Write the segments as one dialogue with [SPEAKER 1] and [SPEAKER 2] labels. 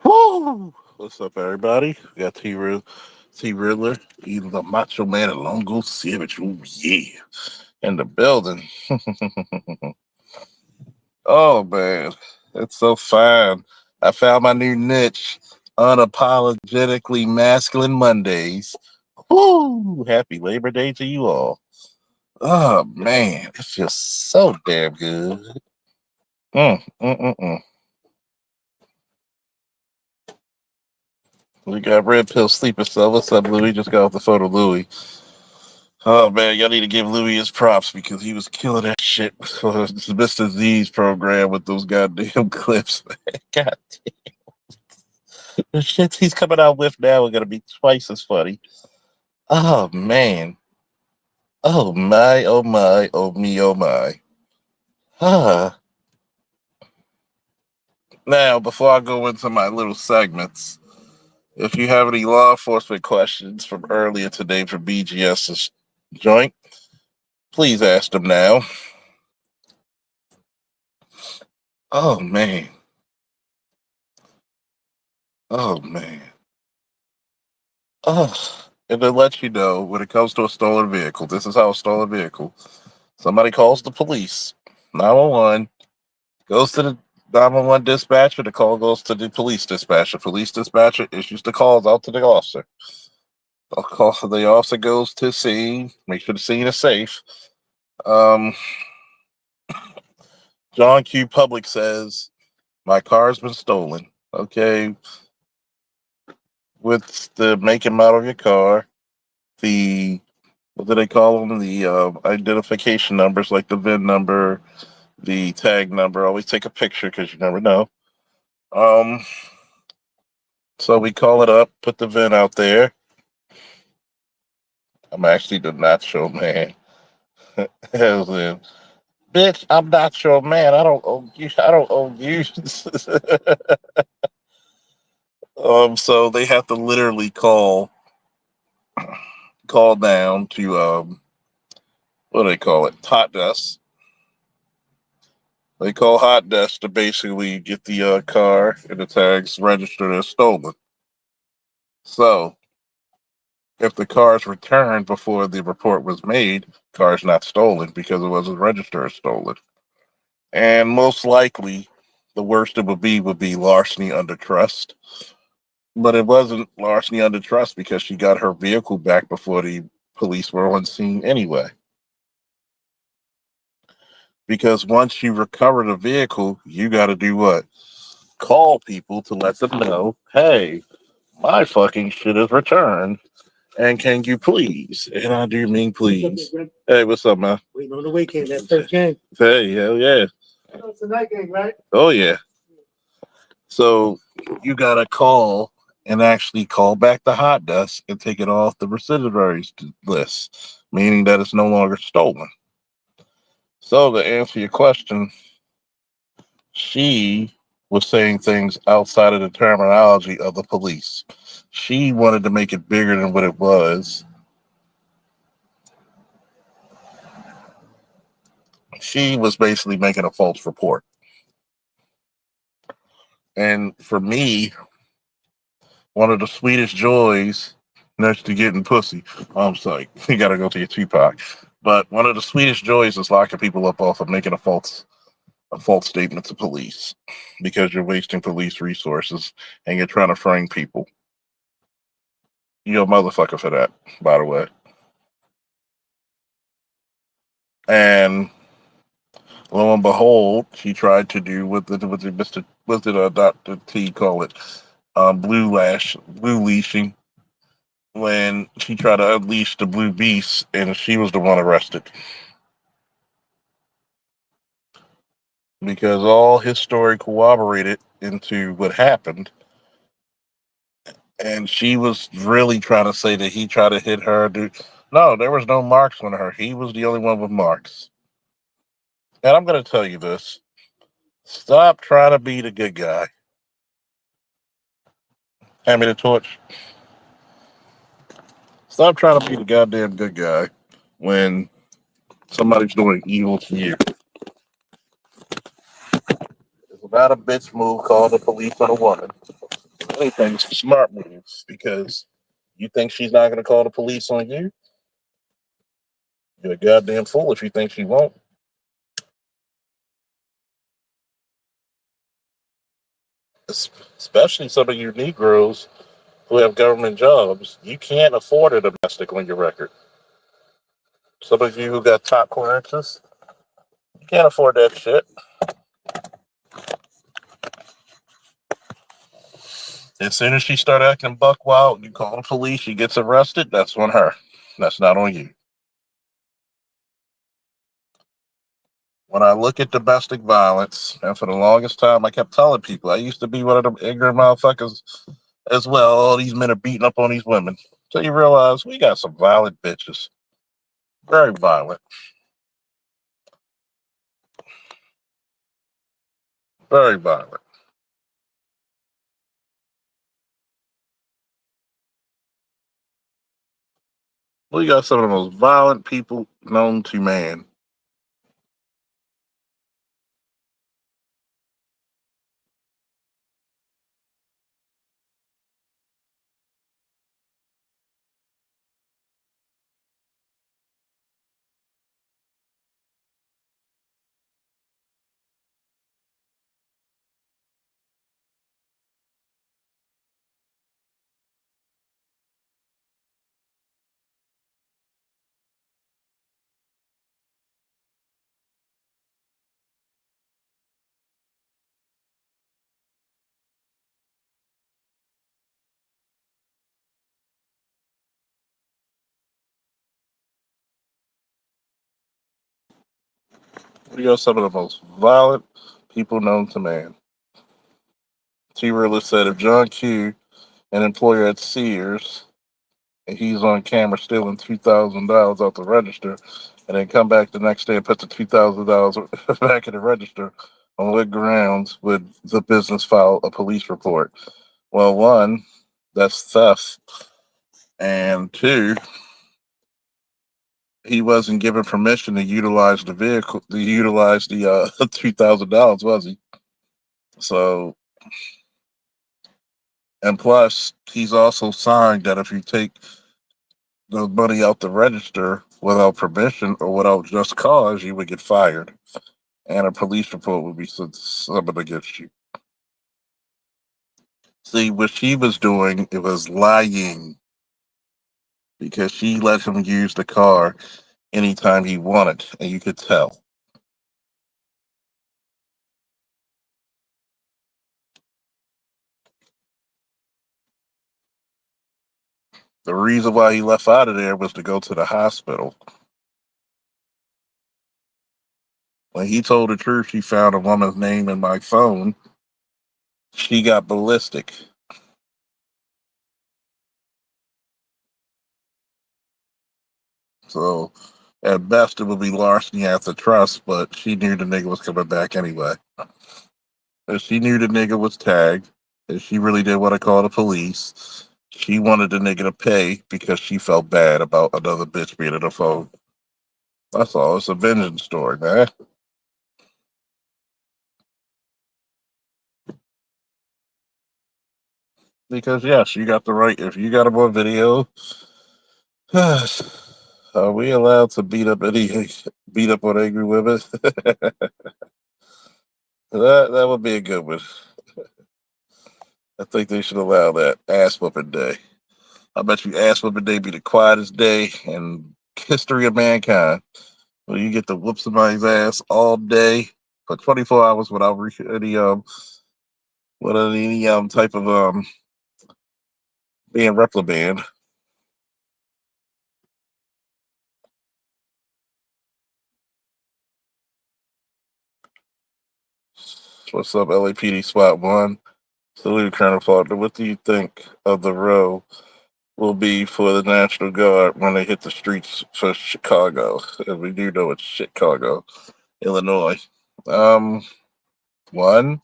[SPEAKER 1] Woo! What's up, everybody? We got T Riddler, either the Macho Man and Longo Savage. Ooh, yeah. In the building. Oh, man. It's so fine. I found my new niche, Unapologetically Masculine Mondays. Woo! Happy Labor Day to you all. Oh, man. It feels so damn good. Mm, mm, mm, mm. We got Red Pill Sleeper Cell. What's up, Louie? Just got off the phone with Louie. Oh man, y'all need to give Louis his props because he was killing that shit for the Mr. Z's program with those goddamn clips. Man. God damn. The shit he's coming out with now are gonna be twice as funny. Oh man. Oh my, oh my, oh me, oh my. Ah. Now, before I go into my little segments, if you have any law enforcement questions from earlier today from BGS's joint, please ask them now. Oh man. Oh man. And to let you know, when it comes to a stolen vehicle, this is how a stolen vehicle. Somebody calls the police, 911, goes to the 911 dispatcher, the call goes to the police dispatcher. Police dispatcher issues the calls out to the officer. The officer goes to the scene, make sure the scene is safe. Um, John Q. Public says, my car's been stolen. Okay, with the make and model of your car, the what do they call them? The identification numbers, like the VIN number, the tag number. Always take a picture because you never know. Um, so we call it up, put the VIN out there. I'm actually the nacho man. As in, bitch, I'm not your man. I don't owe you. I don't owe you. So they have to literally call down to what do they call it? Hot desk. They call hot desk to basically get the car and the tags registered as stolen. So if the car is returned before the report was made, car is not stolen because it wasn't registered as stolen. And most likely, the worst it would be larceny under trust. But it wasn't larceny under trust because she got her vehicle back before the police were on scene anyway. Because once you recover the vehicle, you got to do what? Call people to let them know, hey, my fucking shit is returned. And can you please? And I do mean please. Hey, what's up, man? Waiting on the weekend, that first game. Hey, hell yeah. Oh, it's a night game, right? Oh, yeah. So you got to call and actually call back the hot desk and take it off the recidivaries list, meaning that it's no longer stolen. So to answer your question, she was saying things outside of the terminology of the police. She wanted to make it bigger than what it was. She was basically making a false report. And for me, one of the sweetest joys next to getting pussy, I'm sorry, you gotta go to your Tupac. But one of the sweetest joys is locking people up off of making a false statement to police because you're wasting police resources and you're trying to frame people. You're a motherfucker for that, by the way. And lo and behold, she tried to do what the Mr. What did Dr. T call it? Blue leashing when she tried to unleash the blue beast and she was the one arrested. Because all his story corroborated into what happened. And she was really trying to say that he tried to hit her. Dude. No, there was no marks on her. He was the only one with marks. And I'm going to tell you this. Stop trying to be the good guy. Hand me the torch. Stop trying to be the goddamn good guy when somebody's doing evil to you. It's about a bitch move called the police on a woman. anything's a smart move because you think she's not going to call the police on you? You're a goddamn fool if you think she won't. Especially some of you Negroes who have government jobs. You can't afford a domestic on your record. Some of you who got top clearances, you can't afford that shit. As soon as she start acting buck wild, you call the police, she gets arrested, that's on her. That's not on you. When I look at domestic violence, and for the longest time I kept telling people, I used to be one of them ignorant motherfuckers as well. All these men are beating up on these women. So you realize we got some violent bitches. Very violent. Very violent. We got some of the most violent people known to man. We got some of the most violent people known to man. T. Rilla said if John Q, an employer at Sears, and he's on camera stealing $2,000 off the register, and then come back the next day and put the $2,000 back in the register, on what grounds would the business file a police report? Well, one, that's theft, and two, he wasn't given permission to utilize the vehicle, to utilize the $2,000, was he? So, and plus, he's also signed that if you take the money out the register without permission or without just cause, you would get fired, and a police report would be summoned against you. See, what she was doing, it was lying because she let him use the car anytime he wanted, and you could tell. The reason why he left out of there was to go to the hospital. When he told the truth, she found a woman's name in my phone. She got ballistic. So at best, it would be larceny after trust, but she knew the nigga was coming back anyway. And she knew the nigga was tagged, and she really did want to call the police. She wanted the nigga to pay because she felt bad about another bitch being on the phone. That's all. It's a vengeance story, man. Because yes, you got the right. If you got him on video, are we allowed to beat up on angry women? That would be a good one. I think they should allow that ass whooping day. I bet you ass whooping day be the quietest day in history of mankind. When you get to whoop somebody's ass all day for 24 hours without any type of being reprimanded. What's up, LAPD Spot One? Salute, Colonel Faulkner. What do you think of the row will be for the National Guard when they hit the streets for Chicago? And we do know it's Chicago, Illinois. Um, One,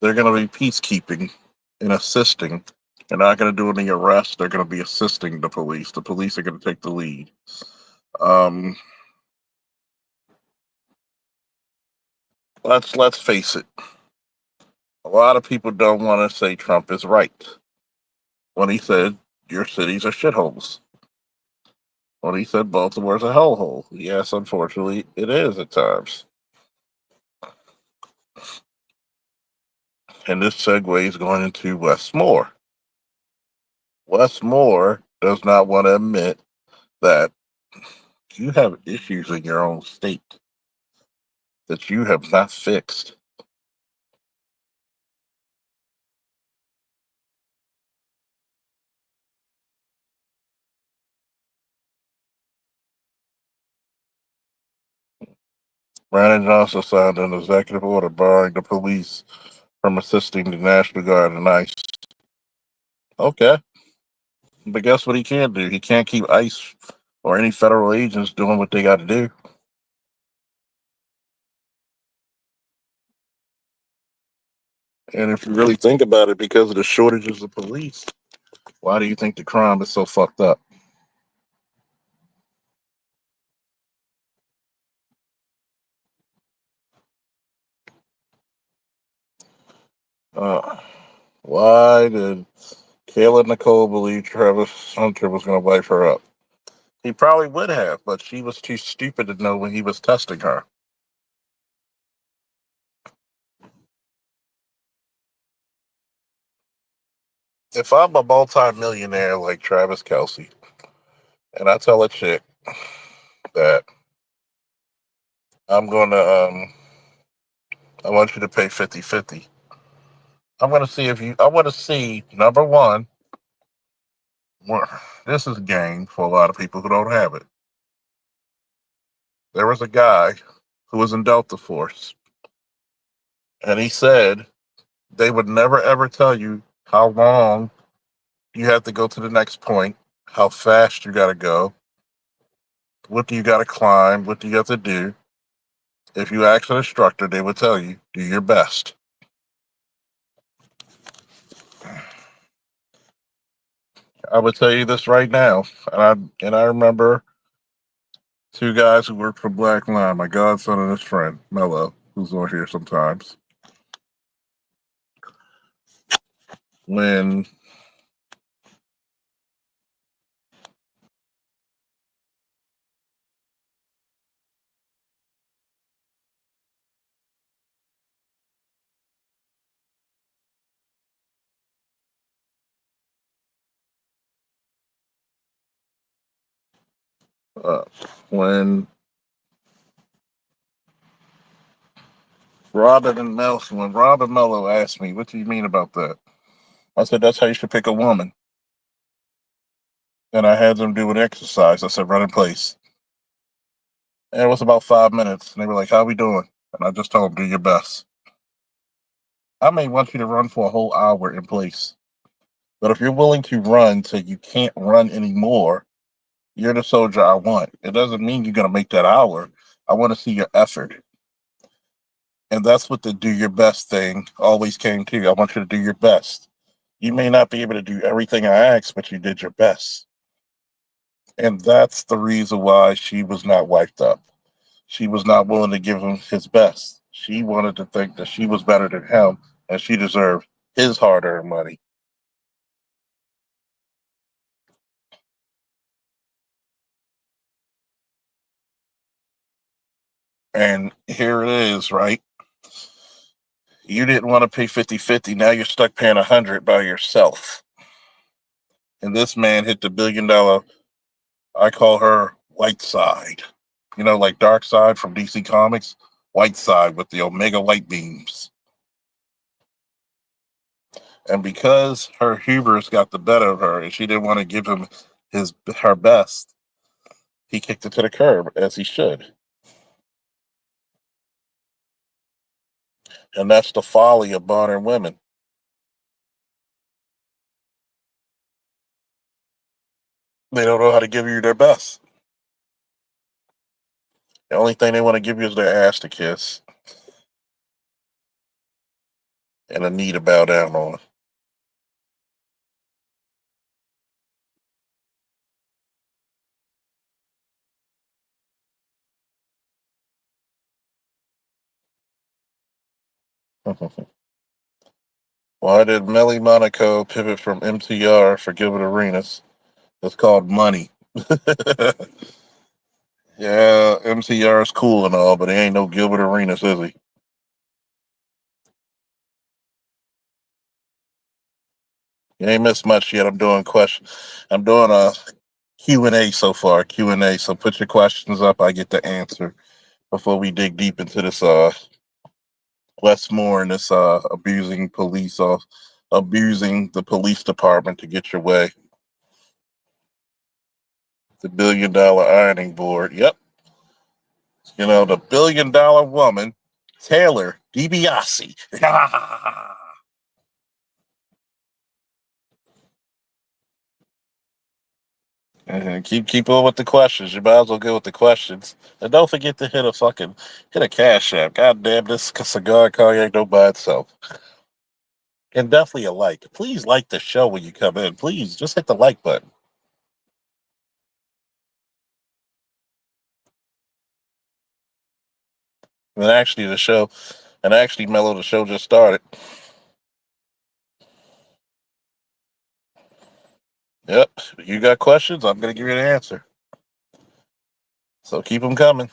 [SPEAKER 1] they're going to be peacekeeping and assisting. They're not going to do any arrests. They're going to be assisting the police. The police are going to take the lead. Um, let's face it. A lot of people don't want to say Trump is right when he said your cities are shitholes. When he said Baltimore's a hellhole. Yes, unfortunately, it is at times. And this segues going into Westmore. Westmore does not want to admit that you have issues in your own state that you have not fixed. Brandon Johnson signed an executive order barring the police from assisting the National Guard and ICE. Okay, but guess what he can't do? He can't keep ICE or any federal agents doing what they got to do. And if you really think about it, because of the shortages of police, why do you think the crime is so fucked up? Uh, why did Kayla Nicole believe Travis Hunter was going to wipe her up? He probably would have, but she was too stupid to know when he was testing her. If I'm a multi-millionaire like Travis Kelsey, and I tell a chick that I'm going to, I want you to pay 50-50. I'm going to see if you, I want to see, number one, this is game for a lot of people who don't have it. There was a guy who was in Delta Force, and he said they would never ever tell you how long you have to go to the next point, how fast you got to go, what do you got to climb, what do you have to do. If you ask an instructor, they would tell you, do your best. I would tell you this right now, and I remember two guys who worked for Black Line, my godson and his friend Mello, who's on here sometimes. When uh, when when Rob and Mello asked me, "What do you mean about that?" I said, "That's how you should pick a woman." And I had them do an exercise. I said, "Run in place." And it was about 5 minutes. And they were like, "How we doing?" And I just told them, "Do your best." I may want you to run for a whole hour in place. But if you're willing to run till you can't run anymore, you're the soldier I want. It doesn't mean you're going to make that hour. I want to see your effort. And that's what the do your best thing always came to. I want you to do your best. You may not be able to do everything I asked, but you did your best. And that's the reason why she was not wiped up. She was not willing to give him his best. She wanted to think that she was better than him and she deserved his hard earned money. And here it is, right? You didn't want to pay 50-50. Now you're stuck paying 100 by yourself. And this man hit the $1 billion. I call her White Side. You know, like Dark Side from DC Comics, White Side with the Omega light beams. And because her hubris got the better of her and she didn't want to give him her best, he kicked it to the curb, as he should. And that's the folly of modern women. They don't know how to give you their best. The only thing they want to give you is their ass to kiss and a knee to bow down on. Why did Melly Monaco pivot from MTR for Gilbert Arenas? It's called money. Yeah, MTR is cool and all, but he ain't no Gilbert Arenas, is he? You ain't missed much yet. I'm doing question. I'm doing a Q&A so far. Q&A. So put your questions up. I get to answer before we dig deep into this. Westmore and this abusing the police department to get your way. The $1 billion ironing board. Yep. The $1 billion woman, Taylor DiBiase. And keep on with the questions. You might as well go with the questions. And don't forget to hit a cash app. God damn, this cigar cognac don't by itself. And definitely a like. Please like the show when you come in. Please just hit the like button. And actually, Mello, the show just started. Yep. You got questions? I'm going to give you an answer. So keep them coming.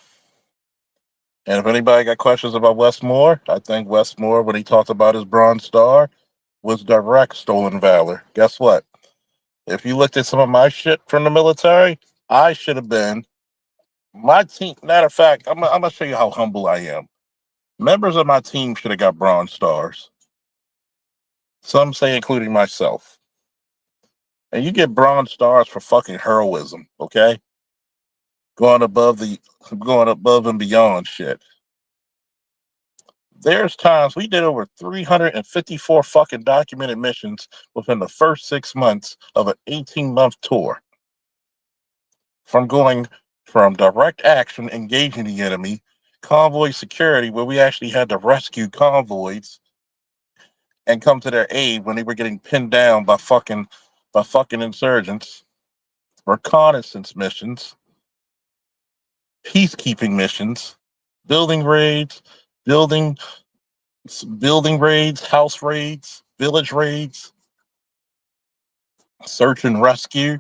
[SPEAKER 1] And if anybody got questions about Westmore, I think Westmore, when he talked about his Bronze Star, was direct stolen valor. Guess what? If you looked at some of my shit from the military, I should have been my team. Matter of fact, I'm going to show you how humble I am. Members of my team should have got Bronze Stars. Some say, including myself. And you get Bronze Stars for fucking heroism, okay? Going above and beyond shit. There's times we did over 354 fucking documented missions within the first 6 months of an 18-month tour. From going from direct action, engaging the enemy, convoy security, where we actually had to rescue convoys and come to their aid when they were getting pinned down by fucking insurgents, reconnaissance missions, peacekeeping missions, building raids, building building raids, house raids, village raids, search and rescue,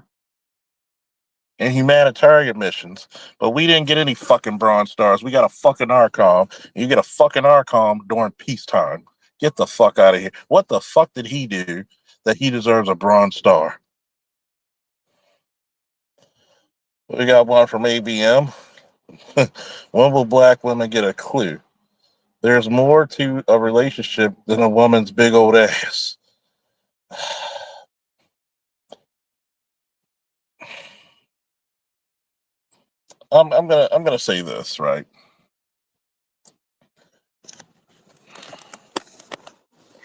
[SPEAKER 1] and humanitarian missions. But we didn't get any fucking Bronze Stars. We got a fucking ARCOM. You get a fucking ARCOM during peacetime. Get the fuck out of here. What the fuck did he do that he deserves a Bronze Star? We got one from ABM. When will black women get a clue? There's more to a relationship than a woman's big old ass. I'm gonna say this, right?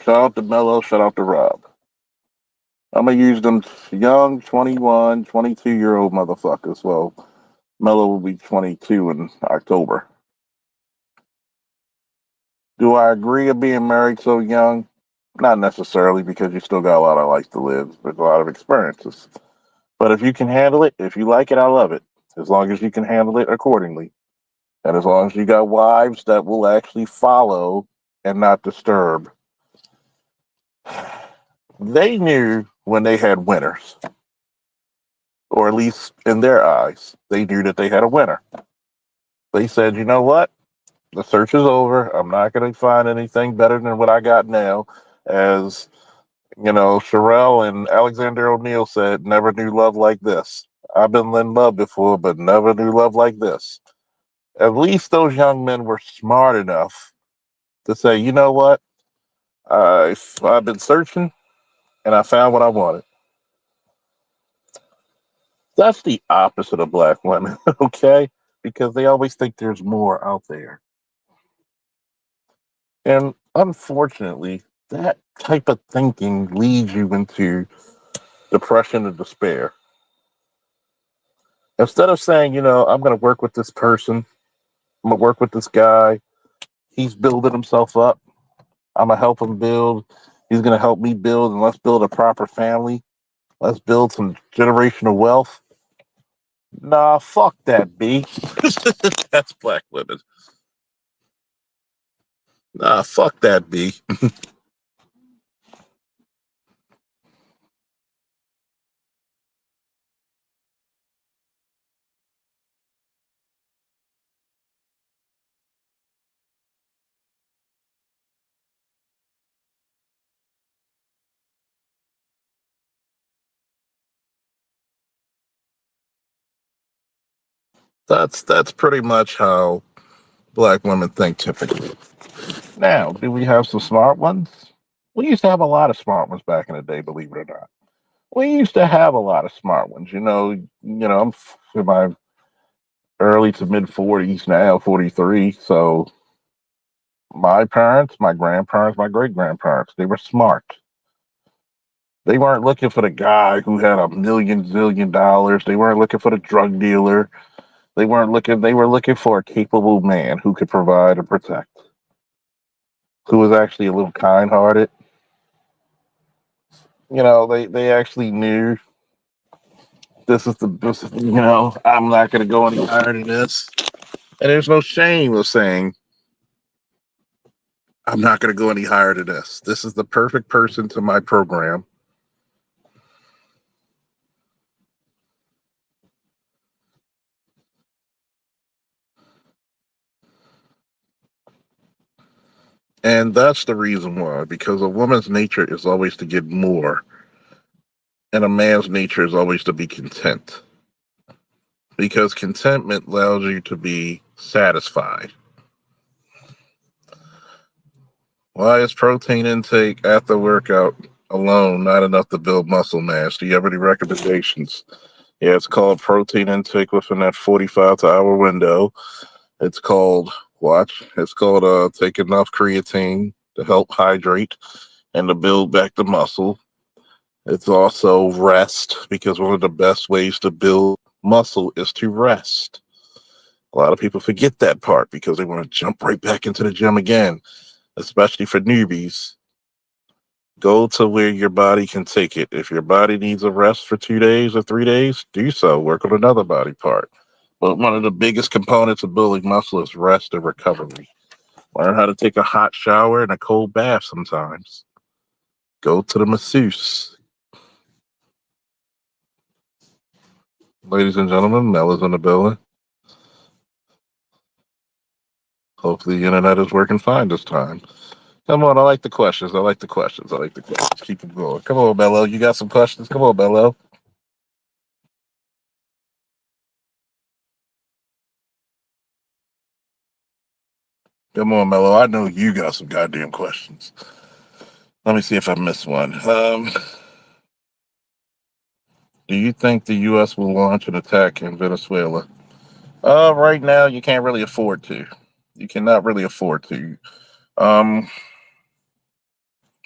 [SPEAKER 1] Shout out to Mello, shout out to Rob. I'm gonna use them young 21, 22-year old motherfuckers. Well, Mello will be 22 in October. Do I agree of being married so young? Not necessarily, because you still got a lot of life to live with a lot of experiences. But if you can handle it, if you like it, I love it. As long as you can handle it accordingly. And as long as you got wives that will actually follow and not disturb. They knew when they had winners, or at least in their eyes, they knew that they had a winner. They said, you know what? The search is over. I'm not going to find anything better than what I got now. As Sherelle and Alexander O'Neill said, never knew love like this. I've been in love before, but never knew love like this. At least those young men were smart enough to say, you know what? I've been searching and I found what I wanted. That's the opposite of black women, okay? Because they always think there's more out there. And unfortunately, that type of thinking leads you into depression and despair. Instead of saying, I'm going to work with this person, I'm going to work with this guy, he's building himself up, I'm going to help him build, he's going to help me build, and let's build a proper family, let's build some generational wealth. Nah, fuck that, B. That's black women. Nah, fuck that, B. That's pretty much how black women think typically. Now, do we have some smart ones? We used to have a lot of smart ones back in the day, believe it or not. We used to have a lot of smart ones. I'm in my early to mid 40s now, 43. So my parents, my grandparents, my great grandparents, they were smart. They weren't looking for the guy who had a million zillion dollars. They weren't looking for the drug dealer. They were looking for a capable man who could provide and protect, who was actually a little kind hearted. They actually knew I'm not gonna go any higher than this. And there's no shame of saying I'm not gonna go any higher than this. This is the perfect person to my program. And that's the reason why, because a woman's nature is always to get more, and a man's nature is always to be content. Because contentment allows you to be satisfied. Why is protein intake after workout alone not enough to build muscle mass? Do you have any recommendations? Yeah, it's called protein intake within that 45 to hour window. It's called watch. It's called take enough creatine to help hydrate and to build back the muscle. It's also rest because one of the best ways to build muscle is to rest. A lot of people forget that part because they want to jump right back into the gym again, especially for newbies. Go to where your body can take it. If your body needs a rest for 2 days or 3 days, do so. Work on another body part. But one of the biggest components of building muscle is rest and recovery. Learn how to take a hot shower and a cold bath sometimes. Go to the masseuse. Ladies and gentlemen, Mel is in the building. Hopefully the internet is working fine this time. Come on, I like the questions. I like the questions. I like the questions. Keep them going. Come on, Bello. You got some questions? Come on, Bello. Come on, Mello. I know you got some goddamn questions. Let me see if I missed one. Do you think the U.S. will launch an attack in Venezuela? Right now, you can't really afford to. You cannot really afford to. Um,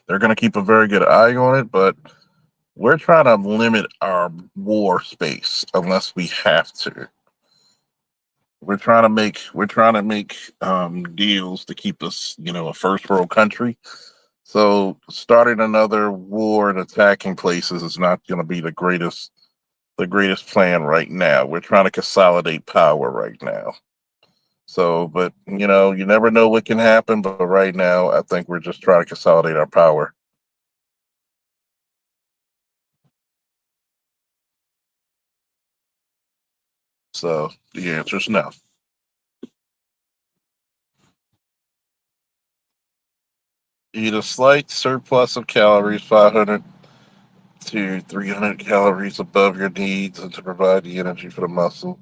[SPEAKER 1] they're going to keep a very good eye on it, but we're trying to limit our war space unless we have to. We're trying to make deals to keep us, a first world country. So starting another war and attacking places is not going to be the greatest plan right now. We're trying to consolidate power right now. So, but you never know what can happen. But right now, I think we're just trying to consolidate our power. So the answer is no. Eat a slight surplus of calories, 500 to 300 calories above your needs, and to provide the energy for the muscle.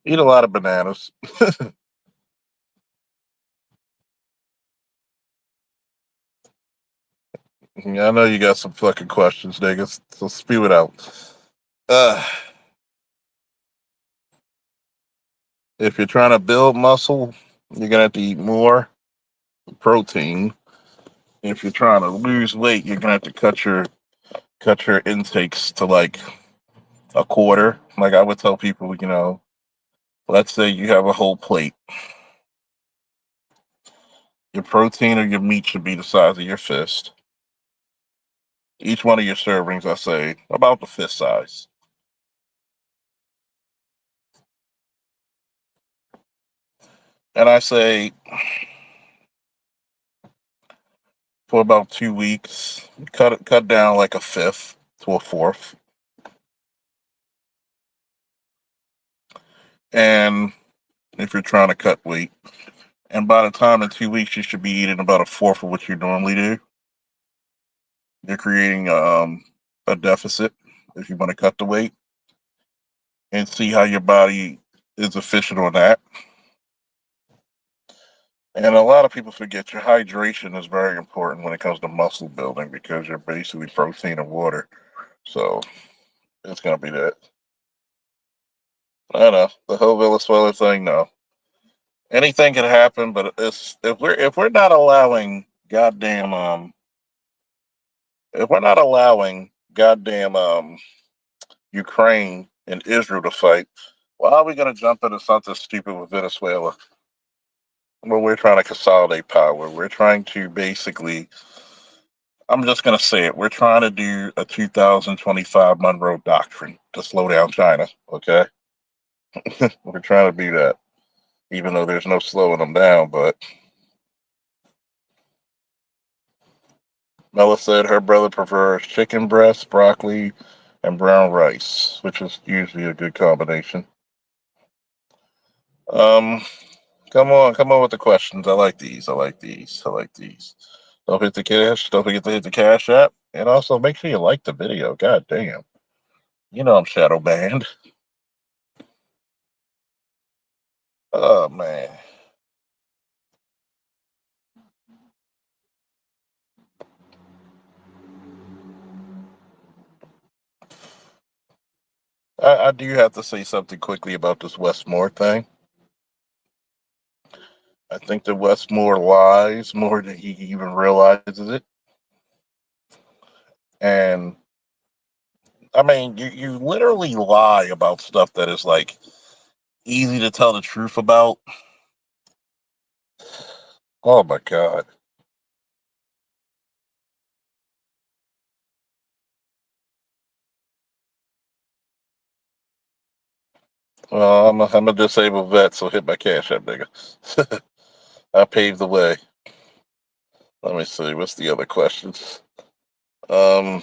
[SPEAKER 1] Eat a lot of bananas. Yeah, I know you got some fucking questions, niggas. So spew it out. Uh, if you're trying to build muscle, you're gonna have to eat more protein. If you're trying to lose weight, you're gonna have to cut your intakes to like a quarter. Like I would tell people, let's say you have a whole plate. Your protein or your meat should be the size of your fist. Each one of your servings, I say, about the fist size. And I say for about 2 weeks, cut down like a fifth to a fourth. And if you're trying to cut weight, and by the time in 2 weeks, you should be eating about a fourth of what you normally do. You're creating a deficit if you want to cut the weight and see how your body is efficient on that. And a lot of people forget your hydration is very important when it comes to muscle building because you're basically protein and water. So it's gonna be that. I know the whole Venezuela thing. No, anything can happen, but it's if we're not allowing if we're not allowing goddamn Ukraine and Israel to fight, why are we gonna jump into something stupid with Venezuela? Well, we're trying to consolidate power. We're trying to basically, I'm just going to say it, we're trying to do a 2025 Monroe Doctrine to slow down China, okay? We're trying to do that, even though there's no slowing them down. But Mela said her brother prefers chicken breast, broccoli, and brown rice, which is usually a good combination. Um, come on with the questions. I like these. I like these. I like these. Don't hit the cash. Don't forget to hit the cash app. And also make sure you like the video. God damn. You know I'm shadow banned. Oh man. I do have to say something quickly about this Westmore thing. I think that Westmore lies more than he even realizes it. And I mean, you literally lie about stuff that is like easy to tell the truth about. Oh my god. Well, I'm a disabled vet, so hit my cash app, nigga. I paved the way. Let me see. What's the other questions? Um,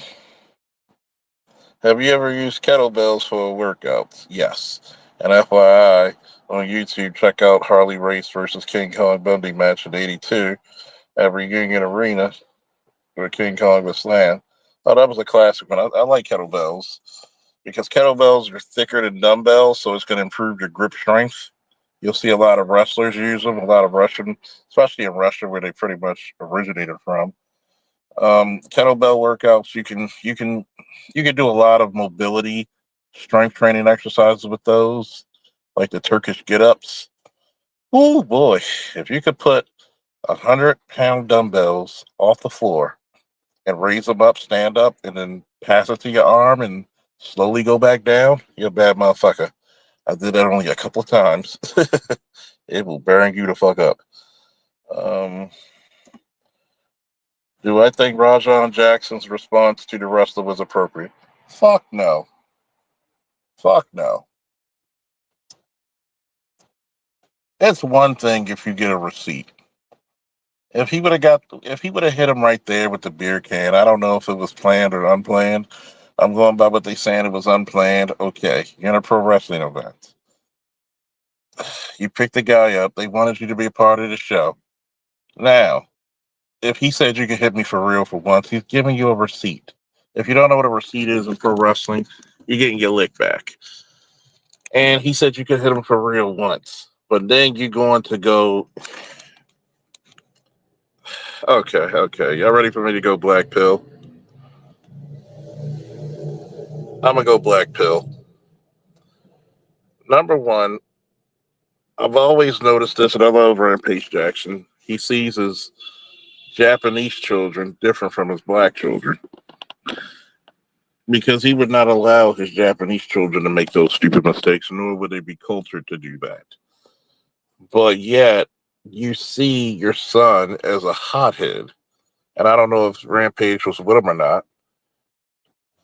[SPEAKER 1] have you ever used kettlebells for workouts? Yes. And FYI, on YouTube, check out Harley Race versus King Kong Bundy match in '82 at Reunion Arena where King Kong was slammed. Oh, that was a classic one. I like kettlebells because kettlebells are thicker than dumbbells, so it's going to improve your grip strength. You'll see a lot of wrestlers use them, a lot of Russian, especially in Russia where they pretty much originated from. Kettlebell workouts, you can do a lot of mobility, strength training exercises with those, like the Turkish get ups. Oh boy, if you could put 100-pound dumbbells off the floor and raise them up, stand up, and then pass it to your arm and slowly go back down, you're a bad motherfucker. I did that only a couple of times. It will burn you the fuck up. Um, do I think Rajon Jackson's response to the wrestler was appropriate? Fuck no. Fuck no. It's one thing if you get a receipt. If he would have hit him right there with the beer can, I don't know if it was planned or unplanned. I'm going by what they saying it was unplanned. Okay, you're in a pro wrestling event. You picked the guy up. They wanted you to be a part of the show. Now, if he said you could hit me for real for once, he's giving you a receipt. If you don't know what a receipt is in pro wrestling, you're getting your lick back. And he said you could hit him for real once. But then you're going to go, okay. Y'all ready for me to go black pill? I'm gonna go black pill. Number one, I've always noticed this, and I love Rampage Jackson. He sees his Japanese children different from his black children because he would not allow his Japanese children to make those stupid mistakes, nor would they be cultured to do that. But yet, you see your son as a hothead, and I don't know if Rampage was with him or not.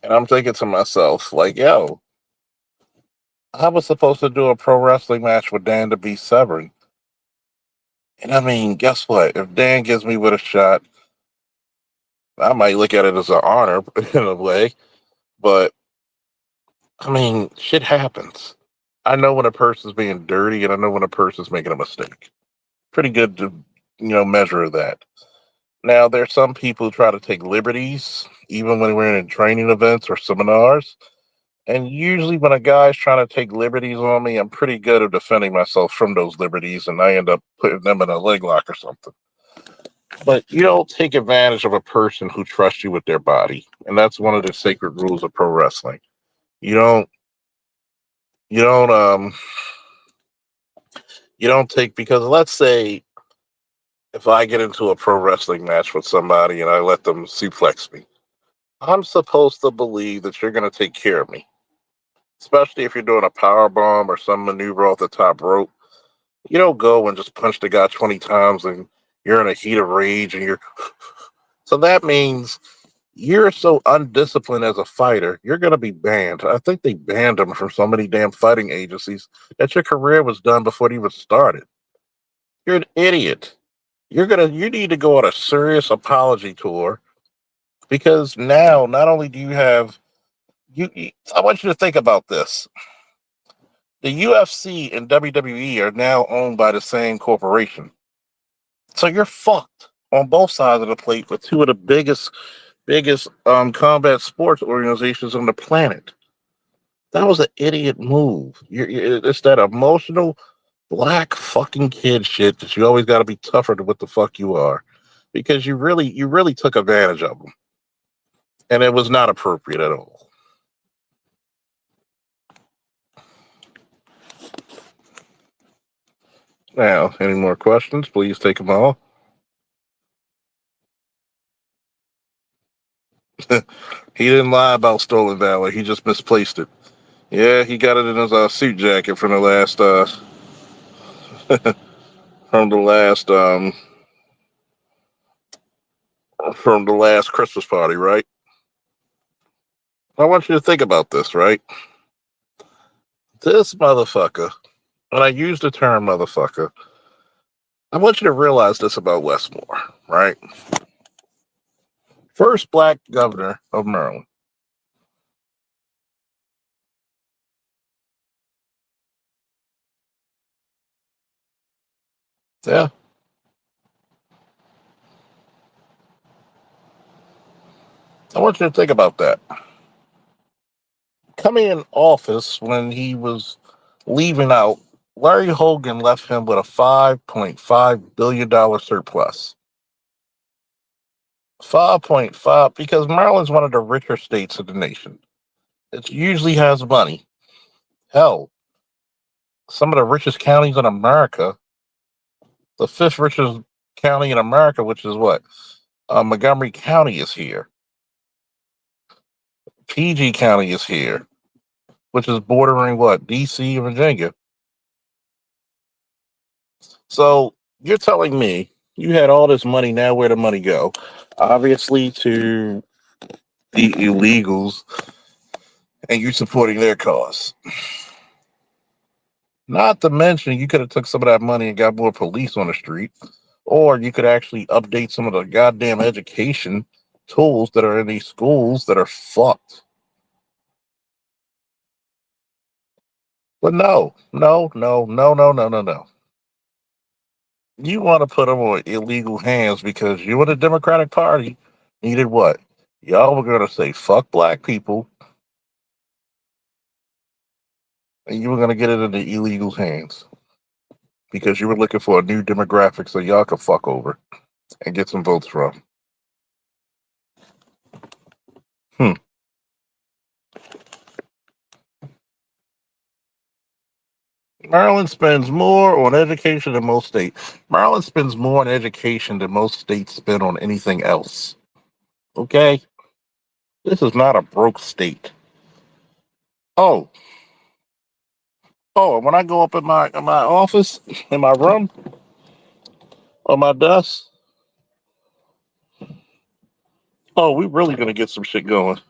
[SPEAKER 1] And I'm thinking to myself, like, yo, I was supposed to do a pro wrestling match with Dan to be Severn. And I mean, guess what? If Dan gives me with a shot, I might look at it as an honor in a way. But I mean, shit happens. I know when a person's being dirty and I know when a person's making a mistake. Pretty good to, measure that. Now, there's some people who try to take liberties, even when we're in training events or seminars. And usually, when a guy's trying to take liberties on me, I'm pretty good at defending myself from those liberties, and I end up putting them in a leg lock or something. But you don't take advantage of a person who trusts you with their body, and that's one of the sacred rules of pro wrestling. You don't, you don't, you don't take because let's say if I get into a pro wrestling match with somebody and I let them suplex me, I'm supposed to believe that you're going to take care of me, especially if you're doing a power bomb or some maneuver off the top rope. You don't go and just punch the guy 20 times and you're in a heat of rage and you're. So that means you're so undisciplined as a fighter, you're going to be banned. I think they banned him from so many damn fighting agencies that your career was done before it even started. You're an idiot. You need to go on a serious apology tour because now not only do you have I want you to think about this. The UFC and WWE are now owned by the same corporation. So you're fucked on both sides of the plate with two of the biggest combat sports organizations on the planet. That was an idiot move. It's that emotional black fucking kid shit that you always got to be tougher than what the fuck you are, because you really took advantage of them, and it was not appropriate at all. Now, any more questions? Please take them all. He didn't lie about stolen valor. He just misplaced it. Yeah, he got it in his suit jacket from the last from the last Christmas party, right? I want you to think about this, right? This motherfucker, and I use the term motherfucker, I want you to realize this about Westmore, right? First black governor of Maryland. Yeah. I want you to think about that. Coming in office when he was leaving out, Larry Hogan left him with a $5.5 billion surplus. 5.5, because Maryland's one of the richer states of the nation. It usually has money. Hell, some of the richest counties in America, the fifth richest county in America, which is what? Montgomery County is here. PG County is here, which is bordering what? DC and Virginia. So you're telling me you had all this money, now where the money go? Obviously to the illegals, and you supporting their cause. Not to mention you could have took some of that money and got more police on the street, or you could actually update some of the goddamn education tools that are in these schools that are fucked. But no, no, no, no, no, no, no, no. You want to put them on illegal hands because you and the Democratic Party needed what? Y'all were going to say fuck black people, and you were going to get it in the illegals' hands because you were looking for a new demographic so y'all could fuck over and get some votes from. Hmm. Maryland spends more on education than most states. Maryland spends more on education than most states spend on anything else. Okay? This is not a broke state. Oh, and when I go up in my office, in my room, on my desk, oh, we really gonna get some shit going.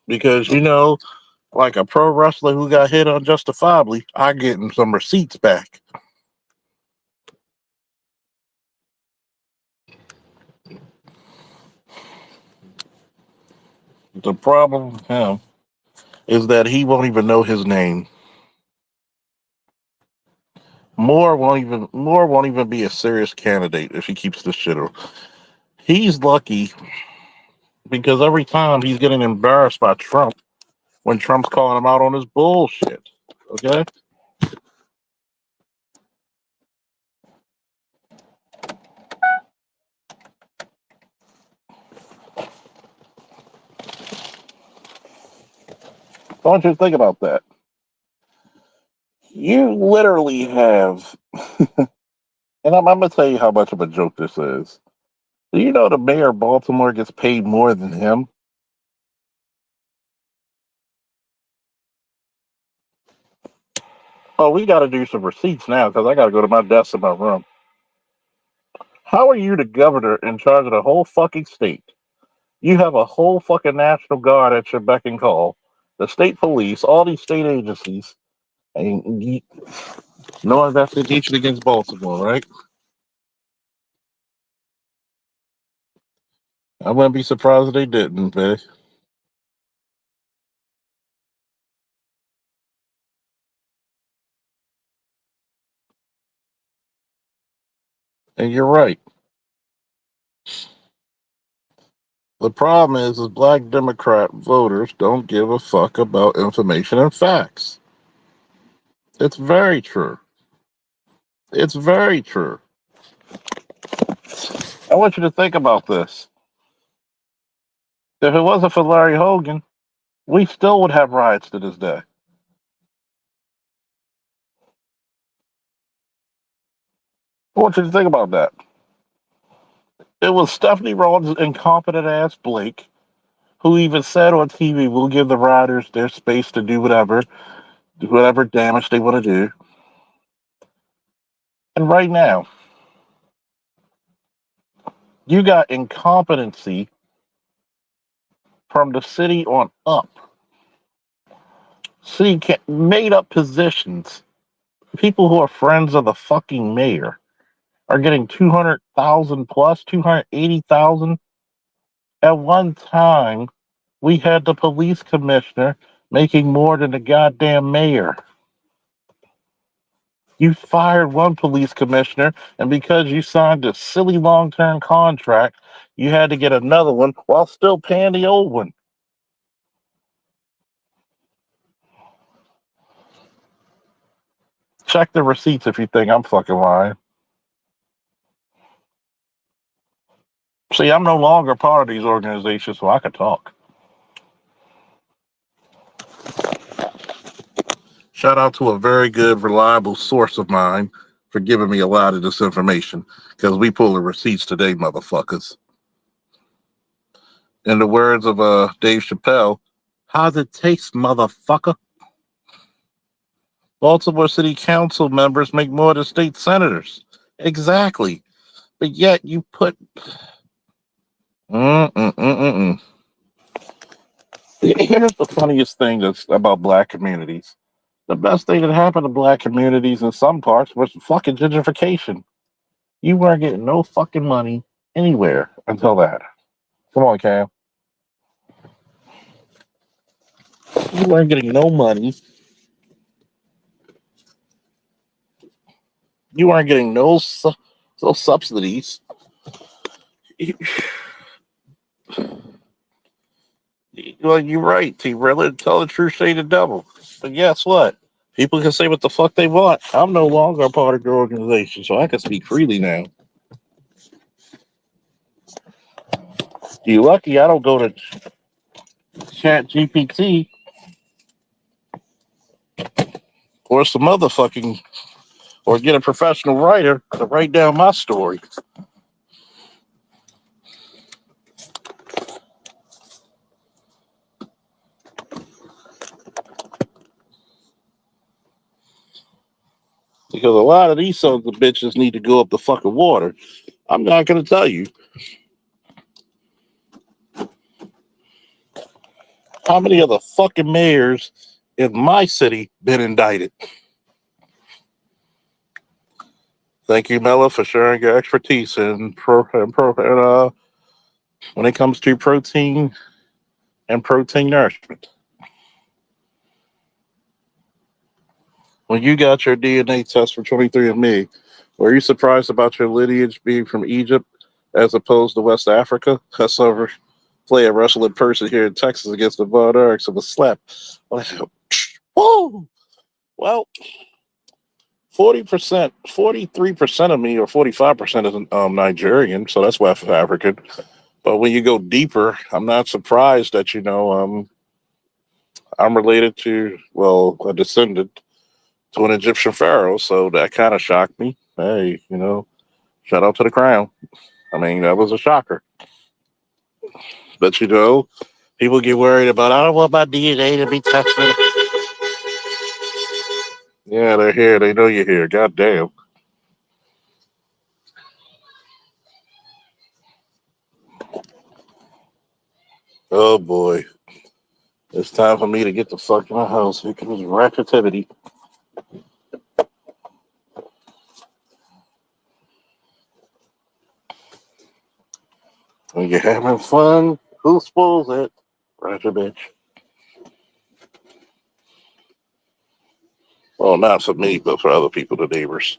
[SPEAKER 1] Because like a pro wrestler who got hit unjustifiably, I get him some receipts back. The problem with him is that he won't even know his name. Moore won't even be a serious candidate if he keeps this shit. He's lucky because every time he's getting embarrassed by Trump when Trump's calling him out on his bullshit. Okay? I want you to think about that. You literally have, and I'm going to tell you how much of a joke this is. Do you know the mayor of Baltimore gets paid more than him? Oh, we got to do some receipts now because I got to go to my desk in my room. How are you the governor in charge of the whole fucking state? You have a whole fucking National Guard at your beck and call, the state police, all these state agencies, and no investigation against Baltimore, right? I wouldn't be surprised if they didn't, man. And you're right. The problem is black Democrat voters don't give a fuck about information and facts. It's very true. It's very true. I want you to think about this. If it wasn't for Larry Hogan, we still would have riots to this day. I want you to think about that. It was Stephanie Rawls' incompetent ass Blake who even said on TV, we'll give the rioters their space to do whatever damage they want to do. And right now, you got incompetency from the city on up. City made up positions. People who are friends of the fucking mayor are getting 200,000 plus 280,000. At one time, we had the police commissioner making more than the goddamn mayor. You fired one police commissioner, and because you signed a silly long term contract, you had to get another one while still paying the old one. Check the receipts if you think I'm fucking lying. See, I'm no longer part of these organizations, so I can talk. Shout out to a very good, reliable source of mine for giving me a lot of this information because we pull the receipts today, motherfuckers. In the words of Dave Chappelle, how's it taste, motherfucker? Baltimore City Council members make more than state senators. Exactly. But yet you put. Mm-mm-mm-mm. Here's the funniest thing that's about black communities. The best thing that happened to black communities in some parts was fucking gentrification. You weren't getting no fucking money anywhere until that. Come on, Cam. You weren't getting no money. You weren't getting no subsidies. Well, you're right, T. Rather tell the truth, say the devil. But guess what? People can say what the fuck they want. I'm no longer a part of your organization, so I can speak freely now. You lucky I don't go to Chat GPT or some other fucking or get a professional writer to write down my story. Because a lot of these sons of bitches need to go up the fucking water. I'm not gonna tell you. How many of the fucking mayors in my city been indicted? Thank you, Mela, for sharing your expertise when it comes to protein and protein nourishment. When you got your DNA test for 23andMe, were you surprised about your lineage being from Egypt as opposed to West Africa? That's over. play a wrestling person here in Texas against the Von Erichs of a slap. Whoa! Well, 40%, 43% of me, or 45% is Nigerian, so that's West African. But when you go deeper, I'm not surprised that I'm related to, well, a descendant to an Egyptian pharaoh, so that kind of shocked me. Hey, shout out to the crown. I mean, that was a shocker. But people get worried about, I don't want my DNA to be touched with. Yeah, they're here. They know you're here. God damn. Oh boy. It's time for me to get the fuck in my house because of activity. When you're having fun, who spoils it? Roger, bitch. Well, not for me, but for other people, the neighbors.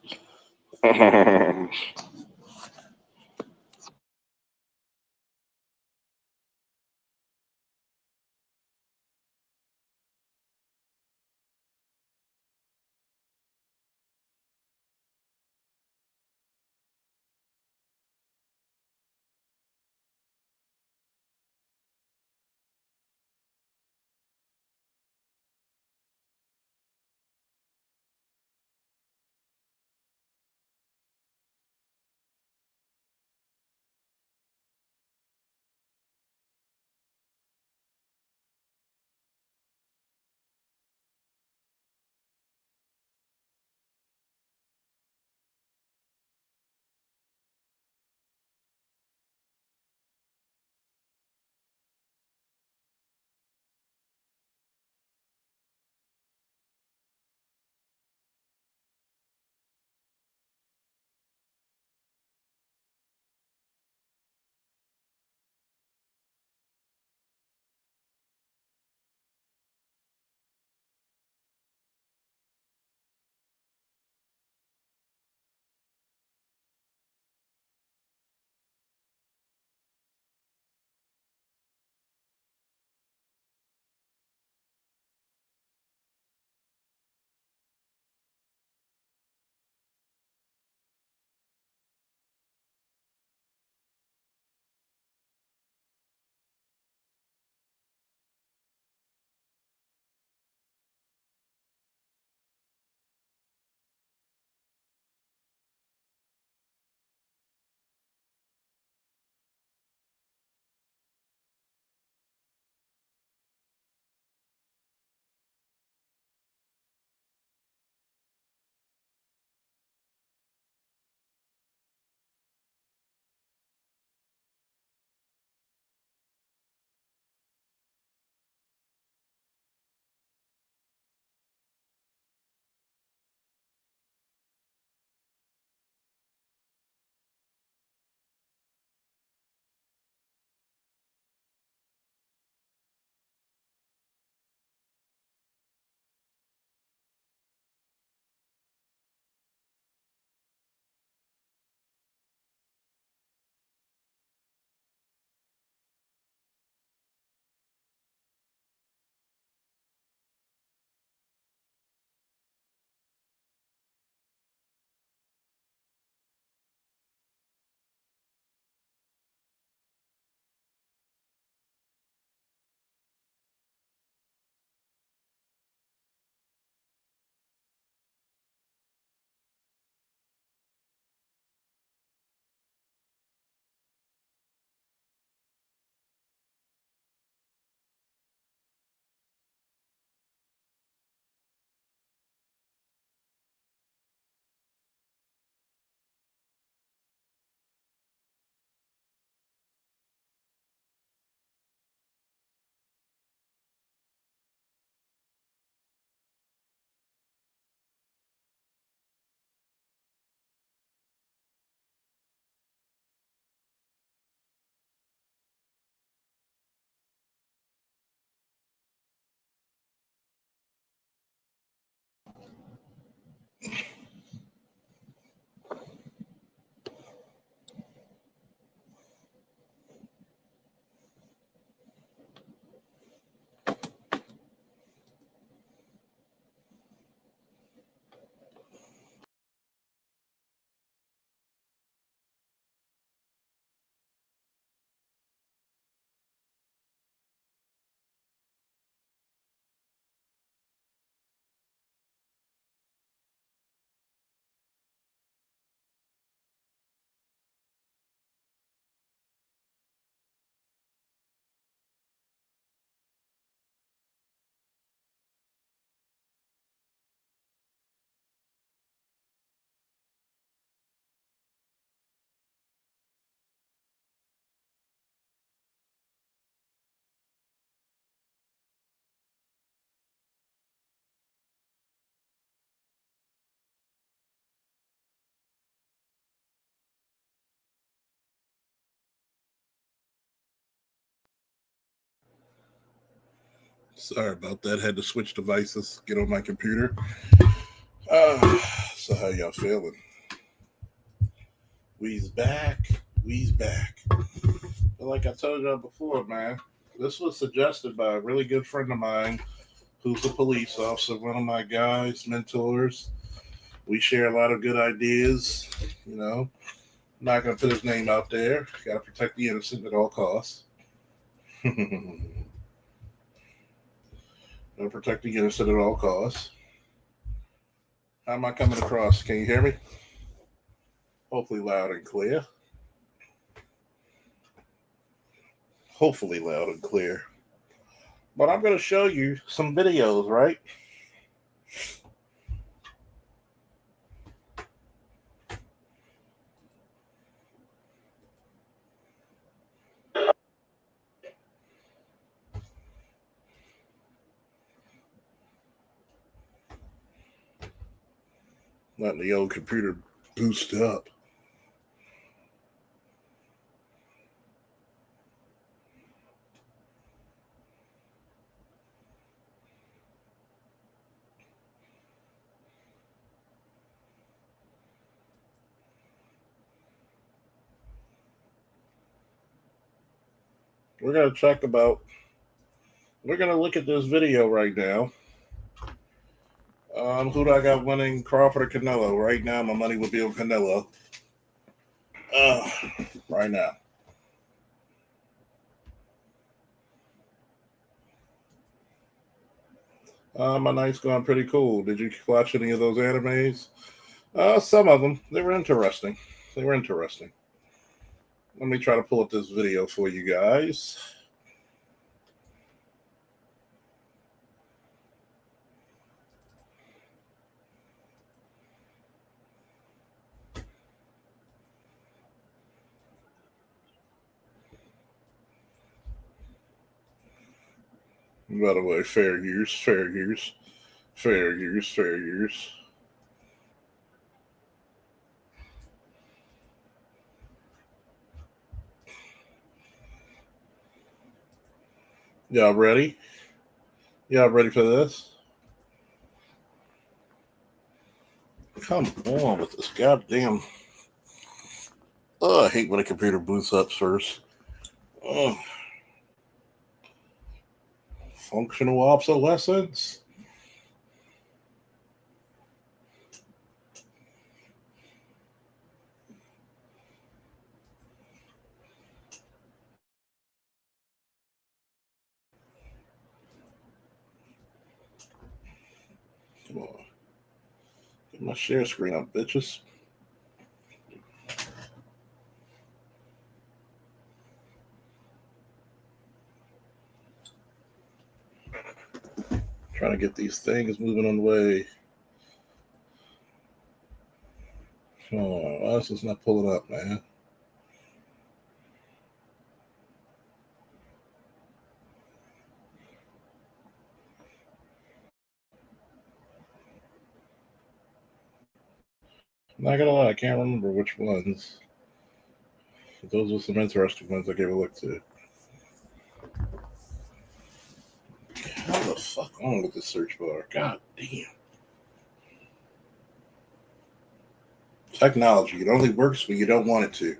[SPEAKER 1] Sorry about that. Had to switch devices, get on my computer. So how y'all feeling? We's back. We's back. But like I told y'all before, man, this was suggested by a really good friend of mine who's a police officer, one of my guys, mentors. We share a lot of good ideas, you know. I'm not gonna put his name out there. Gotta protect the innocent at all costs. Gotta protect the innocent at all costs. How am I coming across? Can you hear me? Hopefully loud and clear. Hopefully loud and clear. But I'm going to show you some videos, right? Letting the old computer boost up. We're going to check about, we're going to look at this video right now. Who do I got winning, Crawford or Canelo? Right now, my money would be on Canelo. Right now. My night's going pretty cool. Did you watch any of those animes? Some of them. They were interesting. Let me try to pull up this video for you guys. By the way, fair use. Y'all ready? Y'all ready for this? Come on with this goddamn. Oh, I hate when a computer boots up first. Oh. Functional obsolescence. Come on. Get my share screen up, bitches. Trying to get these things moving on the way. Oh, why is this not pulling up, man? I'm not gonna lie, I can't remember which ones. But those were some interesting ones I gave a look to. How the fuck on with the search bar? God damn. Technology, it only works when you don't want it to.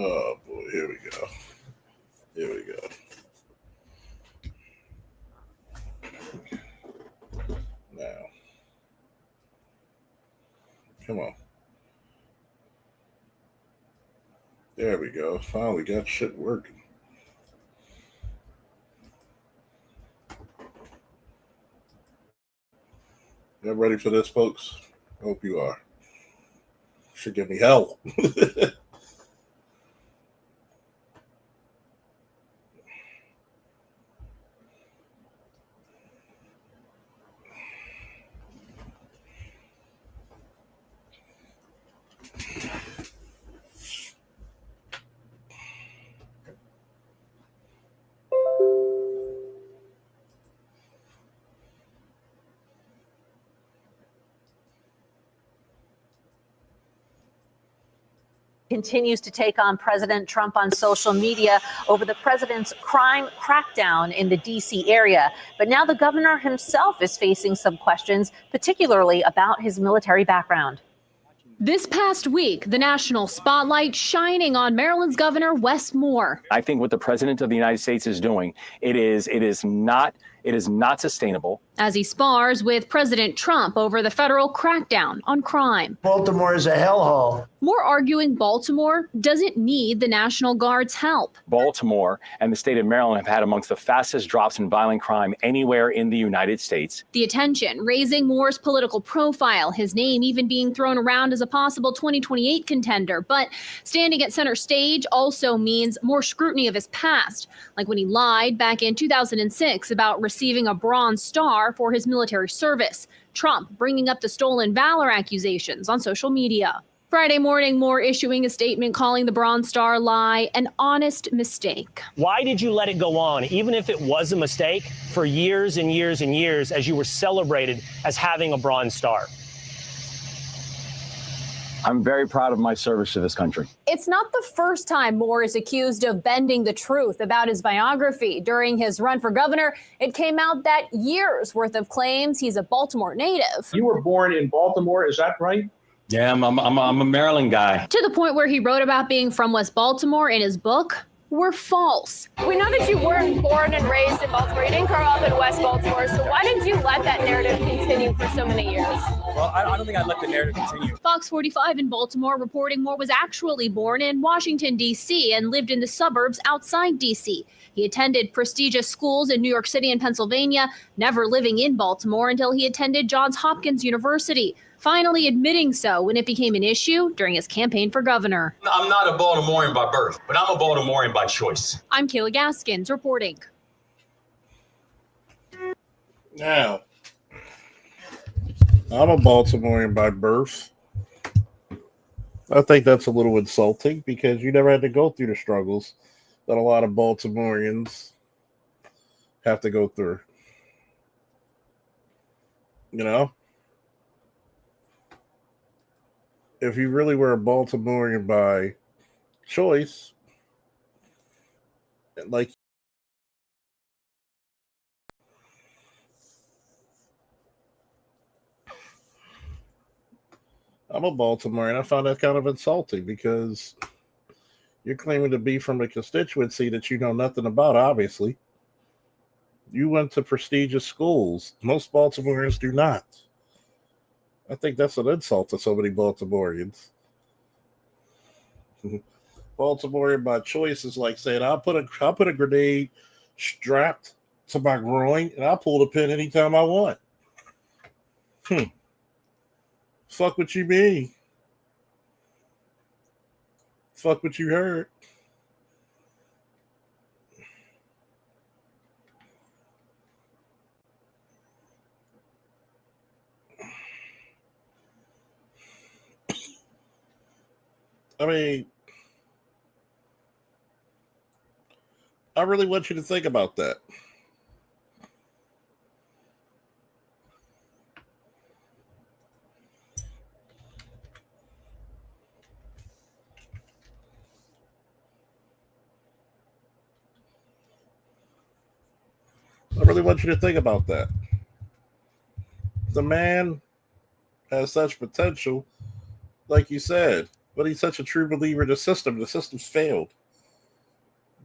[SPEAKER 1] Oh boy, here we go. Now, come on. There we go. Finally got shit working. Y'all ready for this, folks? Hope you are. Should give me hell.
[SPEAKER 2] Continues to take on President Trump on social media over the president's crime crackdown in the D.C. area. But now the governor himself is facing some questions, particularly about his military background.
[SPEAKER 3] This past week, the national spotlight shining on Maryland's Governor Wes Moore.
[SPEAKER 4] I think what the president of the United States is doing, it is not sustainable.
[SPEAKER 3] As he spars with President Trump over the federal crackdown on crime.
[SPEAKER 5] Baltimore is a hellhole.
[SPEAKER 3] Moore arguing Baltimore doesn't need the National Guard's help.
[SPEAKER 4] Baltimore and the state of Maryland have had amongst the fastest drops in violent crime anywhere in the United States.
[SPEAKER 3] The attention raising Moore's political profile, his name even being thrown around as a possible 2028 contender. But standing at center stage also means more scrutiny of his past, like when he lied back in 2006 about receiving a Bronze Star for his military service. Trump bringing up the stolen valor accusations on social media. Friday morning, Moore issuing a statement calling the Bronze Star lie an honest mistake.
[SPEAKER 6] Why did you let it go on, even if it was a mistake, for years and years and years as you were celebrated as having a Bronze Star?
[SPEAKER 4] I'm very proud of my service to this country.
[SPEAKER 3] It's not the first time Moore is accused of bending the truth about his biography. During his run for governor, it came out that years worth of claims he's a Baltimore native.
[SPEAKER 7] You were born in Baltimore, is that right?
[SPEAKER 8] Yeah, I'm a Maryland guy.
[SPEAKER 3] To the point where he wrote about being from West Baltimore in his book were false.
[SPEAKER 9] We know that you weren't born and raised in Baltimore. You didn't grow up in West Baltimore. So why did you let that narrative continue for so many years?
[SPEAKER 8] Well, I don't think I'd let the narrative continue.
[SPEAKER 3] Fox 45 in Baltimore reporting Moore was actually born in Washington, D.C. and lived in the suburbs outside D.C. He attended prestigious schools in New York City and Pennsylvania, never living in Baltimore until he attended Johns Hopkins University, finally admitting so when it became an issue during his campaign for governor.
[SPEAKER 8] I'm not a Baltimorean by birth, but I'm a Baltimorean by choice.
[SPEAKER 3] I'm Kayla Gaskins reporting.
[SPEAKER 1] Now, I'm a Baltimorean by birth. I think that's a little insulting because you never had to go through the struggles that a lot of Baltimoreans have to go through. You know? If you really were a Baltimorean by choice, like I'm a Baltimorean, I found that kind of insulting because you're claiming to be from a constituency that you know nothing about, obviously. You went to prestigious schools. Most Baltimoreans do not. I think that's an insult to so many Baltimoreans. Baltimorean by choice is like saying, I'll put a grenade strapped to my groin and I'll pull the pin anytime I want. Fuck what you mean. Fuck what you heard. I mean, I really want you to think about that. I really want you to think about that. The man has such potential, like you said, but he's such a true believer in the system. The system's failed.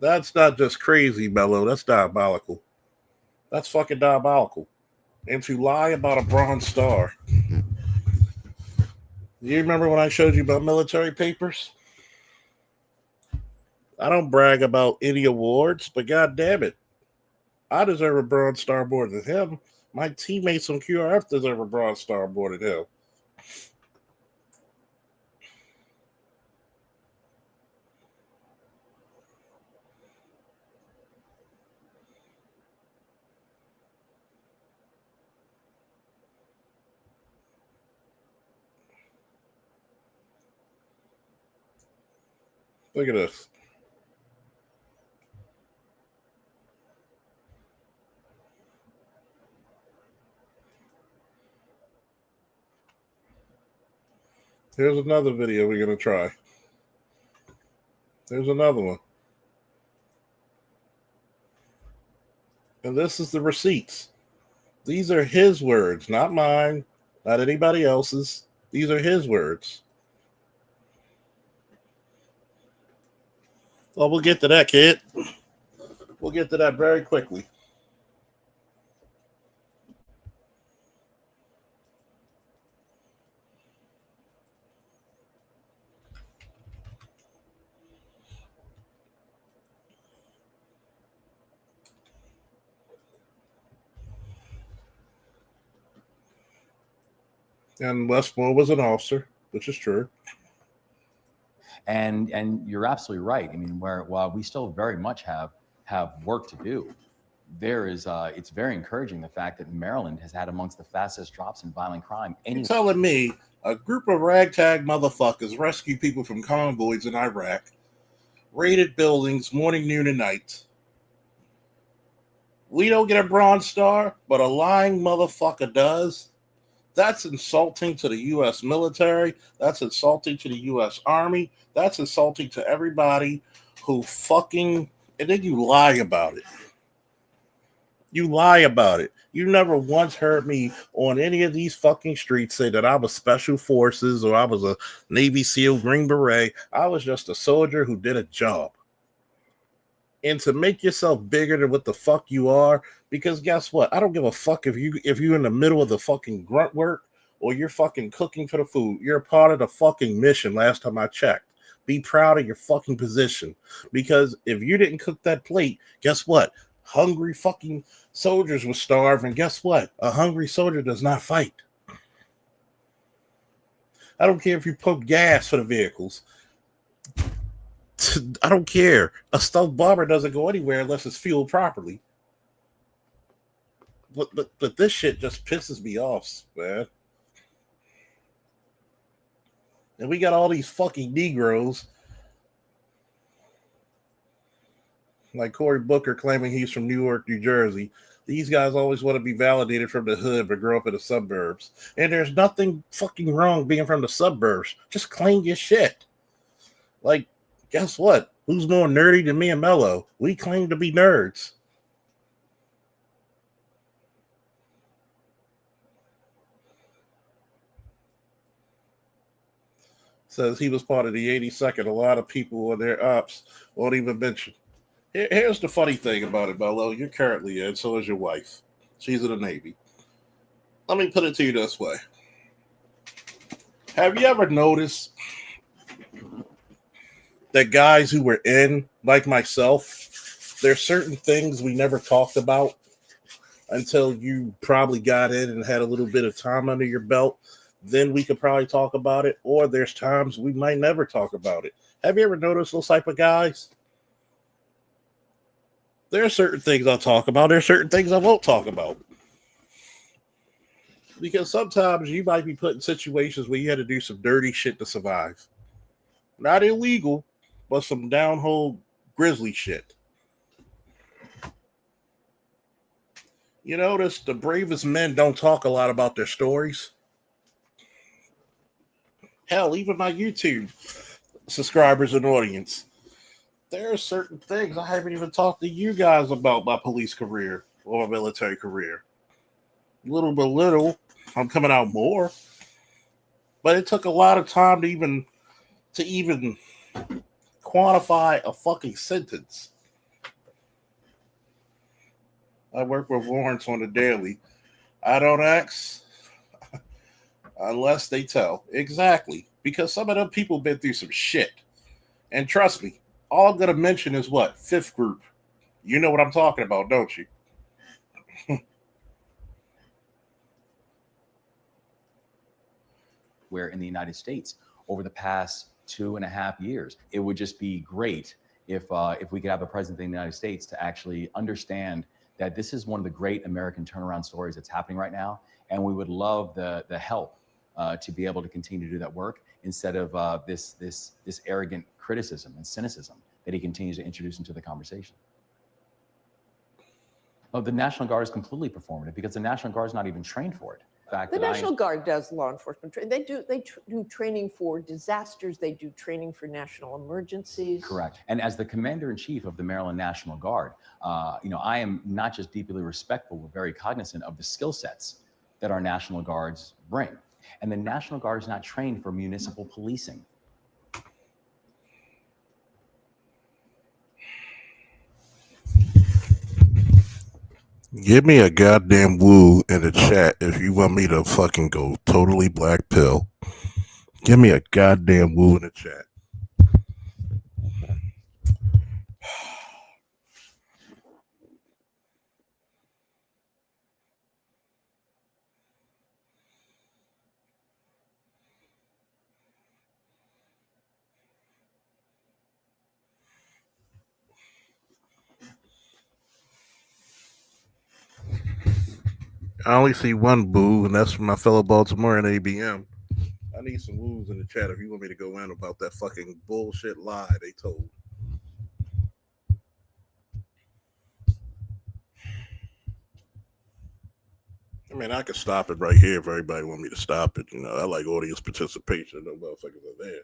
[SPEAKER 1] That's not just crazy, Mello. That's diabolical. That's fucking diabolical. And to lie about a Bronze Star. You remember when I showed you about military papers? I don't brag about any awards, but god damn it, I deserve a Bronze Star more than him. My teammates on QRF deserve a Bronze Star more than him. Look at this. Here's another video we're going to try. There's another one. And this is the receipts. These are his words, not mine, not anybody else's. These are his words. Well, we'll get to that, kid. We'll get to that very quickly. And Westmore was an officer, which is true.
[SPEAKER 10] And you're absolutely right. I mean, while we still very much have work to do, there is it's very encouraging the fact that Maryland has had amongst the fastest drops in violent crime.
[SPEAKER 1] You're telling me a group of ragtag motherfuckers rescue people from convoys in Iraq, raided buildings morning, noon, and night. We don't get a Bronze Star, but a lying motherfucker does. That's insulting to the U.S. military. That's insulting to the U.S. Army. That's insulting to everybody who fucking... And then you lie about it. You lie about it. You never once heard me on any of these fucking streets say that I was Special Forces or I was a Navy SEAL, Green Beret. I was just a soldier who did a job. And to make yourself bigger than what the fuck you are, because guess what? I don't give a fuck if you're in the middle of the fucking grunt work or you're fucking cooking for the food. You're a part of the fucking mission last time I checked. Be proud of your fucking position. Because if you didn't cook that plate, guess what? Hungry fucking soldiers will starve, and guess what? A hungry soldier does not fight. I don't care if you pump gas for the vehicles. I don't care. A stealth bomber doesn't go anywhere unless it's fueled properly. But this shit just pisses me off, man. And we got all these fucking Negroes like Cory Booker claiming he's from Newark, New Jersey. These guys always want to be validated from the hood but grow up in the suburbs. And there's nothing fucking wrong being from the suburbs. Just claim your shit. Like, guess what? Who's more nerdy than me and Mello? We claim to be nerds. Says he was part of the 82nd. A lot of people on their ops won't even mention. Here's the funny thing about it, Mello. You're currently in, so is your wife. She's in the Navy. Let me put it to you this way. Have you ever noticed that guys who were in, like myself, there's certain things we never talked about until you probably got in and had a little bit of time under your belt? Then we could probably talk about it, or there's times we might never talk about it. Have you ever noticed those type of guys? There are certain things I'll talk about. There are certain things I won't talk about. Because sometimes you might be put in situations where you had to do some dirty shit to survive. Not illegal, but some downhole grizzly shit. You notice the bravest men don't talk a lot about their stories. Hell, even my YouTube subscribers and audience. There are certain things I haven't even talked to you guys about my police career or my military career. Little by little, I'm coming out more. But it took a lot of time to even quantify a fucking sentence. I work with warrants on the daily. I don't ask unless they tell. Exactly. Because some of them people been through some shit. And trust me, all I'm going to mention is what? Fifth group. You know what I'm talking about, don't you?
[SPEAKER 10] Where in the United States over the past 2.5 years, it would just be great if we could have a president of the United States to actually understand that this is one of the great American turnaround stories that's happening right now. And we would love the help to be able to continue to do that work instead of this arrogant criticism and cynicism that he continues to introduce into the conversation. Oh, the National Guard is completely performative because the National Guard is not even trained for it. fact
[SPEAKER 11] The
[SPEAKER 10] that
[SPEAKER 11] National Guard does law enforcement training. They do training for disasters. They do training for national emergencies.
[SPEAKER 10] Correct. And as the Commander-in-Chief of the Maryland National Guard, I am not just deeply respectful, but very cognizant of the skill sets that our National Guards bring. And the National Guard is not trained for municipal policing.
[SPEAKER 1] Give me a goddamn woo in the chat if you want me to fucking go totally black pill. Give me a goddamn woo in the chat. I only see one boo, and that's from my fellow Baltimore and ABM. I need some woos in the chat if you want me to go in about that fucking bullshit lie they told. I mean, I could stop it right here if everybody want me to stop it. I like audience participation. No motherfuckers are there.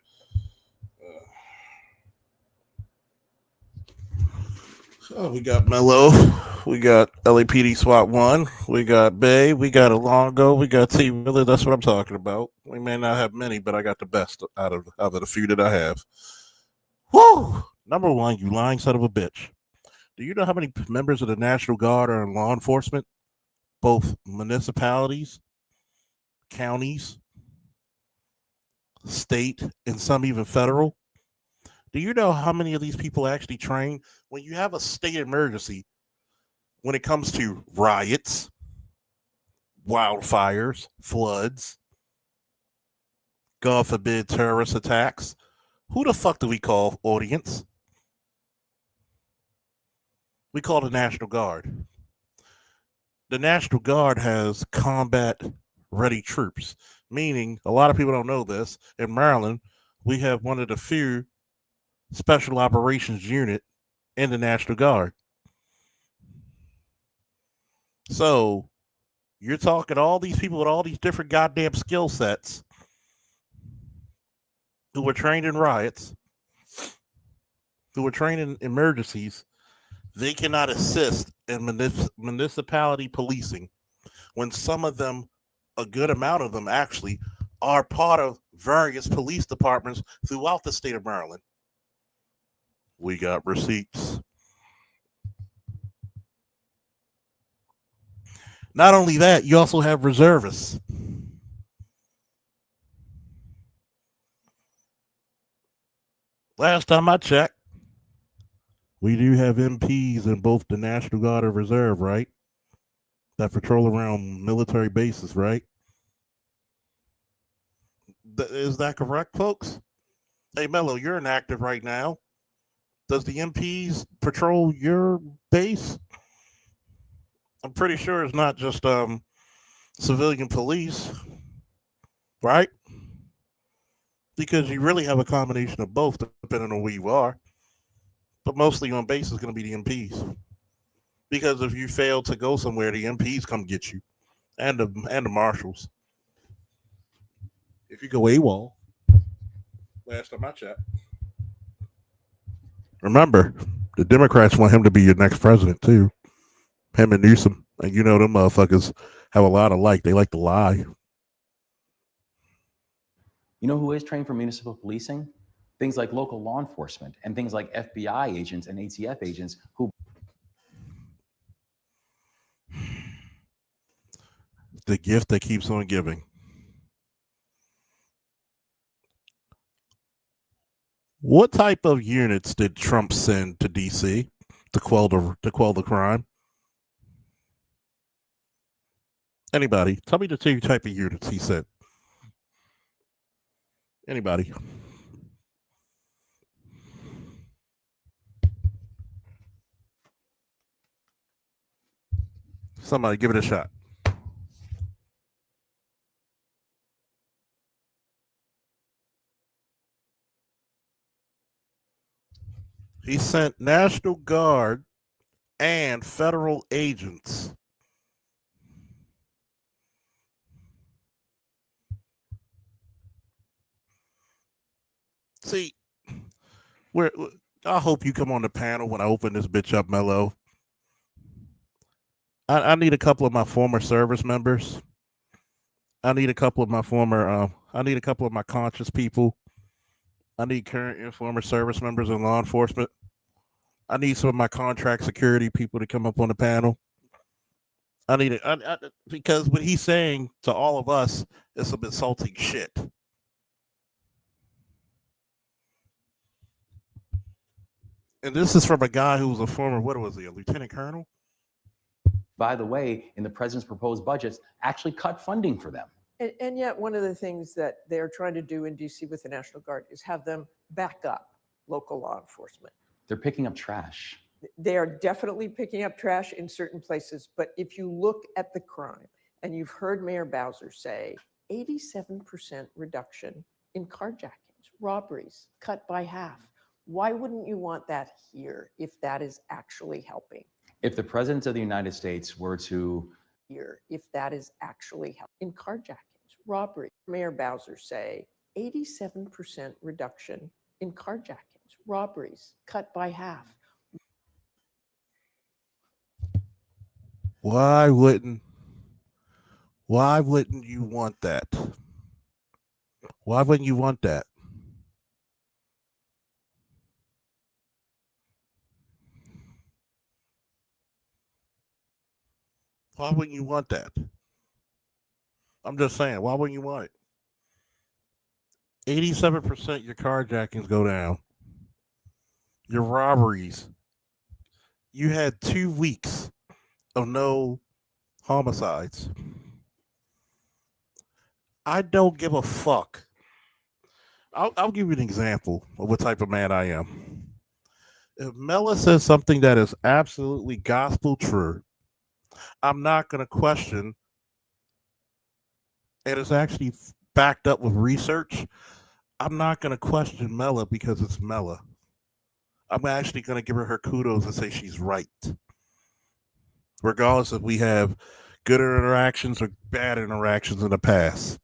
[SPEAKER 1] So we got Mello, we got LAPD SWAT 1, we got Bay, we got Alongo, we got T. Miller. That's what I'm talking about. We may not have many, but I got the best out of the few that I have. Woo! Number one, you lying son of a bitch. Do you know how many members of the National Guard are in law enforcement? Both municipalities, counties, state, and some even federal. Do you know how many of these people actually train? When you have a state emergency, when it comes to riots, wildfires, floods, God forbid, terrorist attacks, who the fuck do we call audience? We call the National Guard. The National Guard has combat ready troops, meaning a lot of people don't know this. In Maryland, we have one of the few special operations unit in the National Guard. So you're talking all these people with all these different goddamn skill sets who were trained in riots, who were trained in emergencies. They cannot assist in municipality policing when some of them, a good amount of them actually, are part of various police departments throughout the state of Maryland. We got receipts. Not only that, you also have reservists. Last time I checked, we do have MPs in both the National Guard and Reserve, right? That patrol around military bases, right? Is that correct, folks? Hey, Mello, you're inactive right now. Does the MPs patrol your base? I'm pretty sure it's not just civilian police, right? Because you really have a combination of both, depending on where you are. But mostly on base is going to be the MPs. Because if you fail to go somewhere, the MPs come get you, and the marshals. If you go AWOL, last time I checked. Remember, the Democrats want him to be your next president too. Him and Newsom, and you know them motherfuckers have a lot of like. They like to lie.
[SPEAKER 10] You know who is trained for municipal policing? Things like local law enforcement and things like FBI agents and ATF agents who.
[SPEAKER 1] The gift that keeps on giving. What type of units did Trump send to DC to quell the crime? Anybody? Tell me the two type of units he sent. Anybody? Somebody give it a shot. He sent National Guard and federal agents See, we're, I hope you come on the panel when I open this bitch up, Mello. I need a couple of my former service members. I need a couple of my I need a couple of my conscious people. I need current and former service members in law enforcement. I need some of my contract security people to come up on the panel. I need it because what he's saying to all of us is some insulting shit. And this is from a guy who was a former, what was he, a lieutenant colonel?
[SPEAKER 10] By the way, in the president's proposed budgets, actually cut funding for them.
[SPEAKER 11] And yet one of the things that they're trying to do in DC with the National Guard is have them back up local law enforcement.
[SPEAKER 10] They're picking up trash.
[SPEAKER 11] They are definitely picking up trash in certain places, but if you look at the crime, and you've heard Mayor Bowser say 87% reduction in carjackings, robberies, cut by half. Why wouldn't you want that here if that is actually helping?
[SPEAKER 10] If the president of the United States were to
[SPEAKER 11] Here, if that is actually helping in carjackings, robbery, Mayor Bowser say 87% reduction in carjackings, robberies, cut by half.
[SPEAKER 1] Why wouldn't you want that? Why wouldn't you want that? Why wouldn't you want that? I'm just saying, why wouldn't you want it? 87% your carjackings go down. Your robberies. You had 2 weeks of no homicides. I don't give a fuck. I'll give you an example of what type of man I am. If Mela says something that is absolutely gospel true, I'm not going to question, and it's actually backed up with research. I'm not going to question Mela because it's Mela. I'm actually going to give her kudos and say she's right. Regardless if we have good interactions or bad interactions in the past.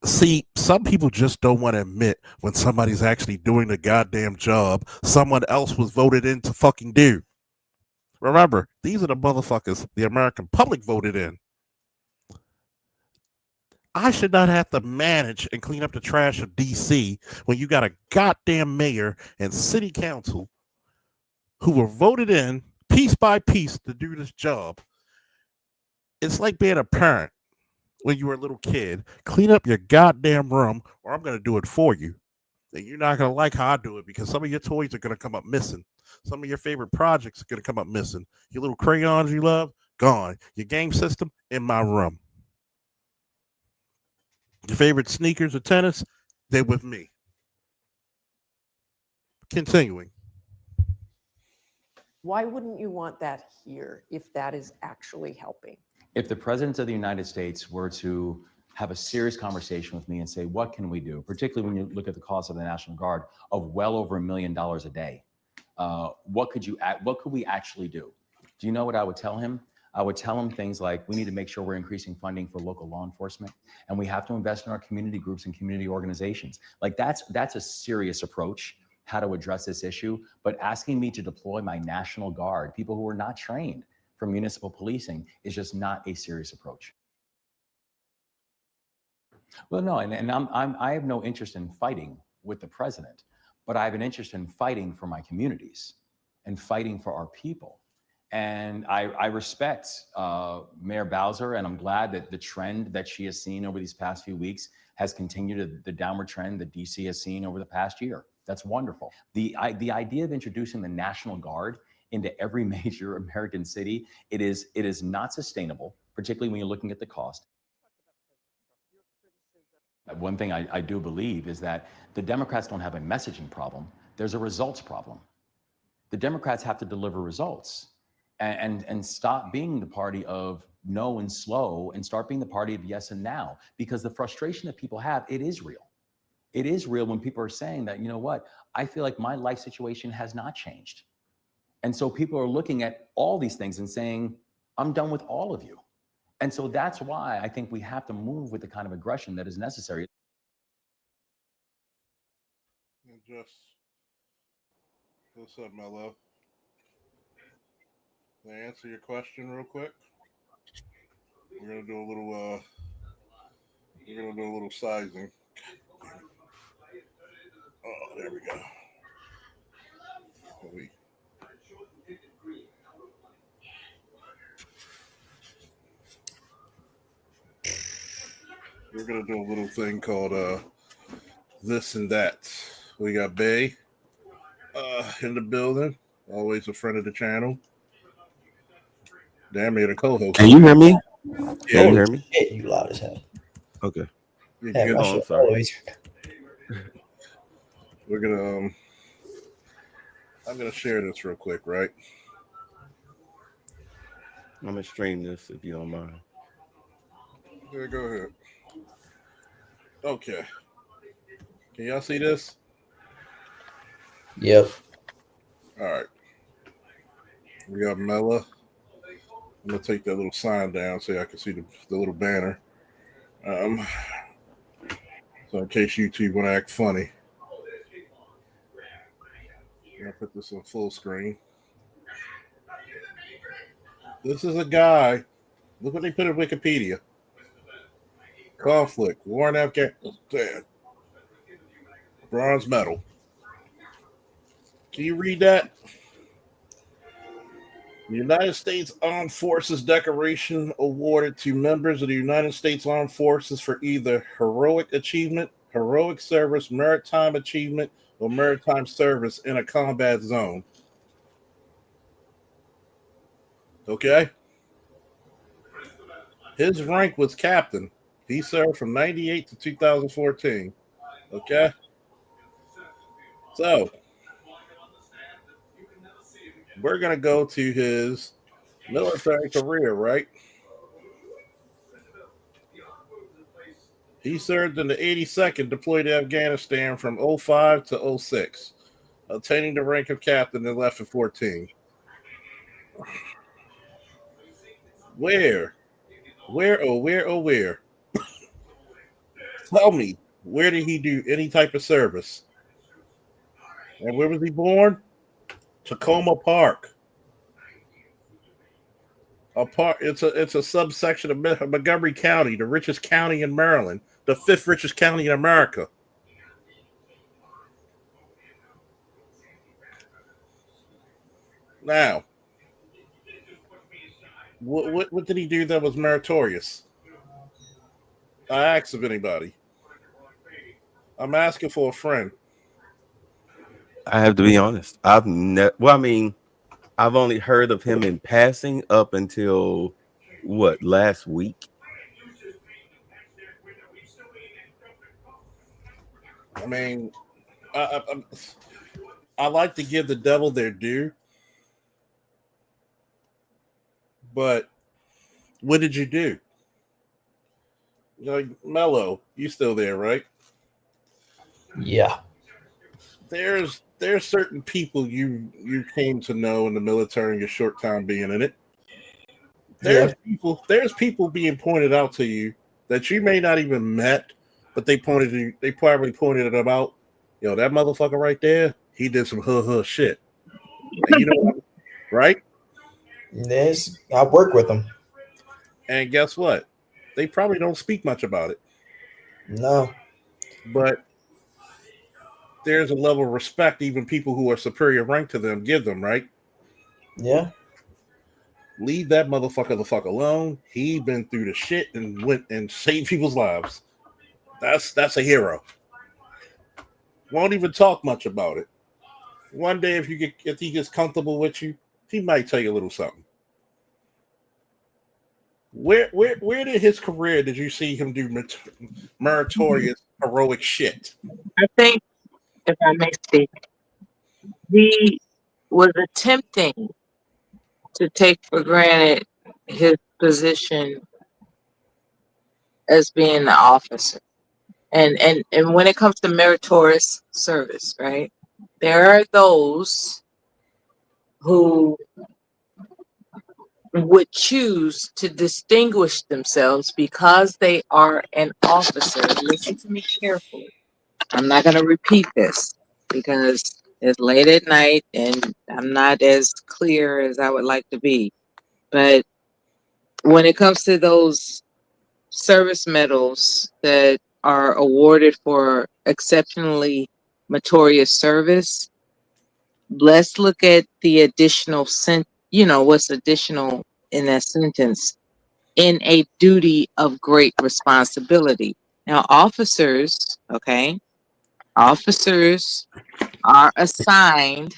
[SPEAKER 1] See, some people just don't want to admit when somebody's actually doing the goddamn job someone else was voted in to fucking do. Remember, these are the motherfuckers the American public voted in. I should not have to manage and clean up the trash of DC when you got a goddamn mayor and city council who were voted in piece by piece to do this job. It's like being a parent when you were a little kid. Clean up your goddamn room or I'm going to do it for you. And you're not going to like how I do it because some of your toys are going to come up missing. Some of your favorite projects are going to come up missing. Your little crayons you love, gone. Your game system, in my room. Your favorite sneakers or tennis, they're with me. Continuing.
[SPEAKER 11] Why wouldn't you want that here if that is actually helping?
[SPEAKER 10] If the president of the United States were to have a serious conversation with me and say, what can we do, particularly when you look at the cost of the National Guard of well over $1 million a day, what could we actually do? Do you know what I would tell him? I would tell him things like, we need to make sure we're increasing funding for local law enforcement, and we have to invest in our community groups and community organizations. Like that's a serious approach, how to address this issue. But asking me to deploy my National Guard, people who are not trained for municipal policing, is just not a serious approach. Well, no, and I have no interest in fighting with the president, but I have an interest in fighting for my communities and fighting for our people. And I respect Mayor Bowser, and I'm glad that the trend that she has seen over these past few weeks has continued the downward trend that DC has seen over the past year. That's wonderful. The idea of introducing the National Guard into every major American city, it is not sustainable, particularly when you're looking at the cost. One thing I do believe is that the Democrats don't have a messaging problem. There's a results problem. The Democrats have to deliver results and stop being the party of no and slow and start being the party of yes and now, because the frustration that people have, it is real. It is real when people are saying that, you know what, I feel like my life situation has not changed. And so people are looking at all these things and saying, I'm done with all of you. And so that's why I think we have to move with the kind of aggression that is necessary.
[SPEAKER 1] just what's up, Mello? To answer your question real quick, we're gonna do a little sizing. Oh, there we go. We're gonna do a little thing called this and that. We got Bay in the building, always a friend of the channel. Damn near the co-host.
[SPEAKER 12] Can you hear me?
[SPEAKER 1] Yeah.
[SPEAKER 12] Can you hear me?
[SPEAKER 5] Shit, you loud as hell.
[SPEAKER 12] Okay.
[SPEAKER 5] Yeah, my shit always.
[SPEAKER 1] We're gonna I'm gonna share this real quick, right?
[SPEAKER 12] I'm gonna stream this if you don't mind.
[SPEAKER 1] Yeah, go ahead. Okay. Can y'all see this?
[SPEAKER 5] Yep.
[SPEAKER 1] All right. We got Mella. I'm gonna take that little sign down so I can see the little banner. So in case YouTube want to act funny, I'm gonna put this on full screen. This is a guy. Look what they put in Wikipedia. Conflict, war in Afghanistan, bronze medal. Can you read that? The United States Armed Forces Decoration awarded to members of the United States Armed Forces for either heroic achievement, heroic service, maritime achievement, or maritime service in a combat zone. Okay? His rank was captain. He served from 98 to 2014. Okay? So, we're going to go to his military career, right? He served in the 82nd, deployed to Afghanistan from 05 to 06, attaining the rank of captain and left at 14. Where? Tell me, where did he do any type of service? And where was he born? Tacoma Park. It's a subsection of Montgomery County, the richest county in Maryland, the 5th richest county in America. Now, what did he do that was meritorious? I asked of anybody. I'm asking for a friend.
[SPEAKER 12] I have to be honest. I've only heard of him in passing up until last week.
[SPEAKER 1] I mean, I like to give the devil their due, but what did you do? Mello, you still there, right?
[SPEAKER 5] Yeah.
[SPEAKER 1] There's certain people you came to know in the military in your short time being in it. There's people being pointed out to you that you may not even met, but they probably pointed them out. That motherfucker right there, he did some shit. And right?
[SPEAKER 5] Yes, I work with them.
[SPEAKER 1] And guess what? They probably don't speak much about it.
[SPEAKER 5] No.
[SPEAKER 1] But there's a level of respect even people who are superior rank to them give them, right?
[SPEAKER 5] Yeah.
[SPEAKER 1] Leave that motherfucker the fuck alone. He been through the shit and went and saved people's lives. That's a hero. Won't even talk much about it. One day if he gets comfortable with you, he might tell you a little something. Where did his career did you see him do meritorious heroic shit?
[SPEAKER 13] I think, if I may speak, he was attempting to take for granted his position as being the officer. And when it comes to meritorious service, right, there are those who would choose to distinguish themselves because they are an officer. Listen to me carefully. I'm not going to repeat this. because it's late at night and I'm not as clear as I would like to be. But when it comes to those service medals that are awarded for exceptionally meritorious service, let's look at the additional what's additional in that sentence, in a duty of great responsibility. Now, officers are assigned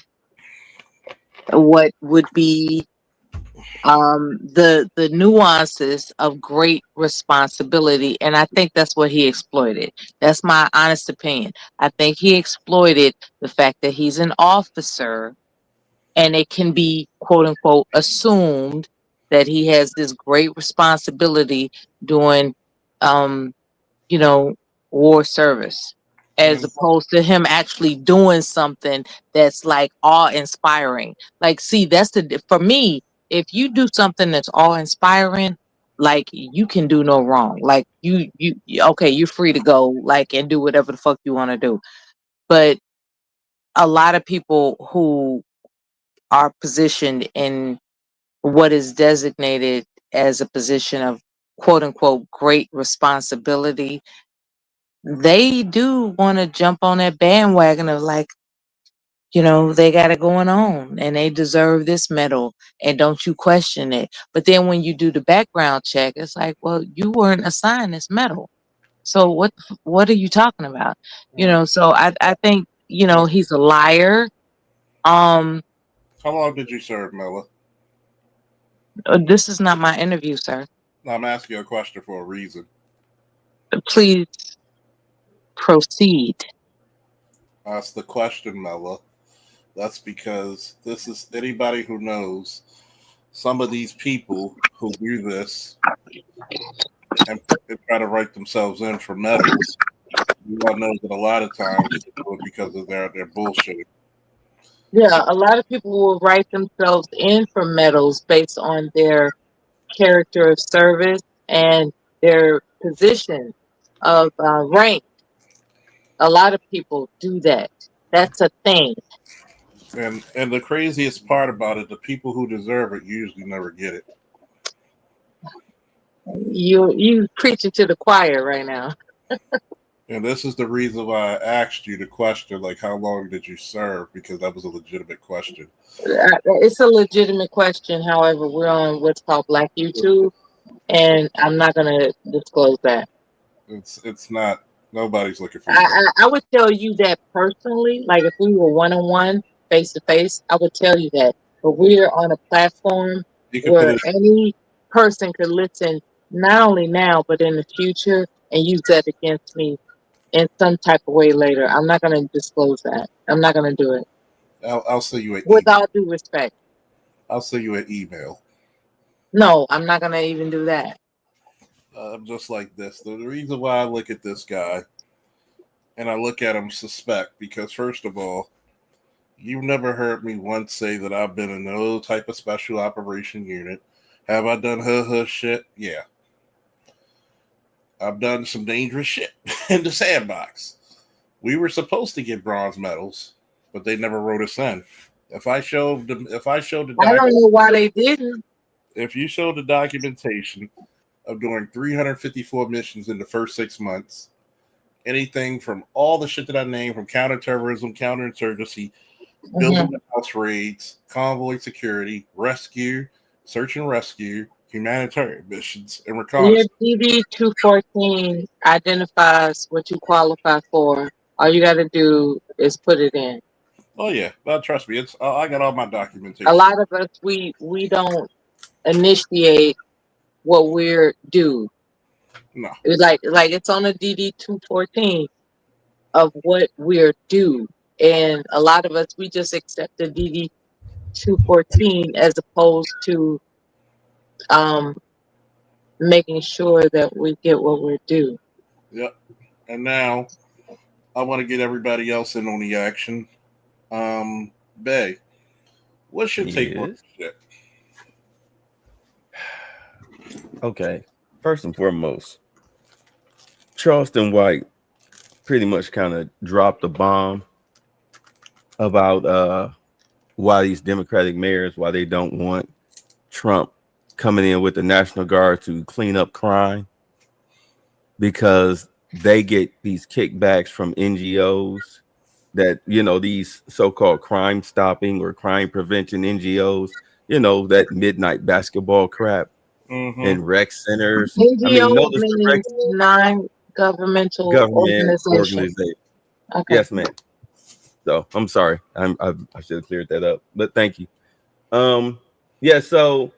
[SPEAKER 13] what would be the nuances of great responsibility, and I think that's what he exploited. That's my honest opinion. I think he exploited the fact that he's an officer, and it can be quote unquote assumed that he has this great responsibility doing you know, war service, as
[SPEAKER 1] And
[SPEAKER 13] opposed to him actually doing something that's like awe inspiring. Like, see, that's for me, if you do something that's awe inspiring, like you can do no wrong. Like okay, you're free to go, like, and do whatever the fuck you want to do. But a lot of people who are positioned in what is designated as a position of quote unquote great responsibility, they do want to jump on that bandwagon of like, they got it going on and they deserve this medal and don't you question it. But then when you do the background check, it's like, well, you weren't assigned this medal. So what are you talking about? So I think, he's a liar.
[SPEAKER 1] how long did you serve, Mela?
[SPEAKER 13] This is not my interview, sir.
[SPEAKER 1] I'm asking you a question for a reason.
[SPEAKER 13] Please proceed.
[SPEAKER 1] That's the question, Mela. That's because this is anybody who knows some of these people who do this and try to write themselves in for medals. You all know that a lot of times they do it because of their bullshit.
[SPEAKER 13] Yeah, a lot of people will write themselves in for medals based on their character of service and their position of rank. A lot of people do that. That's a thing.
[SPEAKER 1] And the craziest part about it, the people who deserve it usually never get it.
[SPEAKER 13] You preaching to the choir right now.
[SPEAKER 1] And this is the reason why I asked you the question, like, how long did you serve? Because that was a legitimate question.
[SPEAKER 13] It's a legitimate question. However, we're on what's called Black YouTube, and I'm not going to disclose that.
[SPEAKER 1] It's not. Nobody's looking for you.
[SPEAKER 13] I would tell you that personally. Like if we were one-on-one, face-to-face, I would tell you that. But we're on a platform where any person could listen, not only now but in the future, and use that against me in some type of way later. I'm not going to disclose that. I'm not going to do it.
[SPEAKER 1] I'll send you an
[SPEAKER 13] with all due respect.
[SPEAKER 1] I'll send you an email.
[SPEAKER 13] No, I'm not going to even do that.
[SPEAKER 1] Just like this. The reason why I look at this guy and I look at him suspect, because first of all, you've never heard me once say that I've been in no type of special operation unit. Have I done shit? Yeah. I've done some dangerous shit in the sandbox. We were supposed to get bronze medals, but they never wrote us in. If I showed the
[SPEAKER 13] I don't know why they didn't.
[SPEAKER 1] If you showed the documentation of doing 354 missions in the first 6 months, anything from all the shit that I named, from counterterrorism, counterinsurgency, building the house raids, convoy security, rescue, search and rescue, humanitarian missions, and reconnaissance.
[SPEAKER 13] Your DD-214 identifies what you qualify for. All you got to do is put it in.
[SPEAKER 1] Oh yeah, well, trust me, it's I got all my documentation.
[SPEAKER 13] A lot of us we don't initiate what we're due.
[SPEAKER 1] No,
[SPEAKER 13] it's like it's on a DD-214 of what we're due, and a lot of us we just accept the DD-214 as opposed to making sure that we get what we're due.
[SPEAKER 1] Yep. And now I want to get everybody else in on the action. Bay, what's your take on this shit?
[SPEAKER 12] Okay. First and foremost, Charleston White pretty much kind of dropped a bomb about why these Democratic mayors, why they don't want Trump coming in with the National Guard to clean up crime, because they get these kickbacks from NGOs that, these so-called crime stopping or crime prevention NGOs, that midnight basketball crap
[SPEAKER 1] Mm-hmm.
[SPEAKER 12] and rec centers. I mean,
[SPEAKER 13] NGO
[SPEAKER 12] notice the rec
[SPEAKER 13] means non-governmental
[SPEAKER 12] government
[SPEAKER 13] organization.
[SPEAKER 12] organization.
[SPEAKER 13] Okay.
[SPEAKER 12] Yes, ma'am. So I'm sorry. I should have cleared that up, but thank you. Yeah, so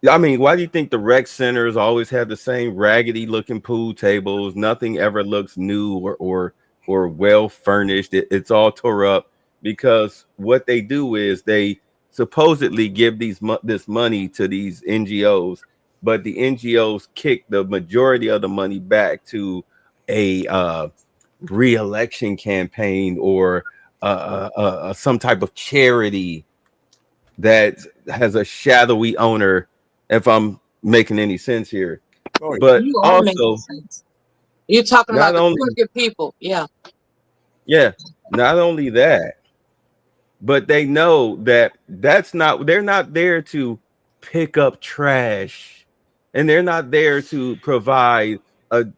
[SPEAKER 12] I mean, why do you think the rec centers always have the same raggedy looking pool tables? Nothing ever looks new or well furnished. It's all tore up, because what they do is they supposedly give this money to these NGOs, but the NGOs kick the majority of the money back to a re-election campaign or some type of charity that has a shadowy owner, if I'm making any sense here. But
[SPEAKER 13] You are making
[SPEAKER 12] also,
[SPEAKER 13] sense. You're talking about
[SPEAKER 12] not
[SPEAKER 13] the
[SPEAKER 12] only
[SPEAKER 13] crooked people. Yeah.
[SPEAKER 12] not only that, but they know that they're not there to pick up trash, and they're not there to provide an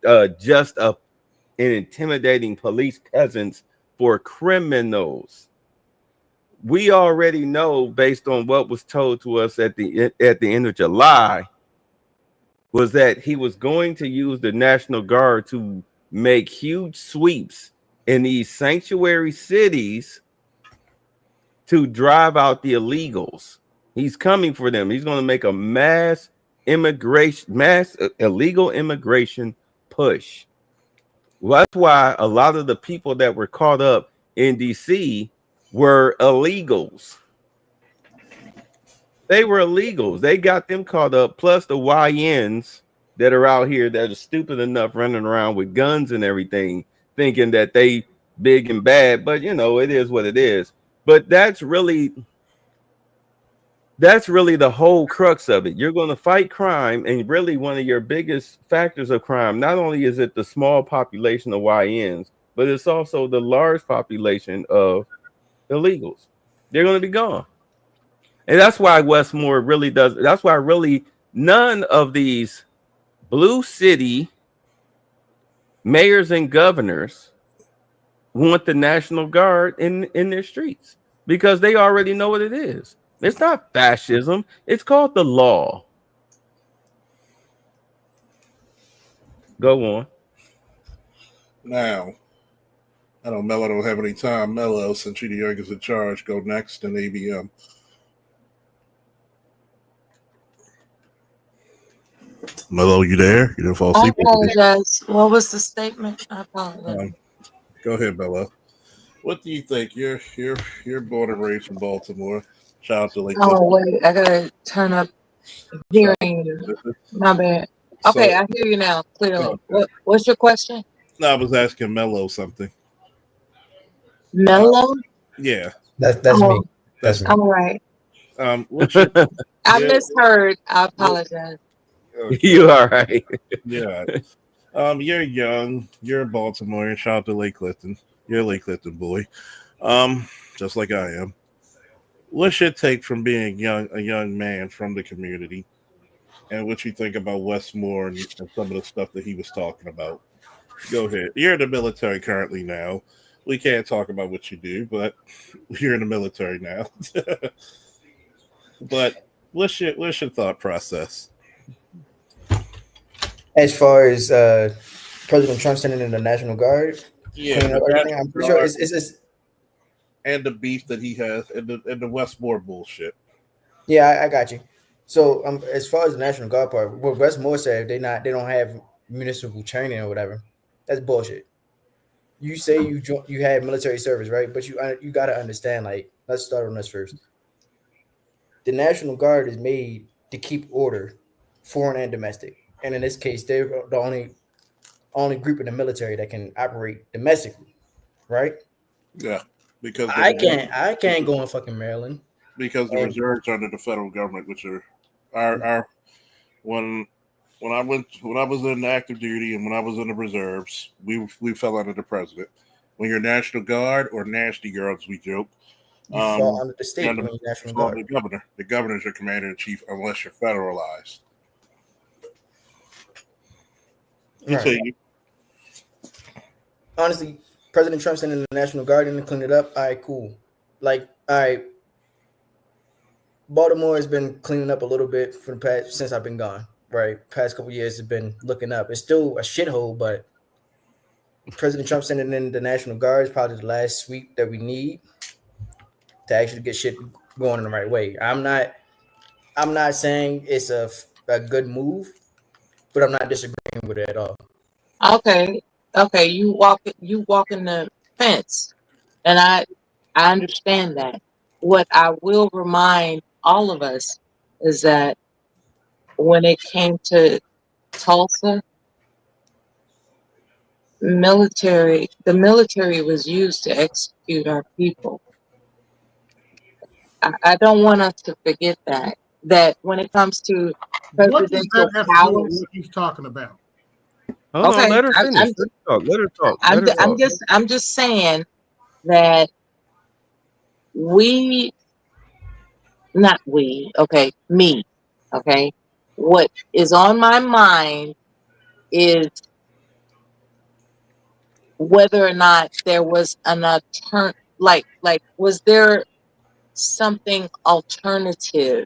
[SPEAKER 12] intimidating police presence for criminals. We already know, based on what was told to us at the end of July, was that he was going to use the National Guard to make huge sweeps in these sanctuary cities to drive out the illegals. He's coming for them. He's going to make a mass illegal immigration push. Well, that's why a lot of the people that were caught up in DC were illegals. They were illegals. They got them caught up, plus the YNs that are out here that are stupid enough running around with guns and everything, thinking that they big and bad. But it is what it is. But that's really the whole crux of it. You're going to fight crime, and really one of your biggest factors of crime, not only is it the small population of YNs, but it's also the large population of illegals. They're going to be gone. And that's why Westmore really does. That's why really none of these blue city mayors and governors want the National Guard in their streets, because they already know what it is. It's not fascism. It's called the law. Go on.
[SPEAKER 1] Now, I know Mello don't have any time. Mello, since you're the youngest in charge, go next in ABM. Mello, you there? You didn't fall
[SPEAKER 13] I
[SPEAKER 1] asleep.
[SPEAKER 13] apologize. What was the statement? I apologize.
[SPEAKER 1] Go ahead, Mello. What do you think? You're born and raised in Baltimore. Shout out to Lake.
[SPEAKER 13] Oh wait, I gotta turn up hearing you. My bad. Okay, I hear you now clearly. What's your question?
[SPEAKER 1] No, I was asking Mello something.
[SPEAKER 13] Mello?
[SPEAKER 1] Yeah.
[SPEAKER 5] That's me. That's me.
[SPEAKER 13] All right.
[SPEAKER 1] What's your,
[SPEAKER 13] I misheard. I apologize.
[SPEAKER 12] You all right?
[SPEAKER 1] Yeah. You're young. You're in Baltimore. Shout out to Lake Clifton. You're a Lake Clifton boy. Just like I am. What's your take from being a young man from the community, and what you think about Westmore and some of the stuff that he was talking about? Go ahead. You're in the military currently now. We can't talk about what you do, but you're in the military now. But what's your thought process?
[SPEAKER 5] As far as President Trump sending in the National Guard, cleaning up everything, I'm pretty sure it's
[SPEAKER 1] and the beef that he has and the Westmore bullshit.
[SPEAKER 5] Yeah, I got you. So as far as the National Guard part, what Westmore said, they don't have municipal training or whatever. That's bullshit. You say you had military service, right? But you got to understand, like, let's start on this first. The National Guard is made to keep order, foreign and domestic. And in this case, they're the only group in the military that can operate domestically, right?
[SPEAKER 1] Yeah, because
[SPEAKER 5] I can't go in fucking Maryland
[SPEAKER 1] because the reserves are under the federal government, which are our when I was in active duty and when I was in the reserves, we fell under the president. when you're National Guard or Nasty Girl, as we joke.
[SPEAKER 5] You fall under the state when you're National Guard.
[SPEAKER 1] The governor. The governor's your commander in chief unless you're federalized. Continue.
[SPEAKER 5] Honestly, President Trump sending the National Guard in to clean it up. All right, cool. Like, all right, Baltimore has been cleaning up a little bit for the past since I've been gone. Right, past couple years has been looking up. It's still a shithole, but President Trump sending in the National Guard is probably the last sweep that we need to actually get shit going in the right way. I'm not saying it's a good move, but I'm not disagreeing with it at all.
[SPEAKER 13] Okay, you walk in the fence, and I understand that. What I will remind all of us is that when it came to Tulsa, the military was used to execute our people. I don't want us to forget that when it comes to
[SPEAKER 14] What does
[SPEAKER 13] presidential
[SPEAKER 14] that have to do with
[SPEAKER 13] powers.
[SPEAKER 14] what he's talking about?
[SPEAKER 12] Hold on,
[SPEAKER 13] Okay,
[SPEAKER 12] let her finish. Let her talk.
[SPEAKER 13] I'm just saying that me, okay, what is on my mind is whether or not there was an was there something alternative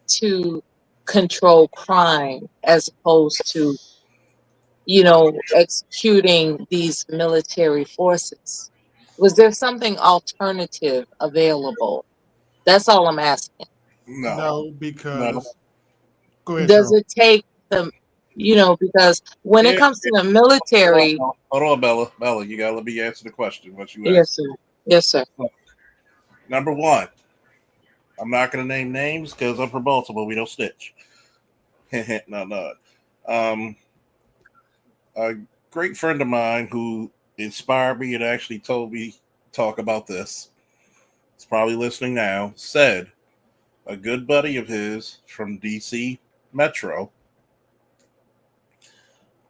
[SPEAKER 13] to control crime as opposed to, executing these military forces? Was there something alternative available? That's all I'm asking.
[SPEAKER 14] No, because go ahead,
[SPEAKER 13] Does
[SPEAKER 14] Cheryl.
[SPEAKER 13] it take the, because when it comes to the military.
[SPEAKER 1] Hold on, Bella. Bella, you gotta let me answer the question. What you
[SPEAKER 13] Yes,
[SPEAKER 1] asked?
[SPEAKER 13] sir. Yes, sir.
[SPEAKER 1] Number one, I'm not gonna name names because I'm from Baltimore. We don't snitch. No. A great friend of mine who inspired me and actually told me talk about this. He's probably listening now. Said a good buddy of his from DC Metro,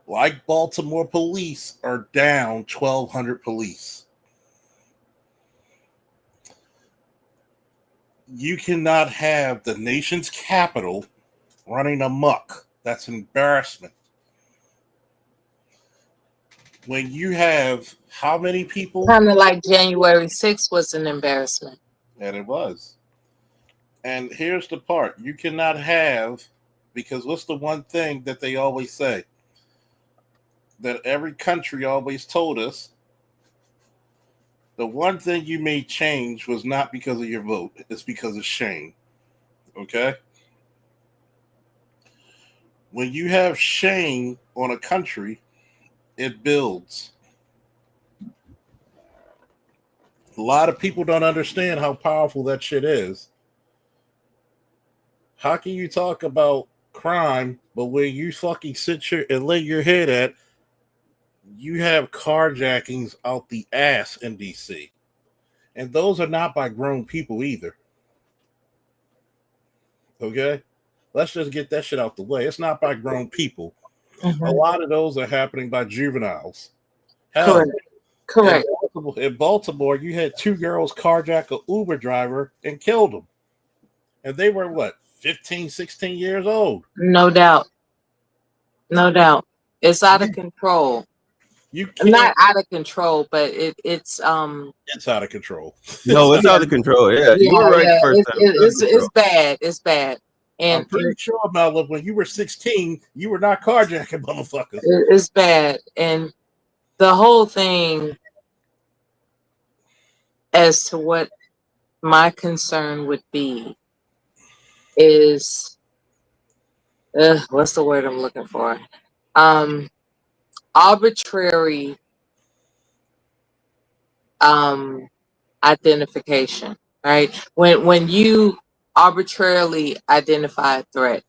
[SPEAKER 1] like Baltimore police, are down 1,200 police. You cannot have the nation's capital running amok. That's an embarrassment. When you have how many people?
[SPEAKER 13] Kind of like January 6th was an embarrassment.
[SPEAKER 1] And it was. And here's the part. You cannot have, because what's the one thing that they always say? That every country always told us, the one thing you made change was not because of your vote. It's because of shame. Okay? When you have shame on a country, it builds. A lot of people don't understand how powerful that shit is. How can you talk about crime, but where you fucking sit here and lay your head at, you have carjackings out the ass in DC. And those are not by grown people either. Okay? Let's just get that shit out the way. It's not by grown people.
[SPEAKER 13] Mm-hmm.
[SPEAKER 1] A lot of those are happening by juveniles. Hell,
[SPEAKER 13] Correct.
[SPEAKER 1] In Baltimore, you had 2 girls carjack an Uber driver and killed them. And they were, what, 15, 16 years old?
[SPEAKER 13] No doubt. It's out of control. Not out of control, but it's
[SPEAKER 1] out of control.
[SPEAKER 12] No, it's out of control. Yeah, you were right the first time.
[SPEAKER 13] It's bad. It's bad. And
[SPEAKER 1] I'm pretty sure, Mel, when you were 16, you were not carjacking motherfuckers.
[SPEAKER 13] It's bad. And the whole thing, as to what my concern would be, is what's the word I'm looking for? Arbitrary identification, right? When you arbitrarily identify a threat,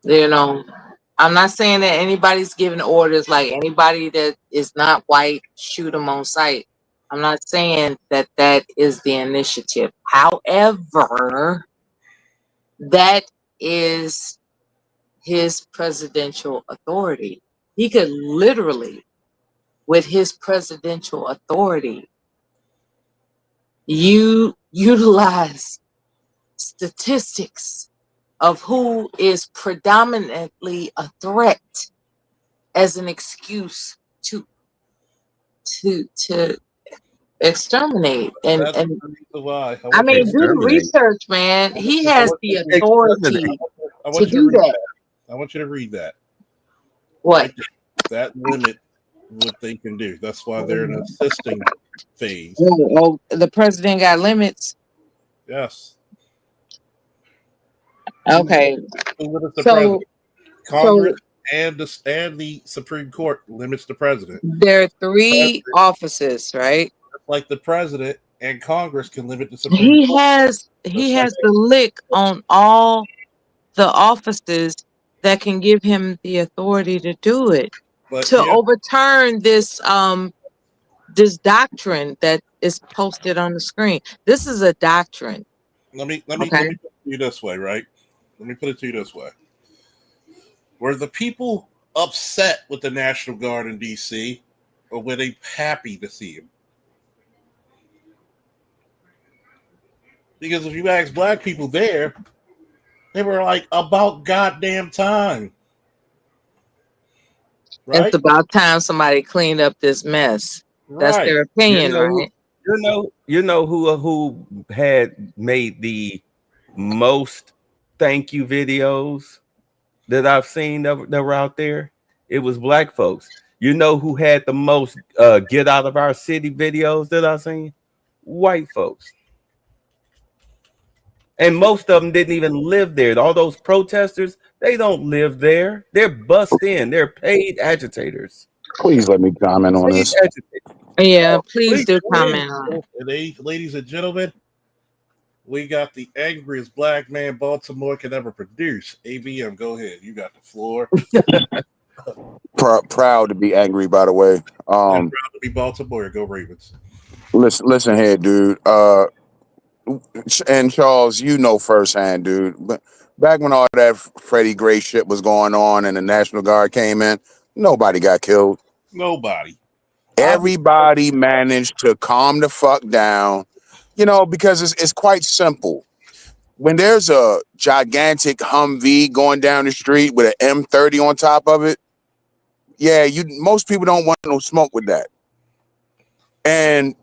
[SPEAKER 13] I'm not saying that anybody's giving orders like anybody that is not white, shoot them on sight. I'm not saying that is the initiative. However, that is his presidential authority. He could literally, with his presidential authority, you utilize statistics of who is predominantly a threat as an excuse to exterminate. And
[SPEAKER 1] That's the reason why I
[SPEAKER 13] I
[SPEAKER 1] want you
[SPEAKER 13] mean,
[SPEAKER 1] to
[SPEAKER 13] do the
[SPEAKER 12] Exterminate.
[SPEAKER 13] research, man. He
[SPEAKER 1] I
[SPEAKER 13] has
[SPEAKER 1] want
[SPEAKER 13] the
[SPEAKER 1] you to
[SPEAKER 13] authority
[SPEAKER 1] I
[SPEAKER 13] to
[SPEAKER 1] want you to
[SPEAKER 13] do
[SPEAKER 1] read
[SPEAKER 13] that.
[SPEAKER 1] that. I want you to read that.
[SPEAKER 13] What?
[SPEAKER 1] Right there. That limit what they can do. That's why they're in an assisting phase.
[SPEAKER 13] Oh, the president got limits.
[SPEAKER 1] Yes.
[SPEAKER 13] Okay.
[SPEAKER 1] Who limits the
[SPEAKER 13] So
[SPEAKER 1] president? Congress and the Supreme Court limits the president.
[SPEAKER 13] there are three offices, right?
[SPEAKER 1] Like the president and Congress can limit the Supreme
[SPEAKER 13] He
[SPEAKER 1] Court.
[SPEAKER 13] has the lick on all the offices that can give him the authority to do it,
[SPEAKER 1] But
[SPEAKER 13] to
[SPEAKER 1] yeah,
[SPEAKER 13] overturn this this doctrine that is posted on the screen. This is a doctrine.
[SPEAKER 1] let me
[SPEAKER 13] Okay.
[SPEAKER 1] put it to you this way, right? Let me put it to you this way. Were the people upset with the National Guard in DC, or were they happy to see him? Because if you ask black people there, they were like, about goddamn time. Right?
[SPEAKER 13] It's about time somebody cleaned up this mess. That's
[SPEAKER 1] Right.
[SPEAKER 13] their opinion, right?
[SPEAKER 12] You know who had made the most thank you videos that I've seen that were out there? It was black folks. You know who had the most get out of our city videos that I've seen? White folks. And most of them didn't even live there. All those protesters, they don't live there. They're bussed in. They're paid agitators.
[SPEAKER 15] Please let me comment on this.
[SPEAKER 13] Yeah, please do comment on it.
[SPEAKER 1] And ladies and gentlemen, we got the angriest black man Baltimore can ever produce. ABM, go ahead. You got the floor.
[SPEAKER 15] Proud to be angry, by the way.
[SPEAKER 1] Proud to be Baltimore. Go Ravens.
[SPEAKER 15] Listen here, dude. And Charles, you know firsthand, dude. But back when all that Freddie Gray shit was going on and the National Guard came in, nobody got killed.
[SPEAKER 1] Nobody.
[SPEAKER 15] Everybody managed to calm the fuck down, because it's quite simple. When there's a gigantic Humvee going down the street with an M30 on top of it, yeah, most people don't want no smoke with that. And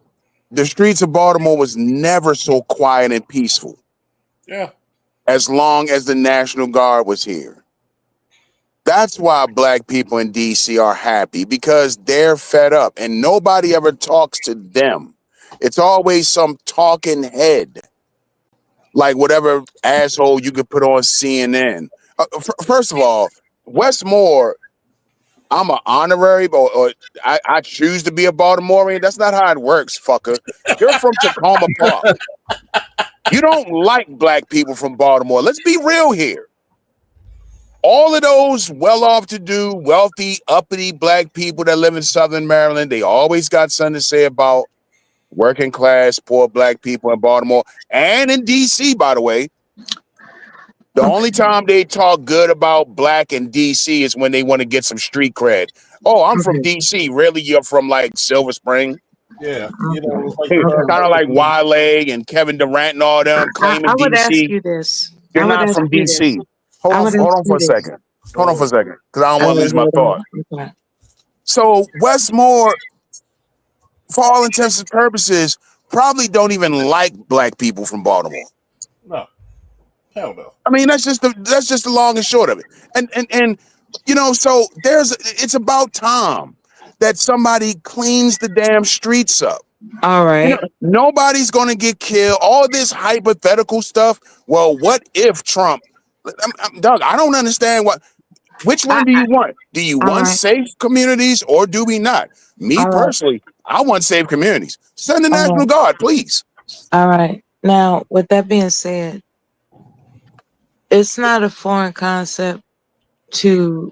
[SPEAKER 15] the streets of Baltimore was never so quiet and peaceful.
[SPEAKER 1] Yeah.
[SPEAKER 15] As long as the National Guard was here. That's why black people in DC are happy, because they're fed up and nobody ever talks to them. It's always some talking head, like whatever asshole you could put on CNN. First of all, Westmore, I'm an honorary, or I choose to be a Baltimorean. That's not how it works, fucker. You're from Tacoma Park. You don't like black people from Baltimore. Let's be real here. All of those well-off-to-do, wealthy, uppity black people that live in Southern Maryland, they always got something to say about working class, poor black people in Baltimore and in DC, by the way. The only time they talk good about black in DC is when they want to get some street cred. Oh, I'm from DC. Really? You're from like Silver Spring?
[SPEAKER 1] Yeah. It's like
[SPEAKER 15] kind of like Wale and Kevin Durant and all them claiming
[SPEAKER 13] I would
[SPEAKER 15] DC.
[SPEAKER 13] ask you this.
[SPEAKER 15] You're not from DC. Hold on for a second. Hold on for a second, because I don't want to lose my thought.
[SPEAKER 13] Okay.
[SPEAKER 15] So Westmore, for all intents and purposes, probably don't even like black people from Baltimore.
[SPEAKER 1] No. Hell no.
[SPEAKER 15] I mean, that's just the long and short of it. And so it's about time that somebody cleans the damn streets up.
[SPEAKER 13] All right.
[SPEAKER 15] Nobody's gonna get killed. All this hypothetical stuff. Well, what if Trump? Doug, I don't understand which one do you want? Do you want safe communities or do we not? Me personally, I want safe communities. Send the National Guard, please.
[SPEAKER 13] All right. Now, with that being said, it's not a foreign concept to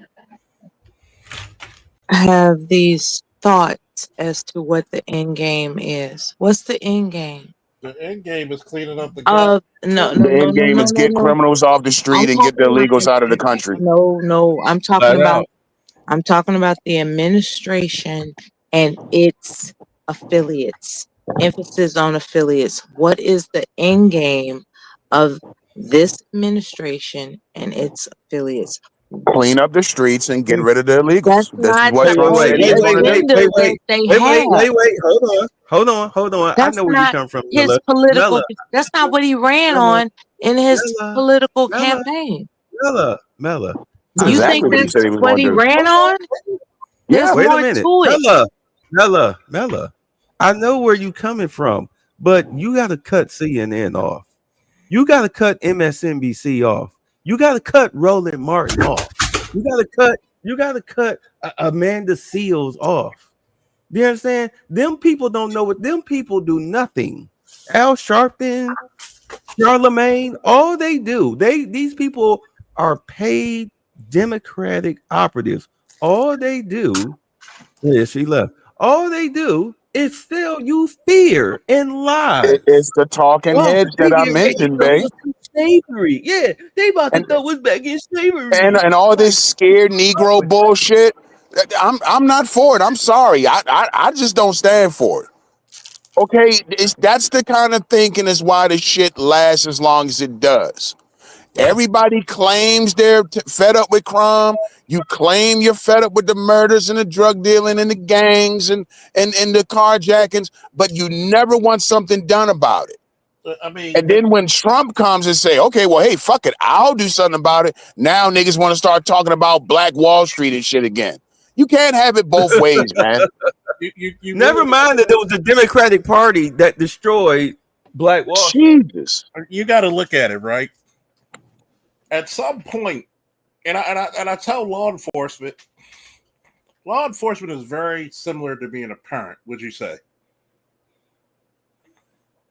[SPEAKER 13] have these thoughts as to what the end game is. What's the end game?
[SPEAKER 1] The end game is cleaning up the
[SPEAKER 15] The end game is get criminals off the street and get the illegals out of the country.
[SPEAKER 13] No, I'm talking about the administration and it's affiliates, emphasis on affiliates. What is the end game of this administration and its affiliates?
[SPEAKER 15] Clean up the streets and get rid of the illegals.
[SPEAKER 13] That's
[SPEAKER 15] This is
[SPEAKER 13] not
[SPEAKER 15] what
[SPEAKER 13] the
[SPEAKER 15] Trump said he was going to do.
[SPEAKER 13] agenda that they have.
[SPEAKER 12] Hold on. I
[SPEAKER 13] That's
[SPEAKER 12] know where you
[SPEAKER 13] not
[SPEAKER 12] come from,
[SPEAKER 13] his
[SPEAKER 12] Mella.
[SPEAKER 13] political. That's not what he ran
[SPEAKER 12] Mella,
[SPEAKER 13] on in his
[SPEAKER 12] Mella,
[SPEAKER 13] political
[SPEAKER 12] Mella,
[SPEAKER 13] campaign.
[SPEAKER 12] Mella.
[SPEAKER 15] That's
[SPEAKER 13] You think
[SPEAKER 15] exactly what he
[SPEAKER 13] that's
[SPEAKER 15] said he was
[SPEAKER 13] what
[SPEAKER 15] going
[SPEAKER 13] he
[SPEAKER 15] to do.
[SPEAKER 13] ran on? There's
[SPEAKER 15] Yeah.
[SPEAKER 12] Wait a
[SPEAKER 13] more
[SPEAKER 12] minute.
[SPEAKER 13] to it.
[SPEAKER 12] Mella. I know where you coming from, but you got to cut CNN off. You got to cut MSNBC off. You got to cut Roland Martin off. You got to cut Amanda Seals off. Do you understand? Them people don't know what them people do nothing. Al Sharpton, Charlemagne, all they do, these people are paid Democratic operatives. All they do, yeah, she left. All they do is still use fear and lies.
[SPEAKER 15] It's the talking
[SPEAKER 12] Oh,
[SPEAKER 15] heads
[SPEAKER 12] they
[SPEAKER 15] that I
[SPEAKER 12] get ready to
[SPEAKER 15] mentioned,
[SPEAKER 12] throw
[SPEAKER 15] babe.
[SPEAKER 12] us in slavery. Yeah, they about to
[SPEAKER 15] And
[SPEAKER 12] throw us back in slavery.
[SPEAKER 15] and all this scared Negro bullshit. I'm not for it. I'm sorry. I just don't stand for it. Okay, that's the kind of thinking is why the shit lasts as long as it does. Everybody claims they're fed up with crime. You claim you're fed up with the murders and the drug dealing and the gangs and the carjackings, but you never want something done about it.
[SPEAKER 1] I mean,
[SPEAKER 15] And then when Trump comes and say, okay, well, hey, fuck it, I'll do something about it. Now niggas want to start talking about Black Wall Street and shit again. You can't have it both ways, man.
[SPEAKER 1] you
[SPEAKER 12] Never
[SPEAKER 1] really,
[SPEAKER 12] mind that there was the Democratic Party that destroyed Black Wall Street.
[SPEAKER 15] Jesus.
[SPEAKER 1] You got to look at it, right? At some point, and I tell law enforcement is very similar to being a parent. Would you say?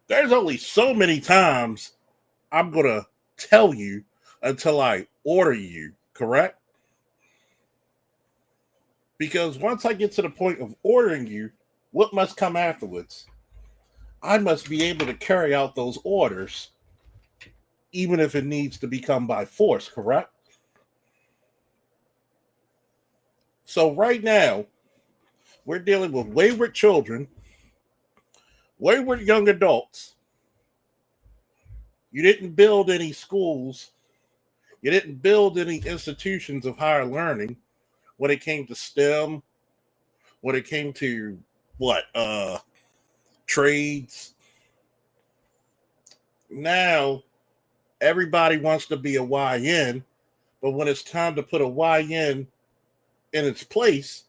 [SPEAKER 1] There's only so many times I'm gonna tell you until I order you, correct? Because once I get to the point of ordering you, what must come afterwards? I must be able to carry out those orders, even if it needs to become by force, correct? So right now, we're dealing with wayward children, wayward young adults. You didn't build any schools. You didn't build any institutions of higher learning when it came to STEM, when it came to trades. Now, everybody wants to be a YN, but when it's time to put a YN in its place,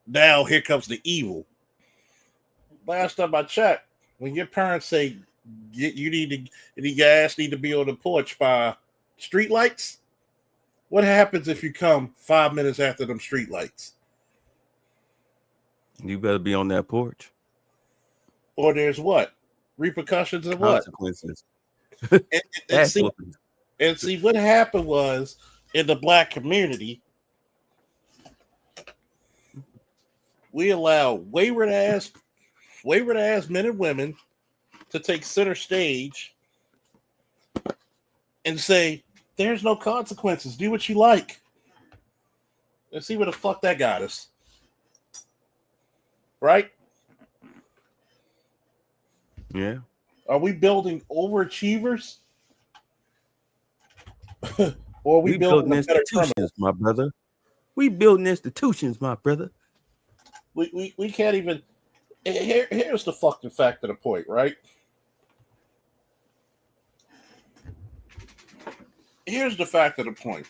[SPEAKER 1] now here comes the evil. Last time I checked, when your parents say your ass need to be on the porch by street lights, what happens if you come 5 minutes after them street lights?
[SPEAKER 12] You better be on that porch.
[SPEAKER 1] Or there's what? Repercussions of what?
[SPEAKER 12] Consequences.
[SPEAKER 1] And see what happened was in the Black community, we allow wayward ass men and women to take center stage and say, there's no consequences. Do what you like. Let's see where the fuck that got us. Right?
[SPEAKER 12] Yeah.
[SPEAKER 1] Are we building overachievers? Or are we building
[SPEAKER 12] institutions, my brother? We building institutions, my brother.
[SPEAKER 1] We can't even. Here's the fucking fact of the point, right? Here's the fact of the point.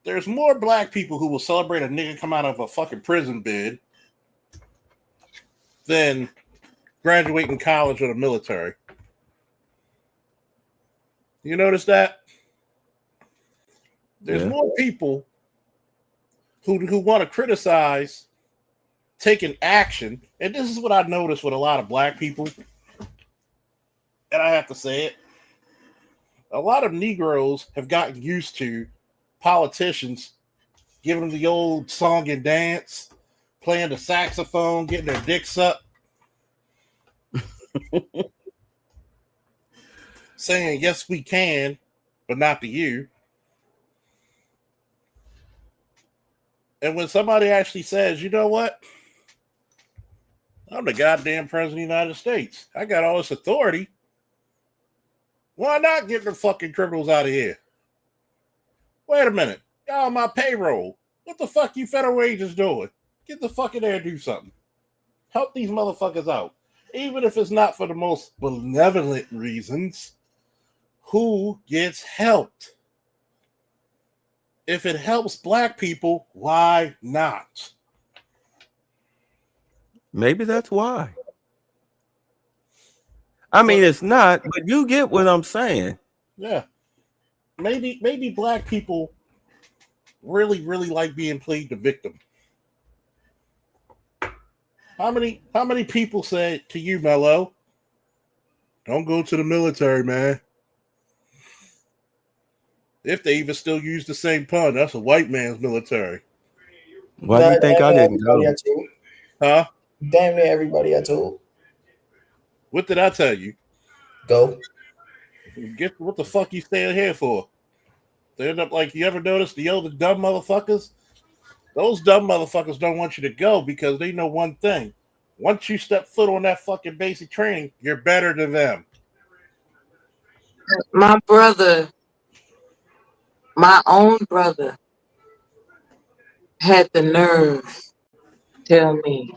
[SPEAKER 1] There's more black people who will celebrate a nigga come out of a fucking prison bid than graduating college or the military. You notice that? There's more people who want to criticize taking action. And this is what I noticed with a lot of black people. And I have to say it. A lot of Negroes have gotten used to politicians giving them the old song and dance, playing the saxophone, getting their dicks up, saying, yes, we can, but not to you. And when somebody actually says, you know what? I'm the goddamn president of the United States. I got all this authority. Why not get the fucking criminals out of here? Wait a minute. Y'all on my payroll. What the fuck you federal agents doing? Get the fuck in there and do something. Help these motherfuckers out. Even if it's not for the most benevolent reasons, who gets helped? If it helps black people, why not?
[SPEAKER 12] Maybe that's why. I mean, it's not, but you get what I'm saying.
[SPEAKER 1] Yeah. Maybe black people really like being played the victim. How many people said to you, Mello, don't go to the military, man? If they even still use the same pun, that's a white man's military.
[SPEAKER 12] Why do you think I didn't go?
[SPEAKER 1] Huh?
[SPEAKER 5] Damn near everybody I told.
[SPEAKER 1] What did I tell you?
[SPEAKER 5] Go.
[SPEAKER 1] Get what the fuck you staying here for? They end up like, you ever notice the other dumb motherfuckers? Those dumb motherfuckers don't want you to go because they know one thing. Once you step foot on that fucking basic training, you're better than them.
[SPEAKER 13] My brother, my own brother, had the nerve to tell me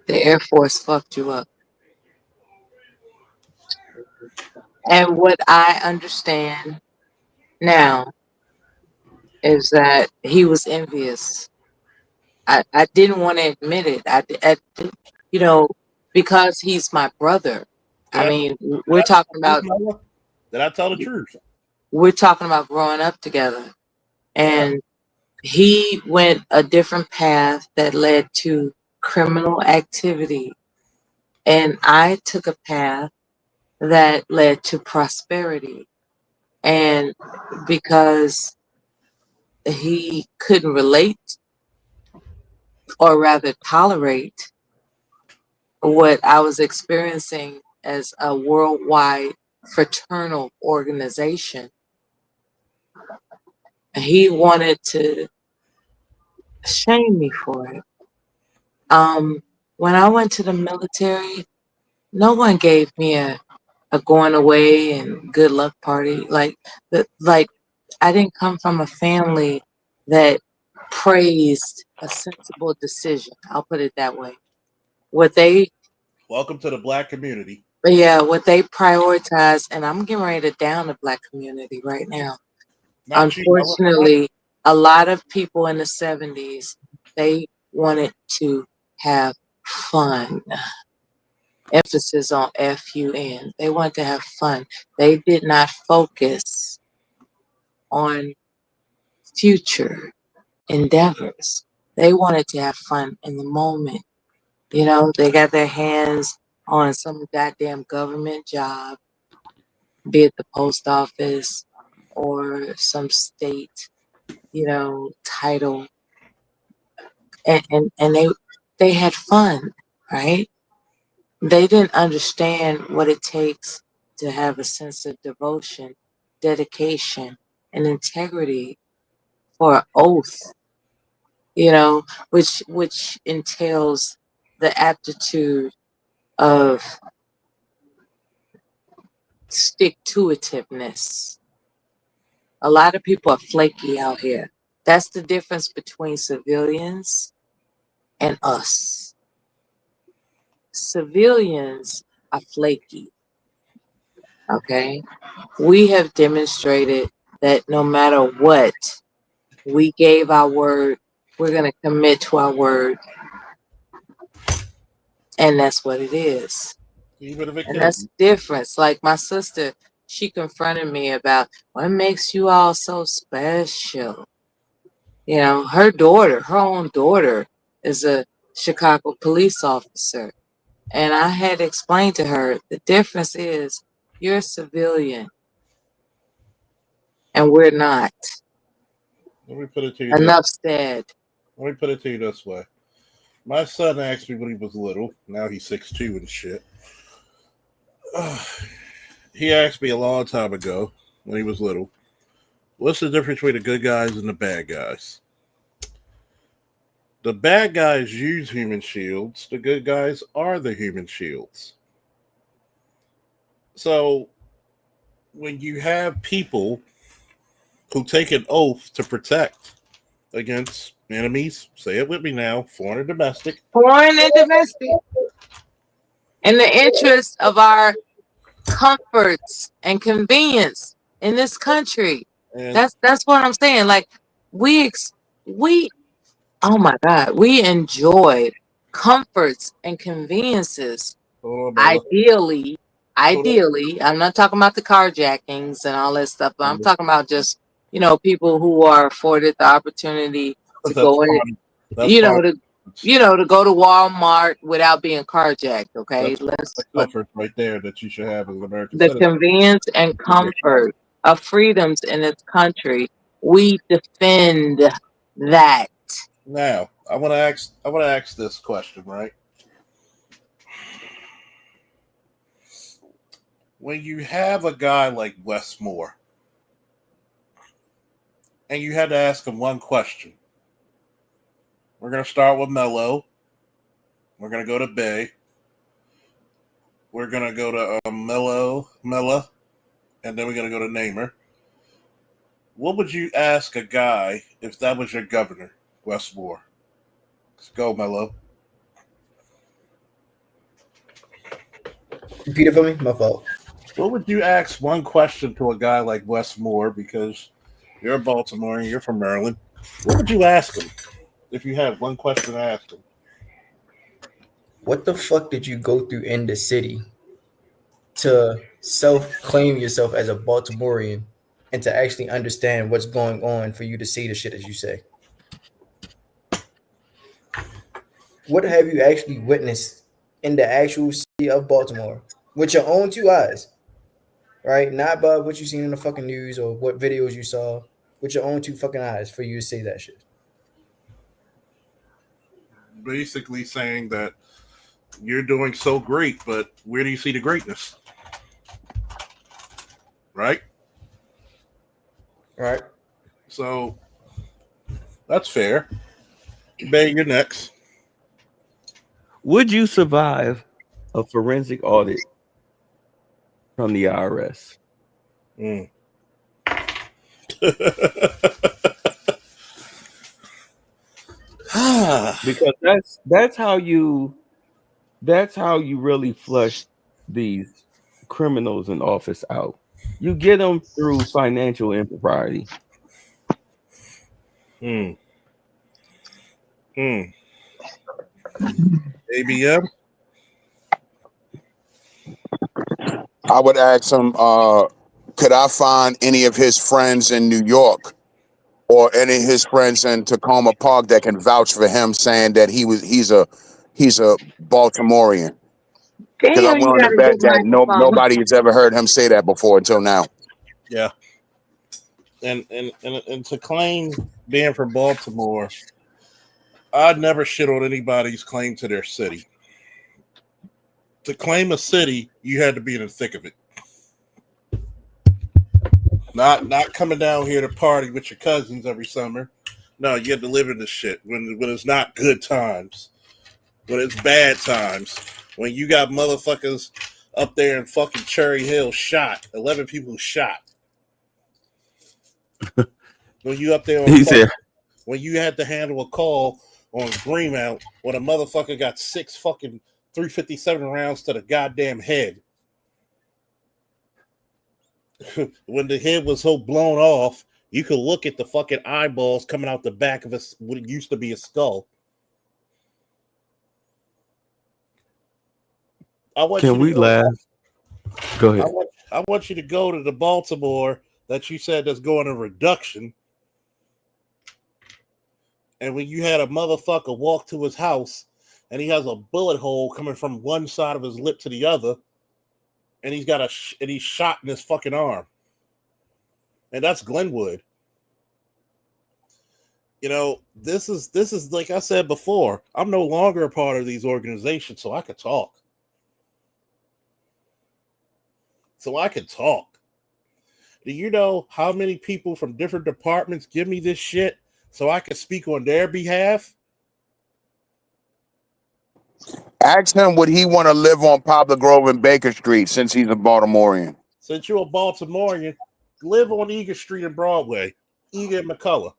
[SPEAKER 13] the Air Force fucked you up. And what I understand now is that he was envious. I didn't want to admit it. You know, because he's my brother. I mean, we're talking about.
[SPEAKER 1] Did I tell the truth?
[SPEAKER 13] We're talking about growing up together, and he went a different path that led to criminal activity, and I took a path that led to prosperity. And because he couldn't relate, or rather tolerate, what I was experiencing as a worldwide fraternal organization, he wanted to shame me for it. When I went to the military, no one gave me a going away and good luck party. Like I didn't come from a family that praised a sensible decision. I'll put it that way.
[SPEAKER 1] Welcome to the black community.
[SPEAKER 13] What they prioritize, and I'm getting ready to down the black community right now. Unfortunately, a lot of people in the 70s, they wanted to have fun. Emphasis on FUN. They wanted to have fun. They did not focus on future endeavors. They wanted to have fun in the moment. You know, they got their hands on some goddamn government job, be it the post office or some state, title. And they had fun, right? They didn't understand what it takes to have a sense of devotion, dedication, and integrity for an oath, which entails the aptitude of stick-to-itiveness. A lot of people are flaky out here. That's the difference between civilians and us. Civilians are flaky. Okay? We have demonstrated that no matter what, we gave our word, we're going to commit to our word. And that's what it is.
[SPEAKER 1] Even if it
[SPEAKER 13] and that's the difference. Like my sister, she confronted me about what makes you all so special. Her own daughter is a Chicago police officer. And I had explained to her the difference is you're a civilian and we're not.
[SPEAKER 1] Let me put it to you.
[SPEAKER 13] Enough said.
[SPEAKER 1] Let me put it to you this way. My son asked me when he was little. Now he's 6'2" and shit. He asked me a long time ago when he was little, what's the difference between the good guys and the bad guys? The bad guys use human shields. The good guys are the human shields. So when you have people who take an oath to protect against enemies, say it with me now, foreign or domestic.
[SPEAKER 13] Foreign and domestic. In the interest of our comforts and convenience in this country.
[SPEAKER 1] And
[SPEAKER 13] That's what I'm saying. Like we oh my God, we enjoy comforts and conveniences.
[SPEAKER 1] hold on,
[SPEAKER 13] Ideally,
[SPEAKER 1] hold on.
[SPEAKER 13] I'm not talking about the carjackings and all that stuff, but I'm
[SPEAKER 1] Mhm.
[SPEAKER 13] talking about just, people who are afforded the opportunity to
[SPEAKER 1] That's
[SPEAKER 13] go in,
[SPEAKER 1] fine. That's fine.
[SPEAKER 13] to go to Walmart without being carjacked. Okay,
[SPEAKER 1] That's the
[SPEAKER 13] let
[SPEAKER 1] comfort right there that you should have as an American
[SPEAKER 13] the
[SPEAKER 1] citizen.
[SPEAKER 13] convenience and comfort of freedoms in this country. We defend that.
[SPEAKER 1] Now, I want to ask this question, right? When you have a guy like Westmore, and you had to ask him one question, we're gonna start with Mello. We're gonna go to Bay. We're gonna go to Mella, and then we're gonna go to Namer. What would you ask a guy if that was your governor, Westmore? Let's go, Mello.
[SPEAKER 5] Repeat it for me. My fault.
[SPEAKER 1] What would you ask one question to a guy like Westmore, because you're a Baltimorean, you're from Maryland? What would you ask him if you had one question to ask him?
[SPEAKER 5] What the fuck did you go through in the city to self-claim yourself as a Baltimorean and to actually understand what's going on for you to say the shit as you say? What have you actually witnessed in the actual city of Baltimore with your own two eyes? Right? Not by what you seen in the fucking news or what videos you saw, with your own two fucking eyes for you to say that shit.
[SPEAKER 1] Basically saying that you're doing so great, but where do you see the greatness? Right?
[SPEAKER 5] Right.
[SPEAKER 1] So that's fair. Bay, you're next.
[SPEAKER 12] Would you survive a forensic audit from the IRS?
[SPEAKER 1] Mm.
[SPEAKER 12] Because that's how you really flush these criminals in office out. You get them through financial impropriety.
[SPEAKER 1] ABM?
[SPEAKER 15] I would ask him, could I find any of his friends in New York or any of his friends in Tacoma Park that can vouch for him, saying that he's a Baltimorean? Because I'm
[SPEAKER 13] Damn, you
[SPEAKER 15] willing to
[SPEAKER 13] got a
[SPEAKER 15] bet
[SPEAKER 13] good
[SPEAKER 15] that
[SPEAKER 13] microphone.
[SPEAKER 15] nobody has ever heard him say that before until now.
[SPEAKER 1] Yeah. And to claim being from Baltimore, I'd never shit on anybody's claim to their city. To claim a city, you had to be in the thick of it. Not coming down here to party with your cousins every summer. No, you had to live in this shit when it's not good times, when it's bad times, when you got motherfuckers up there in fucking Cherry Hill shot, 11 people shot. When you up there on when you had to handle a call on Greenmount when a motherfucker got 6 fucking 357 rounds to the goddamn head. When the head was so blown off, you could look at the fucking eyeballs coming out the back of what used to be a skull.
[SPEAKER 12] Can we laugh? Go ahead.
[SPEAKER 1] I want you to go to the Baltimore that you said that's going to reduction. And when you had a motherfucker walk to his house and he has a bullet hole coming from one side of his lip to the other, and he's shot in his fucking arm. And that's Glenwood. You know, this is like I said before, I'm no longer a part of these organizations, so I could talk. Do you know how many people from different departments give me this shit so I can speak on their behalf?
[SPEAKER 15] Ask him would he want to live on Poplar Grove and Baker Street since he's a Baltimorean.
[SPEAKER 1] Since you're a Baltimorean, live on Eager Street and Broadway, Eager and McCullough.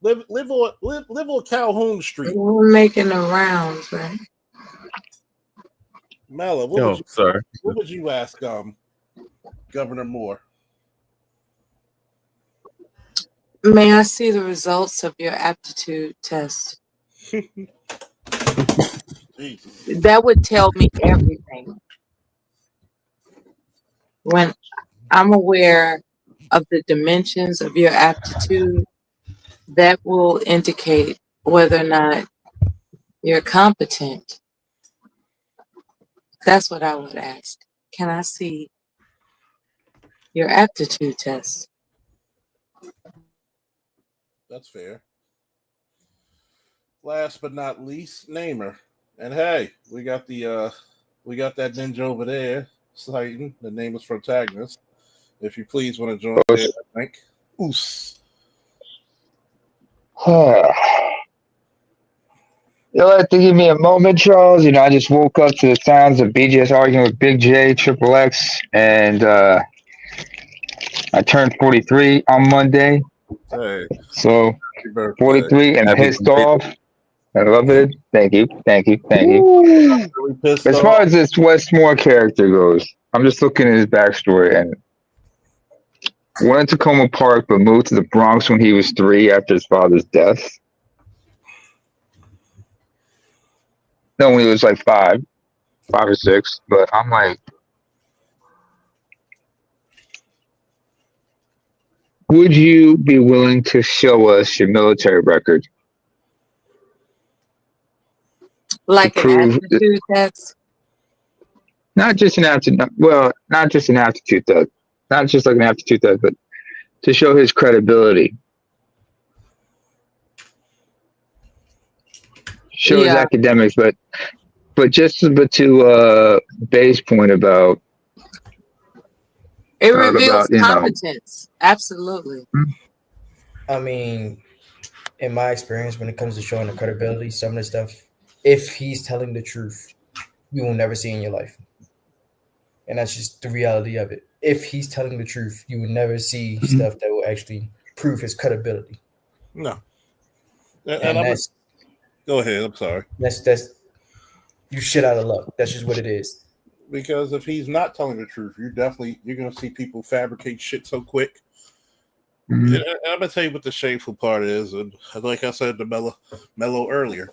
[SPEAKER 1] Live on Calhoun Street.
[SPEAKER 13] We're making the rounds, right?
[SPEAKER 1] Mella, what would you ask Governor Moore?
[SPEAKER 13] May I see the results of your aptitude test? That would tell me everything. When I'm aware of the dimensions of your aptitude, that will indicate whether or not you're competent. That's what I would ask. Can I see your aptitude test?
[SPEAKER 1] That's fair. Last but not least, Namer. And hey, we got that ninja over there, Satan. The name is protagonist. If you please want to join in, I think. Oos.
[SPEAKER 16] You'll have to give me a moment, Charles. I just woke up to the sounds of BJ's arguing with Big J, Triple X, and I turned 43 on Monday.
[SPEAKER 1] Hey.
[SPEAKER 16] So 43 and pissed off. I love it. Thank you. As far as this Westmore character goes, I'm just looking at his backstory and went to Tacoma Park but moved to the Bronx when he was 3 after his father's death. No, when he was like 5 or 6. But I'm like, would you be willing to show us your military record?
[SPEAKER 13] Like an aptitude test?
[SPEAKER 16] Not just an aptitude. Well, not just an aptitude test. Not just like an aptitude test, but to show his credibility. Show his academics, but to Bay's point about
[SPEAKER 13] it reveals competence. Absolutely.
[SPEAKER 5] I mean, in my experience, when it comes to showing the credibility, some of the stuff, if he's telling the truth, you will never see in your life. And that's just the reality of it. If he's telling the truth, you will never see stuff that will actually prove his credibility.
[SPEAKER 1] No.
[SPEAKER 5] And that's,
[SPEAKER 1] go ahead. I'm sorry.
[SPEAKER 5] That's you shit out of luck. That's just what it is.
[SPEAKER 1] Because if he's not telling the truth, you're gonna see people fabricate shit so quick.
[SPEAKER 16] Mm-hmm.
[SPEAKER 1] And I'm gonna tell you what the shameful part is, and like I said to Mello earlier,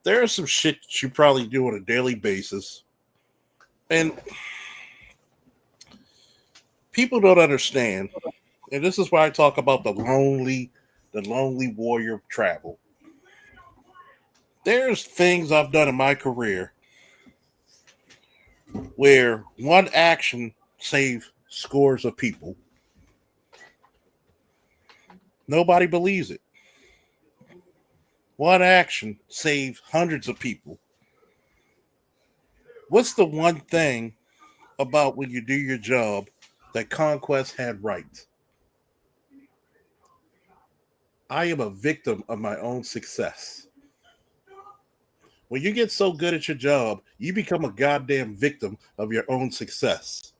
[SPEAKER 1] there's some shit that you probably do on a daily basis, and people don't understand. And this is why I talk about the lonely warrior travel. There's things I've done in my career where one action saved scores of people. Nobody believes it. One action saved hundreds of people. What's the one thing about when you do your job that Conquest had right? I am a victim of my own success. When you get so good at your job, you become a goddamn victim of your own success.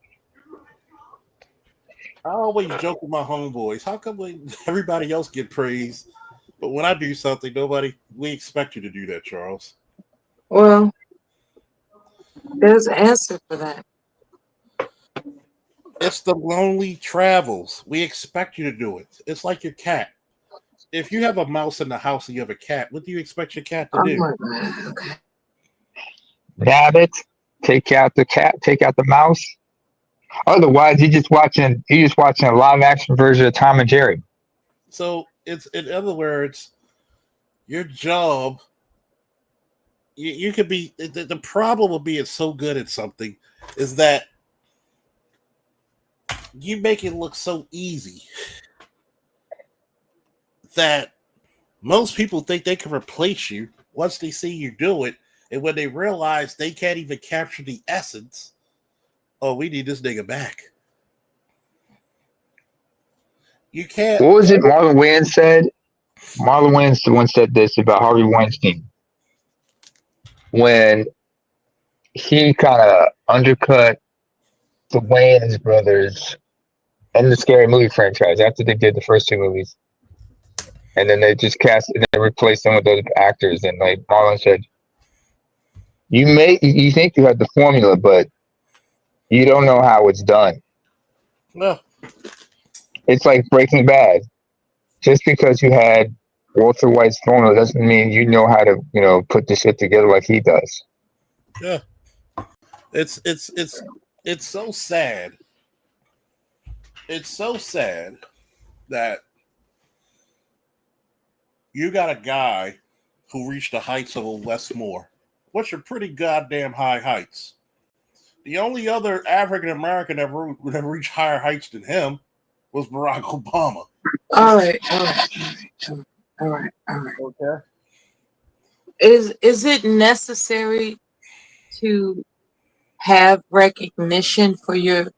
[SPEAKER 1] I always joke with my homeboys, how come everybody else get praise, but when I do something, we expect you to do that, Charles?
[SPEAKER 13] Well, there's an answer for that.
[SPEAKER 1] It's the lonely travels. We expect you to do it. It's like your cat. If you have a mouse in the house and you have a cat, what do you expect your cat to do?
[SPEAKER 13] Okay.
[SPEAKER 16] Rabbit, take out the cat, take out the mouse. Otherwise, you're just watching a live action version of Tom and Jerry.
[SPEAKER 1] So it's, in other words, your job. You could be the problem of being so good at something is that you make it look so easy that most people think they can replace you once they see you do it, and when they realize they can't even capture the essence, oh, we need this nigga back. You can't.
[SPEAKER 16] What was it Marlon Wayans said? Marlon Wayans once said this about Harvey Weinstein. when he kind of undercut the Wayans brothers and the Scary Movie franchise after they did the first 2 movies, and then they just cast and they replaced them with those actors. And like Marlon said, you think you have the formula, but you don't know how it's done.
[SPEAKER 1] No.
[SPEAKER 16] It's like Breaking Bad. Just because you had Walter White's formula doesn't mean you know how to, put the shit together like he does.
[SPEAKER 1] Yeah. It's so sad. It's so sad that you got a guy who reached the heights of a Wes Moore, which are pretty goddamn high heights. The only other African American that would have reached higher heights than him was Barack Obama.
[SPEAKER 13] All right.
[SPEAKER 1] Okay.
[SPEAKER 13] Is it necessary to have recognition for your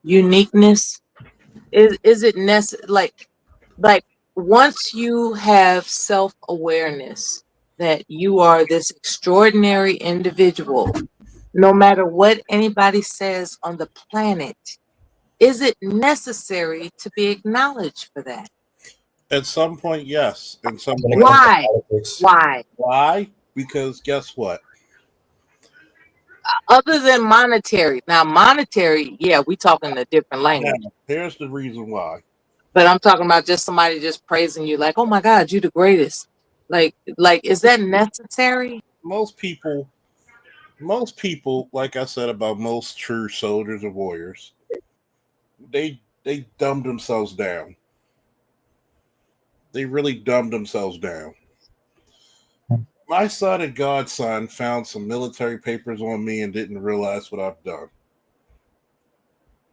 [SPEAKER 13] uniqueness? Is it necessary? Like once you have self-awareness that you are this extraordinary individual, no matter what anybody says on the planet, is it necessary to be acknowledged for that?
[SPEAKER 1] At some point, yes. And some point,
[SPEAKER 13] Why? Why?
[SPEAKER 1] Why? Because guess what?
[SPEAKER 13] Other than monetary. Now, monetary, yeah, we talking a different language.
[SPEAKER 1] Now, here's the reason why.
[SPEAKER 13] But I'm talking about just somebody just praising you, like, "Oh my God, you the greatest." Like, is that necessary?
[SPEAKER 1] Most people, like I said about most true soldiers or warriors, they dumb themselves down. They really dumbed themselves down. My son and godson found some military papers on me and didn't realize what I've done.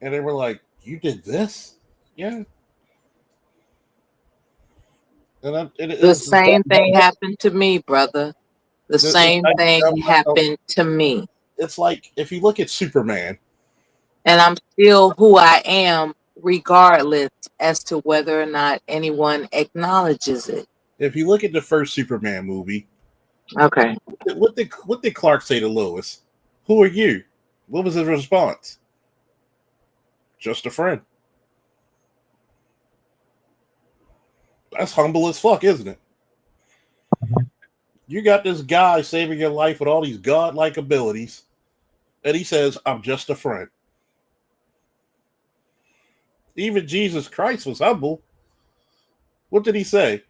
[SPEAKER 1] And they were like, "You did this?" Yeah. And
[SPEAKER 13] The same thing happened to me, brother. The same thing happened to me.
[SPEAKER 1] It's like if you look at Superman.
[SPEAKER 13] And I'm still who I am, regardless as to whether or not anyone acknowledges it.
[SPEAKER 1] If you look at the first Superman movie,
[SPEAKER 13] okay,
[SPEAKER 1] what did Clark say to Lois? "Who are you?" What was his response? "Just a friend." That's humble as fuck, isn't it? You got this guy saving your life with all these godlike abilities, and he says, "I'm just a friend." Even Jesus Christ was humble. What did he say?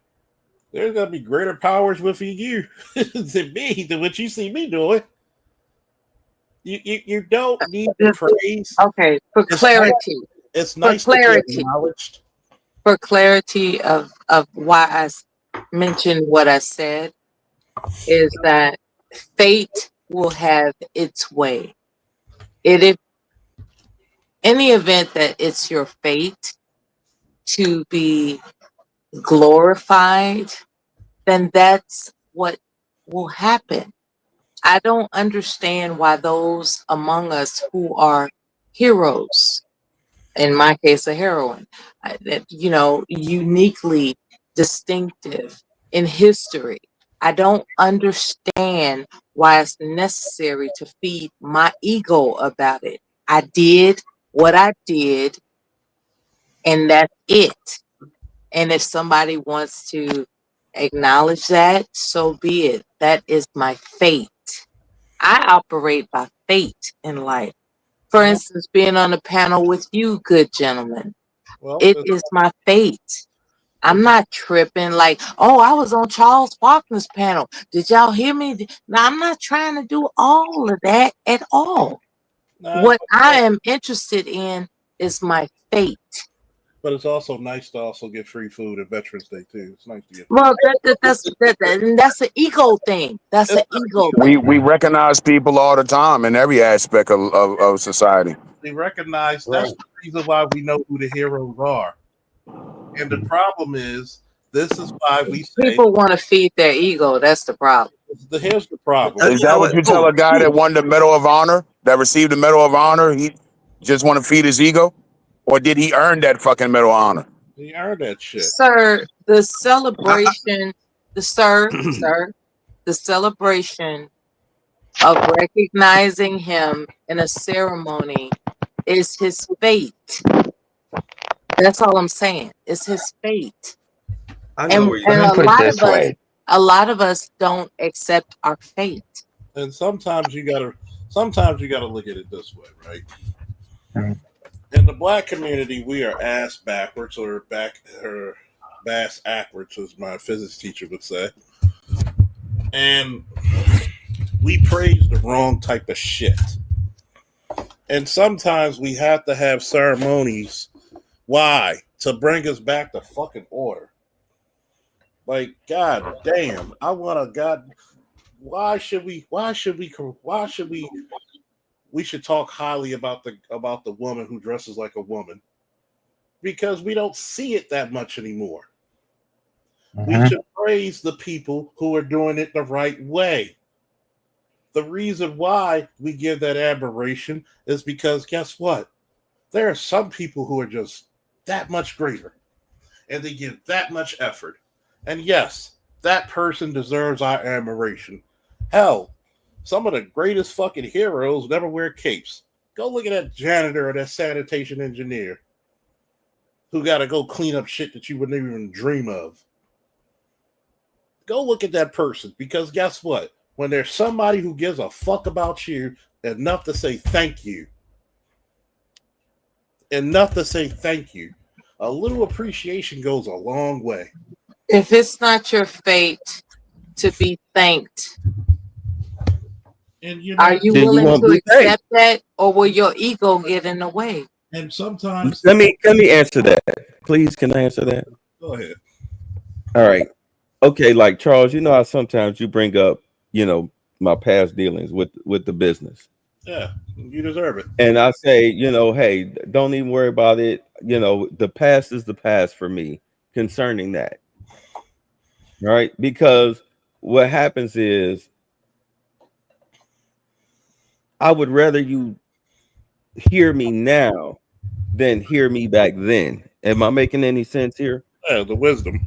[SPEAKER 1] "There's going to be greater powers within you than me, than what you see me doing." You don't need praise.
[SPEAKER 13] Okay, for clarity.
[SPEAKER 1] It's nice to be acknowledged.
[SPEAKER 13] For clarity of why I mentioned what I said, is that fate will have its way. If in the event that it's your fate to be glorified, then that's what will happen. I don't understand why those among us who are heroes, in my case, a heroine, that, uniquely distinctive in history, I don't understand why it's necessary to feed my ego about it. I did what I did, and that's it. And if somebody wants to acknowledge that, so be it. That is my fate. I operate by fate in life. For instance, being on a panel with you, good gentlemen, it is my fate. I'm not tripping like, "Oh, I was on Charles Faulkner's panel. Did y'all hear me?" Now, I'm not trying to do all of that at all. What I am interested in is my fate.
[SPEAKER 1] But it's also nice to also get free food at Veterans Day too. It's nice to get.
[SPEAKER 13] Well, that's an ego thing. That's an ego thing.
[SPEAKER 15] We recognize people all the time in every aspect of society.
[SPEAKER 1] We recognize that's the reason why we know who the heroes are. And the problem is, this is why we say
[SPEAKER 13] people want to feed their ego. That's the problem.
[SPEAKER 1] Here's the problem.
[SPEAKER 15] Is that what you tell a guy that won the Medal of Honor, that received the Medal of Honor? He just want to feed his ego? Or did he earn that fucking Medal of Honor?
[SPEAKER 1] He earned that shit.
[SPEAKER 13] Sir, the celebration, the celebration of recognizing him in a ceremony is his fate. That's all I'm saying. It's his fate.
[SPEAKER 12] I know where
[SPEAKER 16] Let
[SPEAKER 12] you're
[SPEAKER 16] me
[SPEAKER 13] And
[SPEAKER 16] put it this way.
[SPEAKER 13] a lot of us don't accept our fate.
[SPEAKER 1] And sometimes you gotta look at it this way, right?
[SPEAKER 16] Mhm.
[SPEAKER 1] In the black community, we are ass backwards or bass backwards, as my physics teacher would say. And we praise the wrong type of shit. And sometimes we have to have ceremonies. Why? To bring us back to fucking order. Like, god damn, I want to god. Why should we should talk highly about the woman who dresses like a woman? Because we don't see it that much anymore. We
[SPEAKER 16] Mhm.
[SPEAKER 1] should praise the people who are doing it the right way. The reason why we give that admiration is because guess what? There are some people who are just that much greater and they give that much effort. And yes, that person deserves our admiration. Hell, some of the greatest fucking heroes never wear capes. Go look at that janitor or that sanitation engineer who got to go clean up shit that you wouldn't even dream of. Go look at that person because guess what? When there's somebody who gives a fuck about you enough to say thank you, a little appreciation goes a long way.
[SPEAKER 13] If it's not your fate to be thanked,
[SPEAKER 1] And you're
[SPEAKER 13] are
[SPEAKER 1] not.
[SPEAKER 13] you
[SPEAKER 12] then you
[SPEAKER 13] willing
[SPEAKER 12] won't
[SPEAKER 13] to
[SPEAKER 12] be thanked.
[SPEAKER 13] accept that, or will your ego get in the way?
[SPEAKER 1] And sometimes,
[SPEAKER 12] Let me answer that. Please, can I answer that?
[SPEAKER 1] go ahead.
[SPEAKER 12] All right. Okay, like Charles, you know how sometimes you bring up, my past dealings with the business.
[SPEAKER 1] Yeah, you deserve it.
[SPEAKER 12] And I say, hey, don't even worry about it. The past is the past for me concerning that. Right? Because what happens is I would rather you hear me now than hear me back then. Am I making any sense here?
[SPEAKER 1] Yeah, the wisdom.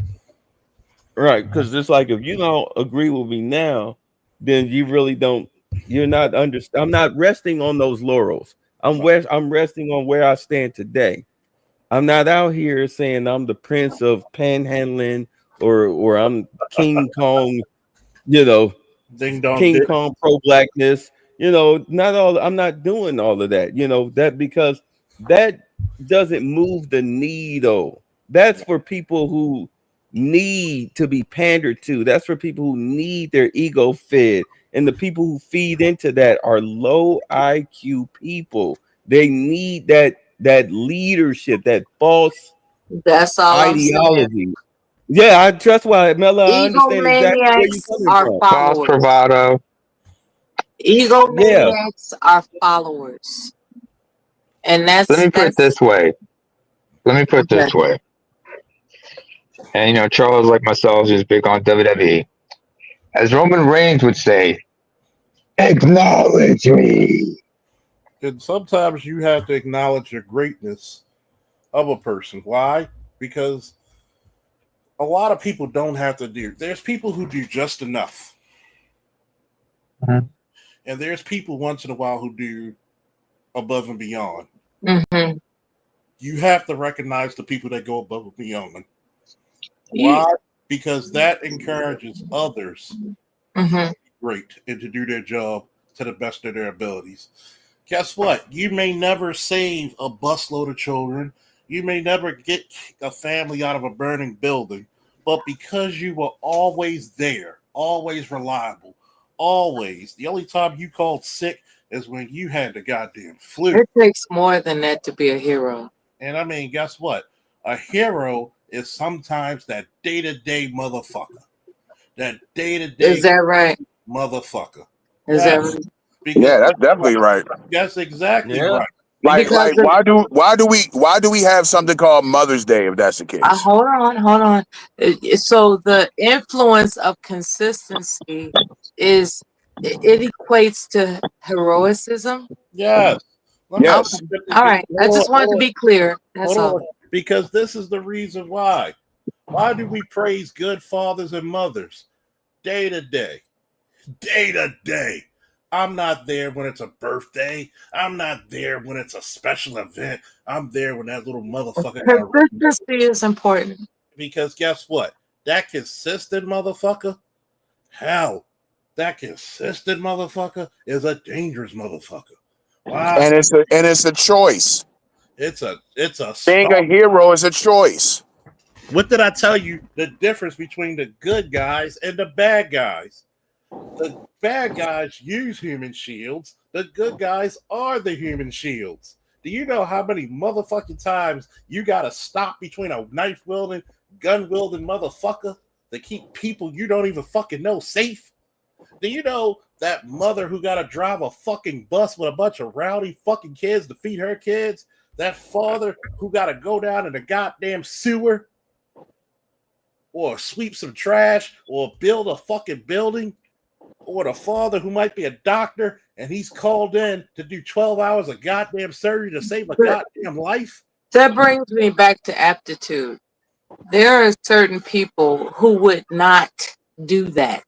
[SPEAKER 12] Right. Because it's like if you don't agree with me now, then you really don't, you're not I'm not resting on those laurels. I'm resting on where I stand today. I'm not out here saying I'm the prince of panhandling or I'm King Kong, you know,
[SPEAKER 1] Ding dong
[SPEAKER 12] King
[SPEAKER 1] dick.
[SPEAKER 12] Kong pro blackness. Not all. I'm not doing all of that. That because that doesn't move the needle. That's for people who need to be pandered to. That's for people who need their ego fed, and the people who feed into that are low IQ people. They need that leadership, that false
[SPEAKER 13] That's all I'm saying.
[SPEAKER 12] ideology. Yeah, I trust why, Mela. I understand exactly where you're
[SPEAKER 13] Egomaniacs
[SPEAKER 12] coming
[SPEAKER 13] are
[SPEAKER 12] from.
[SPEAKER 16] False
[SPEAKER 13] followers.
[SPEAKER 16] bravado.
[SPEAKER 12] Yeah,
[SPEAKER 13] Egomaniacs are followers, and
[SPEAKER 16] Let me put it
[SPEAKER 13] that's
[SPEAKER 16] this way. Let me put it
[SPEAKER 13] okay.
[SPEAKER 16] this way. And Charles, like myself, is big on WWE. As Roman Reigns would say, acknowledge me.
[SPEAKER 1] And sometimes you have to acknowledge the greatness of a person. Why? Because a lot of people don't have to do. There's people who do just enough,
[SPEAKER 16] Mhm.
[SPEAKER 1] and there's people once in a while who do above and beyond.
[SPEAKER 13] Mm-hmm.
[SPEAKER 1] You have to recognize the people that go above and beyond.
[SPEAKER 13] You,
[SPEAKER 1] Why? Because that encourages others
[SPEAKER 13] mm-hmm.
[SPEAKER 1] great and to do their job to the best of their abilities. Guess what? You may never save a busload of children. You may never get a family out of a burning building. But because you were always there, always reliable, always, the only time you called sick is when you had the goddamn flu.
[SPEAKER 13] It takes more than that to be a hero.
[SPEAKER 1] And I mean, guess what? A hero is sometimes that day to day motherfucker. That day to
[SPEAKER 13] Is
[SPEAKER 1] day
[SPEAKER 13] that right?
[SPEAKER 1] motherfucker.
[SPEAKER 13] Is that
[SPEAKER 1] Yes.
[SPEAKER 13] right?
[SPEAKER 1] Because
[SPEAKER 15] Yeah, that's definitely right.
[SPEAKER 1] that's exactly
[SPEAKER 12] yeah.
[SPEAKER 1] right.
[SPEAKER 15] Like,
[SPEAKER 13] Because
[SPEAKER 15] like why do we have something called Mother's Day if that's the case?
[SPEAKER 13] hold on. So the influence of consistency is it equates to heroicism.
[SPEAKER 1] Yes. Let me
[SPEAKER 15] Yes.
[SPEAKER 13] Okay. All right. I just wanted to be clear. That's
[SPEAKER 1] hold
[SPEAKER 13] all.
[SPEAKER 1] on. Because this is the reason why. Why do we praise good fathers and mothers day to day? Day to day. I'm not there when it's a birthday. I'm not there when it's a special event. I'm there when that little motherfucker got
[SPEAKER 13] Consistency is important.
[SPEAKER 1] because guess what? That consistent motherfucker, hell, that consistent motherfucker is a dangerous motherfucker. Why?
[SPEAKER 15] And it's a choice.
[SPEAKER 1] It's a
[SPEAKER 15] Being a hero is a choice.
[SPEAKER 1] What did I tell you? The difference between the good guys and the bad guys. The bad guys use human shields. The good guys are the human shields. Do you know how many motherfucking times you gotta stop between a knife wielding, gun wielding motherfucker to keep people you don't even fucking know safe? Do you know that mother who gotta drive a fucking bus with a bunch of rowdy fucking kids to feed her kids? That father who gotta go down in the goddamn sewer or sweep some trash or build a fucking building, or the father who might be a doctor and he's called in to do 12 hours of goddamn surgery to save a goddamn life.
[SPEAKER 13] That brings me back to aptitude. There are certain people who would not do that.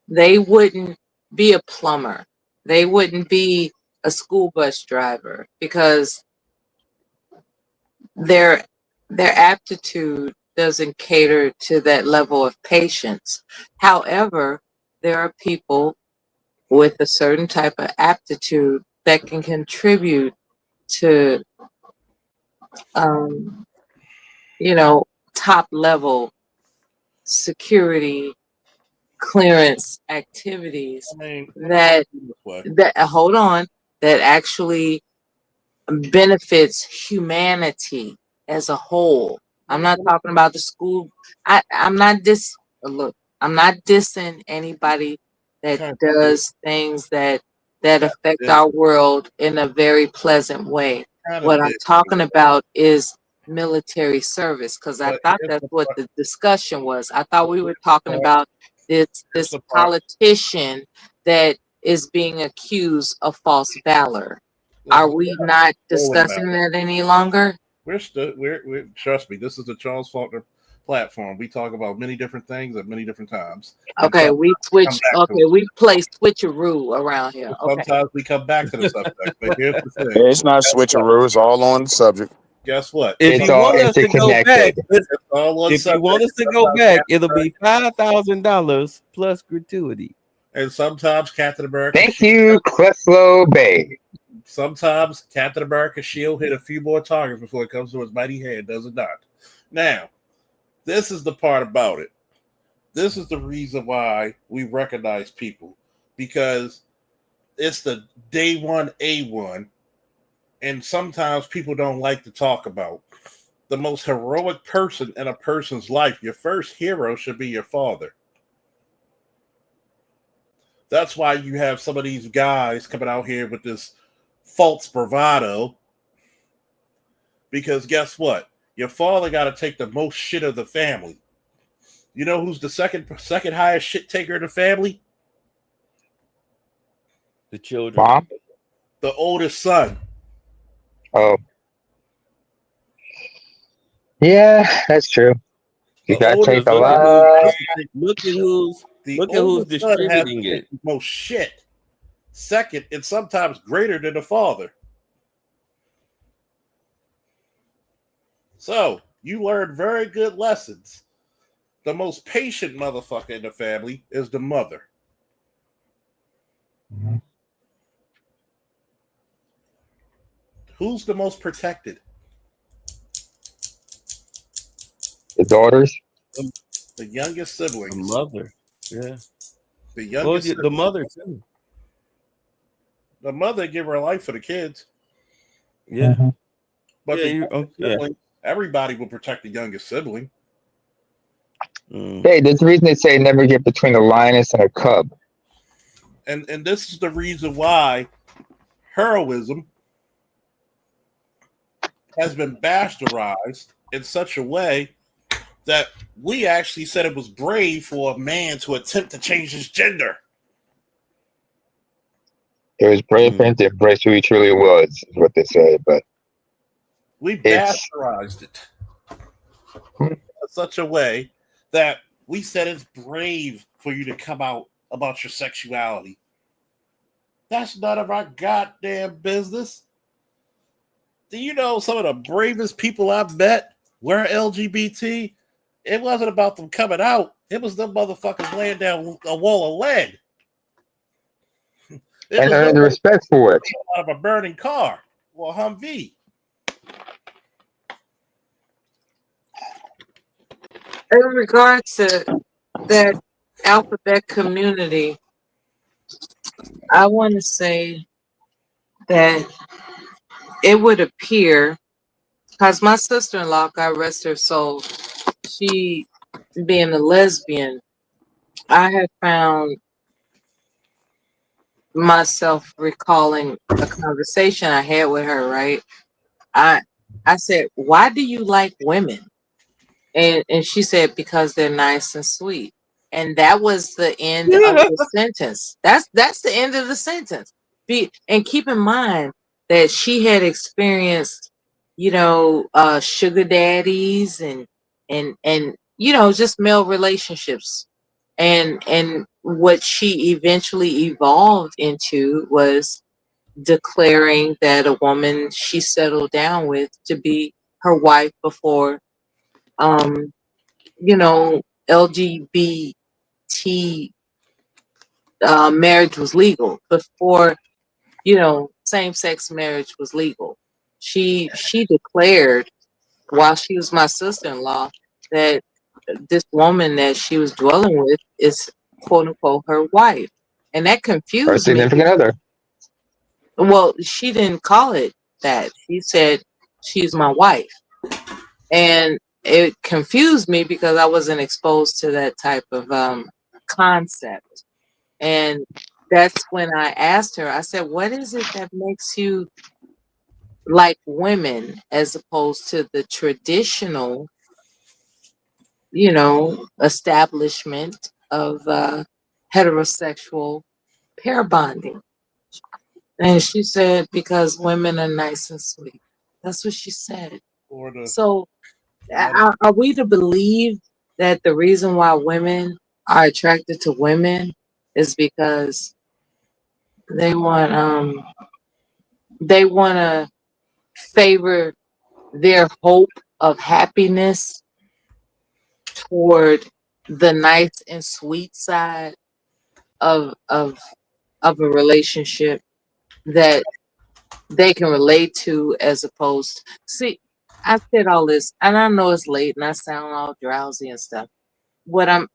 [SPEAKER 13] They wouldn't be a plumber. They wouldn't be a school bus driver because their aptitude doesn't cater to that level of patience. However, there are people with a certain type of aptitude that can contribute to, top level security clearance activities that hold on, that actually benefits humanity as a whole. I'm not talking about the school. I'm not dissing anybody that does things that affect our world in a very pleasant way. What I'm talking about is military service, because I thought that's what the discussion was. I thought we were talking about this politician that is being accused of false valor. Are we not discussing that any longer?
[SPEAKER 1] We're trust me, this is the Charles Faulkner platform. We talk about many different things at many different times.
[SPEAKER 13] Okay, we switch. Okay, we play switcheroo around here. Okay.
[SPEAKER 1] Sometimes we come back to the subject, but here's the thing:
[SPEAKER 15] It's not switcheroo; it's all on the subject.
[SPEAKER 1] Guess what?
[SPEAKER 12] If you want us to go back, it'll be $5,000 plus gratuity.
[SPEAKER 1] And sometimes Captain America.
[SPEAKER 16] Thank you, Creflo Bay.
[SPEAKER 1] Sometimes Captain America's shield hit a few more targets before it comes to his mighty hand, does it not? Now, this is the part about it. This is the reason why we recognize people, because it's the day one A1, and sometimes people don't like to talk about the most heroic person in a person's life. Your first hero should be your father. That's why you have some of these guys coming out here with this false bravado, because guess what? Your father got to take the most shit of the family. You know who's the second highest shit taker in the family?
[SPEAKER 12] The children.
[SPEAKER 16] Mom?
[SPEAKER 1] The oldest son.
[SPEAKER 16] Oh. Yeah, that's true. You got to take a lot.
[SPEAKER 12] Look at who's distributing it.
[SPEAKER 1] Most shit. Second, and sometimes greater than the father. So you learn very good lessons. The most patient motherfucker in the family is the mother.
[SPEAKER 16] Mm-hmm.
[SPEAKER 1] Who's the most protected?
[SPEAKER 16] The daughters.
[SPEAKER 1] The youngest siblings.
[SPEAKER 12] The mother. Yeah.
[SPEAKER 1] The youngest.
[SPEAKER 12] The mother too.
[SPEAKER 1] The mother give her life for the kids.
[SPEAKER 12] Yeah.
[SPEAKER 16] Mm-hmm.
[SPEAKER 1] But everybody will protect the youngest sibling.
[SPEAKER 16] Hey, there's a reason they say never get between a lioness and a cub.
[SPEAKER 1] And this is the reason why heroism has been bastardized in such a way that we actually said it was brave for a man to attempt to change his gender.
[SPEAKER 16] It was brave for him to embrace who he truly was, is what they say. But
[SPEAKER 1] we bastardized it in such a way that we said it's brave for you to come out about your sexuality. That's none of our goddamn business. Do you know some of the bravest people I've met were LGBT? It wasn't about them coming out. It was them motherfuckers laying down a wall of lead. It
[SPEAKER 16] And
[SPEAKER 1] was
[SPEAKER 16] earn the respect for it.
[SPEAKER 1] out of a burning car or Humvee.
[SPEAKER 13] In regards to that alphabet community, I want to say that it would appear, because my sister-in-law, God rest her soul, she being a lesbian, I have found myself recalling a conversation I had with her, right? I said, "Why do you like women?" And she said, "Because they're nice and sweet." And that was the end of the sentence. That's the end of the sentence. And keep in mind that she had experienced, sugar daddies and just male relationships. And what she eventually evolved into was declaring that a woman she settled down with to be her wife before um LGBT marriage was legal, before same-sex marriage was legal. She declared, while she was my sister-in-law, that this woman that she was dwelling with is quote unquote her wife. And that
[SPEAKER 16] Or
[SPEAKER 13] confused me.
[SPEAKER 16] significant other.
[SPEAKER 13] Well, she didn't call it that. She said she's my wife. And it confused me because I wasn't exposed to that type of concept. And that's when I asked her, I said, "What is it that makes you like women as opposed to the traditional, establishment of heterosexual pair bonding?" And she said, "Because women are nice and sweet." That's what she said. So, are we to believe that the reason why women are attracted to women is because they want to favor their hope of happiness toward the nice and sweet side of a relationship that they can relate to, as opposed see, I said all this and I know it's late and I sound all drowsy and stuff. What I'm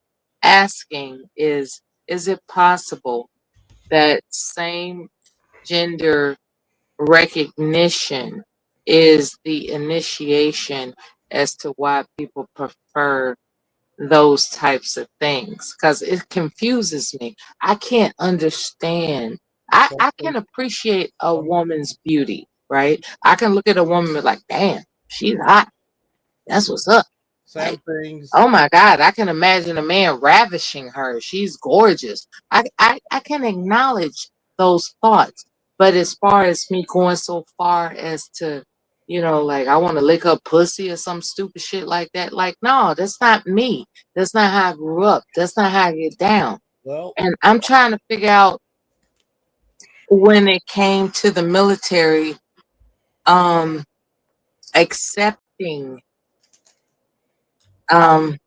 [SPEAKER 13] asking is it possible that same gender recognition is the initiation as to why people prefer those types of things? Because it confuses me. I can't understand. I can appreciate a woman's beauty, right? I can look at a woman and be like, damn, she's hot. That's what's up.
[SPEAKER 1] Same things.
[SPEAKER 13] Oh my God, I can imagine a man ravishing her. She's gorgeous. I can acknowledge those thoughts. But as far as me going so far as to, like I want to lick her pussy or some stupid shit like that, like, no, that's not me. That's not how I grew up. That's not how I get down.
[SPEAKER 1] Well,
[SPEAKER 13] And I'm trying to figure out, when it came to the military, accepting um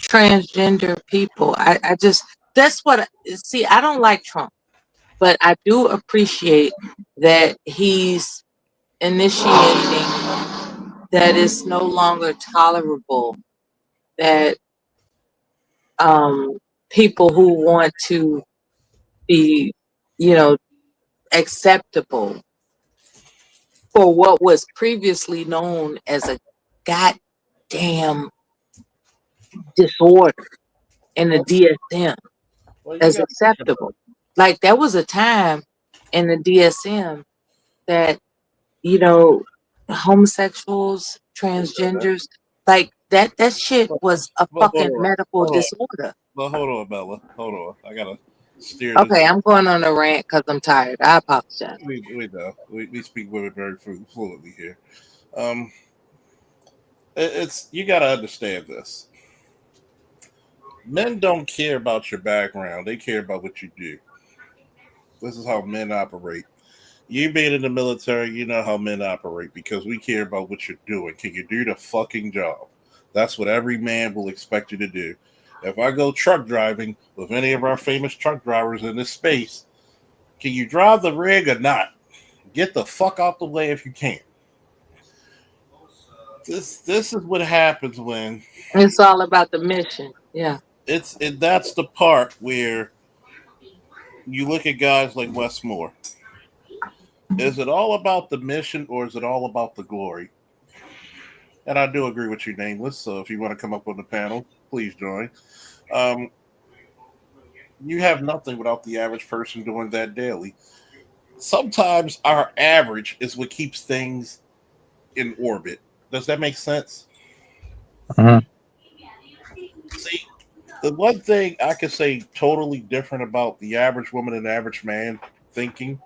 [SPEAKER 13] transgender people. I just, that's what see, I don't like Trump, but I do appreciate that he's initiating that it's no longer tolerable that people who want to be, acceptable for what was previously known as a goddamn disorder in the DSM as acceptable. Like, there was a time in the DSM that, homosexuals, transgenders, like that shit was a fucking medical disorder.
[SPEAKER 1] Well, hold on, Bella. Hold on. I gotta steer this.
[SPEAKER 13] Okay, I'm going on a rant because I'm tired. I apologize.
[SPEAKER 1] We know. We speak women very fluently here. It's you gotta understand this. Men don't care about your background. They care about what you do. This is how men operate. You being in the military, you know how men operate because we care about what you're doing. Can you do the fucking job? That's what every man will expect you to do. If I go truck driving with any of our famous truck drivers in this space, can you drive the rig or not? Get the fuck out the way if you can. This is what happens when
[SPEAKER 13] It's all about the mission. Yeah.
[SPEAKER 1] that's the part where you look at guys like Wes Moore. Is it all about the mission or is it all about the glory? And I do agree with you, Nameless. So if you want to come up on the panel, please join. Um, you have nothing without the average person doing that daily. Sometimes our average is what keeps things in orbit. Does that make sense?
[SPEAKER 16] Mhm.
[SPEAKER 1] See, the one thing I could say totally different about the average woman and average man thinking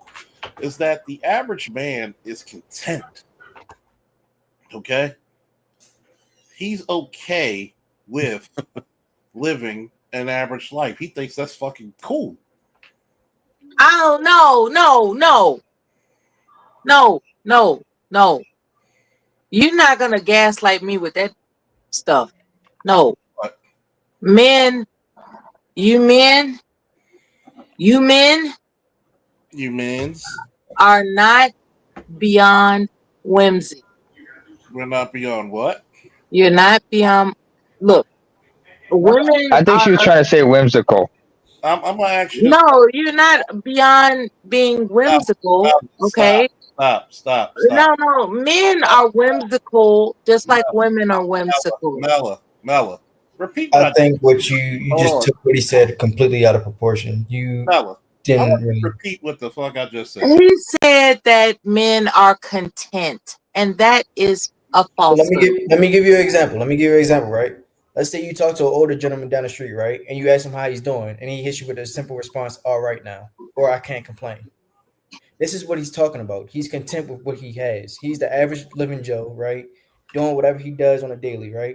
[SPEAKER 1] is that the average man is content. Okay? He's okay with living an average life. He thinks that's fucking cool.
[SPEAKER 13] Oh no. You're not gonna gaslight me with that stuff. No.
[SPEAKER 1] What?
[SPEAKER 13] Men, you men
[SPEAKER 1] You men's
[SPEAKER 13] are not beyond whimsy.
[SPEAKER 1] we're not beyond what?
[SPEAKER 13] You're not beyond. Look, women
[SPEAKER 16] I think she was
[SPEAKER 13] are.
[SPEAKER 16] trying to say whimsical.
[SPEAKER 1] I'm gonna ask you this.
[SPEAKER 13] No, you're not beyond being whimsical. Okay.
[SPEAKER 1] Stop.
[SPEAKER 13] No. Men are whimsical, just like women are whimsical.
[SPEAKER 1] Mella. Repeat
[SPEAKER 5] I
[SPEAKER 1] what
[SPEAKER 5] think what you
[SPEAKER 1] Hold
[SPEAKER 5] just
[SPEAKER 1] on.
[SPEAKER 5] took what he said completely out of proportion. You
[SPEAKER 1] Mella. I
[SPEAKER 5] didn't
[SPEAKER 1] want to
[SPEAKER 5] really.
[SPEAKER 1] repeat what the fuck I just said.
[SPEAKER 13] He said that men are content, and that is a
[SPEAKER 5] So
[SPEAKER 13] falsehood.
[SPEAKER 5] let me give you an example. Let me give you an example, right? Let's say you talk to an older gentleman down the street, right? And you ask him how he's doing, and he hits you with a simple response, all right now, or I can't complain. This is what he's talking about. He's content with what he has. He's the average living Joe, right? Doing whatever he does on a daily, right?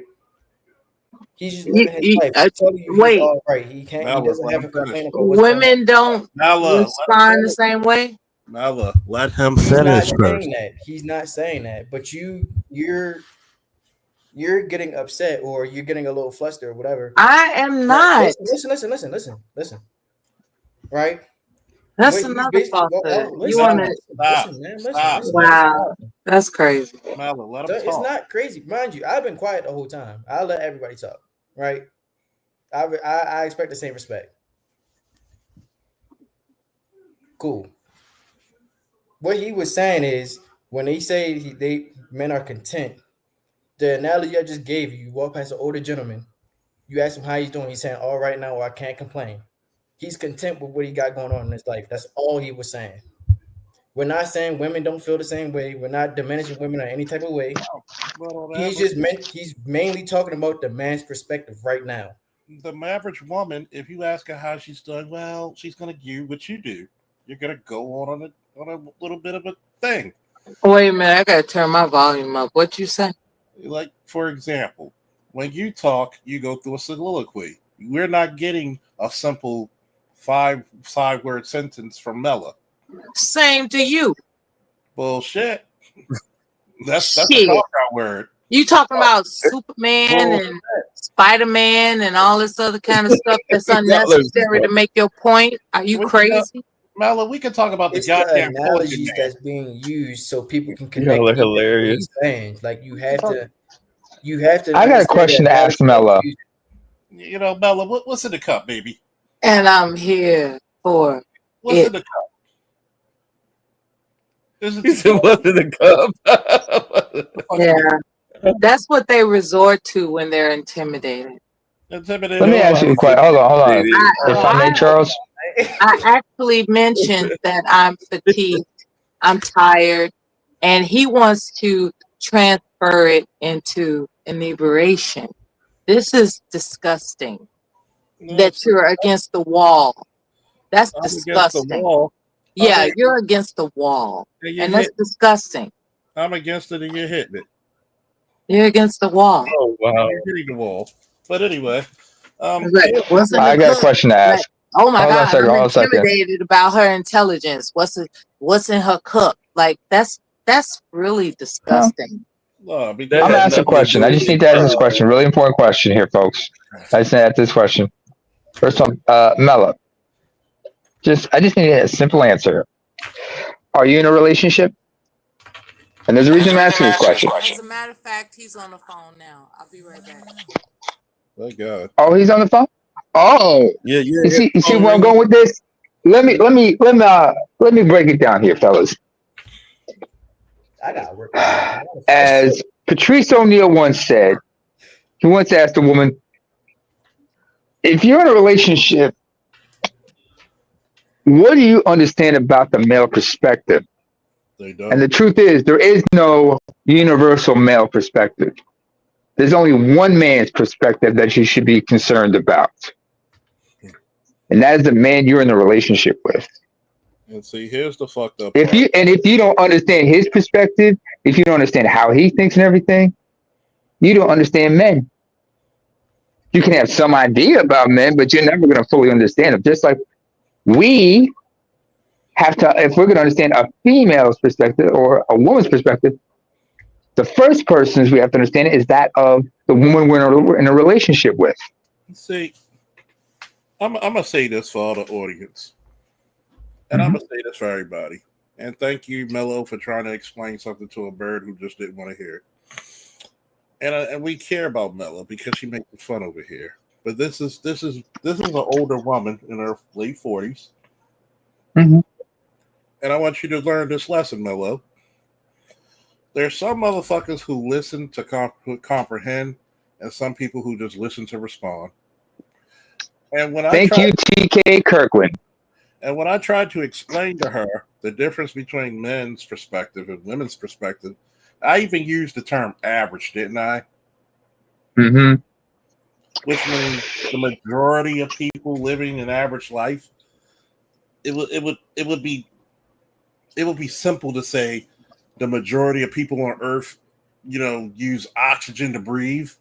[SPEAKER 5] He's just living his life. He's telling you he's
[SPEAKER 13] Wait,
[SPEAKER 5] all right. He can't. He
[SPEAKER 1] Mella,
[SPEAKER 5] doesn't
[SPEAKER 1] let
[SPEAKER 5] have
[SPEAKER 1] him
[SPEAKER 5] a
[SPEAKER 1] finish.
[SPEAKER 5] complaint about what's going on.
[SPEAKER 13] women don't
[SPEAKER 1] Mella,
[SPEAKER 13] respond the same way.
[SPEAKER 1] Mella, let him
[SPEAKER 5] He's not
[SPEAKER 1] finish first.
[SPEAKER 5] saying that. He's not saying that. But you're getting upset or you're getting a little flustered or whatever.
[SPEAKER 13] I am not.
[SPEAKER 5] Listen. Right?
[SPEAKER 13] That's
[SPEAKER 5] What he's
[SPEAKER 13] another
[SPEAKER 5] basically
[SPEAKER 13] falsehood. You
[SPEAKER 5] listen,
[SPEAKER 13] want to?
[SPEAKER 5] listen, man. Listen.
[SPEAKER 13] Wow, that's crazy.
[SPEAKER 1] Mella, let him
[SPEAKER 5] It's
[SPEAKER 1] talk.
[SPEAKER 5] not crazy. Mind you, I've been quiet the whole time. I let everybody talk. Right? I expect the same respect. Cool. What he was saying is when they say men are content, the analogy I just gave you walk past an older gentleman, you ask him how he's doing, he's saying, all right now, I can't complain. He's content with what he got going on in his life. That's all he was saying. We're not saying women don't feel the same way. We're not diminishing women in any type of way. He's mainly talking about the man's perspective right now.
[SPEAKER 1] The average woman, if you ask her how she's doing, well, she's gonna do what you do. You're gonna go on a little bit of a thing.
[SPEAKER 13] Wait a minute, I gotta turn my volume up. What you say?
[SPEAKER 1] Like, for example, when you talk, you go through a soliloquy. We're not getting a simple five-word sentence from Mella.
[SPEAKER 13] Same to you.
[SPEAKER 1] Bullshit. That's a
[SPEAKER 13] Shit.
[SPEAKER 1] cop-out word.
[SPEAKER 13] You talking about Superman and Spider-Man and all this other kind of stuff that's unnecessary to make your point? Are you crazy?
[SPEAKER 1] Mella, we can talk about the
[SPEAKER 5] It's
[SPEAKER 1] goddamn
[SPEAKER 5] the analogies that's being used so people can connect.
[SPEAKER 12] Y'all are
[SPEAKER 5] with what
[SPEAKER 12] hilarious.
[SPEAKER 5] he's saying. Like you have to.
[SPEAKER 16] I got a question to ask Mella.
[SPEAKER 1] You know, Mella, what's in the cup, baby?
[SPEAKER 13] And I'm here for
[SPEAKER 1] What's
[SPEAKER 13] it.
[SPEAKER 1] in the cup?
[SPEAKER 12] He said, "What's in the cup?"
[SPEAKER 13] Yeah, that's what they resort to when they're intimidated.
[SPEAKER 16] Let me ask you a question. Hold on. If I may, Charles.
[SPEAKER 13] I actually mentioned that I'm fatigued, I'm tired, and he wants to transfer it into inebriation. This is disgusting. That you're against the wall. That's
[SPEAKER 1] I'm against the
[SPEAKER 13] disgusting.
[SPEAKER 1] wall.
[SPEAKER 13] Yeah, you're against the wall, and that's disgusting.
[SPEAKER 1] I'm against it, and you're hitting it.
[SPEAKER 13] You're against the wall.
[SPEAKER 12] Oh wow!
[SPEAKER 1] You're hitting the wall. But anyway,
[SPEAKER 16] I got a question to ask.
[SPEAKER 13] Oh my
[SPEAKER 16] Hold on a
[SPEAKER 13] God,
[SPEAKER 16] second.
[SPEAKER 13] I'm
[SPEAKER 16] Hold on a second.
[SPEAKER 13] intimidated about her intelligence. What's in her cup? Like that's really disgusting.
[SPEAKER 1] No, I mean,
[SPEAKER 12] That
[SPEAKER 16] I'm gonna
[SPEAKER 12] has
[SPEAKER 16] ask a
[SPEAKER 12] nothing to
[SPEAKER 16] question. I
[SPEAKER 12] do with
[SPEAKER 16] just
[SPEAKER 12] it.
[SPEAKER 16] need to ask this question. Really important question here, folks. I just need to ask this question. First one, Mela. I just need a simple answer. Are you in a relationship? And there's a reason I'm asking this question.
[SPEAKER 13] As a matter of fact, he's on the phone now. I'll be right back.
[SPEAKER 1] thank God.
[SPEAKER 16] Oh, he's on the phone. Oh,
[SPEAKER 12] Yeah, you
[SPEAKER 16] you
[SPEAKER 12] hear
[SPEAKER 16] see,
[SPEAKER 12] the phone
[SPEAKER 16] where I'm
[SPEAKER 12] ringing?
[SPEAKER 16] going with this. Let me break it down here, fellas.
[SPEAKER 5] I got to work with that.
[SPEAKER 16] As Patrice O'Neill once said, he once asked a woman, "If you're in a relationship, what do you understand about the male perspective?"
[SPEAKER 1] They
[SPEAKER 16] And
[SPEAKER 1] don't.
[SPEAKER 16] the truth is, there is no universal male perspective. There's only one man's perspective that you should be concerned about. And that is the man you're in a relationship with.
[SPEAKER 1] And see, here's the fucked up
[SPEAKER 16] If
[SPEAKER 1] part.
[SPEAKER 16] you don't understand his perspective, if you don't understand how he thinks and everything, you don't understand men. You can have some idea about men, but you're never going to fully understand them. Just like we have to, if we're going to understand a female's perspective or a woman's perspective, the first persons we have to understand is that of the woman we're in a relationship with.
[SPEAKER 1] See, I'm gonna say this for all the audience, and I'm gonna say this for everybody. And thank you, Mello, for trying to explain something to a bird who just didn't want to hear it. And we care about Mello because she makes fun over here. But this is an older woman in her late 40s,
[SPEAKER 16] Mm-hmm.
[SPEAKER 1] and I want you to learn this lesson, Mello. There's some motherfuckers who listen to comprehend, and some people who just listen to respond. And when I
[SPEAKER 16] Thank you, TK Kirkland.
[SPEAKER 1] And when I tried to explain to her the difference between men's perspective and women's perspective, I even used the term average, didn't I?
[SPEAKER 16] Mm-hmm.
[SPEAKER 1] Which means the majority of people living an average life. It would be simple to say the majority of people on Earth, use oxygen to breathe.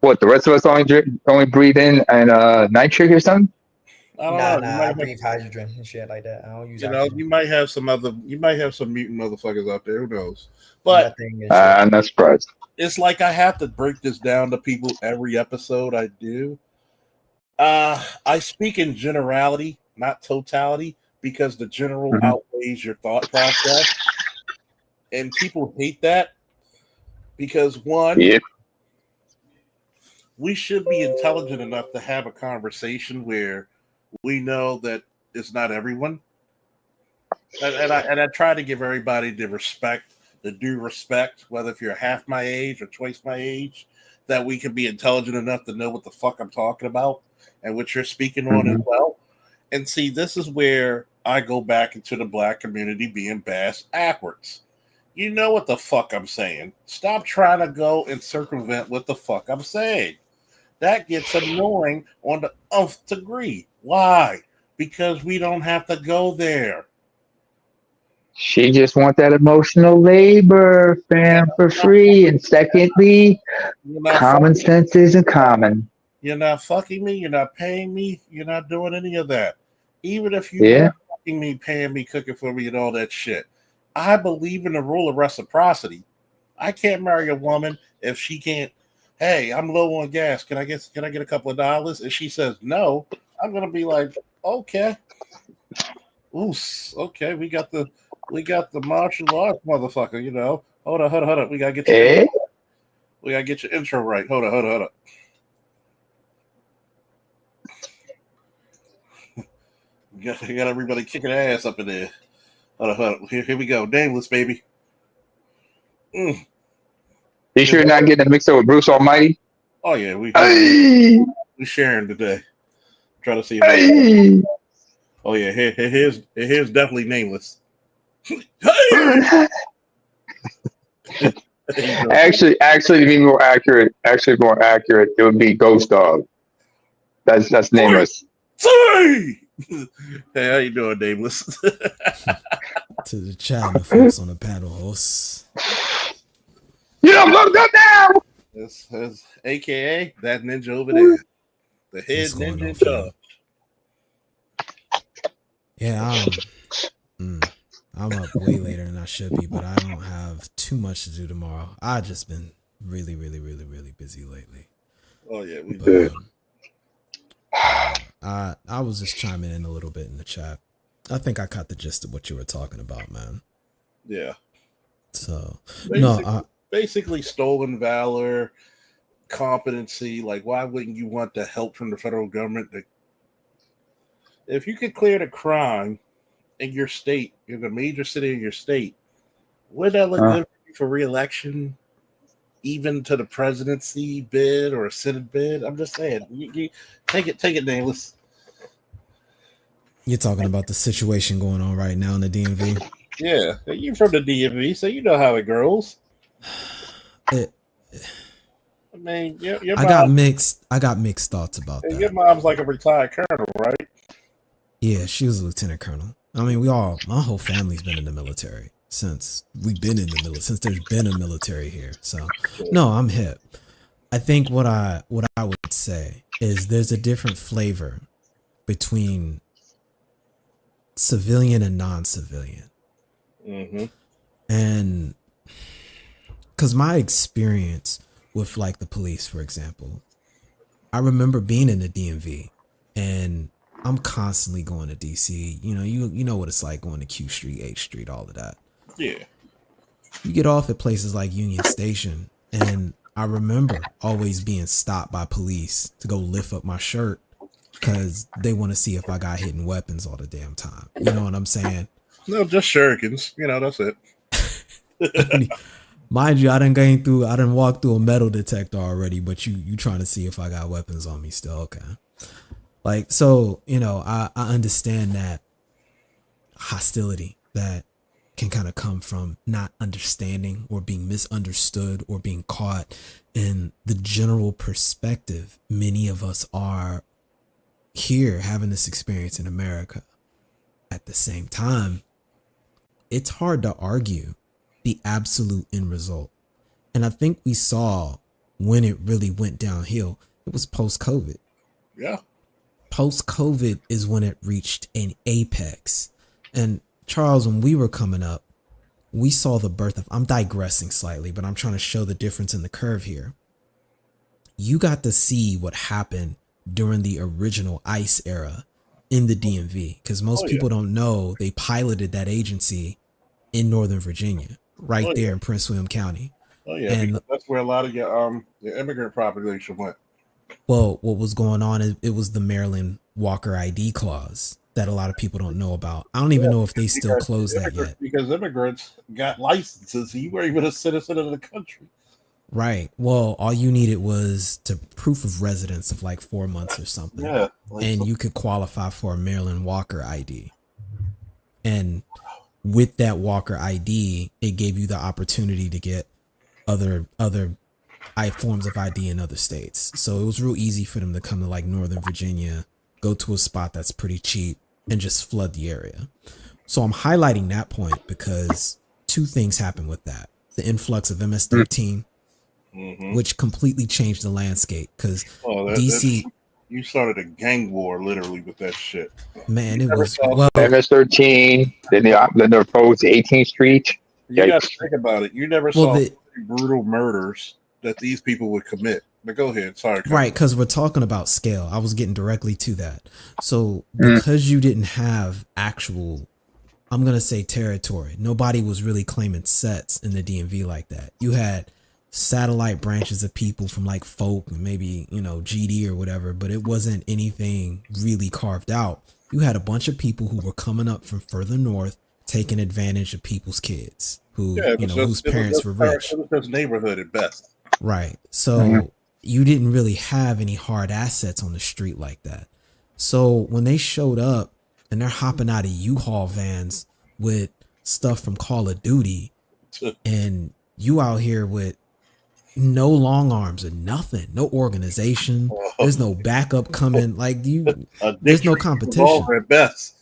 [SPEAKER 16] What, the rest of us only breathe in and nitric or something?
[SPEAKER 1] I don't know.
[SPEAKER 5] I breathe hydrogen and shit like that. I don't use oxygen.
[SPEAKER 1] You might have some mutant motherfuckers out there. Who knows? But
[SPEAKER 16] I'm not surprised.
[SPEAKER 1] It's like I have to break this down to people every episode I do. I speak in generality, not totality, because the general outweighs your thought process. And people hate that because one, we should be intelligent enough to have a conversation where we know that it's not everyone. And I try to give everybody the due respect, whether if you're half my age or twice my age, that we can be intelligent enough to know what the fuck I'm talking about and what you're speaking on as well. And see, this is where I go back into the black community being backwards. You know what the fuck I'm saying. Stop trying to go and circumvent what the fuck I'm saying. That gets annoying on the nth degree. Why? Because we don't have to go there.
[SPEAKER 16] She just want that emotional labor, fam, for free. And secondly, common sense isn't common.
[SPEAKER 1] You're not fucking me. You're not paying me. You're not doing any of that. Even if you were fucking me, paying me, cooking for me, and all that shit. I believe in the rule of reciprocity. I can't marry a woman if she can't. Hey, I'm low on gas. Can I get a couple of dollars? If she says no, I'm gonna be like, okay. Oos, okay, we got the martial arts motherfucker, Hold on. We gotta get your intro right. Hold on. You got everybody kicking ass up in there. Hold on. Here we go. Nameless, baby.
[SPEAKER 16] You sure you're not getting mixed up with Bruce Almighty?
[SPEAKER 1] Oh yeah, we sharing today. Try to see if oh yeah, here's definitely nameless.
[SPEAKER 16] Actually, to be more accurate, it would be Ghost Dog. That's nameless.
[SPEAKER 1] Sorry. Hey, how you doing, nameless?
[SPEAKER 17] To the channel, folks on the panel hosts.
[SPEAKER 16] You don't look up now.
[SPEAKER 1] That's AKA that ninja over there. The head
[SPEAKER 17] What's going
[SPEAKER 1] ninja
[SPEAKER 17] on,
[SPEAKER 1] in
[SPEAKER 17] fam?
[SPEAKER 1] charge.
[SPEAKER 17] Yeah, I'm up way later than I should be, but I don't have too much to do tomorrow. I've just been really, really, really, really busy lately.
[SPEAKER 1] Oh yeah, we
[SPEAKER 17] But
[SPEAKER 1] did.
[SPEAKER 17] I was just chiming in a little bit in the chat. I think I caught the gist of what you were talking about, man.
[SPEAKER 1] Yeah.
[SPEAKER 17] So
[SPEAKER 1] Basically stolen valor, competency. Like, why wouldn't you want the help from the federal government? If you could clear the crime in your state, in the major city in your state, would that look good for re-election, even to the presidency bid or a Senate bid? I'm just saying. You take it, nameless.
[SPEAKER 17] you're talking about the situation going on right now in the DMV.
[SPEAKER 1] Yeah, you're from the DMV, so you know how it goes. I mean, your
[SPEAKER 17] I got mixed thoughts about that.
[SPEAKER 1] Your mom's like a retired colonel, right?
[SPEAKER 17] Yeah, she was a lieutenant colonel. I mean, my whole family's been in the military since we've been in the military, since there's been a military here. So, no, I'm hip. I think what I would say is there's a different flavor between civilian and non-civilian.
[SPEAKER 1] Mm-hmm.
[SPEAKER 17] And because my experience with like the police, for example, I remember being in the DMV and I'm constantly going to DC. You know what it's like going to Q Street, H Street, all of that.
[SPEAKER 1] Yeah.
[SPEAKER 17] You get off at places like Union Station, and I remember always being stopped by police to go lift up my shirt because they want to see if I got hidden weapons all the damn time. You know what I'm saying?
[SPEAKER 1] No, just shurikens. That's it.
[SPEAKER 17] Mind you, I done walked through a metal detector already, but you trying to see if I got weapons on me still. Okay. Like, so, I understand that hostility that can kind of come from not understanding or being misunderstood or being caught in the general perspective. Many of us are here having this experience in America. At the same time, it's hard to argue the absolute end result. And I think we saw when it really went downhill, it was post-COVID.
[SPEAKER 1] Yeah.
[SPEAKER 17] Post-COVID is when it reached an apex. And Charles, when we were coming up, we saw the birth of, I'm digressing slightly, but I'm trying to show the difference in the curve here. You got to see what happened during the original ICE era in the DMV, because most people don't know they piloted that agency in Northern Virginia, right there in Prince William County.
[SPEAKER 1] Oh yeah,
[SPEAKER 17] and
[SPEAKER 1] that's where a lot of your immigrant population went.
[SPEAKER 17] Well, what was going on is it was the Maryland Walker ID clause that a lot of people don't know about. I don't even know if they still closed that yet.
[SPEAKER 1] Because immigrants got licenses, so you weren't even a citizen of the country.
[SPEAKER 17] Right. Well, all you needed was proof of residence of like 4 months or something.
[SPEAKER 1] Yeah.
[SPEAKER 17] And you could qualify for a Maryland Walker ID. And with that Walker ID, it gave you the opportunity to get other forms of ID in other states. So it was real easy for them to come to like Northern Virginia, go to a spot that's pretty cheap and just flood the area. So I'm highlighting that point because two things happened with that. The influx of MS-13, which completely changed the landscape because DC...
[SPEAKER 1] You started a gang war literally with that shit.
[SPEAKER 17] Man, it was...
[SPEAKER 16] MS-13, then they approached 18th Street.
[SPEAKER 1] You got to think about it. You never saw brutal murders that these people would commit. But go ahead. Sorry.
[SPEAKER 17] Right, because we're talking about scale. I was getting directly to that. So because you didn't have actual, I'm going to say territory, nobody was really claiming sets in the DMV like that. You had satellite branches of people from like folk and maybe, GD or whatever, but it wasn't anything really carved out. You had a bunch of people who were coming up from further north, taking advantage of people's kids who, whose parents were rich.
[SPEAKER 1] It was just neighborhood at best.
[SPEAKER 17] Right. So you didn't really have any hard assets on the street like that. So when they showed up and they're hopping out of U-Haul vans with stuff from Call of Duty and you out here with no long arms or nothing, no organization, there's no backup coming, like there's no competition
[SPEAKER 1] at best.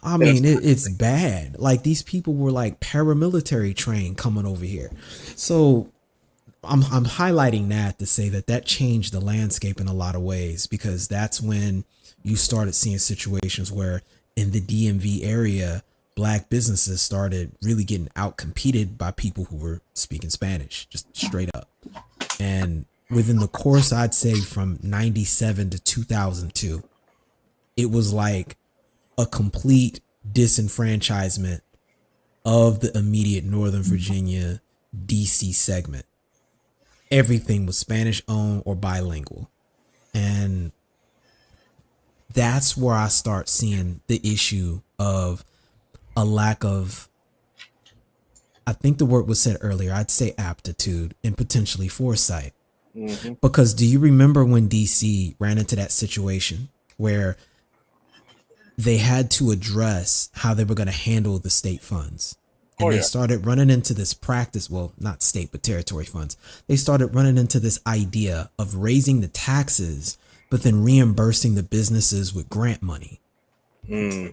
[SPEAKER 17] I mean, it's bad. Like these people were like paramilitary trained coming over here. So I'm highlighting that to say that changed the landscape in a lot of ways, because that's when you started seeing situations where in the DMV area, black businesses started really getting outcompeted by people who were speaking Spanish, just straight up. And within the course, I'd say from 97 to 2002, it was like a complete disenfranchisement of the immediate Northern Virginia, DC segment. Everything was Spanish owned or bilingual. And that's where I start seeing the issue of a lack of, I think the word was said earlier, I'd say aptitude and potentially foresight.
[SPEAKER 1] Mm-hmm.
[SPEAKER 17] Because do you remember when DC ran into that situation where they had to address how they were going to handle the state funds? And they started running into this practice, well, not state, but territory funds. They started running into this idea of raising the taxes, but then reimbursing the businesses with grant money.
[SPEAKER 1] And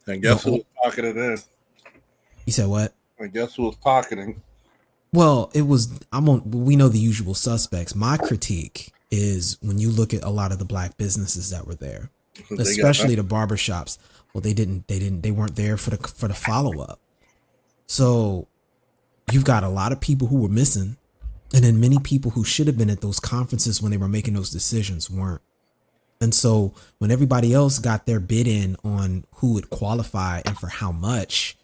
[SPEAKER 1] guess who was pocketed in?
[SPEAKER 17] You said what?
[SPEAKER 1] I guess who was pocketing?
[SPEAKER 17] Well, we know the usual suspects. My critique is when you look at a lot of the black businesses that were there, especially the barbershops. Well, they weren't there for the follow-up. So you've got a lot of people who were missing, and then many people who should have been at those conferences when they were making those decisions weren't. And so when everybody else got their bid in on who would qualify and for how much,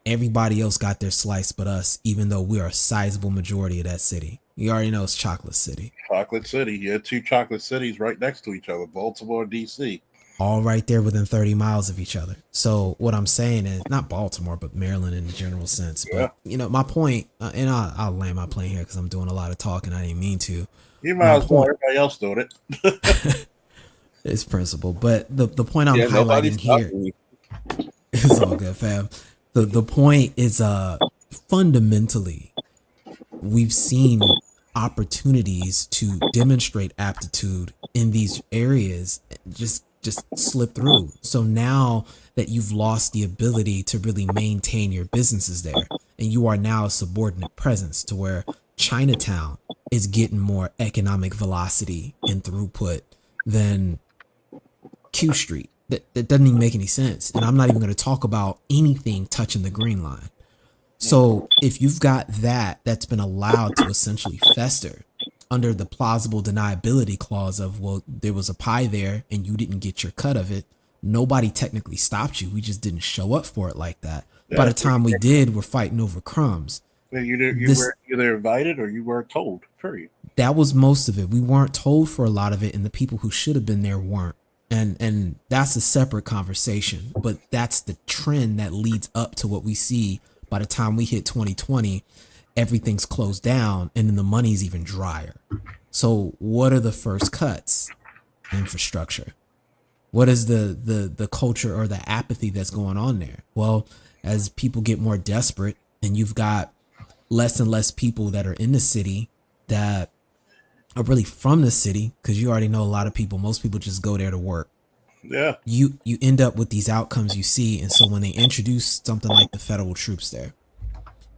[SPEAKER 17] everybody else got their slice but us, even though we are a sizable majority of that city. You already know it's Chocolate City.
[SPEAKER 1] Chocolate City. You had two chocolate cities right next to each other, Baltimore and DC.
[SPEAKER 17] All right there within 30 miles of each other. So what I'm saying is, not Baltimore, but Maryland in a general sense. But, my point, and I'll land my plane here because I'm doing a lot of talking. I didn't mean to.
[SPEAKER 1] You might as well. Everybody else doing it.
[SPEAKER 17] It's principle. But the point I'm highlighting here, it's all good, fam. The point is fundamentally, we've seen opportunities to demonstrate aptitude in these areas just slip through. So now that you've lost the ability to really maintain your businesses there, and you are now a subordinate presence to where Chinatown is getting more economic velocity and throughput than Q Street. That doesn't even make any sense. And I'm not even going to talk about anything touching the Green Line. So if you've got that's been allowed to essentially fester under the plausible deniability clause of, well, there was a pie there and you didn't get your cut of it. Nobody technically stopped you. We just didn't show up for it like that. By the time we did, we're fighting over crumbs.
[SPEAKER 1] You were either invited or you weren't told, period.
[SPEAKER 17] That was most of it. We weren't told for a lot of it, and the people who should have been there weren't. And that's a separate conversation, but that's the trend that leads up to what we see by the time we hit 2020. Everything's closed down and then the money's even drier. So what are the first cuts? Infrastructure. What is the culture or the apathy that's going on there? Well, as people get more desperate and you've got less and less people that are in the city that are really from the city, because you already know a lot of people, most people just go there to work.
[SPEAKER 1] Yeah.
[SPEAKER 17] You end up with these outcomes you see. And so when they introduce something like the federal troops there,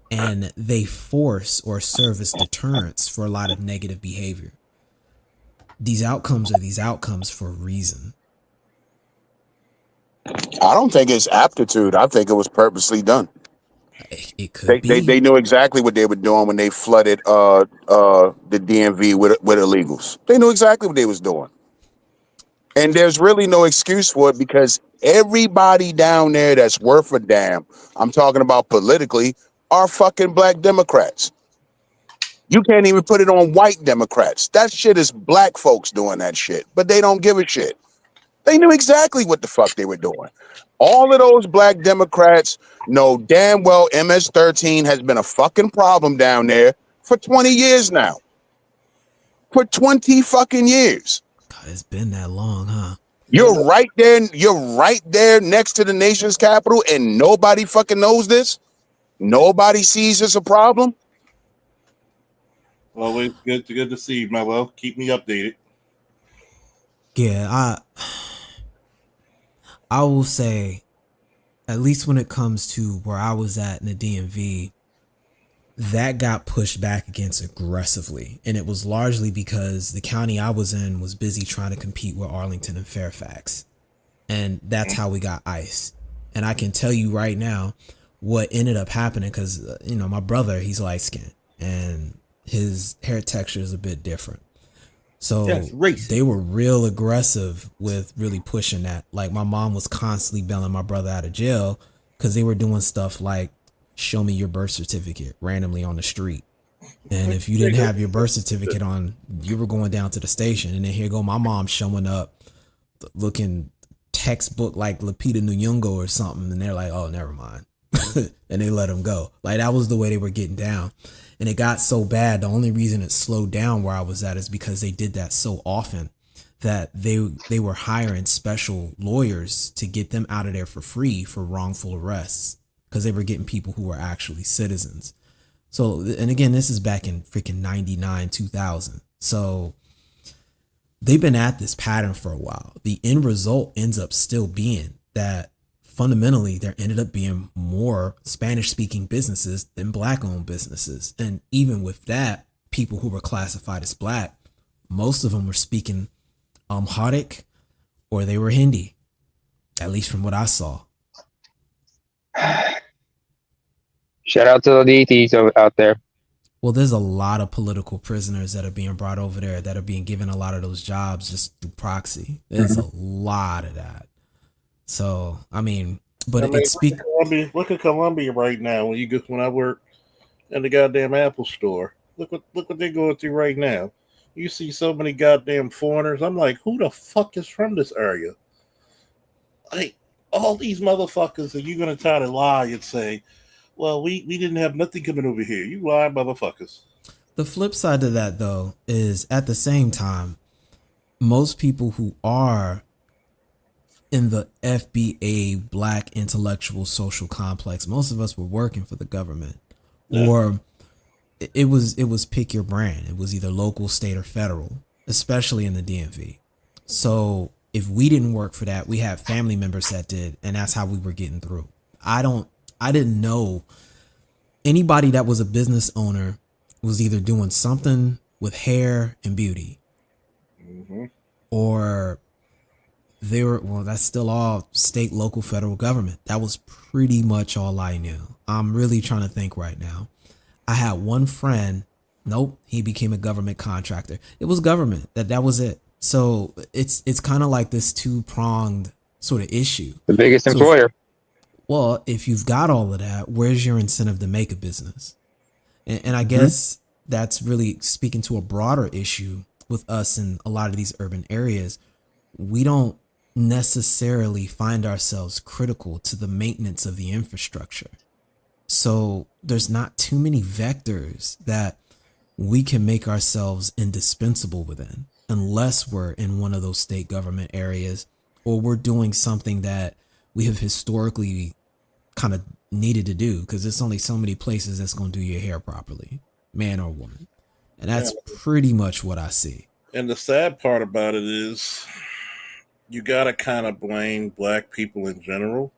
[SPEAKER 17] and they force or serve as deterrence for a lot of negative behavior, these outcomes are these outcomes for a reason.
[SPEAKER 15] I don't think it's aptitude. I think it was purposely done.
[SPEAKER 17] It could
[SPEAKER 15] be. They knew exactly what they were doing when they flooded the DMV with illegals. They knew exactly what they was doing. And there's really no excuse for it because everybody down there that's worth a damn, I'm talking about politically, are fucking black Democrats. You can't even put it on white Democrats. That shit is black folks doing that shit, but they don't give a shit. They knew exactly what the fuck they were doing. All of those black Democrats know damn well MS-13 has been a fucking problem down there for 20 years now. For 20 fucking years.
[SPEAKER 17] God, it's been that long, huh?
[SPEAKER 15] You're right there next to the nation's capital and nobody fucking knows this? Nobody sees this a problem?
[SPEAKER 1] Always good to see you, my love. Keep me updated.
[SPEAKER 17] Yeah, I will say, at least when it comes to where I was at in the DMV, that got pushed back against aggressively. And it was largely because the county I was in was busy trying to compete with Arlington and Fairfax. And that's how we got ICE. And I can tell you right now what ended up happening, because, my brother, he's light skinned and his hair texture is a bit different. So they were real aggressive with really pushing that. Like, my mom was constantly bailing my brother out of jail because they were doing stuff like, show me your birth certificate randomly on the street. And if you didn't have your birth certificate on, you were going down to the station. And then here go my mom showing up looking textbook like Lupita Nyong'o or something. And they're like, oh, never mind. And they let him go. Like, that was the way they were getting down. And it got so bad. The only reason it slowed down where I was at is because they did that so often that they were hiring special lawyers to get them out of there for free for wrongful arrests, because they were getting people who were actually citizens. So, and again, this is back in freaking 99, 2000. So they've been at this pattern for a while. The end result ends up still being that fundamentally there ended up being more Spanish speaking businesses than black owned businesses. And even with that, people who were classified as black, most of them were speaking Amharic or they were Hindi, at least from what I saw.
[SPEAKER 16] Shout out to the DTs out there.
[SPEAKER 17] Well, there's a lot of political prisoners that are being brought over there that are being given a lot of those jobs just through proxy. There's a lot of that. So, I mean, but
[SPEAKER 1] look at Colombia right now. When I work in the goddamn Apple store, look what they're going through right now. You see so many goddamn foreigners. I'm like, who the fuck is from this area? Like, all these motherfuckers, are you gonna try to lie and say, well, we didn't have nothing coming over here? You lie, motherfuckers.
[SPEAKER 17] The flip side to that, though, is at the same time, most people who are in the FBA black intellectual social complex, most of us were working for the government, or it was pick your brand. It was either local, state, or federal, especially in the DMV. So if we didn't work for that, we had family members that did, and that's how we were getting through. I didn't know anybody that was a business owner was either doing something with hair and beauty, or they were, well, that's still all state, local, federal government. That was pretty much all I knew. I'm really trying to think right now. I had one friend. Nope. He became a government contractor. It was government. That was it. So it's kind of like this two-pronged sort of issue.
[SPEAKER 16] The biggest employer.
[SPEAKER 17] Well, if you've got all of that, where's your incentive to make a business? And I guess that's really speaking to a broader issue with us in a lot of these urban areas. We don't necessarily find ourselves critical to the maintenance of the infrastructure. So there's not too many vectors that we can make ourselves indispensable within, unless we're in one of those state government areas, or we're doing something that we have historically kind of needed to do, because there's only so many places that's going to do your hair properly, man or woman. And that's pretty much what I see.
[SPEAKER 1] And the sad part about it is you got to kind of blame black people in general,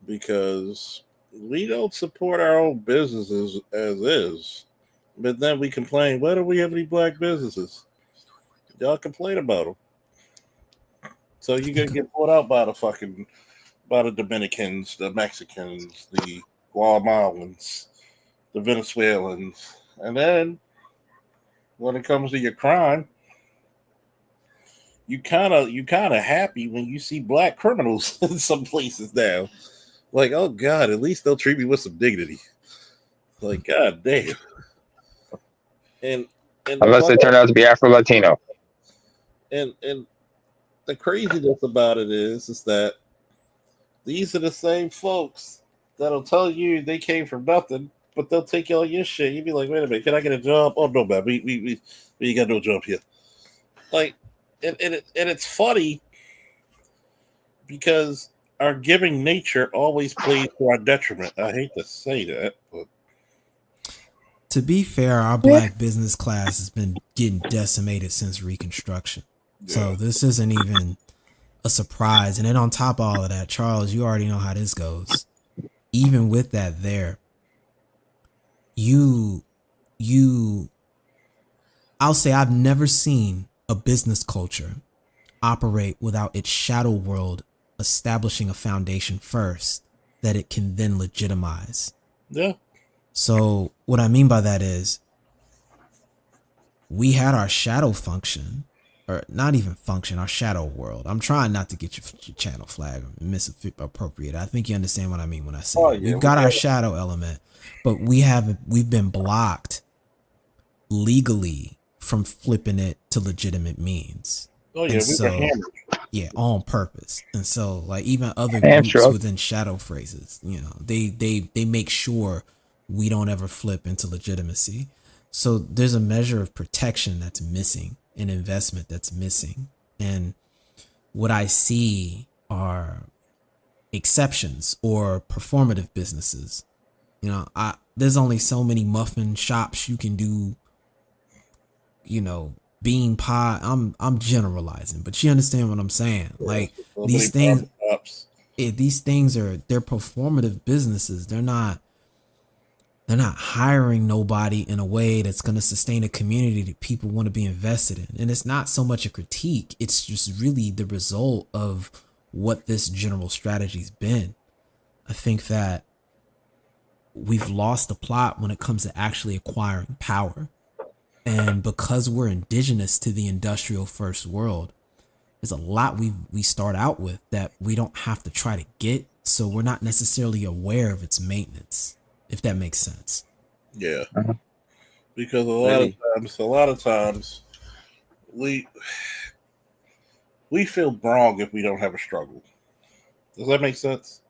[SPEAKER 1] because we don't support our own businesses as is. But then we complain, why don't we have any black businesses? Y'all complain about them. So you're going to get bought out by the Dominicans, the Mexicans, the Guatemalans, the Venezuelans. And then when it comes to your crime, you kind of happy when you see black criminals in some places now. Like, oh God, at least they'll treat me with some dignity. Like, God damn. And
[SPEAKER 16] unless they turn out to be Afro-Latino.
[SPEAKER 1] And the craziness about it is that these are the same folks that'll tell you they came from nothing, but they'll take all your shit. You'd be like, wait a minute, can I get a job? Oh no, man, we got no job here. Like, and it's funny because our giving nature always plays to our detriment. I hate to say that, but
[SPEAKER 17] to be fair, our black business class has been getting decimated since Reconstruction. Yeah. So this isn't even a surprise. And then on top of all of that, Charles, you already know how this goes. Even with that there, you I'll say I've never seen a business culture operate without its shadow world establishing a foundation first that it can then legitimize.
[SPEAKER 1] Yeah.
[SPEAKER 17] So what I mean by that is we had our shadow function, or not even function, our shadow world. I'm trying not to get your channel flag misappropriated. I think you understand what I mean when I say that. We've got our shadow element, but we've been blocked legally from flipping it to legitimate means.
[SPEAKER 1] Oh yeah,
[SPEAKER 17] And
[SPEAKER 1] we were
[SPEAKER 17] so,
[SPEAKER 1] hammered.
[SPEAKER 17] yeah, on purpose. And so, like, even other
[SPEAKER 16] Hamster.
[SPEAKER 17] groups within shadow phrases, you know, they make sure we don't ever flip into legitimacy. So there's a measure of protection that's missing, an investment that's missing. And what I see are exceptions or performative businesses. You know, there's only so many muffin shops you can do, you know, bean pie. I'm generalizing, but you understand what I'm saying. Like these things, these things they're performative businesses. They're not hiring nobody in a way that's going to sustain a community that people want to be invested in. And it's not so much a critique. It's just really the result of what this general strategy's been. I think that we've lost the plot when it comes to actually acquiring power. And because we're indigenous to the industrial first world, there's a lot we start out with that we don't have to try to get. So we're not necessarily aware of its maintenance, if that makes sense.
[SPEAKER 1] Yeah. Because a lot of times we feel wrong if we don't have a struggle. Does that make sense?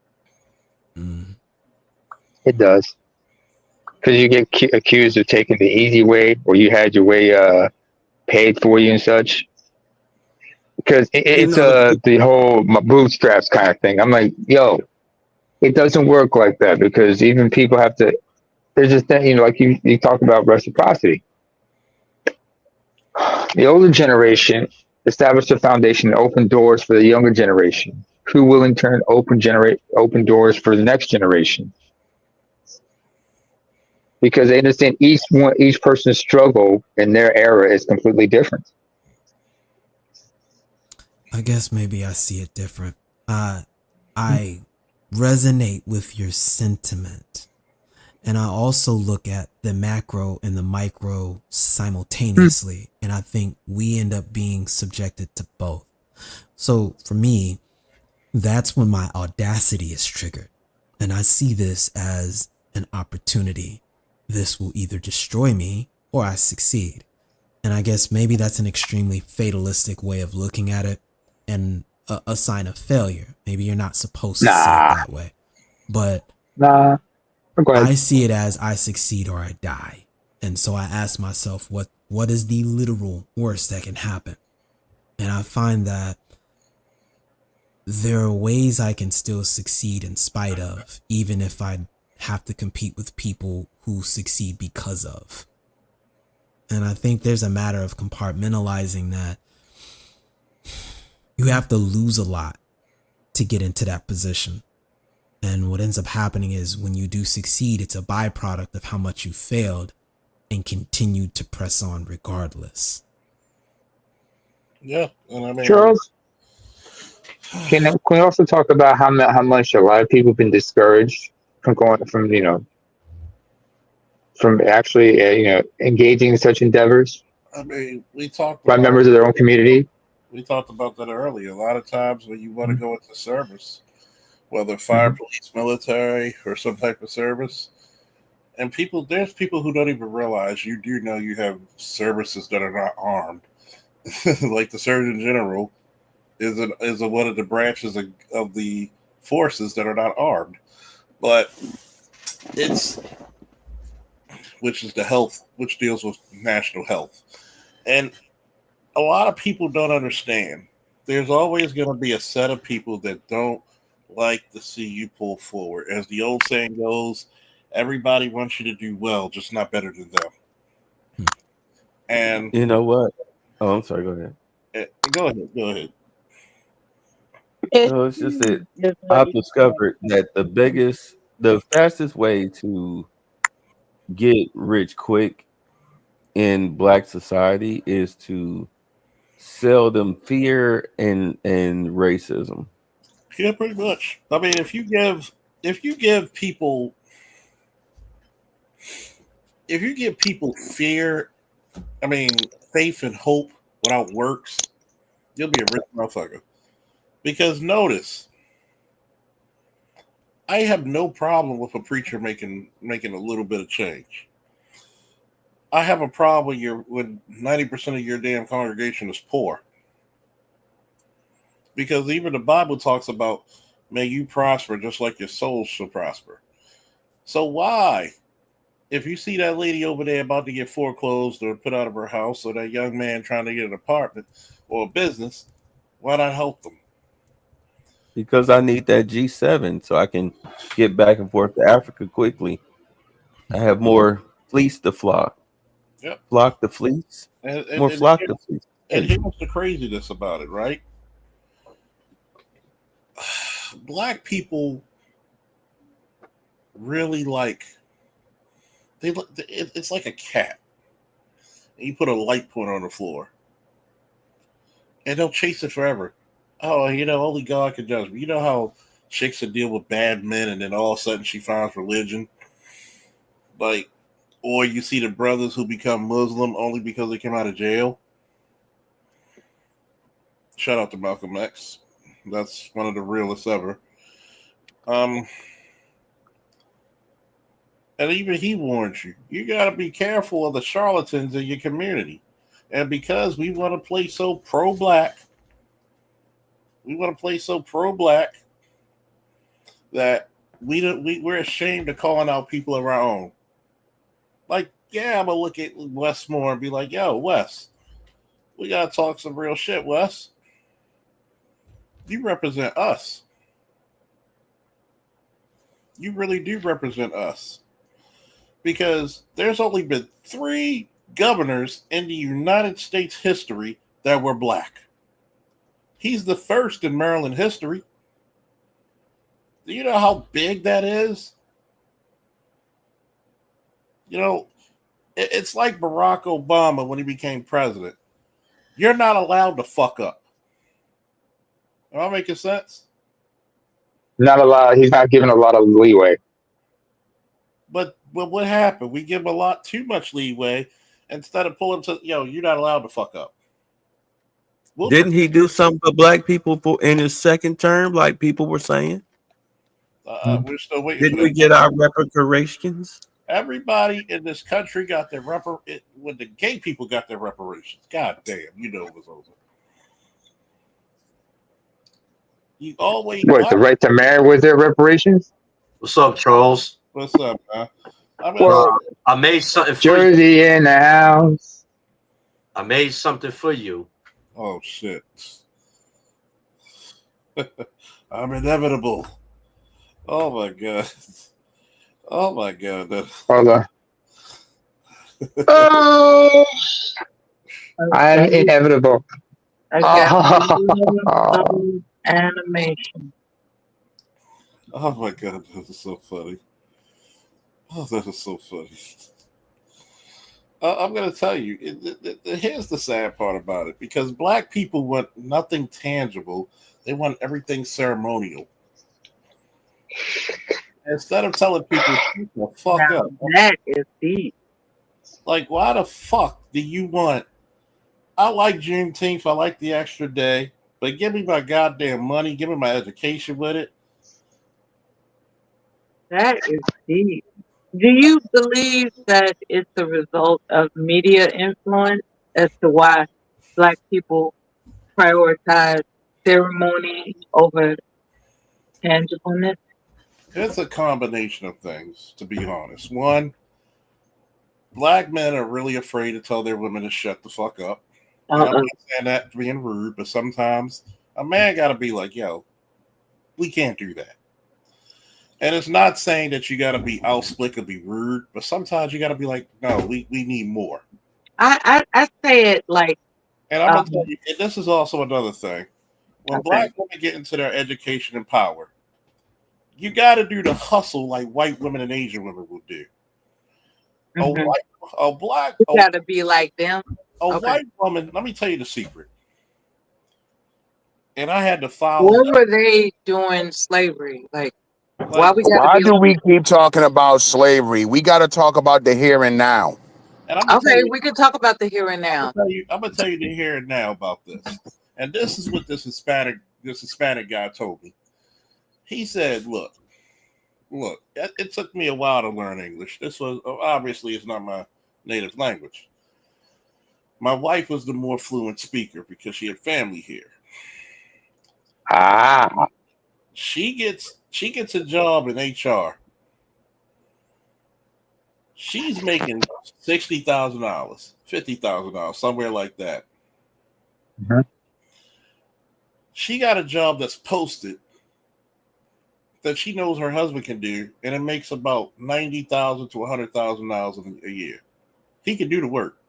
[SPEAKER 16] It does. Because you get accused of taking the easy way, or you had your way paid for you and such. Because it's the whole my bootstraps kind of thing. I'm like, yo, it doesn't work like that, because even people have to. There's just that, you know, like you talk about reciprocity. The older generation established a foundation and opened doors for the younger generation, who will in turn open doors for the next generation. Because they understand each person's struggle in their era is completely different.
[SPEAKER 17] I guess maybe I see it different. I resonate with your sentiment. And I also look at the macro and the micro simultaneously. And I think we end up being subjected to both. So for me, that's when my audacity is triggered. And I see this as an opportunity. This will either destroy me or I succeed. And I guess maybe that's an extremely fatalistic way of looking at it and a sign of failure. Maybe you're not supposed to see it that way. But I see it as I succeed or I die. And so I ask myself, what is the literal worst that can happen? And I find that there are ways I can still succeed in spite of, even if I have to compete with people who succeed because of. And I think there's a matter of compartmentalizing that you have to lose a lot to get into that position. And what ends up happening is when you do succeed, it's a byproduct of how much you failed and continued to press on regardless.
[SPEAKER 1] Yeah. And I mean,
[SPEAKER 16] Charles, can we also talk about how much a lot of people have been discouraged from from actually engaging in such endeavors?
[SPEAKER 1] I mean, we talked
[SPEAKER 16] by members of their own community.
[SPEAKER 1] We talked about that earlier. A lot of times when you want to go into service, whether fire, police, military, or some type of service, and there's people who don't even realize you do know you have services that are not armed. Like the Surgeon General is one of the branches of the forces that are not armed, but which is the health, which deals with national health. And a lot of people don't understand. There's always going to be a set of people that don't like to see you pull forward. As the old saying goes, everybody wants you to do well, just not better than them. And
[SPEAKER 12] you know what? Oh, I'm sorry. Go ahead.
[SPEAKER 1] Go ahead.
[SPEAKER 12] No, it's just that I've discovered that the fastest way to get rich quick in black society is to sell them fear and racism.
[SPEAKER 1] Yeah, pretty much. I mean, if you give people fear, I mean faith and hope without works, you'll be a rich motherfucker. Because notice, I have no problem with a preacher making a little bit of change. I have a problem when 90% of your damn congregation is poor. Because even the Bible talks about may you prosper just like your soul shall prosper. So why, if you see that lady over there about to get foreclosed or put out of her house, or that young man trying to get an apartment or a business, why not help them?
[SPEAKER 12] Because I need that G7 so I can get back and forth to Africa quickly. I have more fleece to flock.
[SPEAKER 1] Yep.
[SPEAKER 12] Flock the fleece. More flock the fleece.
[SPEAKER 1] And here's the craziness about it, right? Black people really it's like a cat. You put a light point on the floor, and they'll chase it forever. Oh, only God can judge me. You know how chicks will deal with bad men, and then all of a sudden she finds religion, or you see the brothers who become Muslim only because they came out of jail. Shout out to Malcolm X. That's one of the realest ever. And even he warns you, you got to be careful of the charlatans in your community. And because we want to play so pro-black, that we're ashamed of calling out people of our own. Like, yeah, I'm going to look at Wes Moore and be like, yo, Wes, we got to talk some real shit, Wes. You represent us. You really do represent us. Because there's only been 3 governors in the United States history that were black. He's the first in Maryland history. Do you know how big that is? It's like Barack Obama when he became president. You're not allowed to fuck up. Am I making sense?
[SPEAKER 16] Not a lot. He's not given a lot of leeway.
[SPEAKER 1] But what happened? We give him a lot too much leeway instead of pulling to, you're not allowed to fuck up.
[SPEAKER 12] Didn't he do something for black people in his second term, like people were saying?
[SPEAKER 1] We're still waiting.
[SPEAKER 12] Didn't we get our reparations?
[SPEAKER 1] Everybody in this country got their when the gay people got their reparations. God damn, it was over. You always
[SPEAKER 16] the right to marry was their reparations?
[SPEAKER 18] What's up, Charles?
[SPEAKER 1] What's up, man?
[SPEAKER 18] I made something for
[SPEAKER 16] Jersey
[SPEAKER 18] you.
[SPEAKER 16] in the house.
[SPEAKER 18] I made something for you.
[SPEAKER 1] Oh shit! I'm inevitable. Oh my god! Oh my god!
[SPEAKER 16] Hold on. Oh, I'm inevitable.
[SPEAKER 13] Animation.
[SPEAKER 1] Oh my god, that is so funny. Oh, that is so funny. I'm going to tell you, here's the sad part about it, because black people want nothing tangible. They want everything ceremonial. Instead of telling people fuck up.
[SPEAKER 13] That is deep.
[SPEAKER 1] Like, why the fuck do you want? I like Juneteenth. I like the extra day, but give me my goddamn money. Give me my education with it.
[SPEAKER 13] That is deep. Do you believe that it's a result of media influence as to why Black people prioritize ceremony over tangibleness?
[SPEAKER 1] It's a combination of things, to be honest. One, black men are really afraid to tell their women to shut the fuck up. And I'm not saying that being rude, but sometimes a man got to be like, yo, we can't do that. And it's not saying that you got to be outsplicably rude, but sometimes you got to be like, no, we need more.
[SPEAKER 13] I say it like.
[SPEAKER 1] And I'm going to tell you, and this is also another thing. When black women get into their education and power, you got to do the hustle like white women and Asian women will do.
[SPEAKER 13] Mhm.
[SPEAKER 1] black,
[SPEAKER 13] You gotta be like them.
[SPEAKER 1] a
[SPEAKER 13] Okay.
[SPEAKER 1] white woman. Let me tell you the secret. And I had to follow.
[SPEAKER 13] When were they doing slavery? Like, why we gotta
[SPEAKER 15] Why
[SPEAKER 13] be
[SPEAKER 15] do
[SPEAKER 13] like?
[SPEAKER 15] we keep talking about slavery? We got to talk about the here and now.
[SPEAKER 1] And I'm gonna tell
[SPEAKER 13] Okay,
[SPEAKER 1] you,
[SPEAKER 13] we can talk about the here and now.
[SPEAKER 1] I'm gonna tell you the here and now about this. And this is what this Hispanic guy told me. He said, "Look, it took me a while to learn English. This was obviously it's not my native language. My wife was the more fluent speaker because she had family here.
[SPEAKER 16] Ah.
[SPEAKER 1] She gets a job in HR. She's making $60,000, $50,000, somewhere like that.
[SPEAKER 16] Mhm.
[SPEAKER 1] She got a job that's posted that she knows her husband can do, and it makes about $90,000 to $100,000 a year. He can do the work.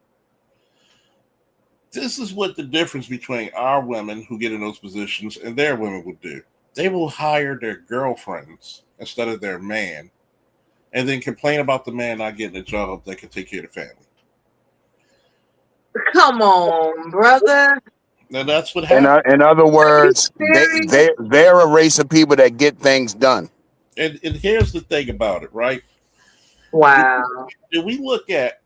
[SPEAKER 1] This is what the difference between our women who get in those positions and their women will do. They will hire their girlfriends instead of their man, and then complain about the man not getting a job that can take care of the family.
[SPEAKER 13] Come on, brother.
[SPEAKER 1] Now that's what happens.
[SPEAKER 15] In other words, they're a race of people that get things done.
[SPEAKER 1] And here's the thing about it, right?
[SPEAKER 13] Wow.
[SPEAKER 1] Do we look at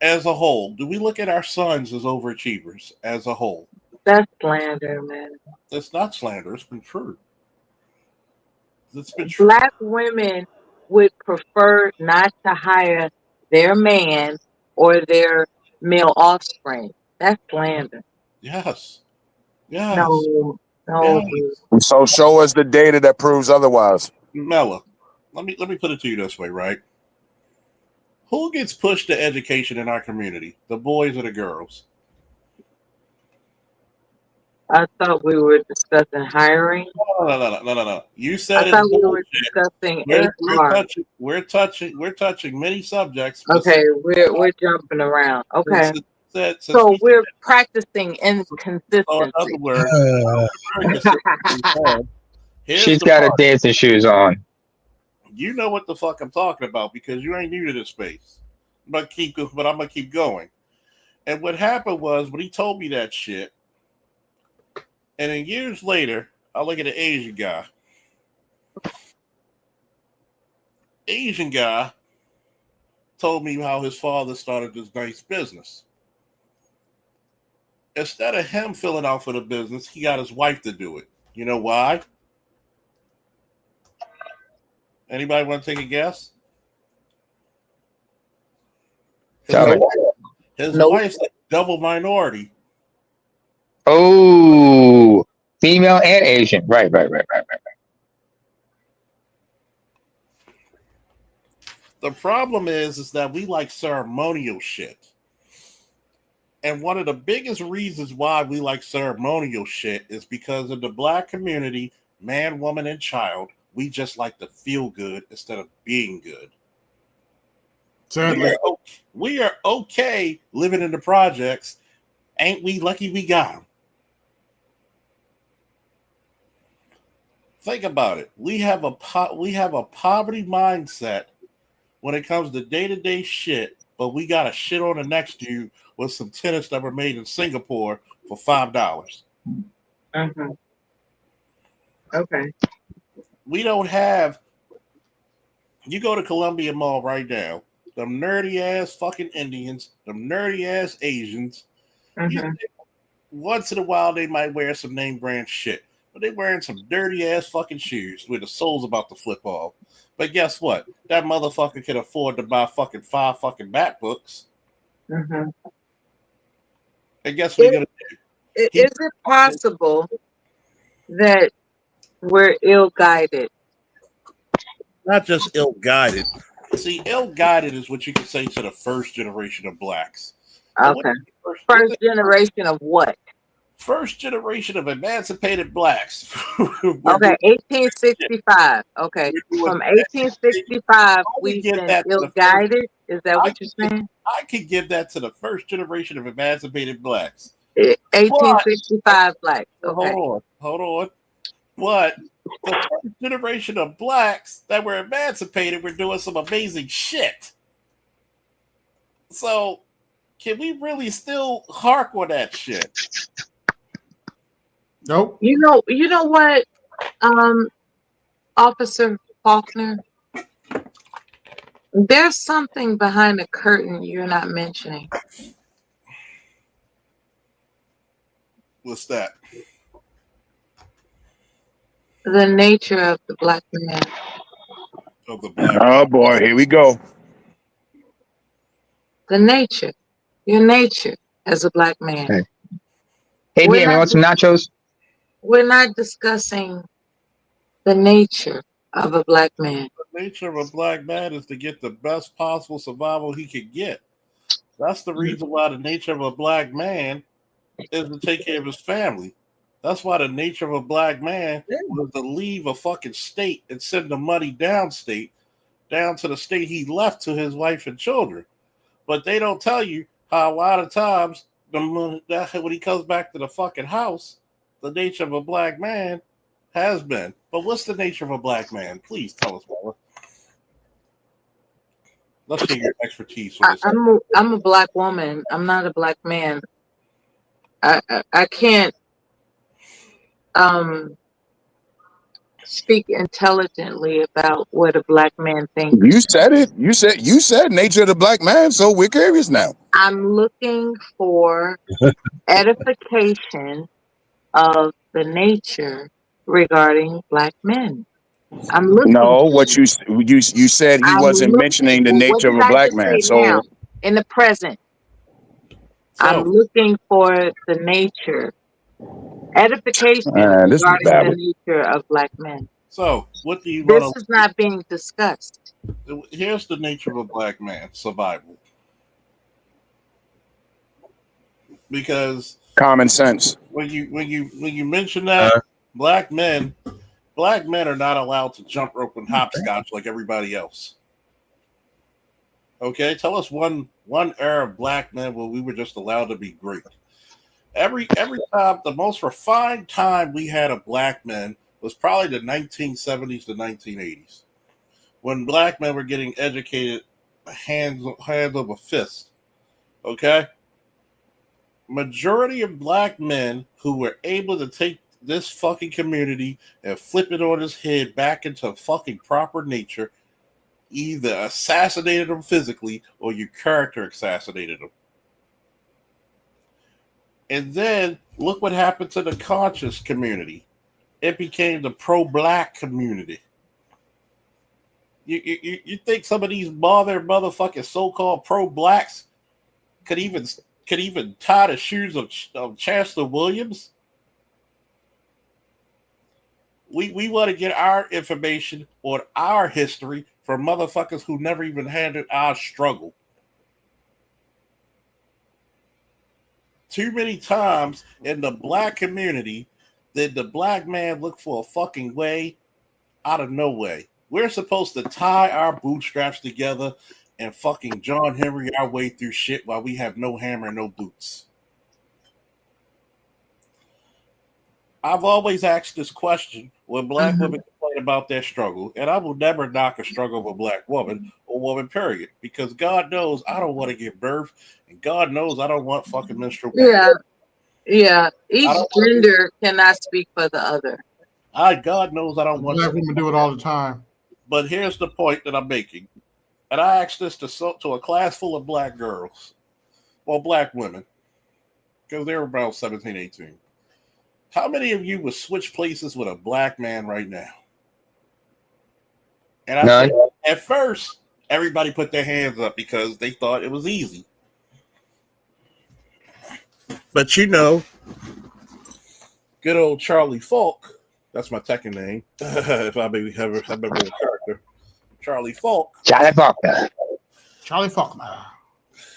[SPEAKER 1] as a whole? Do we look at our sons as overachievers as a whole?
[SPEAKER 13] That's slander, man.
[SPEAKER 1] That's not slander. It's been true. It's been true.
[SPEAKER 13] Black women would prefer not to hire their man or their male offspring. That's slander.
[SPEAKER 1] Yes. Yes.
[SPEAKER 13] No,
[SPEAKER 1] Yes.
[SPEAKER 15] So show us the data that proves otherwise.
[SPEAKER 1] Mella, let me put it to you this way, right? Who gets pushed to education in our community? The boys or the girls?
[SPEAKER 13] I thought we were discussing hiring.
[SPEAKER 1] No. You
[SPEAKER 13] I
[SPEAKER 1] said it's
[SPEAKER 13] thought we were
[SPEAKER 1] bullshit.
[SPEAKER 13] discussing
[SPEAKER 1] We're touching many subjects.
[SPEAKER 13] Okay, we're jumping around. Okay.
[SPEAKER 1] Since
[SPEAKER 13] So
[SPEAKER 1] we
[SPEAKER 13] we're practicing
[SPEAKER 1] in
[SPEAKER 13] inconsistency.
[SPEAKER 1] other words, here's
[SPEAKER 16] She's
[SPEAKER 1] the
[SPEAKER 16] got her
[SPEAKER 1] part.
[SPEAKER 16] dancing shoes on.
[SPEAKER 1] You know what the fuck I'm talking about because you ain't new to this space. But I'm gonna keep going. And what happened was when he told me that shit, and then years later, I look at an Asian guy. Asian guy told me how his father started this nice business. Instead of him filling out for the business, he got his wife to do it. You know why? Anybody want to take a guess? His wife's a double minority.
[SPEAKER 16] Oh, female and Asian. Right.
[SPEAKER 1] The problem is that we like ceremonial shit. And one of the biggest reasons why we like ceremonial shit is because of the black community, man, woman, and child. We just like to feel good instead of being good.
[SPEAKER 14] Sadly.
[SPEAKER 1] We are okay living in the projects. Ain't we lucky we got them? Think about it. We have a poverty mindset when it comes to day-to-day shit, but we got to shit on the next dude with some tennis that were made in Singapore for $5.
[SPEAKER 13] Mm-hmm. Okay.
[SPEAKER 1] We don't have. You go to Columbia Mall right now. Them nerdy ass fucking Indians, them nerdy ass Asians.
[SPEAKER 13] Mm-hmm.
[SPEAKER 1] Once in a while, they might wear some name brand shit, but they wearing some dirty ass fucking shoes with the soles about to flip off. But guess what? That motherfucker can afford to buy fucking 5 fucking bat books.
[SPEAKER 13] Mm-hmm.
[SPEAKER 1] And guess what he's gonna do?
[SPEAKER 13] Is it possible that we're ill-guided?
[SPEAKER 1] Not just ill-guided. See, ill-guided is what you can say to the first generation of blacks.
[SPEAKER 13] Okay. First generation of what?
[SPEAKER 1] First generation of emancipated blacks.
[SPEAKER 13] Okay, 1865. Okay. From 1865, we've been ill-guided. Is that what you're saying?
[SPEAKER 1] I could give that to the first generation of emancipated blacks.
[SPEAKER 13] 1865 blacks. Okay.
[SPEAKER 1] Hold on. But the first generation of blacks that were emancipated were doing some amazing shit. So, can we really still hark on that shit?
[SPEAKER 14] Nope.
[SPEAKER 13] You know what, Officer Faulkner? There's something behind the curtain you're not mentioning.
[SPEAKER 1] What's that?
[SPEAKER 13] The nature of the black man.
[SPEAKER 1] Of the black.
[SPEAKER 15] Oh boy, here we go.
[SPEAKER 13] The nature. Your nature as a black man.
[SPEAKER 16] Hey,
[SPEAKER 13] We're
[SPEAKER 16] DM, you want some nachos?
[SPEAKER 13] We're not discussing the nature of a black man.
[SPEAKER 1] The nature of a black man is to get the best possible survival he could get. That's the reason why the nature of a black man is to take care of his family. That's why the nature of a black man was to leave a fucking state and send the money downstate, down to the state he left to his wife and children. But they don't tell you how a lot of times when he comes back to the fucking house, the nature of a black man has been. But what's the nature of a black man? Please tell us, Bella. Let's hear your expertise for this.
[SPEAKER 13] I'm a black woman. I'm not a black man. I can't speak intelligently about what a black man thinks.
[SPEAKER 15] You said it. You said nature of the black man. So we're curious now.
[SPEAKER 13] I'm looking for edification of the nature regarding black men. I'm looking.
[SPEAKER 15] No, what you said he wasn't mentioning the nature of a black man. So
[SPEAKER 13] now, in the present, I'm looking for the nature, edification regarding the nature of black men.
[SPEAKER 1] So, what do you
[SPEAKER 13] This
[SPEAKER 1] want
[SPEAKER 13] is not being discussed.
[SPEAKER 1] Here's the nature of a black man: survival. Because
[SPEAKER 15] common sense.
[SPEAKER 1] When you mention that black men are not allowed to jump rope and hopscotch like everybody else. Okay, tell us one era of black men where we were just allowed to be great. Every time, the most refined time we had of black men was probably the 1970s to 1980s, when black men were getting educated hands over fist. Okay, majority of black men who were able to take this fucking community and flip it on his head back into fucking proper nature either assassinated them physically or your character assassinated them. And then look what happened to the conscious community. It became the pro-black community. You think some of these motherfucking so-called pro-blacks could even tie the shoes of Chancellor Williams? We want to get our information on our history from motherfuckers who never even handled our struggle. Too many times in the black community did the black man look for a fucking way out of no way. We're supposed to tie our bootstraps together and fucking John Henry our way through shit while we have no hammer and no boots. I've always asked this question when black women complain about their struggle, and I will never knock a struggle of a black woman or woman, period, because God knows I don't want to give birth, and God knows I don't want fucking menstrual pain.
[SPEAKER 13] Yeah. Each gender cannot speak for the other.
[SPEAKER 1] God knows I don't want
[SPEAKER 14] black women do it all the time.
[SPEAKER 1] But here's the point that I'm making, and I asked this to a class full of black girls, well, black women, because they were about 17, 18. How many of you would switch places with a black man right now? And I said, at first, everybody put their hands up because they thought it was easy. But you know, good old Charlie Falk, that's my second name, if I may have a character, Charlie Falk.
[SPEAKER 16] Charlie Faulkner.
[SPEAKER 14] Charlie Faulkner.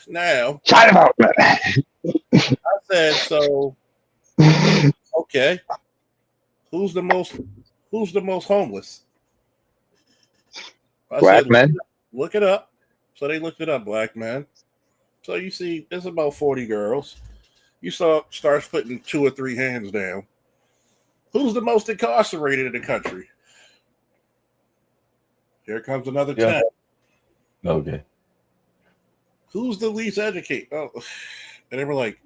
[SPEAKER 1] Now,
[SPEAKER 16] Charlie Faulkner.
[SPEAKER 1] I said, so, okay, who's the most homeless? I
[SPEAKER 16] Black
[SPEAKER 1] said,
[SPEAKER 16] men.
[SPEAKER 1] Look it up. So they looked it up, black men. So you see, there's about 40 girls. You starts putting 2 or 3 hands down. Who's the most incarcerated in the country? Here comes another 10.
[SPEAKER 12] Okay.
[SPEAKER 1] who's the least educated? Oh, and they were like,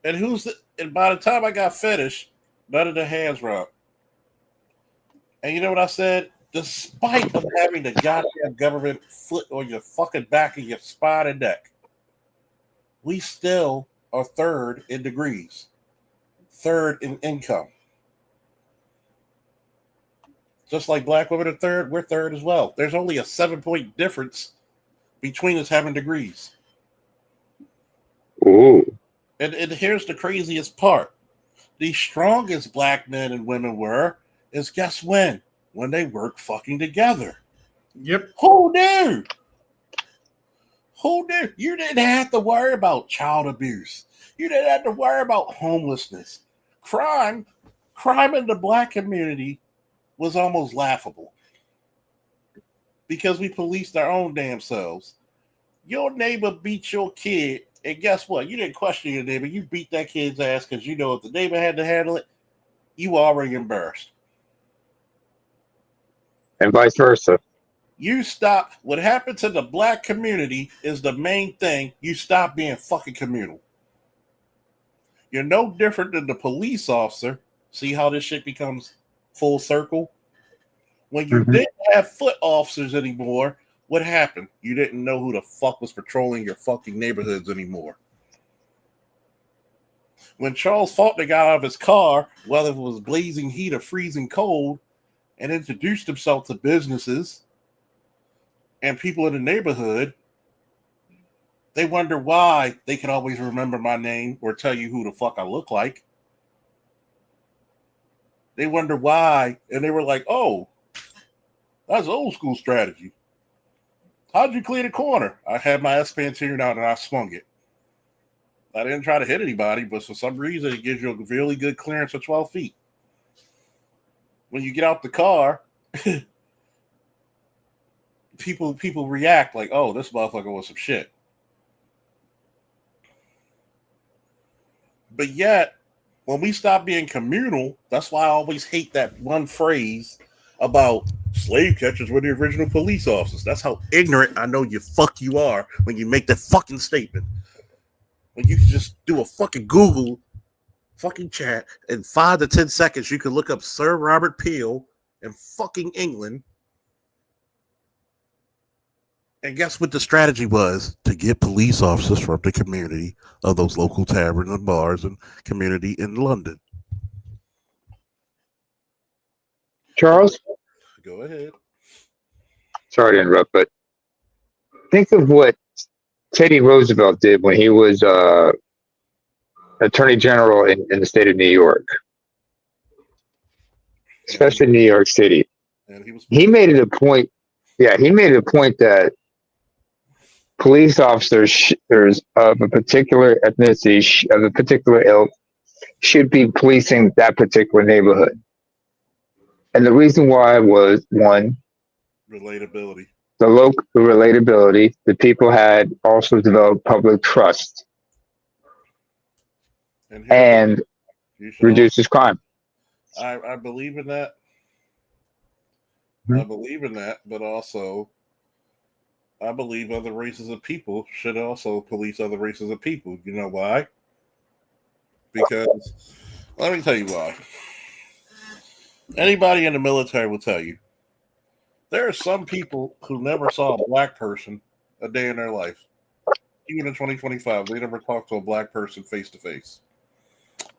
[SPEAKER 1] and who's the? And by the time I got finished, none of the hands were up. And you know what I said? Despite of having the goddamn government foot on your fucking back of your spine and neck, we still are third in degrees, third in income. Just like black women are third, we're third as well. There's only a 7-point difference between us having degrees.
[SPEAKER 16] Ooh.
[SPEAKER 1] And here's the craziest part. The strongest black men and women were, is guess when? When they work fucking together.
[SPEAKER 14] Yep.
[SPEAKER 1] Who knew? Who knew? You didn't have to worry about child abuse. You didn't have to worry about homelessness. Crime in the black community was almost laughable because we policed our own damn selves. Your neighbor beat your kid, and guess what? You didn't question your neighbor. You beat that kid's ass because you know if the neighbor had to handle it, you were already embarrassed.
[SPEAKER 16] And vice versa.
[SPEAKER 1] You stop. What happened to the black community is the main thing. You stop being fucking communal. You're no different than the police officer. See how this shit becomes full circle? When you didn't have foot officers anymore, what happened? You didn't know who the fuck was patrolling your fucking neighborhoods anymore. When Charles Faulkner got out of his car, whether it was blazing heat or freezing cold, and introduced himself to businesses and people in the neighborhood, they wonder why they can always remember my name or tell you who the fuck I look like. They wonder why, and they were like, oh, that's old school strategy. How'd you clear the corner? I had my S-Pen tuned out and I swung it. I didn't try to hit anybody, but for some reason it gives you a really good clearance of 12 feet. When you get out the car, people react like, oh, this motherfucker was some shit. But yet, when we stop being communal, that's why I always hate that one phrase about slave catchers were the original police officers. That's how ignorant I know you are when you make that fucking statement. When you can just do a fucking Google fucking chat in 5 to 10 seconds, you can look up Sir Robert Peel in fucking England. And guess what the strategy was? To get police officers from the community of those local taverns and bars and community in London.
[SPEAKER 16] Charles?
[SPEAKER 1] Go ahead.
[SPEAKER 16] Sorry to interrupt, but think of what Teddy Roosevelt did when he was Attorney General in the state of New York, especially New York City.
[SPEAKER 1] And
[SPEAKER 16] he made it a point. Yeah, he made it a point that police officers of a particular ethnicity, of a particular ilk, should be policing that particular neighborhood. And the reason why was, one,
[SPEAKER 1] relatability.
[SPEAKER 16] The local relatability. The people had also developed public trust and reduces crime.
[SPEAKER 1] I believe in that. I believe in that, but also I believe other races of people should also police other races of people. You know why? Because let me tell you why. Anybody in the military will tell you there are some people who never saw a black person a day in their life. Even in 2025, they never talked to a black person face to face.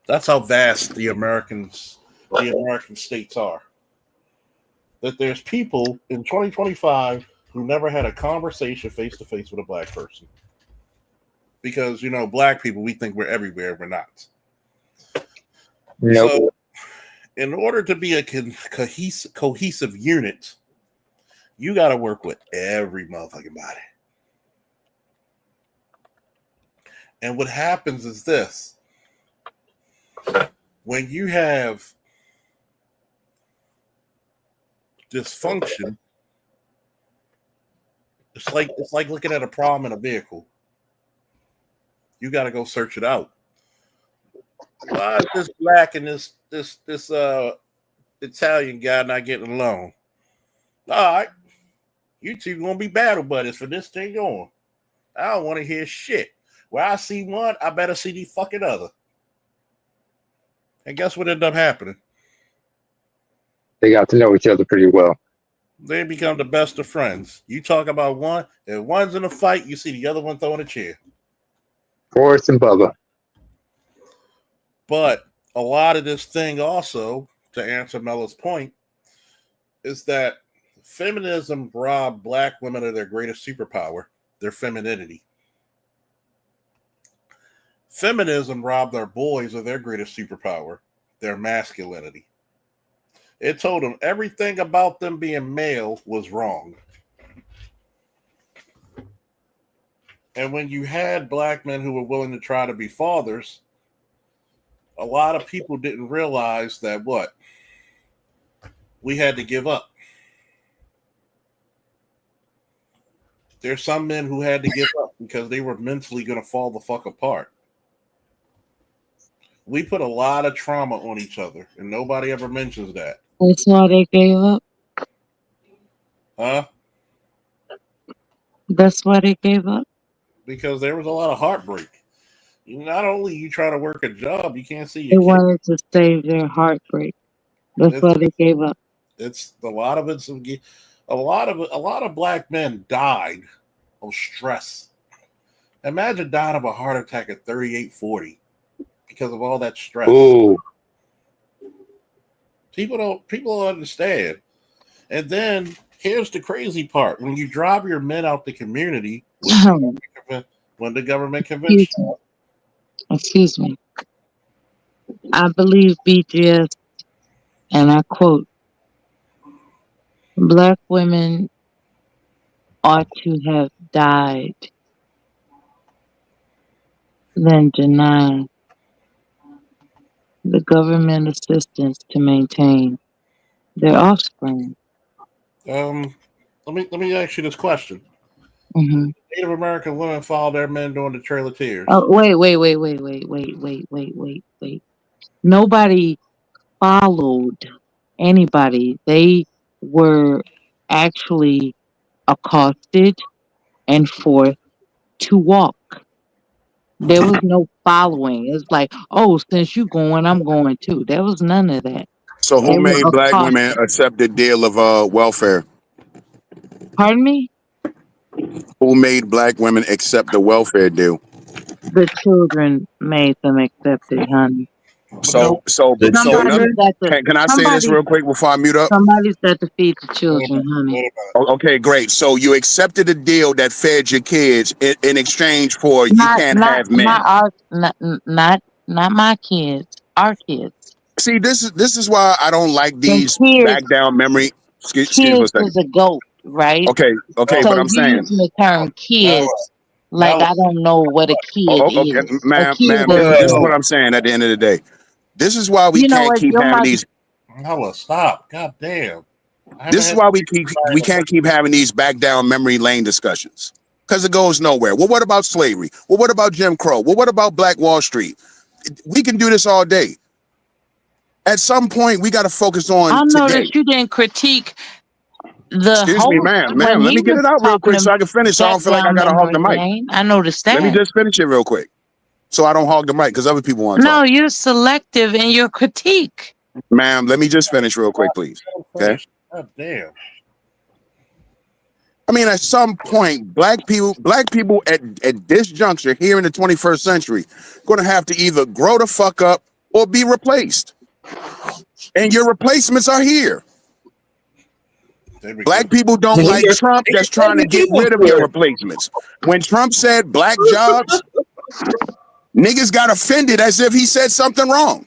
[SPEAKER 1] That's how vast the American states are. That there's people in 2025 who never had a conversation face to face with a black person. Because, you know, black people, we think we're everywhere. We're not.
[SPEAKER 16] Nope.
[SPEAKER 1] So, in order to be a cohesive unit, you got to work with every motherfucking body. And what happens is this. When you have dysfunction, it's like looking at a problem in a vehicle. You got to go search it out. Why is this black and this Italian guy not getting along? All right, you two gonna be battle buddies for this thing on. I don't want to hear shit. Where I see one, I better see the fucking other. And guess what ended up happening?
[SPEAKER 16] They got to know each other pretty well.
[SPEAKER 1] They become the best of friends. You talk about one, if one's in a fight, you see the other one throwing a chair.
[SPEAKER 16] Forrest and Bubba.
[SPEAKER 1] But a lot of this thing also, to answer Mella's point, is that feminism robbed black women of their greatest superpower, their femininity. Feminism robbed our boys of their greatest superpower, their masculinity. It told them everything about them being male was wrong. And when you had black men who were willing to try to be fathers, a lot of people didn't realize that what? We had to give up. There's some men who had to give up because they were mentally going to fall the fuck apart. We put a lot of trauma on each other, and nobody ever mentions that.
[SPEAKER 13] That's why they gave up.
[SPEAKER 1] Huh?
[SPEAKER 13] That's why they gave up.
[SPEAKER 1] Because there was a lot of heartbreak. Not only you try to work a job, you can't see
[SPEAKER 13] They
[SPEAKER 1] your kids.
[SPEAKER 13] wanted to save their heartbreak. That's why they gave up.
[SPEAKER 1] It's a lot of it's a lot of black men died of stress. Imagine dying of a heart attack at 38, 40 because of all that stress.
[SPEAKER 16] Ooh.
[SPEAKER 1] People don't understand. And then here's the crazy part: when you drive your men out the community, when the government convinced you.
[SPEAKER 13] Excuse me. I believe BGS, and I quote, Black women ought to have died than deny the government assistance to maintain their offspring.
[SPEAKER 1] Let me ask you this question.
[SPEAKER 13] Mm-hmm.
[SPEAKER 1] Native American women followed their men during the Trail of Tears.
[SPEAKER 13] Oh, wait. Nobody followed anybody. They were actually accosted and forced to walk. There was no following. It's like, oh, since you going, I'm going too. There was none of that.
[SPEAKER 15] So
[SPEAKER 13] They
[SPEAKER 15] who
[SPEAKER 13] were
[SPEAKER 15] made black women
[SPEAKER 13] accosted.
[SPEAKER 15] accept the deal of welfare?
[SPEAKER 13] Pardon me?
[SPEAKER 15] Who made black women accept the welfare deal?
[SPEAKER 13] The children made them accept it, honey.
[SPEAKER 15] So
[SPEAKER 13] Somebody's got to.
[SPEAKER 15] can I say this real quick before I mute up?
[SPEAKER 13] Somebody's got to feed the children, honey.
[SPEAKER 15] Okay, great. So you accepted a deal that fed your kids in exchange for you can't have men.
[SPEAKER 13] Not my kids. Our kids.
[SPEAKER 15] See, this is why I don't like these back down memory. Excuse me for a
[SPEAKER 13] Kids
[SPEAKER 15] second.
[SPEAKER 13] is a goat, right?
[SPEAKER 15] Okay,
[SPEAKER 13] So
[SPEAKER 15] but I'm
[SPEAKER 13] you
[SPEAKER 15] saying.
[SPEAKER 13] using the term kids like I don't know what a kid
[SPEAKER 15] Okay,
[SPEAKER 13] is.
[SPEAKER 15] ma'am,
[SPEAKER 13] kid
[SPEAKER 15] this is what I'm saying at the end of the day. This is why we
[SPEAKER 13] You know
[SPEAKER 15] can't
[SPEAKER 13] what,
[SPEAKER 15] keep
[SPEAKER 13] your
[SPEAKER 15] having
[SPEAKER 13] mother-
[SPEAKER 15] these.
[SPEAKER 1] Ella, stop. God damn.
[SPEAKER 15] This is why we can't keep having these back down memory lane discussions. Because it goes nowhere. Well, what about slavery? Well, what about Jim Crow? Well, what about Black Wall Street? We can do this all day. At some point, we got to focus on
[SPEAKER 13] I know
[SPEAKER 15] today.
[SPEAKER 13] that you didn't critique the
[SPEAKER 15] Excuse me,
[SPEAKER 13] host
[SPEAKER 15] ma'am.
[SPEAKER 13] when
[SPEAKER 15] Let
[SPEAKER 13] he
[SPEAKER 15] me get
[SPEAKER 13] was
[SPEAKER 15] it out real quick
[SPEAKER 13] talking
[SPEAKER 15] so I can finish. So I don't feel like I got to hog the mic.
[SPEAKER 13] lane. I noticed that.
[SPEAKER 15] Let me just finish it real quick so I don't hog the mic because other people want to talk.
[SPEAKER 13] No, you're selective in your critique.
[SPEAKER 15] Ma'am, let me just finish real quick, please. Okay.
[SPEAKER 1] God damn.
[SPEAKER 15] I mean, at some point, black people at this juncture here in the 21st century, going to have to either grow the fuck up or be replaced. And your replacements are here. Black people don't like Trump that's trying to get rid of your replacements. When Trump said black jobs, niggas got offended as if he said something wrong.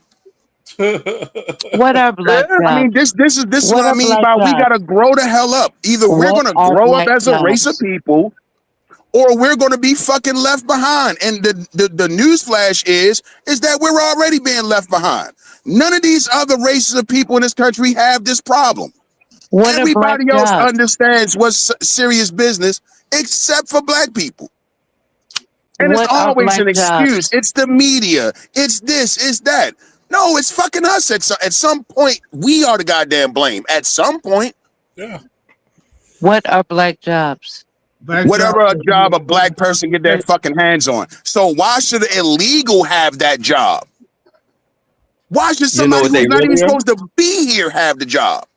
[SPEAKER 13] What are black jobs?
[SPEAKER 15] I mean, this is what I
[SPEAKER 13] are
[SPEAKER 15] mean
[SPEAKER 13] black
[SPEAKER 15] by we
[SPEAKER 13] jobs?
[SPEAKER 15] gotta grow the hell up. Either we're
[SPEAKER 13] What
[SPEAKER 15] gonna
[SPEAKER 13] are
[SPEAKER 15] grow up
[SPEAKER 13] black
[SPEAKER 15] as a race of
[SPEAKER 13] jobs?
[SPEAKER 15] people, or we're gonna be fucking left behind. And the news flash is that we're already being left behind. None of these other races of people in this country have this problem.
[SPEAKER 13] What are black
[SPEAKER 15] Everybody else
[SPEAKER 13] jobs?
[SPEAKER 15] understands what's serious business except for black people. And
[SPEAKER 13] What
[SPEAKER 15] it's
[SPEAKER 13] are
[SPEAKER 15] always
[SPEAKER 13] black
[SPEAKER 15] an excuse.
[SPEAKER 13] jobs?
[SPEAKER 15] It's the media. It's this. It's that. No, it's fucking us. At some point, we are the goddamn blame. At some point.
[SPEAKER 1] Yeah.
[SPEAKER 13] What are black jobs?
[SPEAKER 15] Whatever a job a black person get their fucking hands on. So why should an illegal have that job? Why should
[SPEAKER 12] You know
[SPEAKER 15] somebody
[SPEAKER 12] what they
[SPEAKER 15] who's not even
[SPEAKER 12] really are?
[SPEAKER 15] supposed to be here have the job?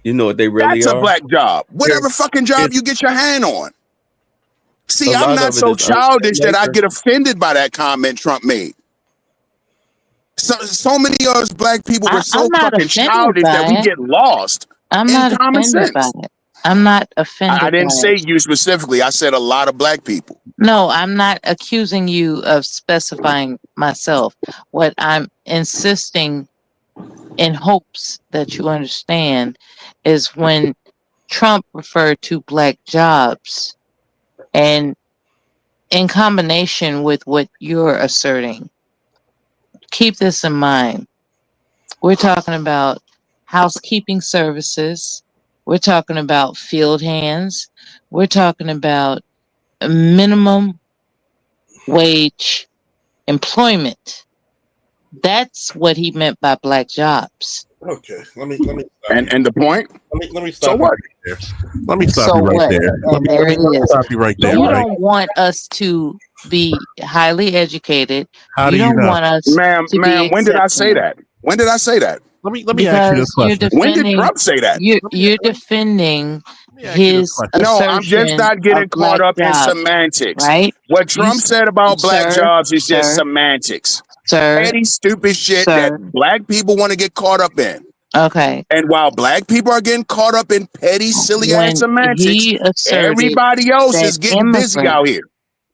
[SPEAKER 12] You know what they really
[SPEAKER 15] That's a
[SPEAKER 12] are?
[SPEAKER 15] black job. Whatever fucking job you get your hand on. See,
[SPEAKER 12] A
[SPEAKER 15] I'm
[SPEAKER 12] lot
[SPEAKER 15] not
[SPEAKER 12] of it
[SPEAKER 15] so
[SPEAKER 12] is unfair
[SPEAKER 15] childish that I
[SPEAKER 12] labor.
[SPEAKER 15] get offended by that comment Trump made. So many of us black people were so
[SPEAKER 13] I'm not
[SPEAKER 15] fucking
[SPEAKER 13] offended
[SPEAKER 15] childish that
[SPEAKER 13] by
[SPEAKER 15] we
[SPEAKER 13] it.
[SPEAKER 15] get lost
[SPEAKER 13] I'm
[SPEAKER 15] in
[SPEAKER 13] not
[SPEAKER 15] common
[SPEAKER 13] offended by
[SPEAKER 15] sense.
[SPEAKER 13] it. I'm not
[SPEAKER 15] I
[SPEAKER 13] offended
[SPEAKER 15] didn't
[SPEAKER 13] by
[SPEAKER 15] say
[SPEAKER 13] it.
[SPEAKER 15] you specifically. I said a lot of black people.
[SPEAKER 13] No, I'm not accusing you of specifying myself. What I'm insisting in hopes that you understand is when Trump referred to black jobs and in combination with what you're asserting, keep this in mind. We're talking about housekeeping services. We're talking about field hands. We're talking about minimum wage employment. That's what he meant by black jobs.
[SPEAKER 1] Okay, let me stop you.
[SPEAKER 15] And the point?
[SPEAKER 1] Let me
[SPEAKER 15] So
[SPEAKER 1] stop you
[SPEAKER 15] what?
[SPEAKER 1] right there. Let me stop
[SPEAKER 13] So
[SPEAKER 1] you right
[SPEAKER 13] what?
[SPEAKER 1] there.
[SPEAKER 13] And there it is.
[SPEAKER 1] Stop you right there.
[SPEAKER 13] You
[SPEAKER 1] Right?
[SPEAKER 13] don't want us to be highly educated.
[SPEAKER 1] How do
[SPEAKER 13] You
[SPEAKER 1] you
[SPEAKER 13] don't
[SPEAKER 1] know?
[SPEAKER 13] want us
[SPEAKER 15] Ma'am,
[SPEAKER 13] to be
[SPEAKER 15] when did I say
[SPEAKER 13] accepting.
[SPEAKER 15] that? When did I say that?
[SPEAKER 1] Let me ask you this
[SPEAKER 13] Because you're
[SPEAKER 1] question.
[SPEAKER 15] When did
[SPEAKER 13] defending
[SPEAKER 15] Trump say that?
[SPEAKER 13] you're defending
[SPEAKER 1] Let me ask you this
[SPEAKER 13] his
[SPEAKER 1] question.
[SPEAKER 15] No, I'm just
[SPEAKER 13] assertion
[SPEAKER 15] not
[SPEAKER 13] of
[SPEAKER 15] getting caught
[SPEAKER 13] black
[SPEAKER 15] up in
[SPEAKER 13] jobs,
[SPEAKER 15] semantics.
[SPEAKER 13] right?
[SPEAKER 15] What
[SPEAKER 13] You,
[SPEAKER 15] Trump said about black
[SPEAKER 13] sir,
[SPEAKER 15] jobs is just
[SPEAKER 13] sir,
[SPEAKER 15] semantics.
[SPEAKER 13] sir,
[SPEAKER 15] Petty, stupid shit that
[SPEAKER 13] sir.
[SPEAKER 15] black people want to get caught up in.
[SPEAKER 13] Okay.
[SPEAKER 15] And while black people are getting caught up in petty, silly ass
[SPEAKER 13] When
[SPEAKER 15] semantics,
[SPEAKER 13] he asserted
[SPEAKER 15] everybody else
[SPEAKER 13] that
[SPEAKER 15] is getting busy out here.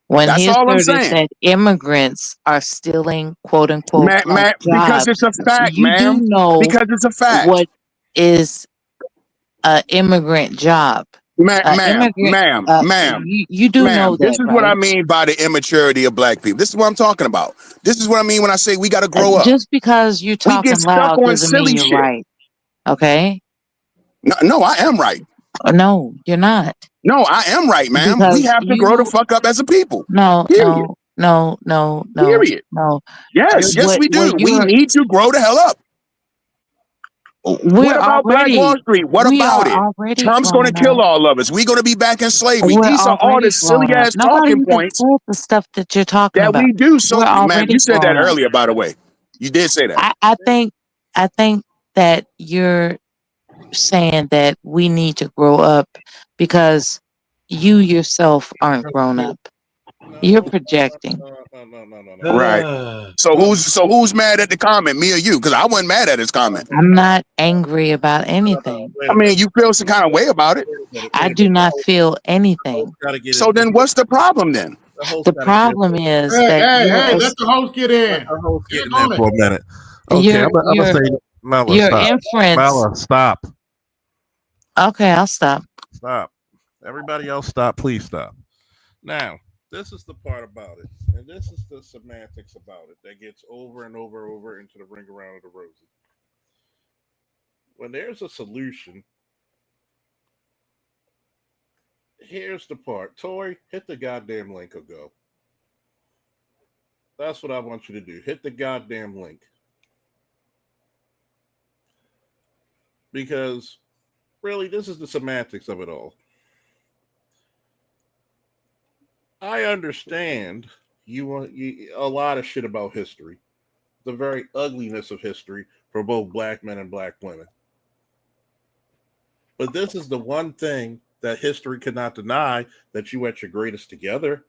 [SPEAKER 13] when
[SPEAKER 15] That's
[SPEAKER 13] he
[SPEAKER 15] all I'm
[SPEAKER 13] asserted
[SPEAKER 15] saying.
[SPEAKER 13] that immigrants are stealing quote unquote black
[SPEAKER 15] Because it's
[SPEAKER 13] jobs,
[SPEAKER 15] a fact,
[SPEAKER 13] you do
[SPEAKER 15] ma'am.
[SPEAKER 13] know
[SPEAKER 15] Because it's a fact.
[SPEAKER 13] what is an immigrant job.
[SPEAKER 15] Ma'am,
[SPEAKER 13] You do know
[SPEAKER 15] this
[SPEAKER 13] that,
[SPEAKER 15] is what I
[SPEAKER 13] right?
[SPEAKER 15] mean by the immaturity of black people. This is what I'm talking about. This is what I mean when I say we got to grow up.
[SPEAKER 13] Just because you're
[SPEAKER 15] We get
[SPEAKER 13] talking
[SPEAKER 15] stuck
[SPEAKER 13] loud
[SPEAKER 15] on
[SPEAKER 13] doesn't mean
[SPEAKER 15] silly
[SPEAKER 13] you're
[SPEAKER 15] shit.
[SPEAKER 13] right. Okay?
[SPEAKER 15] No, I am right.
[SPEAKER 13] No, you're not.
[SPEAKER 15] No, I am right, ma'am. We
[SPEAKER 13] Because
[SPEAKER 15] have to grow the fuck up as a people. Period.
[SPEAKER 13] No.
[SPEAKER 15] Period. Yes, we do. We need to grow the hell up. What about Black Wall Street? What
[SPEAKER 13] We
[SPEAKER 15] about
[SPEAKER 13] are
[SPEAKER 15] it?
[SPEAKER 13] already
[SPEAKER 15] Trump's going to
[SPEAKER 13] grown
[SPEAKER 15] kill
[SPEAKER 13] up.
[SPEAKER 15] all of us. We're going to be back in slavery.
[SPEAKER 13] We're
[SPEAKER 15] These are all the
[SPEAKER 13] already
[SPEAKER 15] silly
[SPEAKER 13] grown up.
[SPEAKER 15] ass
[SPEAKER 13] Nobody
[SPEAKER 15] talking
[SPEAKER 13] even
[SPEAKER 15] points
[SPEAKER 13] said the stuff that you're talking
[SPEAKER 15] that
[SPEAKER 13] about.
[SPEAKER 15] we do. So,
[SPEAKER 13] We're
[SPEAKER 15] ma'am, you
[SPEAKER 13] already
[SPEAKER 15] said that
[SPEAKER 13] grown up.
[SPEAKER 15] earlier, by the way. You did say that.
[SPEAKER 13] I think that you're saying that we need to grow up because you yourself aren't grown up. You're projecting.
[SPEAKER 1] No.
[SPEAKER 15] Right. So who's mad at the comment, me or you? Because I wasn't mad at his comment.
[SPEAKER 13] I'm not angry about anything.
[SPEAKER 15] I mean, you feel some kind of way about it.
[SPEAKER 13] I do not feel anything.
[SPEAKER 15] So then what's the problem then?
[SPEAKER 13] The problem is that
[SPEAKER 14] Let the host get in.
[SPEAKER 1] Get in there for a minute. Okay, I'm gonna say, Mala,
[SPEAKER 13] your
[SPEAKER 1] stop.
[SPEAKER 13] inference.
[SPEAKER 1] Mala, stop.
[SPEAKER 13] Okay, I'll stop.
[SPEAKER 1] Stop. Everybody else, stop. Please stop. Now, this is the part about it, and this is the semantics about it that gets over and over into the ring around of the rosy. When there's a solution, here's the part. Tori, hit the goddamn link or go. That's what I want you to do. Hit the goddamn link. Because really, this is the semantics of it all. I understand you want a lot of shit about history, the very ugliness of history for both black men and black women. But this is the one thing that history cannot deny, that you at your greatest together.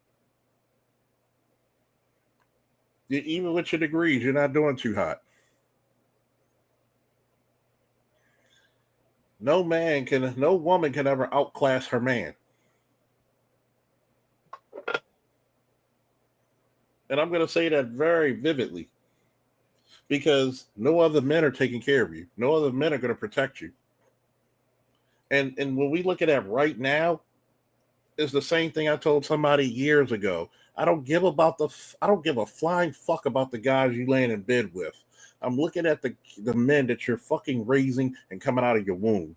[SPEAKER 1] Even with your degrees, you're not doing too hot. No woman can ever outclass her man. And I'm going to say that very vividly, because no other men are taking care of you. No other men are going to protect you. And when we look at that right now, is the same thing I told somebody years ago. I don't give a flying fuck about the guys you laying in bed with. I'm looking at the men that you're fucking raising and coming out of your womb.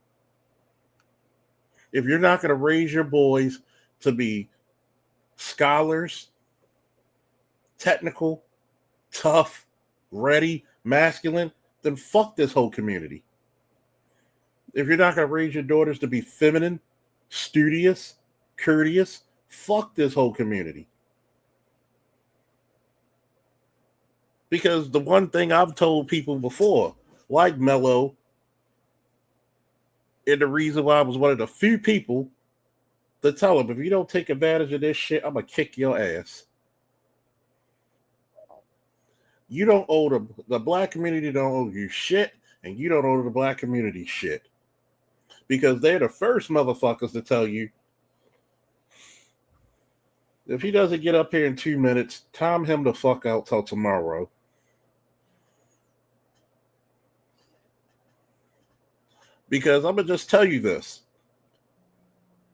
[SPEAKER 1] If you're not going to raise your boys to be scholars, technical, tough, ready, masculine, then fuck this whole community. If you're not going to raise your daughters to be feminine, studious, courteous. Fuck this whole community. Because the one thing I've told people before, like Mello, and the reason why I was one of the few people to tell him, if you don't take advantage of this shit, I'm going to kick your ass. You don't owe the black community don't owe you shit, and you don't owe the black community shit. Because they're the first motherfuckers to tell you, if he doesn't get up here in 2 minutes, time him the fuck out till tomorrow. Because I'm going to just tell you this.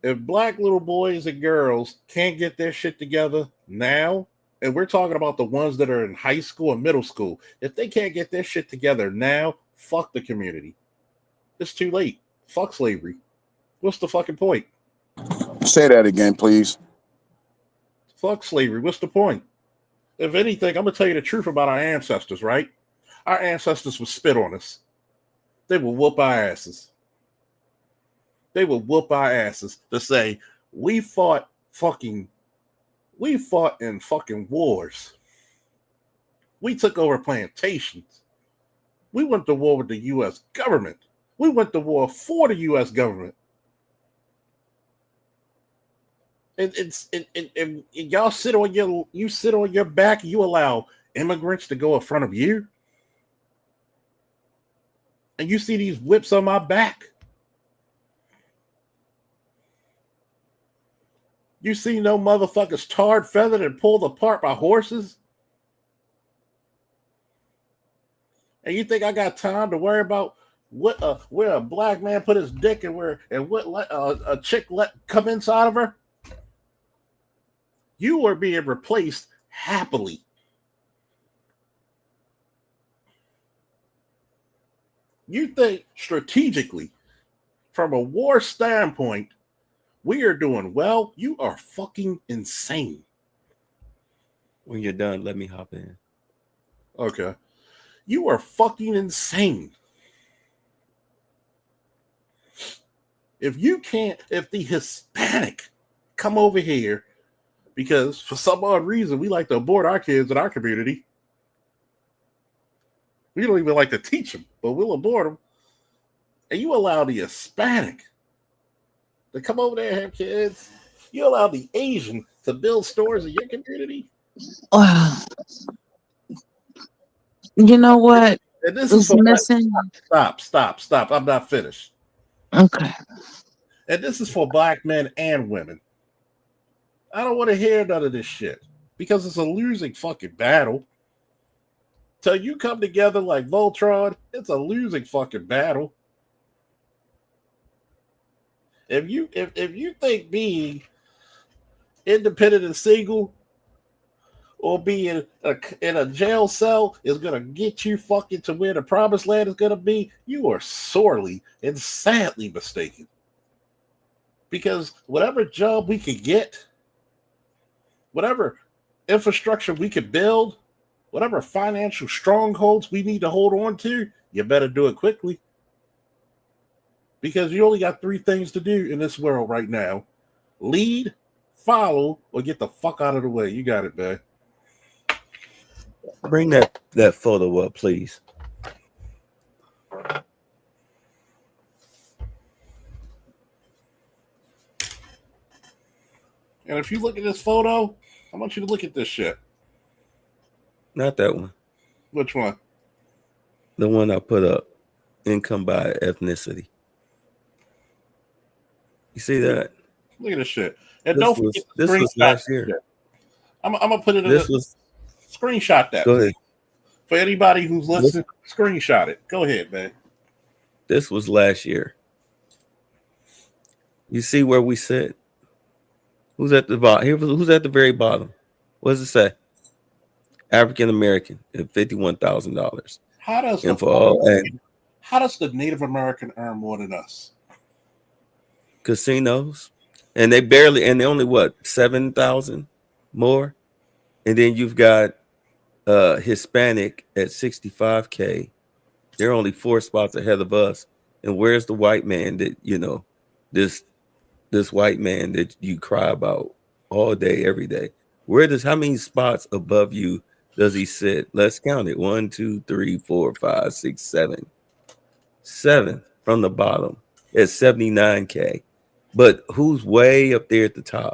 [SPEAKER 1] If black little boys and girls can't get their shit together now, and we're talking about the ones that are in high school and middle school, if they can't get their shit together now, fuck the community. It's too late. Fuck slavery. What's the fucking point?
[SPEAKER 15] Say that again, please.
[SPEAKER 1] Fuck slavery. What's the point? If anything, I'm going to tell you the truth about our ancestors, right? Our ancestors would spit on us. They would whoop our asses. They would whoop our asses to say, we fought in fucking wars. We took over plantations. We went to war with the U.S. government. We went to war for the U.S. government. And y'all sit on your back. You allow immigrants to go in front of you, and you see these whips on my back. You see no motherfuckers tarred, feathered, and pulled apart by horses? And you think I got time to worry about where a black man put his dick and what a chick let come inside of her? You are being replaced happily. You think strategically, from a war standpoint, we are doing well? You are fucking insane.
[SPEAKER 12] When you're done, let me hop in.
[SPEAKER 1] Okay. You are fucking insane. If the Hispanic come over here, because for some odd reason we like to abort our kids in our community. We don't even like to teach them, but we'll abort them. And you allow the Hispanic to come over there and have kids. You allow the Asian to build stores in your community.
[SPEAKER 13] You know what?
[SPEAKER 1] And this is for
[SPEAKER 13] missing.
[SPEAKER 1] Stop. I'm not finished.
[SPEAKER 13] Okay.
[SPEAKER 1] And this is for black men and women. I don't want to hear none of this shit because it's a losing fucking battle. Till you come together like Voltron, it's a losing fucking battle. If you think being independent and single or being in a jail cell is gonna get you fucking to where the promised land is gonna be, you are sorely and sadly mistaken. Because whatever job we could get, whatever infrastructure we could build, whatever financial strongholds we need to hold on to, you better do it quickly. Because you only got 3 things to do in this world right now. Lead, follow, or get the fuck out of the way. You got it, man.
[SPEAKER 12] Bring that photo up, please.
[SPEAKER 1] And if you look at this photo, I want you to look at this shit.
[SPEAKER 12] Not that one.
[SPEAKER 1] Which one?
[SPEAKER 12] The one I put up. Income by ethnicity. You see that?
[SPEAKER 1] Look at this shit. And
[SPEAKER 12] this
[SPEAKER 1] don't
[SPEAKER 12] was,
[SPEAKER 1] forget
[SPEAKER 12] this was last year.
[SPEAKER 1] I'm gonna put it in
[SPEAKER 12] This was
[SPEAKER 1] screenshot that.
[SPEAKER 12] Go ahead.
[SPEAKER 1] For anybody who's listening, screenshot it. Go ahead, man.
[SPEAKER 12] This was last year. You see where we sit? Who's at the bottom? Who's at the very bottom? What does it say? African American at $51,000.
[SPEAKER 1] How does the Native American earn more than us?
[SPEAKER 12] Casinos, and they only what 7,000 more, and then you've got Hispanic at 65K. They're only 4 spots ahead of us. And where's the white man that this this white man that you cry about all day, every day? How many spots above you does he sit? Let's count it. 1, 2, 3, 4, 5, 6, 7. 7 from the bottom at 79K. But who's way up there at the top?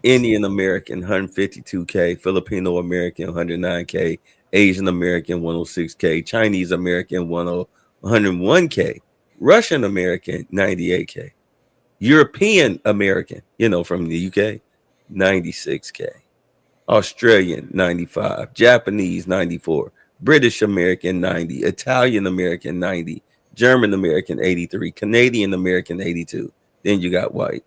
[SPEAKER 12] Indian American, 152K. Filipino American, 109K. Asian American, 106K. Chinese American, 101K. Russian American, 98K. European American, from the UK, 96K. Australian, 95. Japanese, 94. British American, 90. Italian American, 90. German American, 83. Canadian American, 82. Then you got white.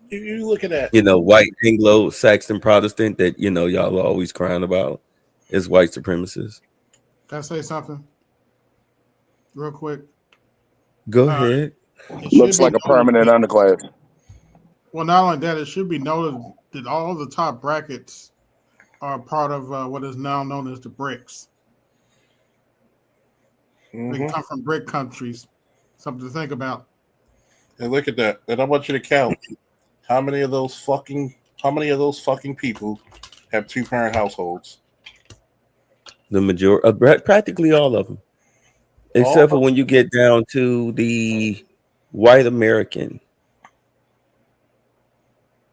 [SPEAKER 1] You look at that.
[SPEAKER 12] White Anglo-Saxon Protestant that, y'all are always crying about is white supremacists.
[SPEAKER 14] Can I say something real quick?
[SPEAKER 12] Go ahead.
[SPEAKER 15] Looks like a permanent underclass.
[SPEAKER 14] Well, not only that, it should be noted that all the top brackets are part of what is now known as the BRICS. They come from BRIC countries. Something to think about.
[SPEAKER 1] And look at that. And I want you to count how many of those fucking people have 2-parent households.
[SPEAKER 12] The majority, practically all of them, except for when you get down to the white American.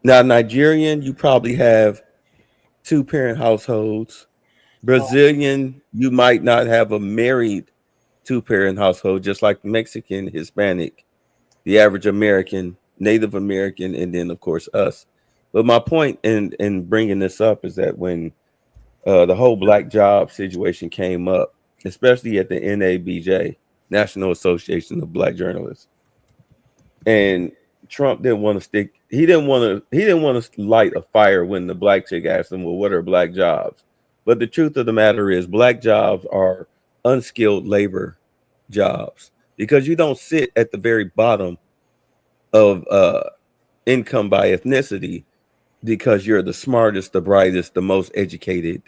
[SPEAKER 12] Now, Nigerian, you probably have 2-parent households. Brazilian, you might not have a married 2-parent household, just like Mexican, Hispanic, the average American, Native American, and then, of course, us. But my point in bringing this up is that when the whole black job situation came up, especially at the NABJ, National Association of Black Journalists, and Trump didn't want to he didn't want to light a fire when the black chick asked him, well, what are black jobs? But the truth of the matter is black jobs are unskilled labor jobs, because you don't sit at the very bottom of income by ethnicity because you're the smartest, the brightest, the most educated.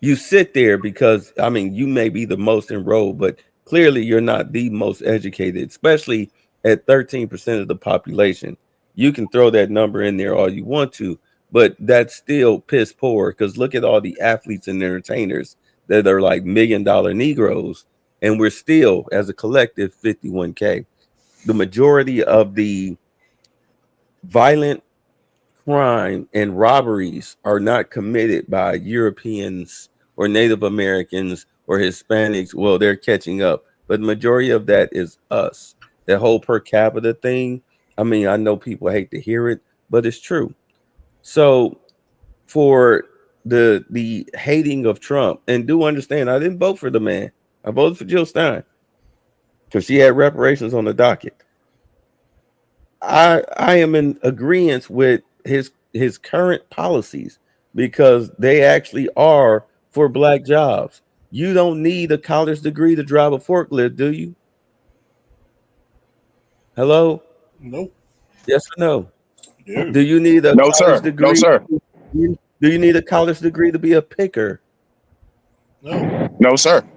[SPEAKER 12] You sit there because, you may be the most enrolled, but clearly you're not the most educated, especially at 13% of the population. You can throw that number in there all you want to, but that's still piss poor, because look at all the athletes and entertainers that are like $1 million Negroes, and we're still, as a collective, 51K. The majority of the violent crime and robberies are not committed by Europeans or Native Americans or Hispanics. Well, they're catching up, but the majority of that is us. That whole per capita thing, I know people hate to hear it, but it's true. So for the hating of Trump, and do understand, I didn't vote for the man. I voted for Jill Stein because she had reparations on the docket. I am in agreement with his current policies, because they actually are for black jobs. You don't need a college degree to drive a forklift, do you? Hello?
[SPEAKER 1] Nope.
[SPEAKER 12] Yes or no?
[SPEAKER 1] Dude.
[SPEAKER 12] Do you need a college degree?
[SPEAKER 15] No, sir.
[SPEAKER 12] Do you need a college degree to be a picker?
[SPEAKER 1] No.
[SPEAKER 15] No, sir.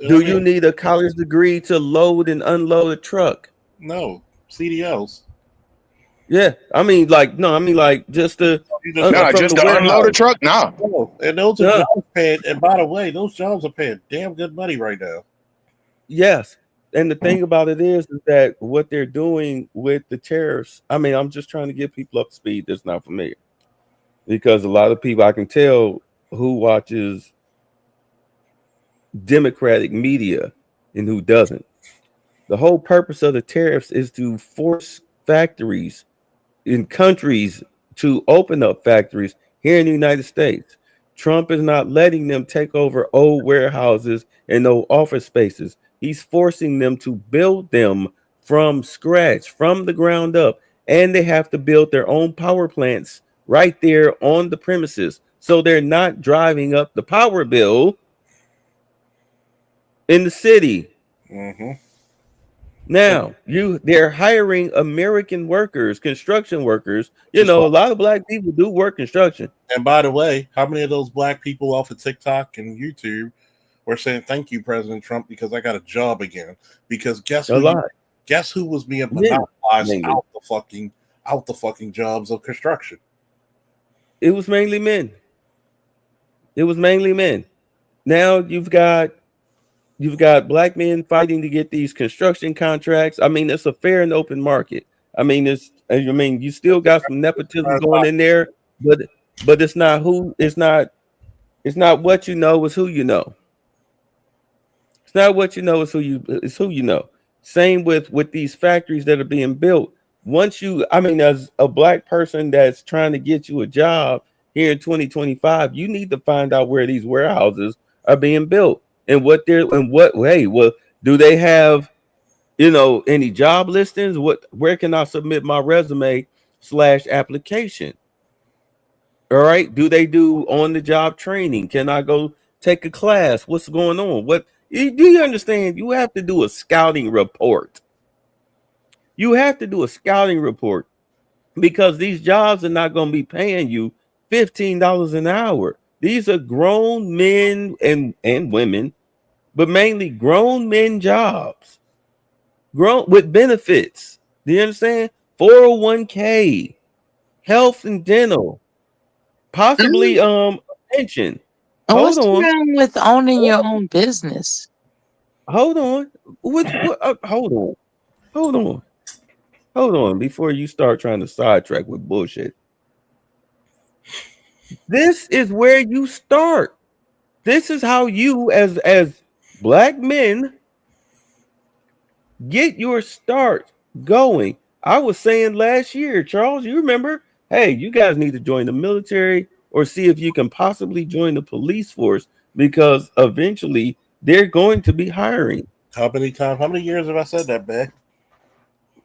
[SPEAKER 12] Do you need a college degree to load and unload a truck?
[SPEAKER 1] No. CDLs.
[SPEAKER 12] Yeah, just to
[SPEAKER 15] just to unload a truck. No.
[SPEAKER 1] And those are jobs paid. And by the way, those jobs are paying damn good money right now.
[SPEAKER 12] Yes. And the thing about it is that what they're doing with the tariffs, I'm just trying to get people up to speed that's not familiar, because a lot of people, I can tell who watches Democratic media and who doesn't. The whole purpose of the tariffs is to force factories in countries to open up factories here in the United States. Trump is not letting them take over old warehouses and old office spaces. He's forcing them to build them from scratch, from the ground up. And they have to build their own power plants right there on the premises, so they're not driving up the power bill in the city.
[SPEAKER 1] Mm-hmm.
[SPEAKER 12] Now, they're hiring American workers, construction workers. A lot of black people do work construction.
[SPEAKER 1] And by the way, how many of those black people off of TikTok and YouTube were saying, thank you, President Trump, because I got a job again? Because guess who? Guess who was being
[SPEAKER 12] Men,
[SPEAKER 1] monopolized
[SPEAKER 12] mainly.
[SPEAKER 1] out the fucking jobs of construction?
[SPEAKER 12] It was mainly men. It was mainly men. Now you've got black men fighting to get these construction contracts. I mean, it's a fair and open market. I mean, you still got some nepotism going in there, but it's not what you know, it's who you know. It's not what you know, it's who you know. Same with these factories that are being built. As a black person that's trying to get you a job here in 2025, you need to find out where these warehouses are being built and do they have any job listings? Where can I submit my resume / application? All right. Do they do on the job training? Can I go take a class? What's going on? Do you understand? You have to do a scouting report. You have to do a scouting report because these jobs are not going to be paying you $15 an hour. These are grown men and women, but mainly grown men jobs, grown with benefits. Do you understand? 401k, health and dental, possibly pension.
[SPEAKER 13] What's
[SPEAKER 12] Hold on.
[SPEAKER 13] wrong with owning your own business?
[SPEAKER 12] Hold on. Hold on before you start trying to sidetrack with bullshit. This is where you start. This is how you as black men get your start going. I was saying last year, Charles, you remember, hey, you guys need to join the military or see if you can possibly join the police force because eventually they're going to be hiring.
[SPEAKER 1] How many years have I said that, man?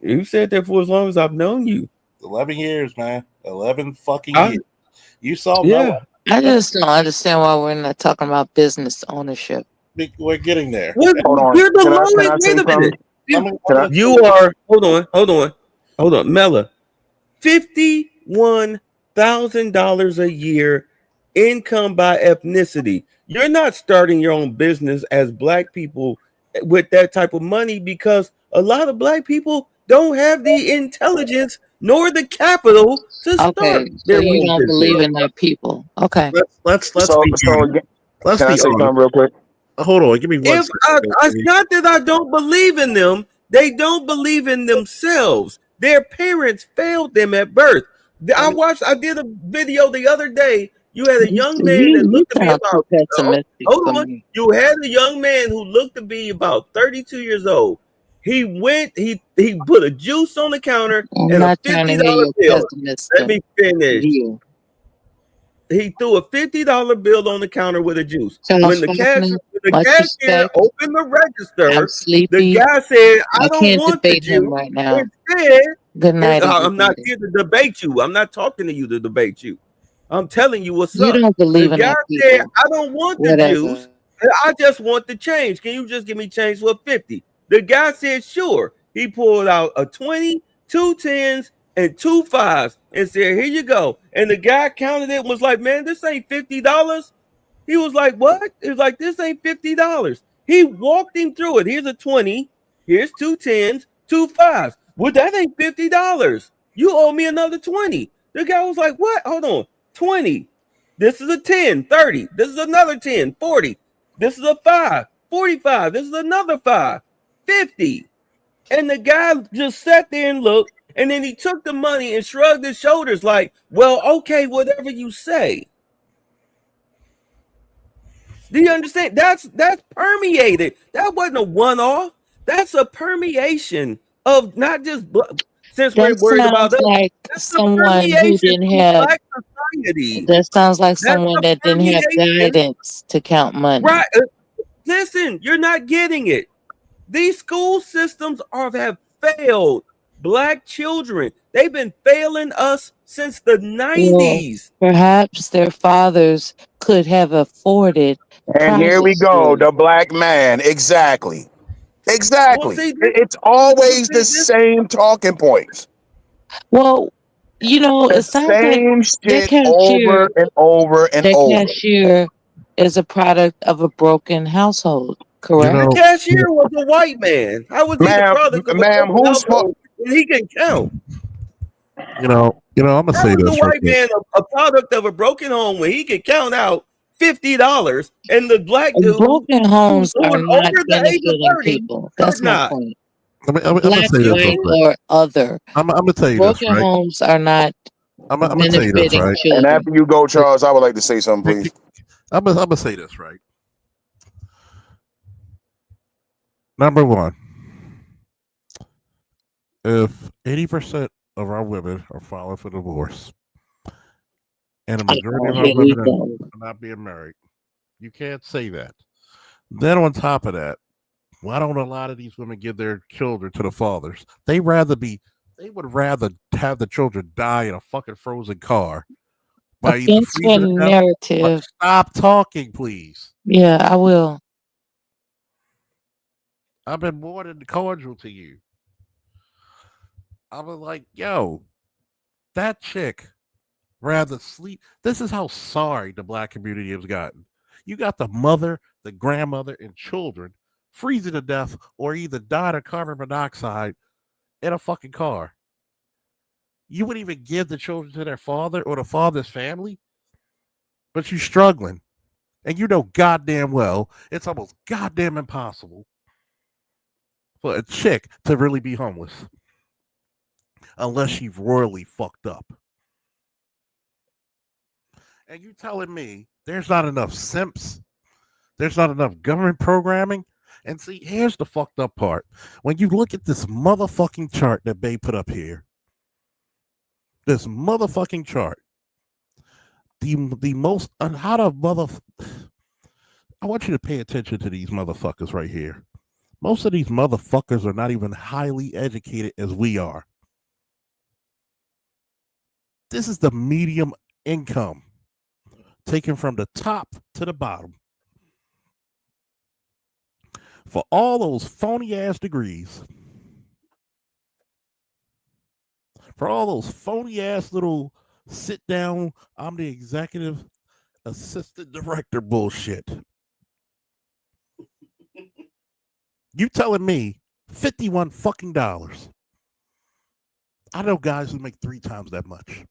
[SPEAKER 12] You said that for as long as I've known you.
[SPEAKER 1] 11 years, man. 11 fucking years. You saw
[SPEAKER 12] Yeah.
[SPEAKER 13] I just don't understand why we're not talking about business ownership.
[SPEAKER 1] We're getting there.
[SPEAKER 12] Hold on. You're the lowest. Wait a minute. You are. Hold on, Mella. $51,000 a year income by ethnicity. You're not starting your own business as black people with that type of money because a lot of black people don't have the intelligence nor the capital to start their
[SPEAKER 13] So you
[SPEAKER 12] own
[SPEAKER 13] don't
[SPEAKER 12] business.
[SPEAKER 13] believe in their people. Okay.
[SPEAKER 1] Let's
[SPEAKER 12] be
[SPEAKER 1] can I say something real quick? Hold on, give me one second.
[SPEAKER 12] It's not that I don't believe in them. They don't believe in themselves. Their parents failed them at birth. I did a video the other day. You had a young man that looked to be about hold on. You had a young man who looked to be about 32 years old. He put a juice on the counter and a $50 bill. Let me finish. He threw a $50 bill on the counter with a juice. When the cashier opened the register, the guy said, "I don't want the juice."
[SPEAKER 13] Right now.
[SPEAKER 12] Instead,
[SPEAKER 13] Good night.
[SPEAKER 12] I'm not here to debate you. I'm not talking to you to debate you. I'm telling you what's
[SPEAKER 13] You
[SPEAKER 12] up.
[SPEAKER 13] don't believe in
[SPEAKER 12] the guy
[SPEAKER 13] that
[SPEAKER 12] said, "I don't want the
[SPEAKER 13] Whatever.
[SPEAKER 12] juice. I just want the change. Can you just give me change for 50?" The guy said, "Sure." He pulled out a 20, 2 10s, and 2 5s and said, "Here you go." And the guy counted it and was like, "Man, this ain't $50." He was like, "What?" He was like, "This ain't $50." He walked him through it. Here's a 20, here's 2 10s, 2 5s. Well, that ain't $50. You owe me another 20. The guy was like, "What? Hold on. 20. This is a 10, 30. This is another 10, 40. This is a 5, 45. This is another 5, 50. And the guy just sat there and looked, and then he took the money and shrugged his shoulders like, "Well, okay, whatever you say." Do you understand? That's permeated. That wasn't a one-off. That's a permeation of not just since we're
[SPEAKER 13] That
[SPEAKER 12] worried about
[SPEAKER 13] sounds
[SPEAKER 12] us.
[SPEAKER 13] like
[SPEAKER 12] That's
[SPEAKER 13] someone who didn't have.
[SPEAKER 12] Black society.
[SPEAKER 13] That sounds like
[SPEAKER 12] That's
[SPEAKER 13] someone that didn't have guidance to count money.
[SPEAKER 12] Right. Listen, you're not getting it. These school systems have failed black children. They've been failing us since the 90s.
[SPEAKER 13] Well, perhaps their fathers could have afforded.
[SPEAKER 15] And here we go, the black man. Exactly. It's always the same talking points.
[SPEAKER 13] Well, it sounds like
[SPEAKER 15] Same
[SPEAKER 13] that
[SPEAKER 15] shit over and over and
[SPEAKER 13] that
[SPEAKER 15] over.
[SPEAKER 13] cashier is a product of a broken household. Correct.
[SPEAKER 12] The cashier was a white man. How was he the product of a
[SPEAKER 15] Ma'am,
[SPEAKER 12] broken
[SPEAKER 15] who's
[SPEAKER 12] household when he can count?
[SPEAKER 1] I'm gonna
[SPEAKER 12] How
[SPEAKER 1] say
[SPEAKER 12] was the
[SPEAKER 1] this right
[SPEAKER 12] white
[SPEAKER 1] quick.
[SPEAKER 12] man a product of a broken home when he can count out $50, and the black dude
[SPEAKER 13] Broken
[SPEAKER 12] who
[SPEAKER 13] homes are
[SPEAKER 12] was
[SPEAKER 13] not
[SPEAKER 12] over the age of
[SPEAKER 13] benefiting
[SPEAKER 12] 30
[SPEAKER 13] people.
[SPEAKER 12] could
[SPEAKER 13] That's my
[SPEAKER 12] not?
[SPEAKER 13] point.
[SPEAKER 1] I'm gonna
[SPEAKER 13] Black,
[SPEAKER 1] say this real
[SPEAKER 13] white,
[SPEAKER 1] quick.
[SPEAKER 13] or other.
[SPEAKER 1] I'm gonna tell you this,
[SPEAKER 13] Broken
[SPEAKER 1] right?
[SPEAKER 13] homes are not
[SPEAKER 1] I'm gonna tell you this,
[SPEAKER 13] benefiting
[SPEAKER 1] right?
[SPEAKER 15] And
[SPEAKER 13] children.
[SPEAKER 15] after you go, Charles, I would like to say something, please.
[SPEAKER 1] I'm gonna say this, right? Number one, if 80% of our women are filing for divorce, and a majority of our
[SPEAKER 13] Here we
[SPEAKER 1] women
[SPEAKER 13] go.
[SPEAKER 1] are not being married, you can't say that. Then on top of that, why don't a lot of these women give their children to the fathers? They would rather have the children die in a fucking frozen car by either
[SPEAKER 13] Against your
[SPEAKER 1] freezing to death.
[SPEAKER 13] narrative.
[SPEAKER 1] Stop talking, please.
[SPEAKER 13] Yeah, I will.
[SPEAKER 1] I've been more than cordial to you. I was like, yo, that chick rather sleep. This is how sorry the black community has gotten. You got the mother, the grandmother, and children freezing to death or either died of carbon monoxide in a fucking car. You wouldn't even give the children to their father or the father's family, but you're struggling. And you know goddamn well it's almost goddamn impossible for a chick to really be homeless unless she's royally fucked up. And you telling me there's not enough simps, there's not enough government programming? And see, here's the fucked up part. When you look at this motherfucking chart that Bay put up here, this motherfucking chart, the most how to mother. I want you to pay attention to these motherfuckers right here. Most of these motherfuckers are not even highly educated as we are. This is the medium income taken from the top to the bottom. For all those phony ass degrees, for all those phony ass little sit down, I'm the executive assistant director bullshit. You telling me 51 fucking dollars? I know guys who make 3 times that much.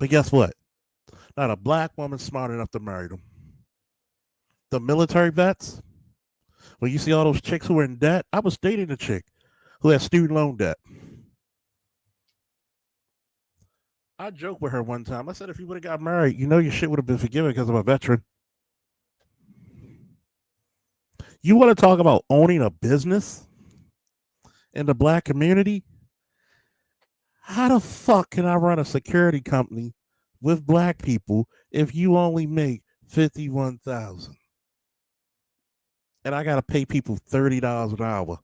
[SPEAKER 1] But guess what? Not a black woman smart enough to marry them. The military vets, when you see all those chicks who are in debt, I was dating a chick who had student loan debt. I joked with her one time. I said, if you would have got married, you know your shit would have been forgiven because I'm a veteran. You want to talk about owning a business in the black community? How the fuck can I run a security company with black people if you only make $51,000? And I got to pay people $30 an hour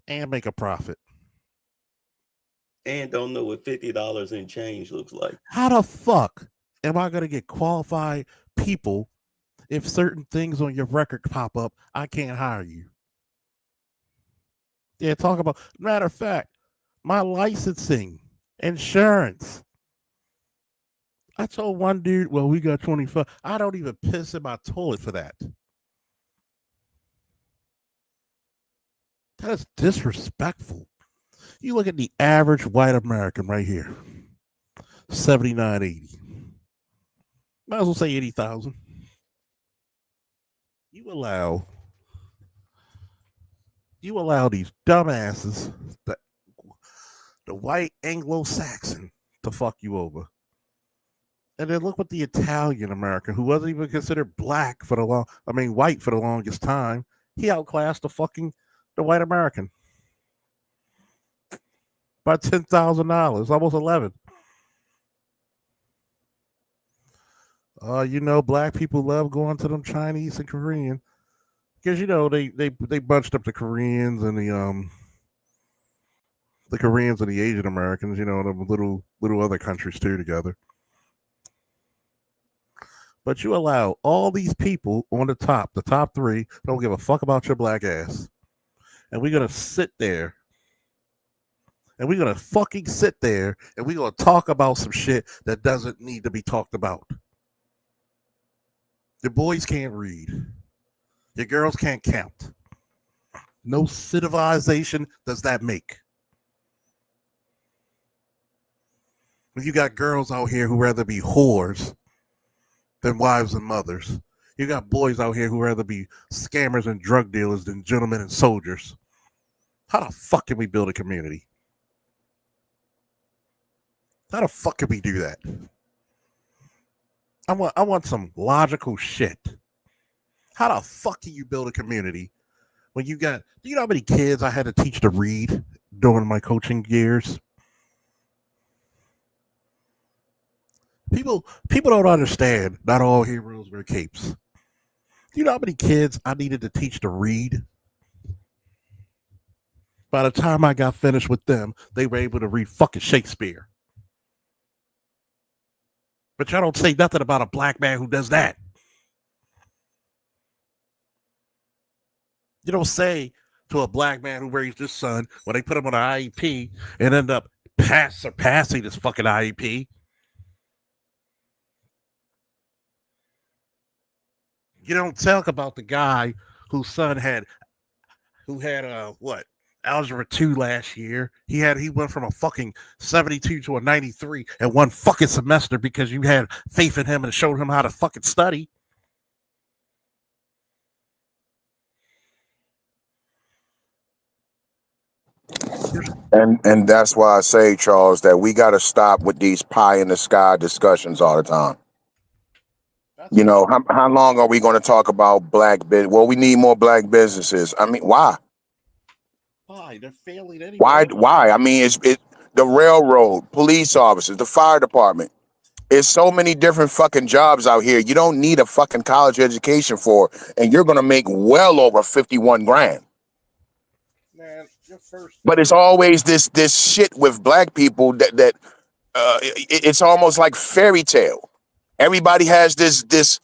[SPEAKER 1] and make a profit.
[SPEAKER 12] And don't know what $50 in change looks like.
[SPEAKER 1] How the fuck am I going to get qualified people if certain things on your record pop up? I can't hire you. Yeah, talk about, matter of fact, my licensing, insurance. I told one dude, well, we got 25. I don't even piss in my toilet for that. That is disrespectful. You look at the average white American right here, 79.80. Might as well say 80,000. You allow these dumbasses, the white Anglo-Saxon, to fuck you over. And then look what the Italian American, who wasn't even considered white for the longest time, he outclassed the white American by $10,000, almost 11. Black people love going to them Chinese and Korean because they bunched up the Koreans and the Asian Americans, the little other countries too together. But you allow all these people on the top 3, don't give a fuck about your black ass. And we're going to sit there. And we're going to fucking sit there and we're going to talk about some shit that doesn't need to be talked about. Your boys can't read. Your girls can't count. No civilization does that make. You got girls out here who rather be whores than wives and mothers. You got boys out here who rather be scammers and drug dealers than gentlemen and soldiers. How the fuck can we build a community? How the fuck can we do that? I want some logical shit. How the fuck can you build a community when you got, do you know how many kids I had to teach to read during my coaching years? People don't understand not all heroes wear capes. Do you know how many kids I needed to teach to read? By the time I got finished with them, they were able to read fucking Shakespeare. But y'all don't say nothing about a black man who does that. You don't say to a black man who raised his son when they put him on an IEP and end up surpassing this fucking IEP. You don't talk about the guy whose son had algebra 2 last year. He went from a fucking 72 to a 93 in one fucking semester because you had faith in him and showed him how to fucking study.
[SPEAKER 15] And that's why I say, Charles, that we got to stop with these pie in the sky discussions all the time. You know, how long are we going to talk about black business? Well, we need more black businesses. I mean, why?
[SPEAKER 1] Why? They're failing anyway.
[SPEAKER 15] Why? I mean, it's the railroad, police officers, the fire department. There's so many different fucking jobs out here. You don't need a fucking college education for, and you're going to make well over 51 grand.
[SPEAKER 1] Man,
[SPEAKER 15] but it's always this shit with black people that it's almost like fairy tale. Everybody has this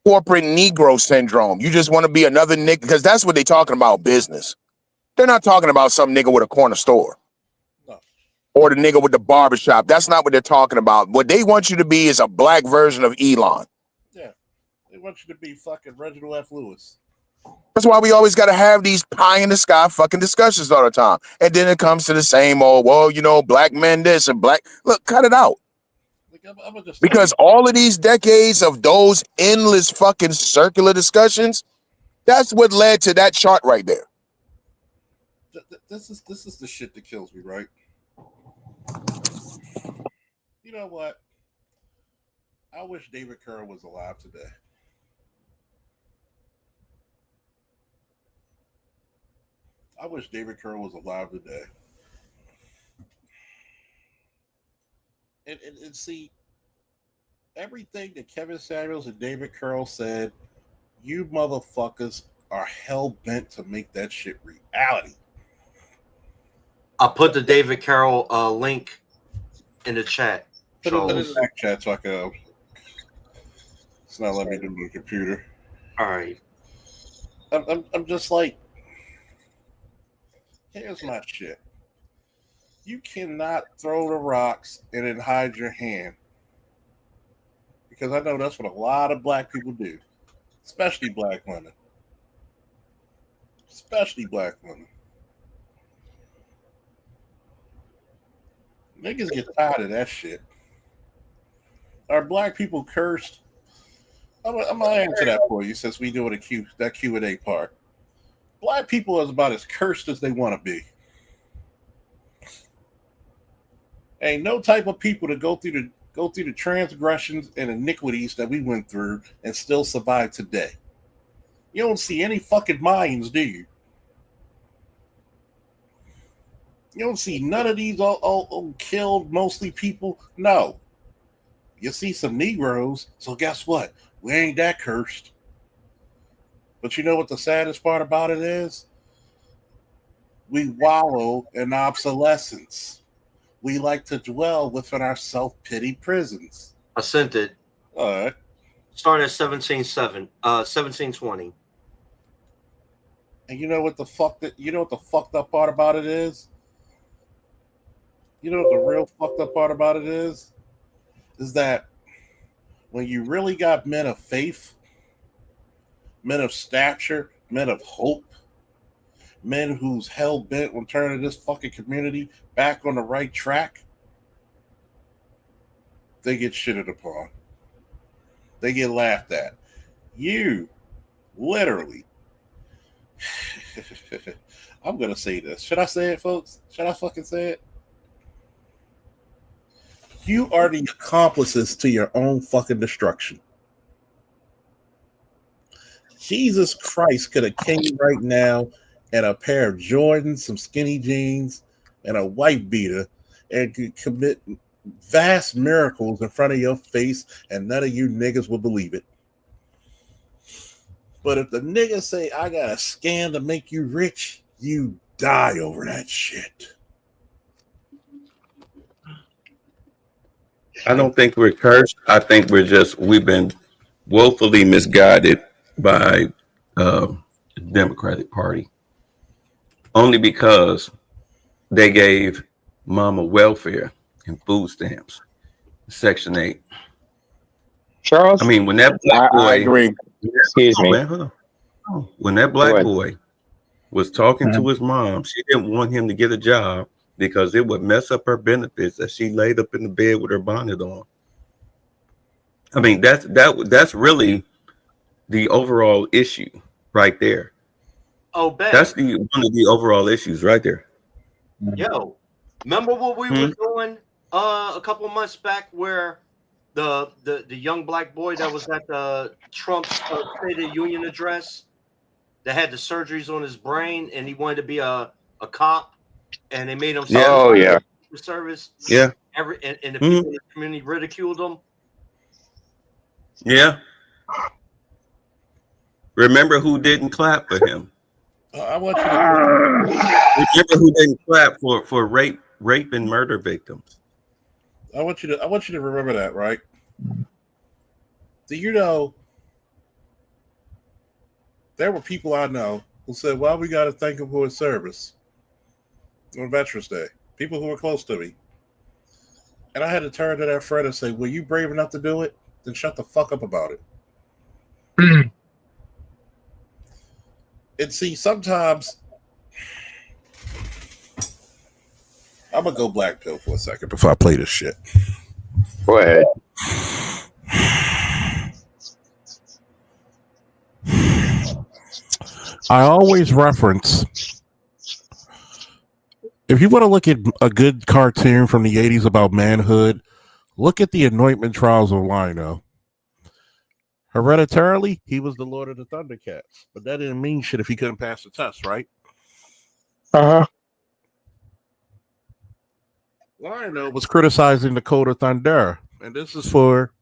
[SPEAKER 15] corporate Negro syndrome. You just want to be another nigga because that's what they're talking about. Business. They're not talking about some nigga with a corner store or the nigga with the barbershop. That's not what they're talking about. What they want you to be is a black version of Elon.
[SPEAKER 1] Yeah, they want you to be fucking Reginald F. Lewis.
[SPEAKER 15] That's why we always got to have these pie in the sky fucking discussions all the time. And then it comes to the same old, well, you know, black men this and black. Look, cut it out. Because all of these decades of those endless fucking circular discussions, that's what led to that chart right there.
[SPEAKER 1] This is the shit that kills me, right? You know what? I wish David Kerr was alive today. I wish David Kerr was alive today. And see, everything that Kevin Samuels and David Kerr said, you motherfuckers are hell bent to make that shit reality.
[SPEAKER 18] I'll put the David Carroll link in the chat.
[SPEAKER 1] Put it in the back chat so I can. It's not letting me do the computer.
[SPEAKER 18] All right.
[SPEAKER 1] I'm just like, here's my shit. You cannot throw the rocks and then hide your hand. Because I know that's what a lot of black people do. Especially black women. Especially black women. Niggas get tired of that shit. Are black people cursed? I'm gonna answer that for you since we doing that Q&A part. Black people is about as cursed as they want to be. Ain't no type of people to go through the transgressions and iniquities that we went through and still survive today. You don't see any fucking Mayans, do you? You don't see none of these all killed mostly people. No. You see some Negroes, so guess what? We ain't that cursed. But you know what the saddest part about it is? We wallow in obsolescence. We like to dwell within our self-pity prisons.
[SPEAKER 18] I sent it.
[SPEAKER 1] All right.
[SPEAKER 18] Start at 1720.
[SPEAKER 1] And you know what the fucked up part about it is? You know what the real fucked up part about it is? Is that when you really got men of faith men of stature, men of hope, men who's hell bent on turning this fucking community back on the right track, they get shitted upon. They get laughed at. You literally, I'm going to say this. Should I say it, folks? Should I fucking say it? You are the accomplices to your own fucking destruction. Jesus Christ could have came right now in a pair of Jordans, some skinny jeans, and a white beater, and could commit vast miracles in front of your face, and none of you niggas will believe it. But if the niggas say, I got a scam to make you rich, you die over that shit.
[SPEAKER 12] I don't think we're cursed. I think we've been woefully misguided by the Democratic Party. Only because they gave mama welfare and food stamps, Section 8.
[SPEAKER 16] Charles?
[SPEAKER 12] I mean, when that black boy,
[SPEAKER 15] I agree.
[SPEAKER 16] Excuse me.
[SPEAKER 12] Man, hold on. When that black boy was talking to his mom, she didn't want him to get a job because it would mess up her benefits that she laid up in the bed with her bonnet on. I mean, that's really the overall issue right there.
[SPEAKER 18] Oh, Ben.
[SPEAKER 12] That's one of the overall issues right there.
[SPEAKER 18] Yo, remember what we were doing a couple of months back where the young black boy that was at the Trump's State of the Union address that had the surgeries on his brain and he wanted to be a cop and they made him service.
[SPEAKER 12] Yeah.
[SPEAKER 18] And the people in the community ridiculed him.
[SPEAKER 12] Yeah. Remember who didn't clap for him?
[SPEAKER 1] I want you to
[SPEAKER 12] remember who didn't clap for rape and murder victims.
[SPEAKER 1] I want you to remember that, right? Do you know there were people I know who said, well, we got to thank him for his service on Veterans Day. People who were close to me. And I had to turn to that friend and say, were you brave enough to do it? Then shut the fuck up about it. And see, sometimes I'm going to go black pill for a second before I play this shit.
[SPEAKER 16] Go ahead.
[SPEAKER 1] I always reference, if you want to look at a good cartoon from the 80s about manhood, look at the Anointment Trials of Lino. Hereditarily, he was the Lord of the Thundercats, but that didn't mean shit if he couldn't pass the test, right?
[SPEAKER 16] Uh-huh.
[SPEAKER 1] Lionel was criticizing the Code of Thunder, and this is for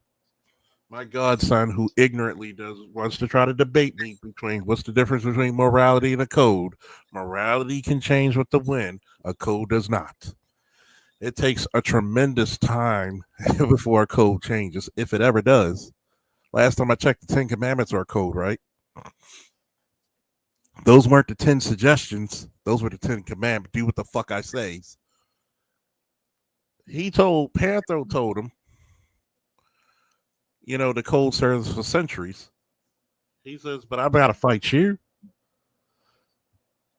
[SPEAKER 1] my godson who ignorantly wants to try to debate me between what's the difference between morality and a code. Morality can change with the wind. A code does not. It takes a tremendous time before a code changes, if it ever does. Last time I checked, the 10 Commandments are a code, right? Those weren't the 10 suggestions. Those were the 10 Commandments. Do what the fuck I say. Panther told him, you know, the code serves for centuries. He says, but I've got to fight you.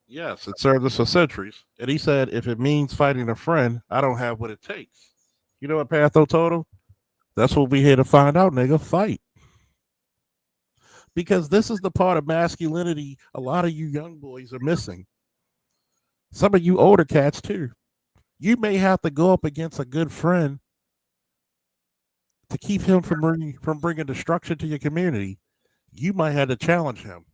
[SPEAKER 1] Yes, it served us for centuries. And he said, if it means fighting a friend, I don't have what it takes. You know what Panther told him? That's what we here to find out, nigga. Fight. Because this is the part of masculinity a lot of you young boys are missing. Some of you older cats, too. You may have to go up against a good friend to keep him from bringing destruction to your community. You might have to challenge him.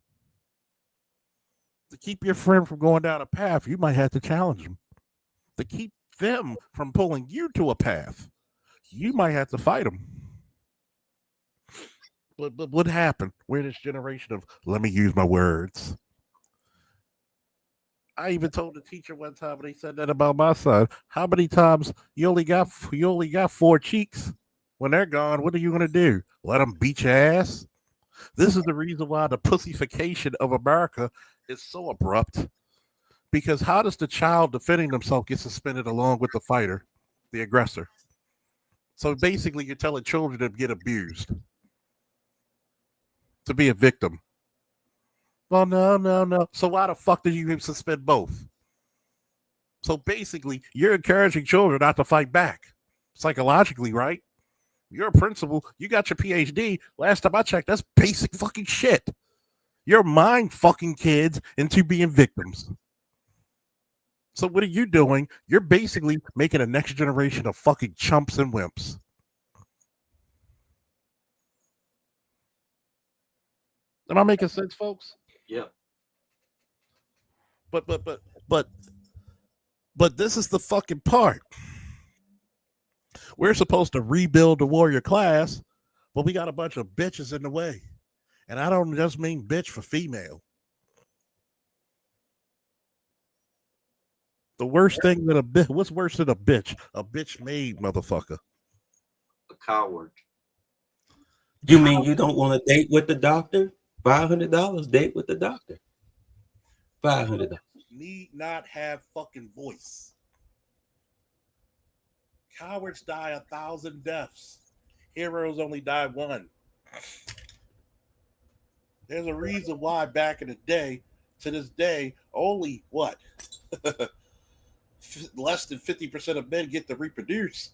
[SPEAKER 1] To keep your friend from going down a path, you might have to challenge him. To keep them from pulling you to a path, you might have to fight them. But what happened? We're in this generation of, let me use my words. I even told the teacher one time when they said that about my son, how many times you only got 4 cheeks? When they're gone, what are you going to do? Let them beat your ass? This is the reason why the pussification of America is so abrupt. Because how does the child defending himself get suspended along with the fighter, the aggressor? So basically, you're telling children to get abused, to be a victim. Well, no. So why the fuck did you suspend both? So basically, you're encouraging children not to fight back psychologically, right? You're a principal. You got your PhD. Last time I checked, that's basic fucking shit. You're mind fucking kids into being victims. So what are you doing? You're basically making a next generation of fucking chumps and wimps. Am I making sense, folks?
[SPEAKER 18] Yeah.
[SPEAKER 1] But this is the fucking part. We're supposed to rebuild the warrior class, but we got a bunch of bitches in the way. And I don't just mean bitch for female. The worst thing that a bitch, what's worse than a bitch? A bitch made motherfucker.
[SPEAKER 18] A coward.
[SPEAKER 12] You mean you don't want to date with the doctor? $500 date with the doctor. $500.
[SPEAKER 1] Need not have fucking voice. Cowards die 1,000 deaths. Heroes only die one. There's a reason why back in the day, to this day, only what? Less than 50% of men get to reproduce.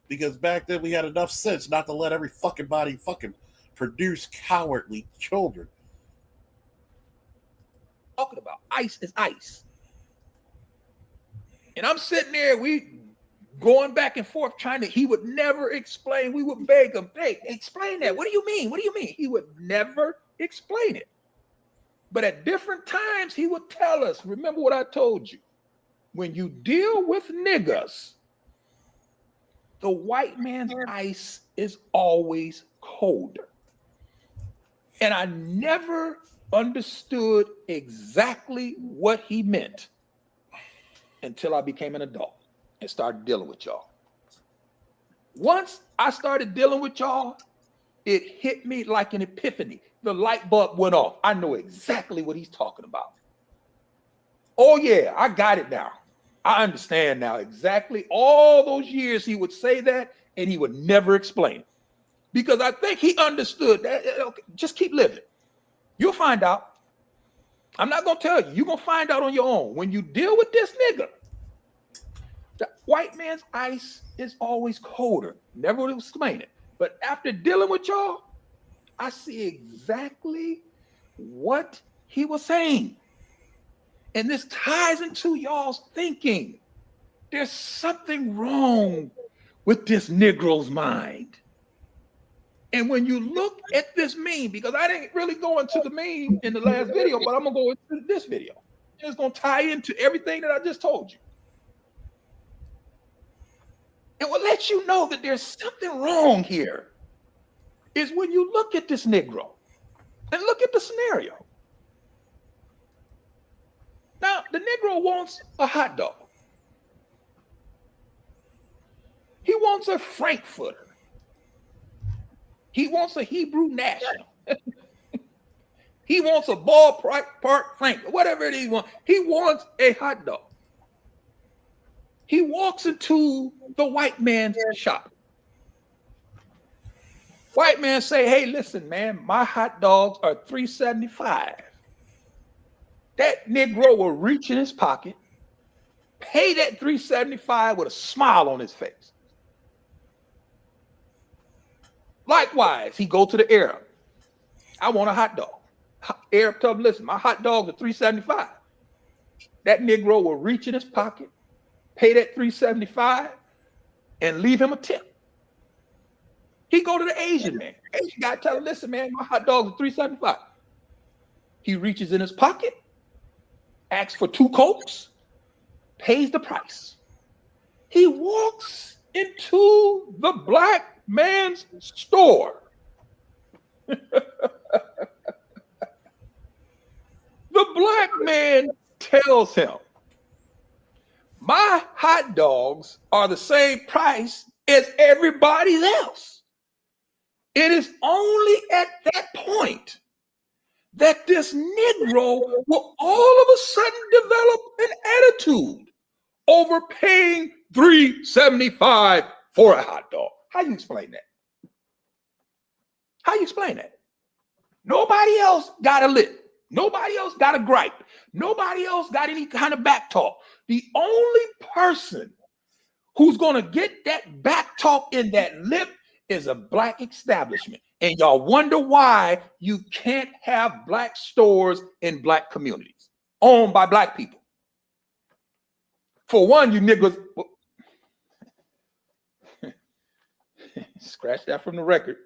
[SPEAKER 1] Because back then we had enough sense not to let every fucking body fucking produce cowardly children.
[SPEAKER 19] Talking about ice is ice. And I'm sitting there, we going back and forth trying to, he would never explain. We would beg him, hey, explain that. What do you mean? What do you mean? He would never explain it. But at different times, he would tell us, remember what I told you. When you deal with niggas, the white man's ice is always colder. And I never understood exactly what he meant until I became an adult and started dealing with y'all. Once I started dealing with y'all, it hit me like an epiphany. The light bulb went off. I know exactly what he's talking about. Oh yeah, I got it now. I understand now exactly. All those years he would say that and he would never explain it. Because I think he understood that. Okay, just keep living. You'll find out. I'm not going to tell you. You're going to find out on your own. When you deal with this nigga, the white man's ice is always colder. Never would explain it. But after dealing with y'all, I see exactly what he was saying. And this ties into y'all's thinking. There's something wrong with this Negro's mind. And when you look at this meme, because I didn't really go into the meme in the last video, but I'm going to go into this video. And it's going to tie into everything that I just told you. And what lets you know that there's something wrong here is when you look at this Negro and look at the scenario. Now, the Negro wants a hot dog. He wants a Frankfurter. He wants a Hebrew National. He wants a ballpark Frank, whatever it is he wants. He wants a hot dog. He walks into the white man's shop. White man say, hey, listen, man, my hot dogs are $3.75. That Negro will reach in his pocket, pay that $3.75 with a smile on his face. Likewise, he go to the Arab. I want a hot dog. Arab tell him, listen, my hot dogs are $3.75. That Negro will reach in his pocket, pay that $3.75, and leave him a tip. He go to the Asian man. Asian guy tell him, listen, man, my hot dogs are $3.75. He reaches in his pocket, asks for 2 Cokes, pays the price. He walks into the black man's store. The black man tells him, my hot dogs are the same price as everybody else. It is only at that point that this Negro will all of a sudden develop an attitude over paying $3.75 for a hot dog. How you explain that? How you explain that? Nobody else got a lip. Nobody else got a gripe. Nobody else got any kind of back talk. The only person who's going to get that back talk in that lip is a black establishment. And y'all wonder why you can't have black stores in black communities owned by black people. For one, you niggas, scratch that from the record.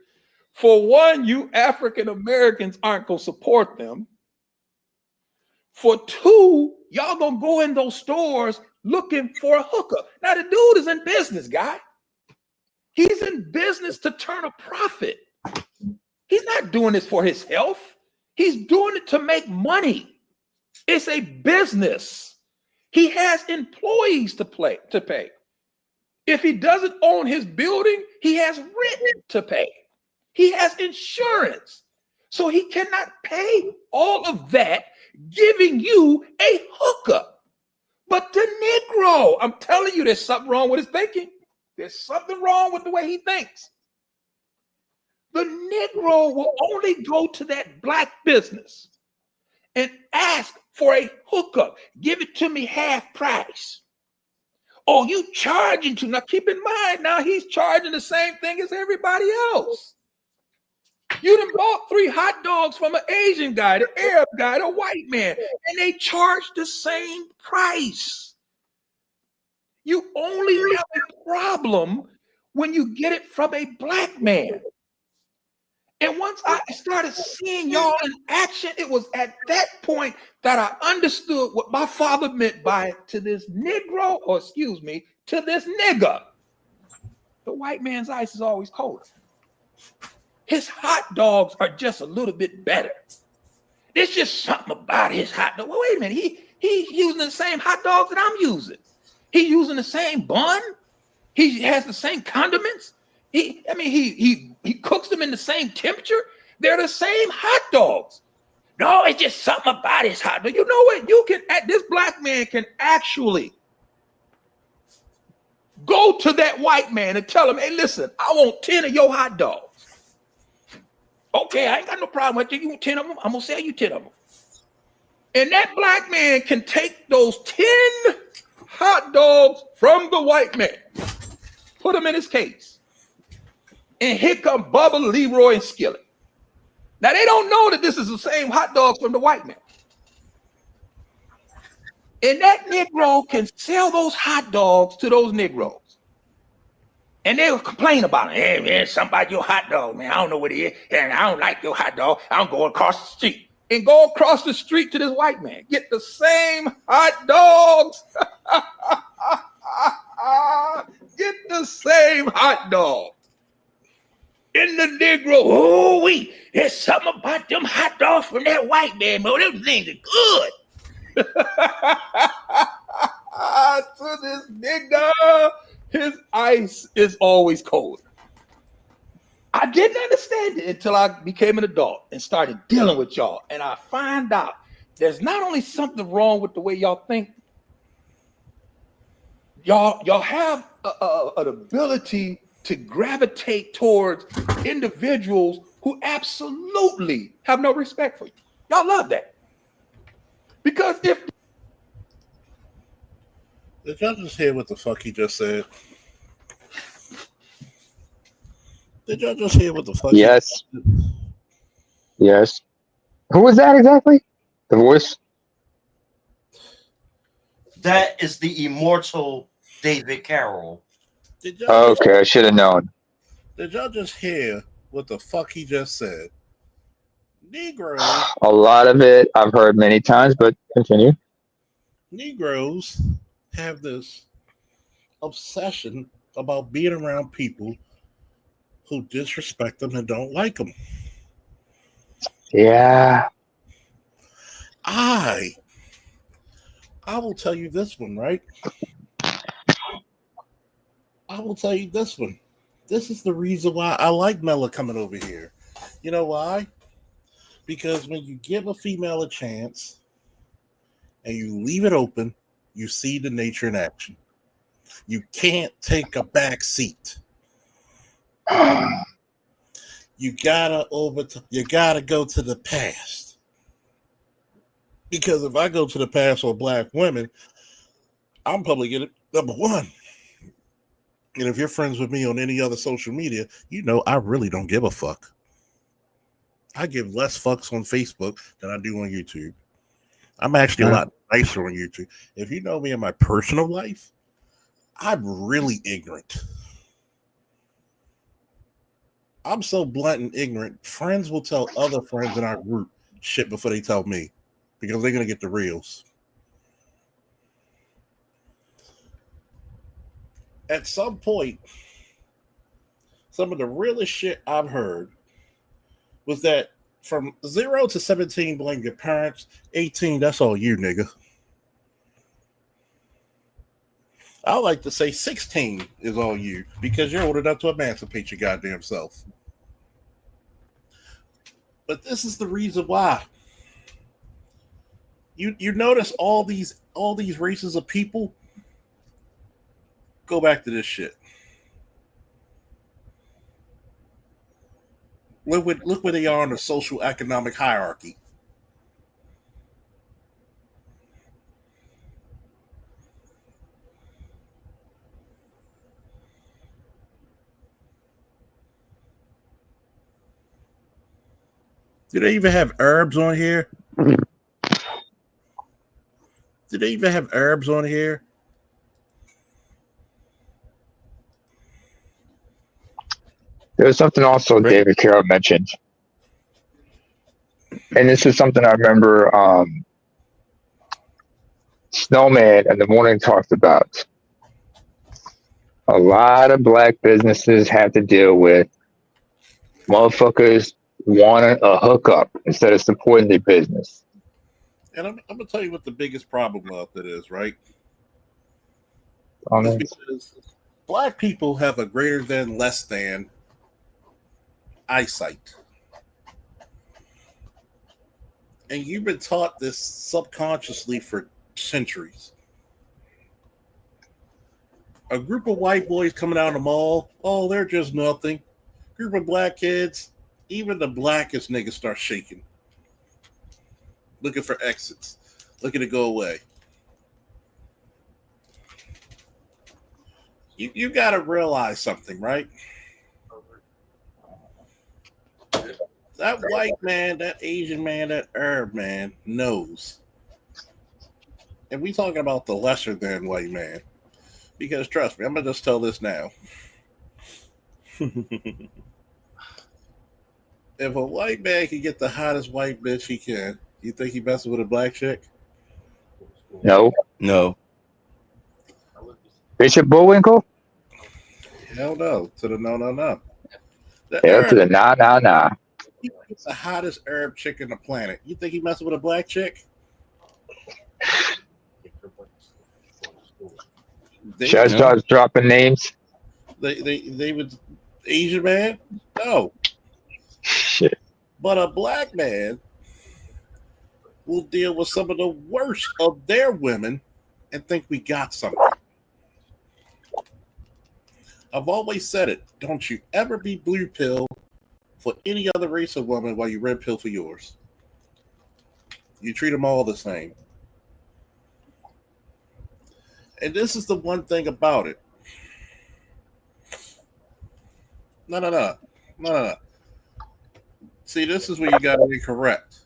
[SPEAKER 19] For one, you African Americans aren't going to support them. For two, y'all going to go in those stores looking for a hookup. Now, the dude is in business, guy. He's in business to turn a profit. He's not doing this for his health. He's doing it to make money. It's a business. He has employees to pay. If he doesn't own his building, he has rent to pay. He has insurance. So he cannot pay all of that, giving you a hookup. But the Negro, I'm telling you, there's something wrong with his thinking. There's something wrong with the way he thinks. The Negro will only go to that black business and ask for a hookup. Give it to me half price. Oh, you charging too. Now keep in mind, now he's charging the same thing as everybody else. You done bought 3 hot dogs from an Asian guy, the Arab guy, the white man, and they charge the same price. You only have a problem when you get it from a black man. And once I started seeing y'all in action, it was at that point that I understood what my father meant by to this Negro, or excuse me, to this nigger. The white man's ice is always colder. His hot dogs are just a little bit better. There's just something about his hot dog. Well, wait a minute, he's using the same hot dogs that I'm using. He's using the same bun. He has the same condiments. He cooks them in the same temperature. They're the same hot dogs. No, it's just something about his hot dog. You know what? This black man can actually go to that white man and tell him, hey, listen, I want 10 of your hot dogs. Okay, I ain't got no problem with you. You want 10 of them? I'm going to sell you 10 of them. And that black man can take those 10 hot dogs from the white man, put them in his case, and here come Bubba, Leroy, and Skillet. Now, they don't know that this is the same hot dogs from the white man. And that Negro can sell those hot dogs to those Negroes. And they'll complain about it. Hey, man, something about your hot dog, man. I don't know what it is. And I don't like your hot dog. I'm going across the street. And go across the street to this white man. Get the same hot dogs. Get the same hot dog. In the Negro, oh, there's something about them hot dogs from that white man, bro. Them things are good. To this nigga, his ice is always cold. I didn't understand it until I became an adult and started dealing with y'all. And I find out there's not only something wrong with the way y'all think, y'all have an ability to gravitate towards individuals who absolutely have no respect for you. Y'all love that. Because if...
[SPEAKER 1] Did y'all just hear what the fuck he just said? Did y'all just hear what the fuck?
[SPEAKER 16] Yes. Yes. Who was that exactly? The voice?
[SPEAKER 18] That is the immortal David Carroll.
[SPEAKER 16] Okay, I should have known.
[SPEAKER 1] Did y'all just hear what the fuck he just said? Negroes.
[SPEAKER 16] A lot of it I've heard many times, but continue.
[SPEAKER 1] Negroes have this obsession about being around people who disrespect them and don't like them.
[SPEAKER 16] Yeah.
[SPEAKER 1] I will tell you this one, right? I will tell you this one. This is the reason why I like Mela coming over here. You know why? Because when you give a female a chance and you leave it open, you see the nature in action. You can't take a back seat. you gotta go to the past. Because if I go to the past for black women, I'm probably getting number one. And if you're friends with me on any other social media, you know I really don't give a fuck. I give less fucks on Facebook than I do on YouTube. I'm actually a lot nicer on YouTube. If you know me in my personal life, I'm really ignorant. I'm so blunt and ignorant. Friends will tell other friends in our group shit before they tell me because they're going to get the reels. At some point, some of the realest shit I've heard was that from 0 to 17, blame your parents. 18, that's all you, nigga. I like to say 16 is all you because you're old enough to emancipate your goddamn self. But this is the reason why. You notice all these races of people. Go back to this shit. Look where they are in the social economic hierarchy. Do they even have herbs on here? Do they even have herbs on here?
[SPEAKER 16] There was something also David Carroll mentioned, and this is something I remember Snowman in the morning talked about. A lot of black businesses have to deal with motherfuckers wanting a hookup instead of supporting their business.
[SPEAKER 1] And I'm gonna tell you what the biggest problem of it is, right?
[SPEAKER 16] It's
[SPEAKER 1] because black people have a greater than, less than eyesight. And you've been taught this subconsciously for centuries. A group of white boys coming out of the mall, oh, they're just nothing. Group of black kids, even the blackest niggas start shaking. Looking for exits. Looking to go away. You got to realize something, right? That white man, that Asian man, that Arab man knows. And we talking about the lesser than white man. Because trust me, I'm going to just tell this now. If a white man can get the hottest white bitch he can, you think he messing with a black chick?
[SPEAKER 16] No. Bishop Bullwinkle?
[SPEAKER 1] Hell no. To the no.
[SPEAKER 16] Hell to the nah.
[SPEAKER 1] He gets the hottest Arab chick in the planet. You think he messing with a black chick?
[SPEAKER 16] Should I start dropping names?
[SPEAKER 1] They would Asian man? No.
[SPEAKER 16] Shit.
[SPEAKER 1] But a black man will deal with some of the worst of their women and think we got something. I've always said it. Don't you ever be blue pill for any other race of woman while you red pill for yours. You treat them all the same. And this is the one thing about it. No. See, this is where you got to be correct.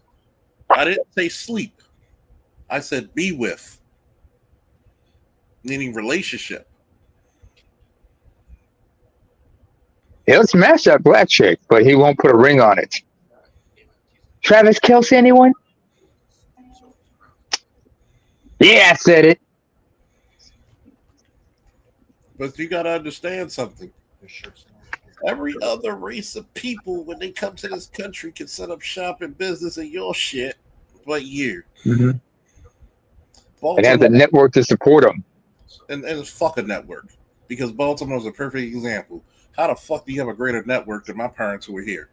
[SPEAKER 1] I didn't say sleep. I said be with. Meaning relationship.
[SPEAKER 16] He'll smash that black chick, but he won't put a ring on it. Travis Kelce, anyone? Yeah, I said it.
[SPEAKER 1] But you got to understand something. Every other race of people, when they come to this country, can set up shop and business and your shit, but you.
[SPEAKER 16] Mm-hmm. And have the network to support them.
[SPEAKER 1] And it's fuck a network. Because Baltimore's a perfect example. How the fuck do you have a greater network than my parents who were here?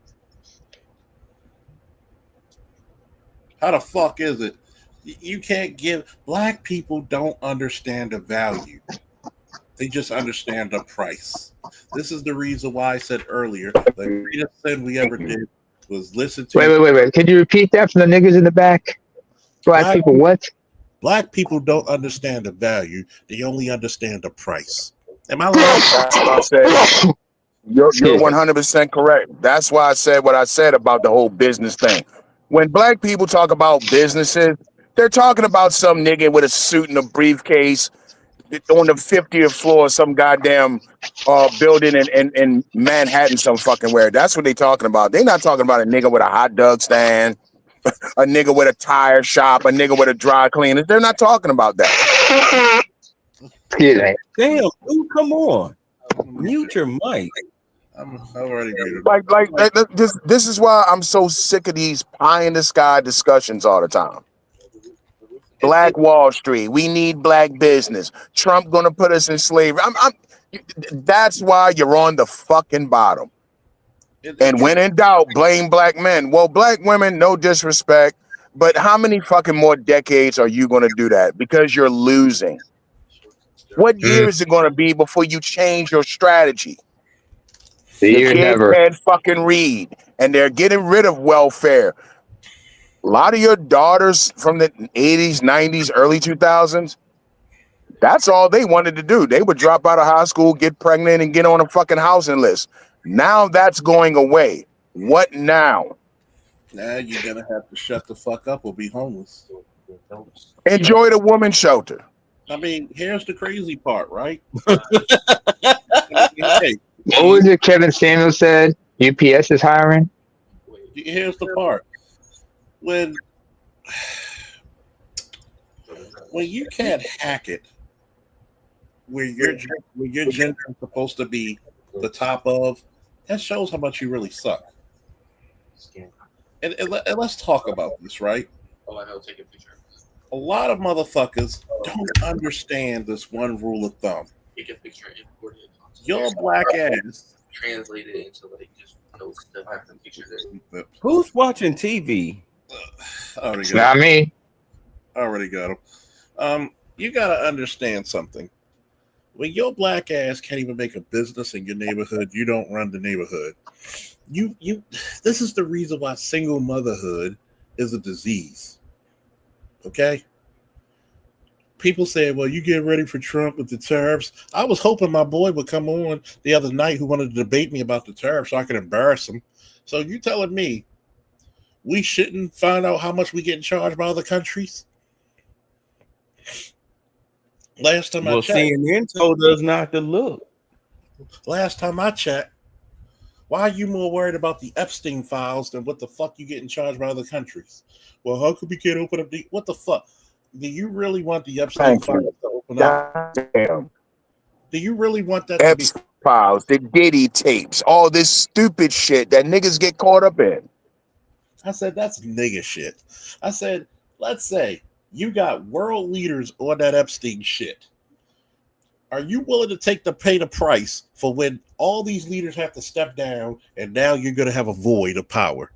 [SPEAKER 1] How the fuck is it? You can't give... Black people don't understand the value They just understand the price. This is the reason why I said earlier the greatest sin we ever did was listen to.
[SPEAKER 16] Wait. Can you repeat that from the niggas in the back? Black people, what?
[SPEAKER 1] Black people don't understand the value. They only understand the price. Am I lying?
[SPEAKER 15] That's what I said. You're 100% correct. That's why I said what I said about the whole business thing. When black people talk about businesses, they're talking about some nigga with a suit and a briefcase on the 50th floor of some goddamn building in Manhattan, some fucking where. That's what they talking about. They're not talking about a nigga with a hot dog stand, a nigga with a tire shop, a nigga with a dry cleaner. They're not talking about that.
[SPEAKER 12] Damn, dude, come on. Mute your mic.
[SPEAKER 1] I'm already muted.
[SPEAKER 15] Like this is why I'm so sick of these pie in the sky discussions all the time. Black Wall Street. We need black business. Trump gonna put us in slavery. That's why you're on the fucking bottom. And when in doubt, blame black men. Well, black women, no disrespect, but how many fucking more decades are you gonna do that? Because you're losing. What year is it gonna be before you change your strategy?
[SPEAKER 16] The
[SPEAKER 15] Your
[SPEAKER 16] year
[SPEAKER 15] kids
[SPEAKER 16] never.
[SPEAKER 15] can't fucking read, and they're getting rid of welfare. A lot of your daughters from the 80s, 90s, early 2000s, that's all they wanted to do. They would drop out of high school, get pregnant, and get on a fucking housing list. Now that's going away. What now?
[SPEAKER 1] Now you're gonna have to shut the fuck up or be homeless.
[SPEAKER 15] Enjoy the women's shelter.
[SPEAKER 1] I mean, here's the crazy part, right?
[SPEAKER 16] What was it Kevin Samuels said? UPS is hiring?
[SPEAKER 1] Here's the part. When you can't hack it where your gender is supposed to be the top of, that shows how much you really suck. And let's talk about this, right? A lot of motherfuckers don't understand this one rule of thumb. Your black ass
[SPEAKER 20] translated into like just notes to have the picture there.
[SPEAKER 12] Who's watching TV?
[SPEAKER 16] It's not me.
[SPEAKER 1] I already got him. You gotta understand something. When your black ass can't even make a business in your neighborhood, you don't run the neighborhood. This is the reason why single motherhood is a disease. Okay? People say, well, you get ready for Trump with the tariffs. I was hoping my boy would come on the other night who wanted to debate me about the tariffs so I could embarrass him. So you telling me we shouldn't find out how much we get charged by other countries? Last time I checked,
[SPEAKER 12] CNN told us not to look.
[SPEAKER 1] Last time I checked, why are you more worried about the Epstein files than what the fuck you getting charged by other countries? Well, how could we get open up what the fuck? Do you really want the Epstein files to open up?
[SPEAKER 15] Damn.
[SPEAKER 1] Do you really want that
[SPEAKER 15] Epstein files, the Diddy tapes, all this stupid shit that niggas get caught up in?
[SPEAKER 1] I said, that's nigga shit. I said, let's say you got world leaders on that Epstein shit. Are you willing to pay the price for when all these leaders have to step down and now you're going to have a void of power?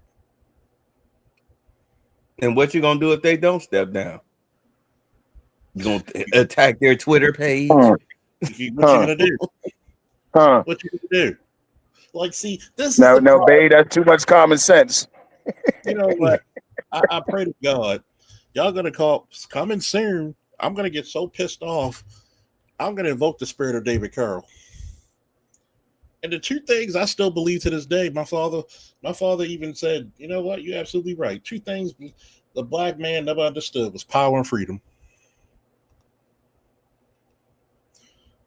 [SPEAKER 12] And what you going to do if they don't step down? You going to attack their Twitter page?
[SPEAKER 1] What you going to do? What you going to do? Like, see, this
[SPEAKER 15] No,
[SPEAKER 1] is the
[SPEAKER 15] babe, that's too much common sense.
[SPEAKER 1] You know what? I pray to God, y'all going to call coming soon. I'm going to get so pissed off. I'm going to invoke the spirit of David Carroll. And the two things I still believe to this day, my father even said, you know what? You're absolutely right. Two things the black man never understood was power and freedom.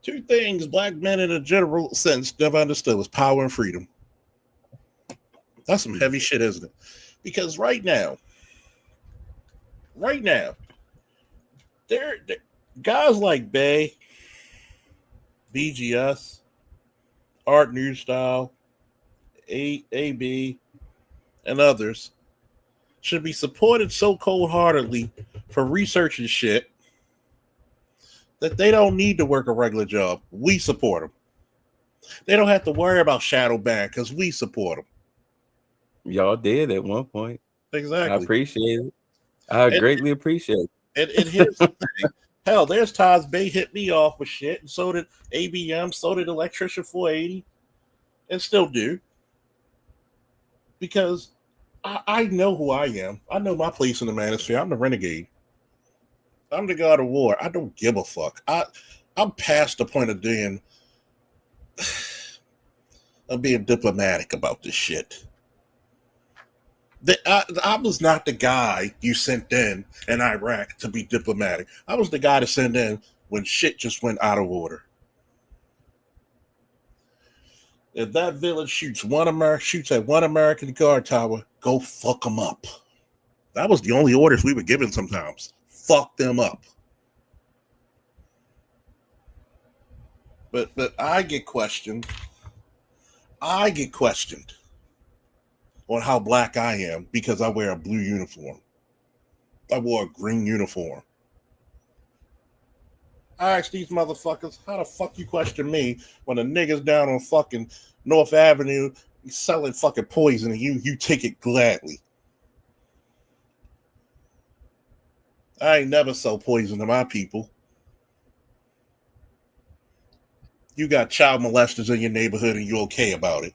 [SPEAKER 1] Two things black men in a general sense never understood was power and freedom. That's some heavy shit, isn't it? Because right now, there guys like Bay, BGS, Art New Style, AB, and others should be supported so cold-heartedly for researching shit that they don't need to work a regular job. We support them. They don't have to worry about shadow ban because we support them.
[SPEAKER 12] Y'all did at one point.
[SPEAKER 1] Exactly.
[SPEAKER 12] I appreciate it. I greatly appreciate it.
[SPEAKER 1] And here's the thing. Hell, there's times Bay hit me off with shit, and so did ABM, so did Electrician 480, and still do. Because I know who I am. I know my place in the manosphere. I'm the renegade. I'm the god of war. I don't give a fuck. I'm past the point of being diplomatic about this shit. I was not the guy you sent in Iraq to be diplomatic. I was the guy to send in when shit just went out of order. If that village shoots at one American guard tower, go fuck them up. That was the only orders we were given sometimes. Fuck them up. But I get questioned. I get questioned on how black I am because I wear a blue uniform. I wore a green uniform. I ask these motherfuckers, how the fuck you question me when a nigga's down on fucking North Avenue selling fucking poison and you take it gladly? I ain't never sell poison to my people. You got child molesters in your neighborhood and you okay about it.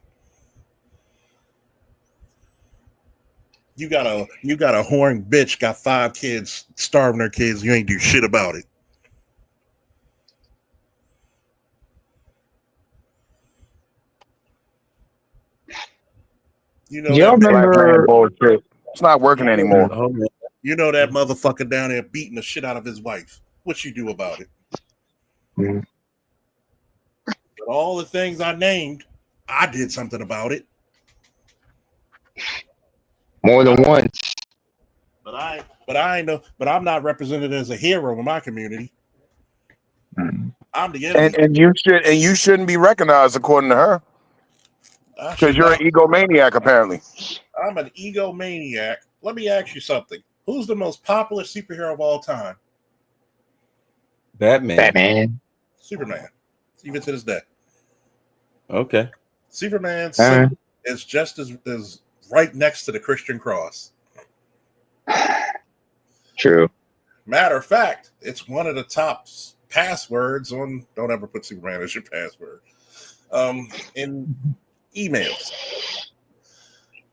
[SPEAKER 1] You got a whoring bitch, got 5 kids, starving her kids, you ain't do shit about it. You know
[SPEAKER 21] y'all
[SPEAKER 1] that
[SPEAKER 21] remember
[SPEAKER 15] bullshit. It's not working anymore.
[SPEAKER 1] You know that motherfucker down there beating the shit out of his wife. What you do about it?
[SPEAKER 21] Mm.
[SPEAKER 1] But all the things I named, I did something about it.
[SPEAKER 16] More than once.
[SPEAKER 1] But I'm not represented as a hero in my community. I'm the enemy.
[SPEAKER 15] And you shouldn't be recognized according to her. Because you're an egomaniac, apparently.
[SPEAKER 1] I'm an egomaniac. Let me ask you something. Who's the most popular superhero of all time?
[SPEAKER 12] Batman.
[SPEAKER 1] Superman. Even to this day.
[SPEAKER 12] Okay.
[SPEAKER 1] Superman's symbol is just as right next to the Christian cross.
[SPEAKER 16] True.
[SPEAKER 1] Matter of fact, it's one of the top passwords on. Don't ever put Superman as your password. In emails.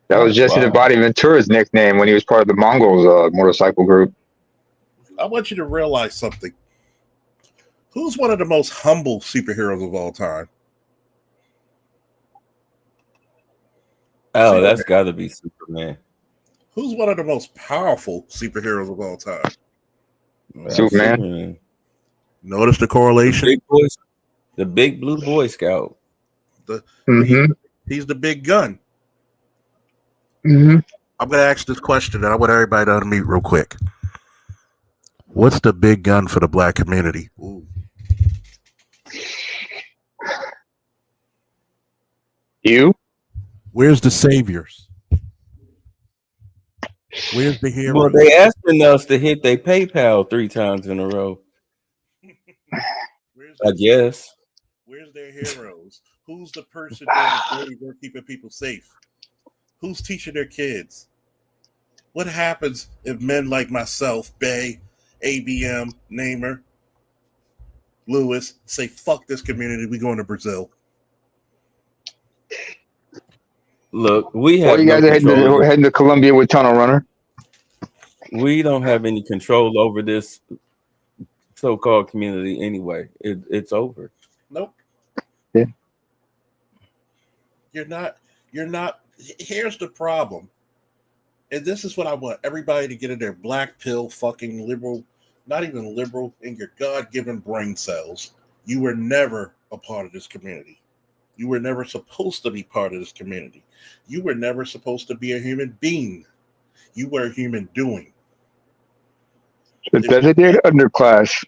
[SPEAKER 16] That was Jesse the Body Ventura's nickname when he was part of the Mongols motorcycle group.
[SPEAKER 1] I want you to realize something. Who's one of the most humble superheroes of all time?
[SPEAKER 12] Oh,
[SPEAKER 1] Superman.
[SPEAKER 12] that's got to be Superman.
[SPEAKER 1] Who's one of the most powerful superheroes of all time?
[SPEAKER 16] Superman.
[SPEAKER 1] Notice the correlation?
[SPEAKER 12] The big blue Boy Scout.
[SPEAKER 1] He's the big gun.
[SPEAKER 16] Mm-hmm.
[SPEAKER 1] I'm going to ask this question, and I want everybody to unmute real quick. What's the big gun for the black community? Ooh.
[SPEAKER 16] You?
[SPEAKER 1] Where's the saviors? Where's the heroes?
[SPEAKER 12] Well, they asking us to hit their PayPal 3 times in a row. I guess.
[SPEAKER 1] Where's their heroes? Who's the person doing the dirty work keeping people safe? Who's teaching their kids? What happens if men like myself, Bay, ABM, Namer, Lewis, say, fuck this community, we going to Brazil?
[SPEAKER 12] Look, we have
[SPEAKER 16] you guys are heading to Colombia with Tunnel Runner.
[SPEAKER 12] We don't have any control over this so-called community anyway. It's over.
[SPEAKER 1] Nope.
[SPEAKER 16] Yeah.
[SPEAKER 1] You're not. Here's the problem. And this is what I want everybody to get in their black pill fucking liberal, not even liberal, in your God-given brain cells. You were never a part of this community. You were never supposed to be part of this community. You were never supposed to be a human being. You were a human doing.
[SPEAKER 16] The designated underclass.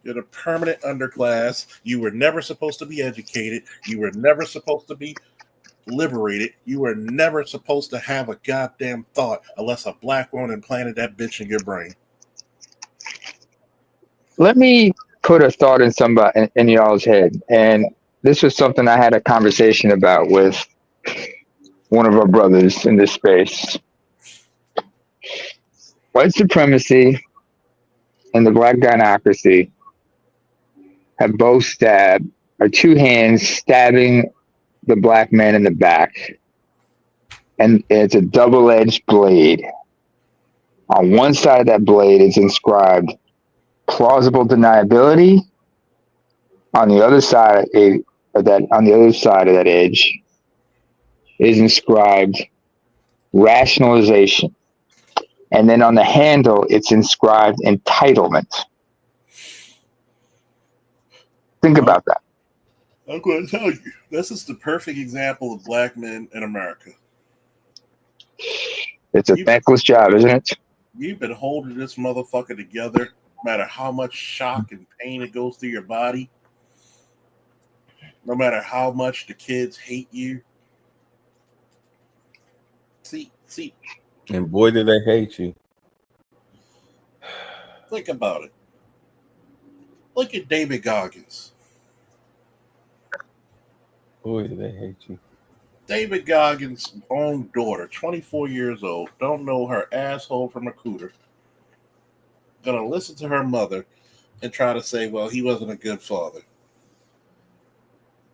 [SPEAKER 1] You're the permanent underclass. You were never supposed to be educated. You were never supposed to be liberated. You were never supposed to have a goddamn thought unless a black woman implanted that bitch in your brain.
[SPEAKER 16] Let me put a thought in y'all's head. And this was something I had a conversation about with one of our brothers in this space. White supremacy in the Black Gynocracy have both stabbed, or two hands stabbing the black man in the back. And it's a double-edged blade. On one side of that blade is inscribed plausible deniability. On the other side of that edge is inscribed rationalization. And then on the handle, it's inscribed entitlement. Think about that.
[SPEAKER 1] I'm going to tell you, this is the perfect example of black men in America.
[SPEAKER 16] It's a thankless job, isn't it?
[SPEAKER 1] You've been holding this motherfucker together, no matter how much shock and pain it goes through your body, no matter how much the kids hate you. See,
[SPEAKER 12] And boy, do they hate you.
[SPEAKER 1] think about it. Look at David Goggins.
[SPEAKER 12] Boy, do they hate you.
[SPEAKER 1] David Goggins' own daughter, 24 years old, don't know her asshole from a cooter. Gonna listen to her mother and try to say, well, he wasn't a good father.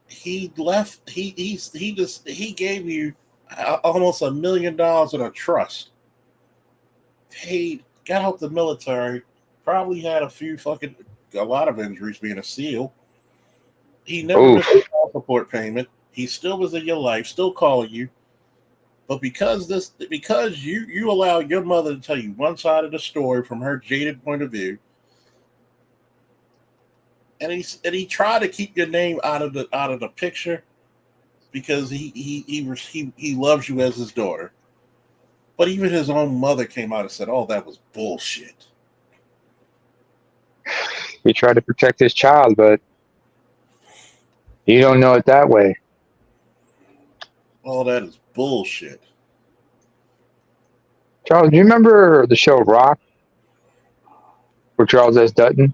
[SPEAKER 1] He left. He gave you almost $1 million in a trust. Paid, got out the military. Probably had a lot of injuries being a SEAL. He never missed a child support payment. He still was in your life, still calling you. But because you allow your mother to tell you one side of the story from her jaded point of view, and he tried to keep your name out of the picture because he loves you as his daughter. But even his own mother came out and said, "Oh, that was bullshit."
[SPEAKER 16] He tried to protect his child, but you don't know it that way.
[SPEAKER 1] All that is bullshit.
[SPEAKER 16] Charles, do you remember the show Rock with Charles S. Dutton?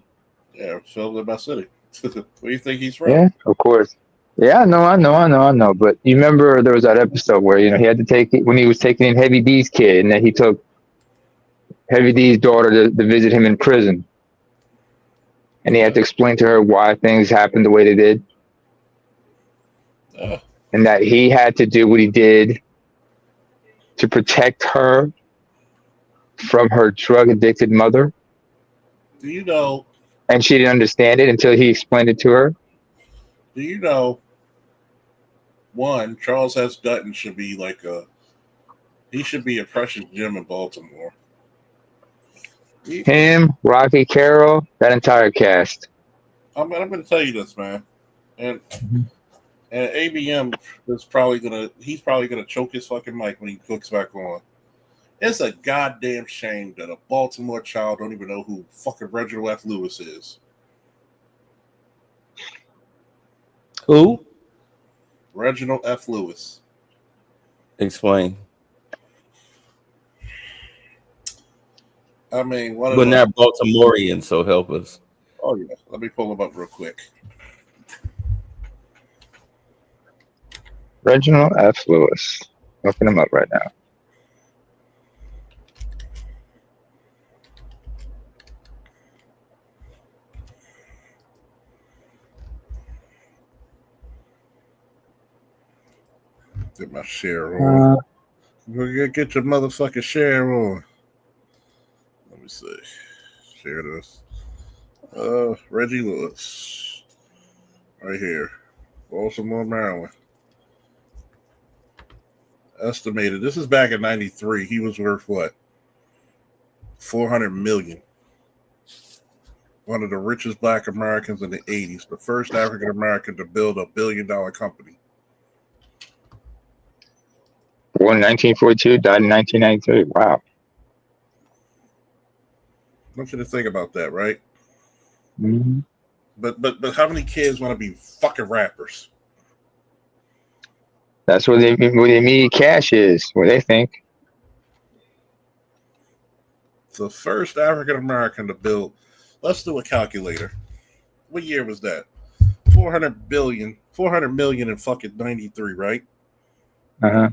[SPEAKER 1] Yeah, filmed in my city. Where do you think he's from?
[SPEAKER 16] Yeah, of course. Yeah, I know. But you remember there was that episode where, he had to take it when he was taking in Heavy D's kid, and then he took Heavy D's daughter to visit him in prison. And he had to explain to her why things happened the way they did. And that he had to do what he did to protect her from her drug-addicted mother.
[SPEAKER 1] Do you know?
[SPEAKER 16] And she didn't understand it until he explained it to her.
[SPEAKER 1] Do you know? One, Charles S. Dutton should be he should be a Precious Gem in Baltimore.
[SPEAKER 16] Him, Rocky Carroll, that entire cast.
[SPEAKER 1] I'm going to tell you this, man, and ABM is probably gonna choke his fucking mic when he clicks back on. It's a goddamn shame that a Baltimore child don't even know who fucking Reginald F. Lewis is.
[SPEAKER 12] Who?
[SPEAKER 1] Reginald F. Lewis.
[SPEAKER 12] Explain.
[SPEAKER 1] I mean,
[SPEAKER 12] We're not Baltimorean, so help us.
[SPEAKER 1] Oh yeah, let me pull him up real quick.
[SPEAKER 16] Reginald F. Lewis. Looking him up right now.
[SPEAKER 1] Get my share on. Get your motherfucking share on. Let me see. Share this. Reggie Lewis. Right here. Baltimore, Maryland. Estimated. This is back in 93. He was worth what? $400 million. One of the richest black Americans in the 80s. The first African American to build $1 billion company.
[SPEAKER 16] Born in 1942, died in 1993. Wow.
[SPEAKER 1] I want you to think about that, right?
[SPEAKER 16] Mm-hmm.
[SPEAKER 1] But how many kids want to be fucking rappers?
[SPEAKER 16] That's where the immediate cash is, where they think.
[SPEAKER 1] The first African American to build. Let's do a calculator. What year was that? 400 million in fucking 93, right?
[SPEAKER 16] Uh-huh.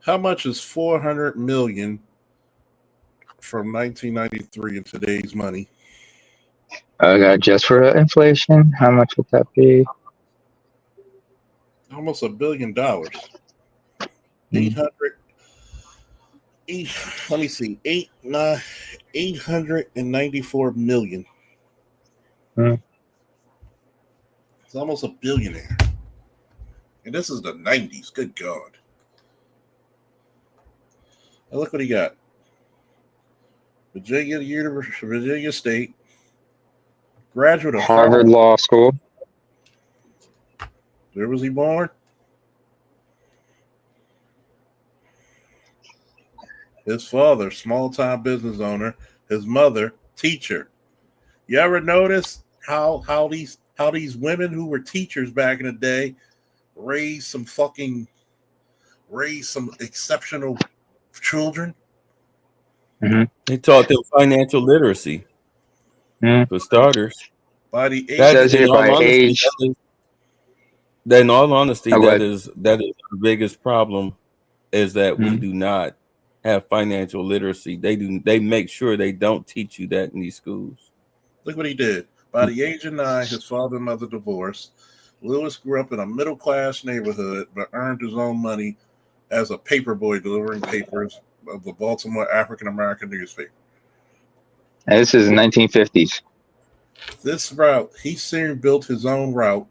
[SPEAKER 1] How much is 400 million from 1993 in today's money?
[SPEAKER 16] I got just for inflation. How much would that be?
[SPEAKER 1] Almost $1 billion. 800. Let me see. 894 million.
[SPEAKER 16] Mm.
[SPEAKER 1] It's almost a billionaire. And this is the 90s. Good God. Now look what he got. Virginia University, Virginia State, graduate of
[SPEAKER 16] Harvard Law School.
[SPEAKER 1] Where was he born? His father, small-time business owner. His mother, teacher. You ever notice how these women who were teachers back in the day raised some exceptional children?
[SPEAKER 16] Mm-hmm.
[SPEAKER 12] They taught them financial literacy for starters.
[SPEAKER 1] By the age,
[SPEAKER 16] says here by age.
[SPEAKER 12] In all honesty,
[SPEAKER 16] Oh,
[SPEAKER 12] that is the biggest problem, is that we
[SPEAKER 16] Mhm.
[SPEAKER 12] do not have financial literacy. They make sure they don't teach you that in these schools.
[SPEAKER 1] Look what he did. By the age of 9, his father and mother divorced. Lewis grew up in a middle-class neighborhood, but earned his own money as a paperboy delivering papers of the Baltimore African-American newspaper.
[SPEAKER 16] And this is 1950s.
[SPEAKER 1] This route, he soon built his own route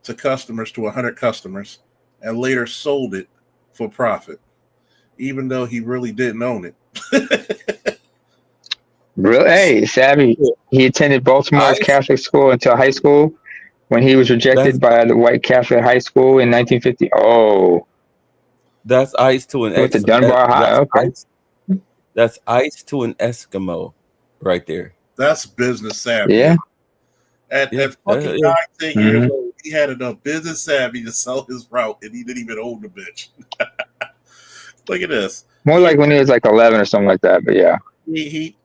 [SPEAKER 1] to 100 customers, and later sold it for profit, even though he really didn't own it.
[SPEAKER 16] Real, hey, savvy. He attended Baltimore's Catholic school until high school when he was rejected by the white Catholic high school in 1950. Oh.
[SPEAKER 12] That's ice to an
[SPEAKER 16] Went to Dunbar High. Okay.
[SPEAKER 12] That's ice to an Eskimo right there.
[SPEAKER 1] That's business savvy.
[SPEAKER 16] Yeah.
[SPEAKER 1] At fucking 19 years old, he had enough business savvy to sell his route, and he didn't even own the bitch. Look at this.
[SPEAKER 16] More like when he was like 11 or something like that, but yeah.
[SPEAKER 1] He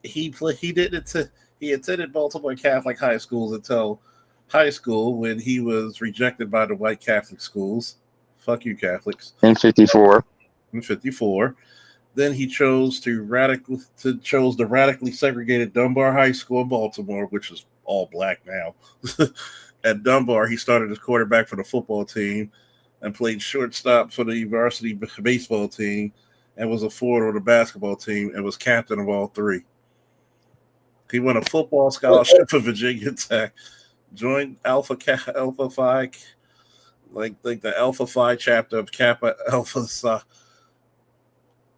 [SPEAKER 1] attended Baltimore Catholic high schools until high school, when he was rejected by the white Catholic schools. Fuck you, Catholics.
[SPEAKER 16] In 54.
[SPEAKER 1] In 54. Then he chose the radically segregated Dunbar High School in Baltimore, which is all black now. At Dunbar, he started as quarterback for the football team and played shortstop for the varsity baseball team, and was a forward on the basketball team, and was captain of all three. He won a football scholarship for Virginia Tech, joined Alpha Phi, like the Alpha Phi chapter of Kappa Alpha Psi,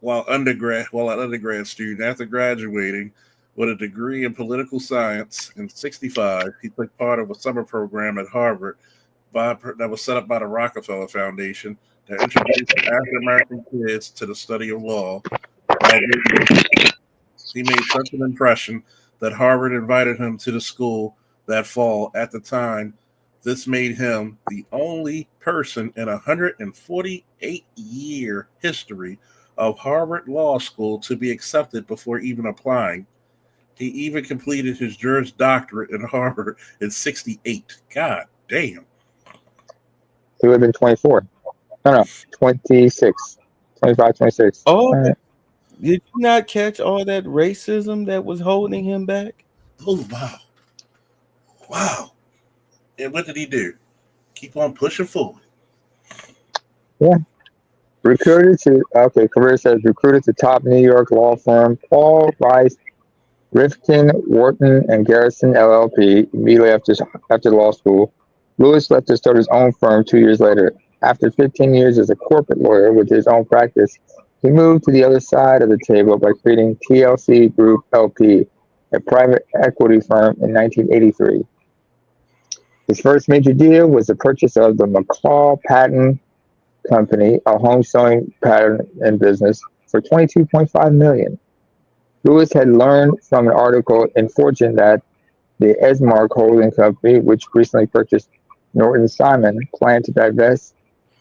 [SPEAKER 1] while an undergrad student. After graduating with a degree in political science in 1965, he took part of a summer program at Harvard that was set up by the Rockefeller Foundation that introduced African American kids to the study of law. He made such an impression that Harvard invited him to the school that fall. At the time, this made him the only person in 148-year history of Harvard Law School to be accepted before even applying. He even completed his Juris Doctorate at Harvard in 1968. God damn.
[SPEAKER 16] He would have been 24. No, 26. 25, 26.
[SPEAKER 12] Oh, right. Did you not catch all that racism that was holding him back?
[SPEAKER 1] Oh, wow. Wow. And what did he do? Keep on pushing forward.
[SPEAKER 16] Yeah. Career says recruited to top New York law firm Paul Rice, Rifkin, Wharton, and Garrison LLP immediately after law school. Lewis left to start his own firm 2 years later. After 15 years as a corporate lawyer with his own practice, he moved to the other side of the table by creating TLC Group LP, a private equity firm, in 1983. His first major deal was the purchase of the McCall Patent Company, a home sewing pattern and business, for $22.5 million. Lewis had learned from an article in Fortune that the Esmark Holding Company, which recently purchased Norton Simon, planned to divest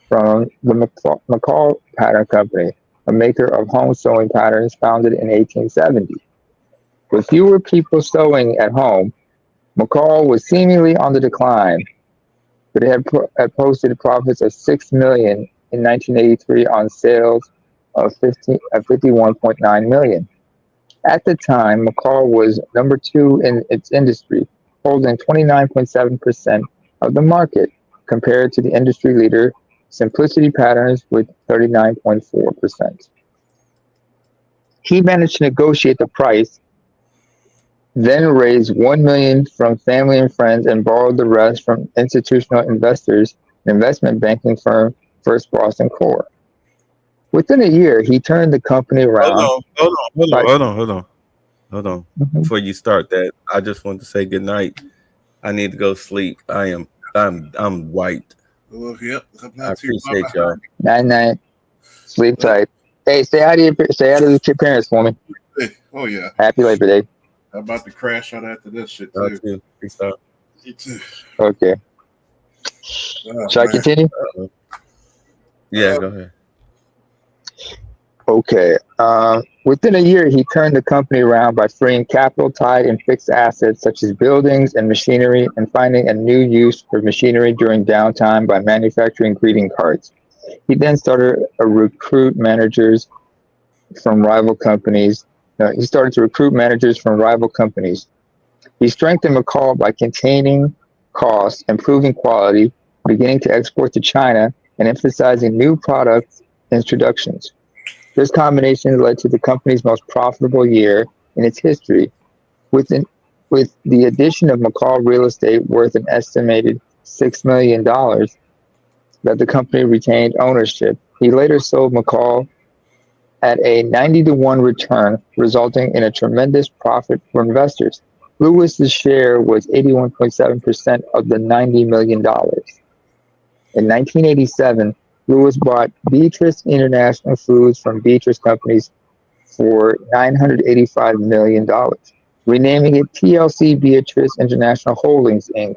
[SPEAKER 16] from the McCall Pattern Company, a maker of home sewing patterns founded in 1870. With fewer people sewing at home, McCall was seemingly on the decline, but it had posted profits of $6 million in 1983 on sales of $51.9 million. At the time, McCall was number 2 in its industry, holding 29.7% of the market, compared to the industry leader, Simplicity Patterns, with 39.4%. He managed to negotiate the price, then raised $1 million from family and friends and borrowed the rest from institutional investors and investment banking firm First Boston Core. Within a year, he turned the company around.
[SPEAKER 12] Hold on. Before you start that, I just want to say good night. I need to go sleep. I'm white.
[SPEAKER 1] Well, yep.
[SPEAKER 12] I appreciate y'all.
[SPEAKER 16] Night night. Sleep tight. Hey, say hi to your parents for me.
[SPEAKER 1] Oh yeah.
[SPEAKER 16] Happy Labor Day.
[SPEAKER 1] I'm about to crash out after this shit too.
[SPEAKER 12] Peace out.
[SPEAKER 1] You too.
[SPEAKER 16] Okay.
[SPEAKER 1] Oh,
[SPEAKER 16] Shall I continue?
[SPEAKER 12] Yeah, go ahead.
[SPEAKER 16] Okay. Within a year, he turned the company around by freeing capital tied in fixed assets such as buildings and machinery, and finding a new use for machinery during downtime by manufacturing greeting cards. He then started to recruit managers from rival companies. He strengthened McCall by containing costs, improving quality, beginning to export to China, and emphasizing new product introductions. This combination led to the company's most profitable year in its history, with the addition of McCall Real Estate worth an estimated $6 million that the company retained ownership. He later sold McCall at a 90-to-1 return, resulting in a tremendous profit for investors. Lewis's share was 81.7% of the $90 million. In 1987, Lewis bought Beatrice International Foods from Beatrice Companies for $985 million, renaming it TLC Beatrice International Holdings, Inc.,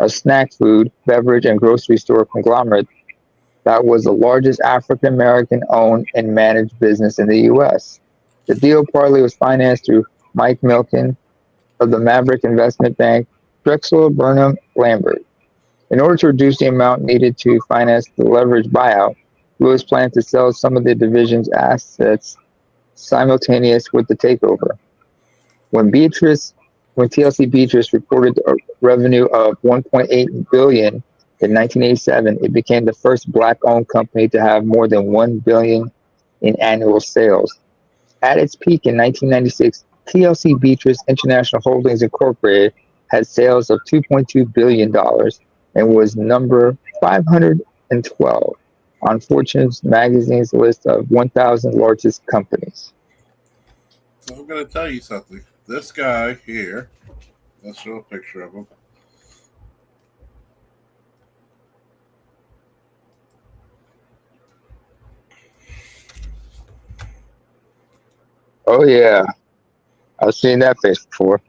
[SPEAKER 16] a snack food, beverage, and grocery store conglomerate that was the largest African American owned and managed business in the U.S. The deal partly was financed through Mike Milken of the Maverick Investment Bank, Drexel Burnham Lambert. In order to reduce the amount needed to finance the leveraged buyout, Lewis planned to sell some of the division's assets simultaneous with the takeover. When TLC Beatrice reported a revenue of $1.8 billion in 1987, it became the first Black-owned company to have more than $1 billion in annual sales. At its peak in 1996, TLC Beatrice International Holdings Incorporated had sales of $2.2 billion and was number 512 on Fortune's magazine's list of 1,000 largest companies.
[SPEAKER 1] So I'm going to tell you something. This guy here, let's show a picture of him.
[SPEAKER 16] Oh yeah, I've seen that face before.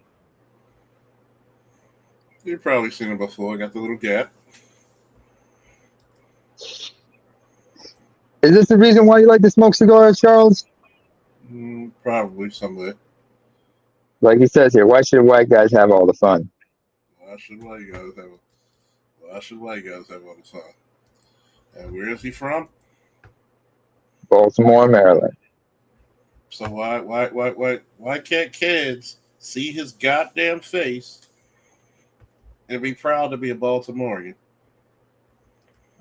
[SPEAKER 1] You've probably seen him before. Got the little gap.
[SPEAKER 16] Is this the reason why you like to smoke cigars, Charles?
[SPEAKER 1] Probably someday.
[SPEAKER 16] Like he says here, why should white guys have all the fun?
[SPEAKER 1] Why should white guys have all the fun? And where is he from?
[SPEAKER 16] Baltimore, Maryland.
[SPEAKER 1] So why can't kids see his goddamn face and be proud to be a Baltimorean?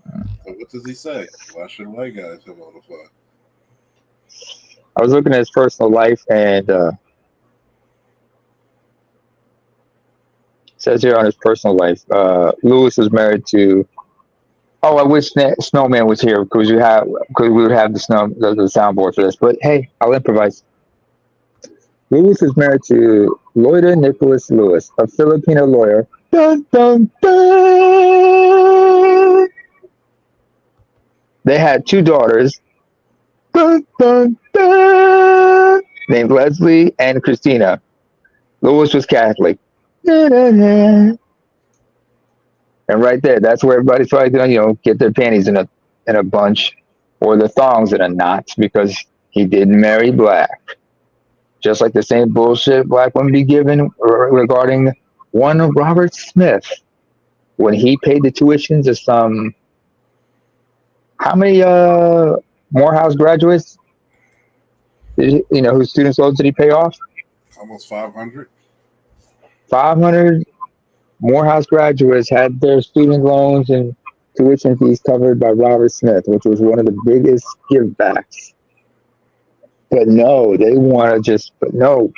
[SPEAKER 1] So what does he say? Why should white guys have all the fun?
[SPEAKER 16] I was looking at his personal life, and it says here on his personal life, Lewis was married to. Oh, I wish Snowman was here because we would have the soundboard for this. But hey, I'll improvise. Lewis is married to Loida Nicholas Lewis, a Filipino lawyer. Dun, dun, dun. They had 2 daughters, dun, dun, dun, named Leslie and Christina. Lewis was Catholic. Da, da, da. And right there, that's where everybody's probably gonna, get their panties in a bunch, or their thongs in a knot, because he didn't marry black. Just like the same bullshit black women be given regarding one of Robert Smith when he paid the tuitions of some, how many Morehouse graduates You know whose student loans did he pay off?
[SPEAKER 1] Almost 500.
[SPEAKER 16] 500 Morehouse graduates had their student loans and tuition fees covered by Robert Smith, which was one of the biggest givebacks. But no, they want to just, but no,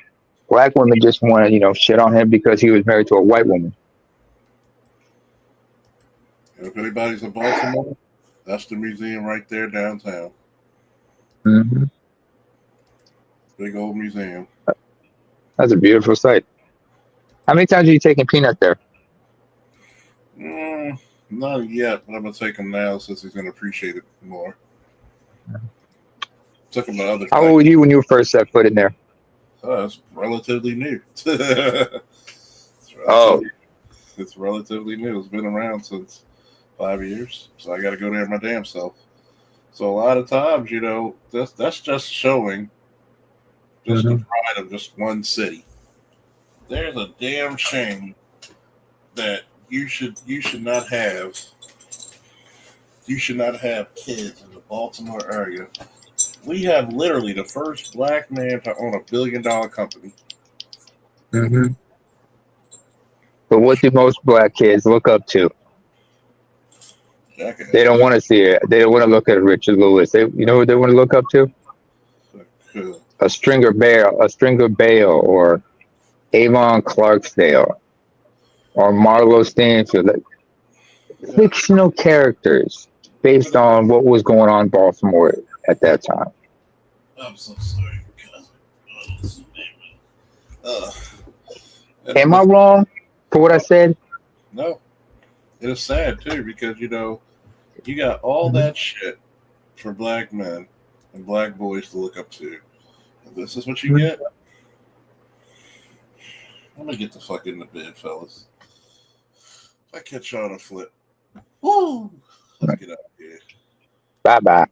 [SPEAKER 16] black women just want to, shit on him because he was married to a white woman.
[SPEAKER 1] If anybody's in Baltimore, that's the museum right there downtown.
[SPEAKER 16] Mm-hmm.
[SPEAKER 1] Big old museum.
[SPEAKER 16] That's a beautiful sight. How many times are you taking Peanut there?
[SPEAKER 1] Not yet, but I'm gonna take him now since he's gonna appreciate it more. Took him to other.
[SPEAKER 16] How old were you when you first set foot in there?
[SPEAKER 1] It's relatively new. It's relatively new. It's been around since 5 years, so I got to go there my damn self. So a lot of times, that's just showing just the pride of just one city. There's a damn shame that you should not have kids in the Baltimore area. We have literally the first black man to own $1 billion company.
[SPEAKER 16] Mm-hmm. But what do most black kids look up to?
[SPEAKER 1] Jackass.
[SPEAKER 16] They don't want to see it. They don't want to look at Richard Lewis. You know what they want to look up to? A Stringer Bell, or Avon Clarksdale, or Marlo Stanfield. Fictional characters based on what was going on in Baltimore at that time.
[SPEAKER 1] I'm so sorry, cousin.
[SPEAKER 16] Am I wrong for what I said?
[SPEAKER 1] No. It is sad too because you got all that shit for black men and black boys to look up to. And this is what you get. I'm gonna get the fuck in the bed, fellas. I catch y'all on a flip. Woo! Let's get out of here.
[SPEAKER 16] Bye bye.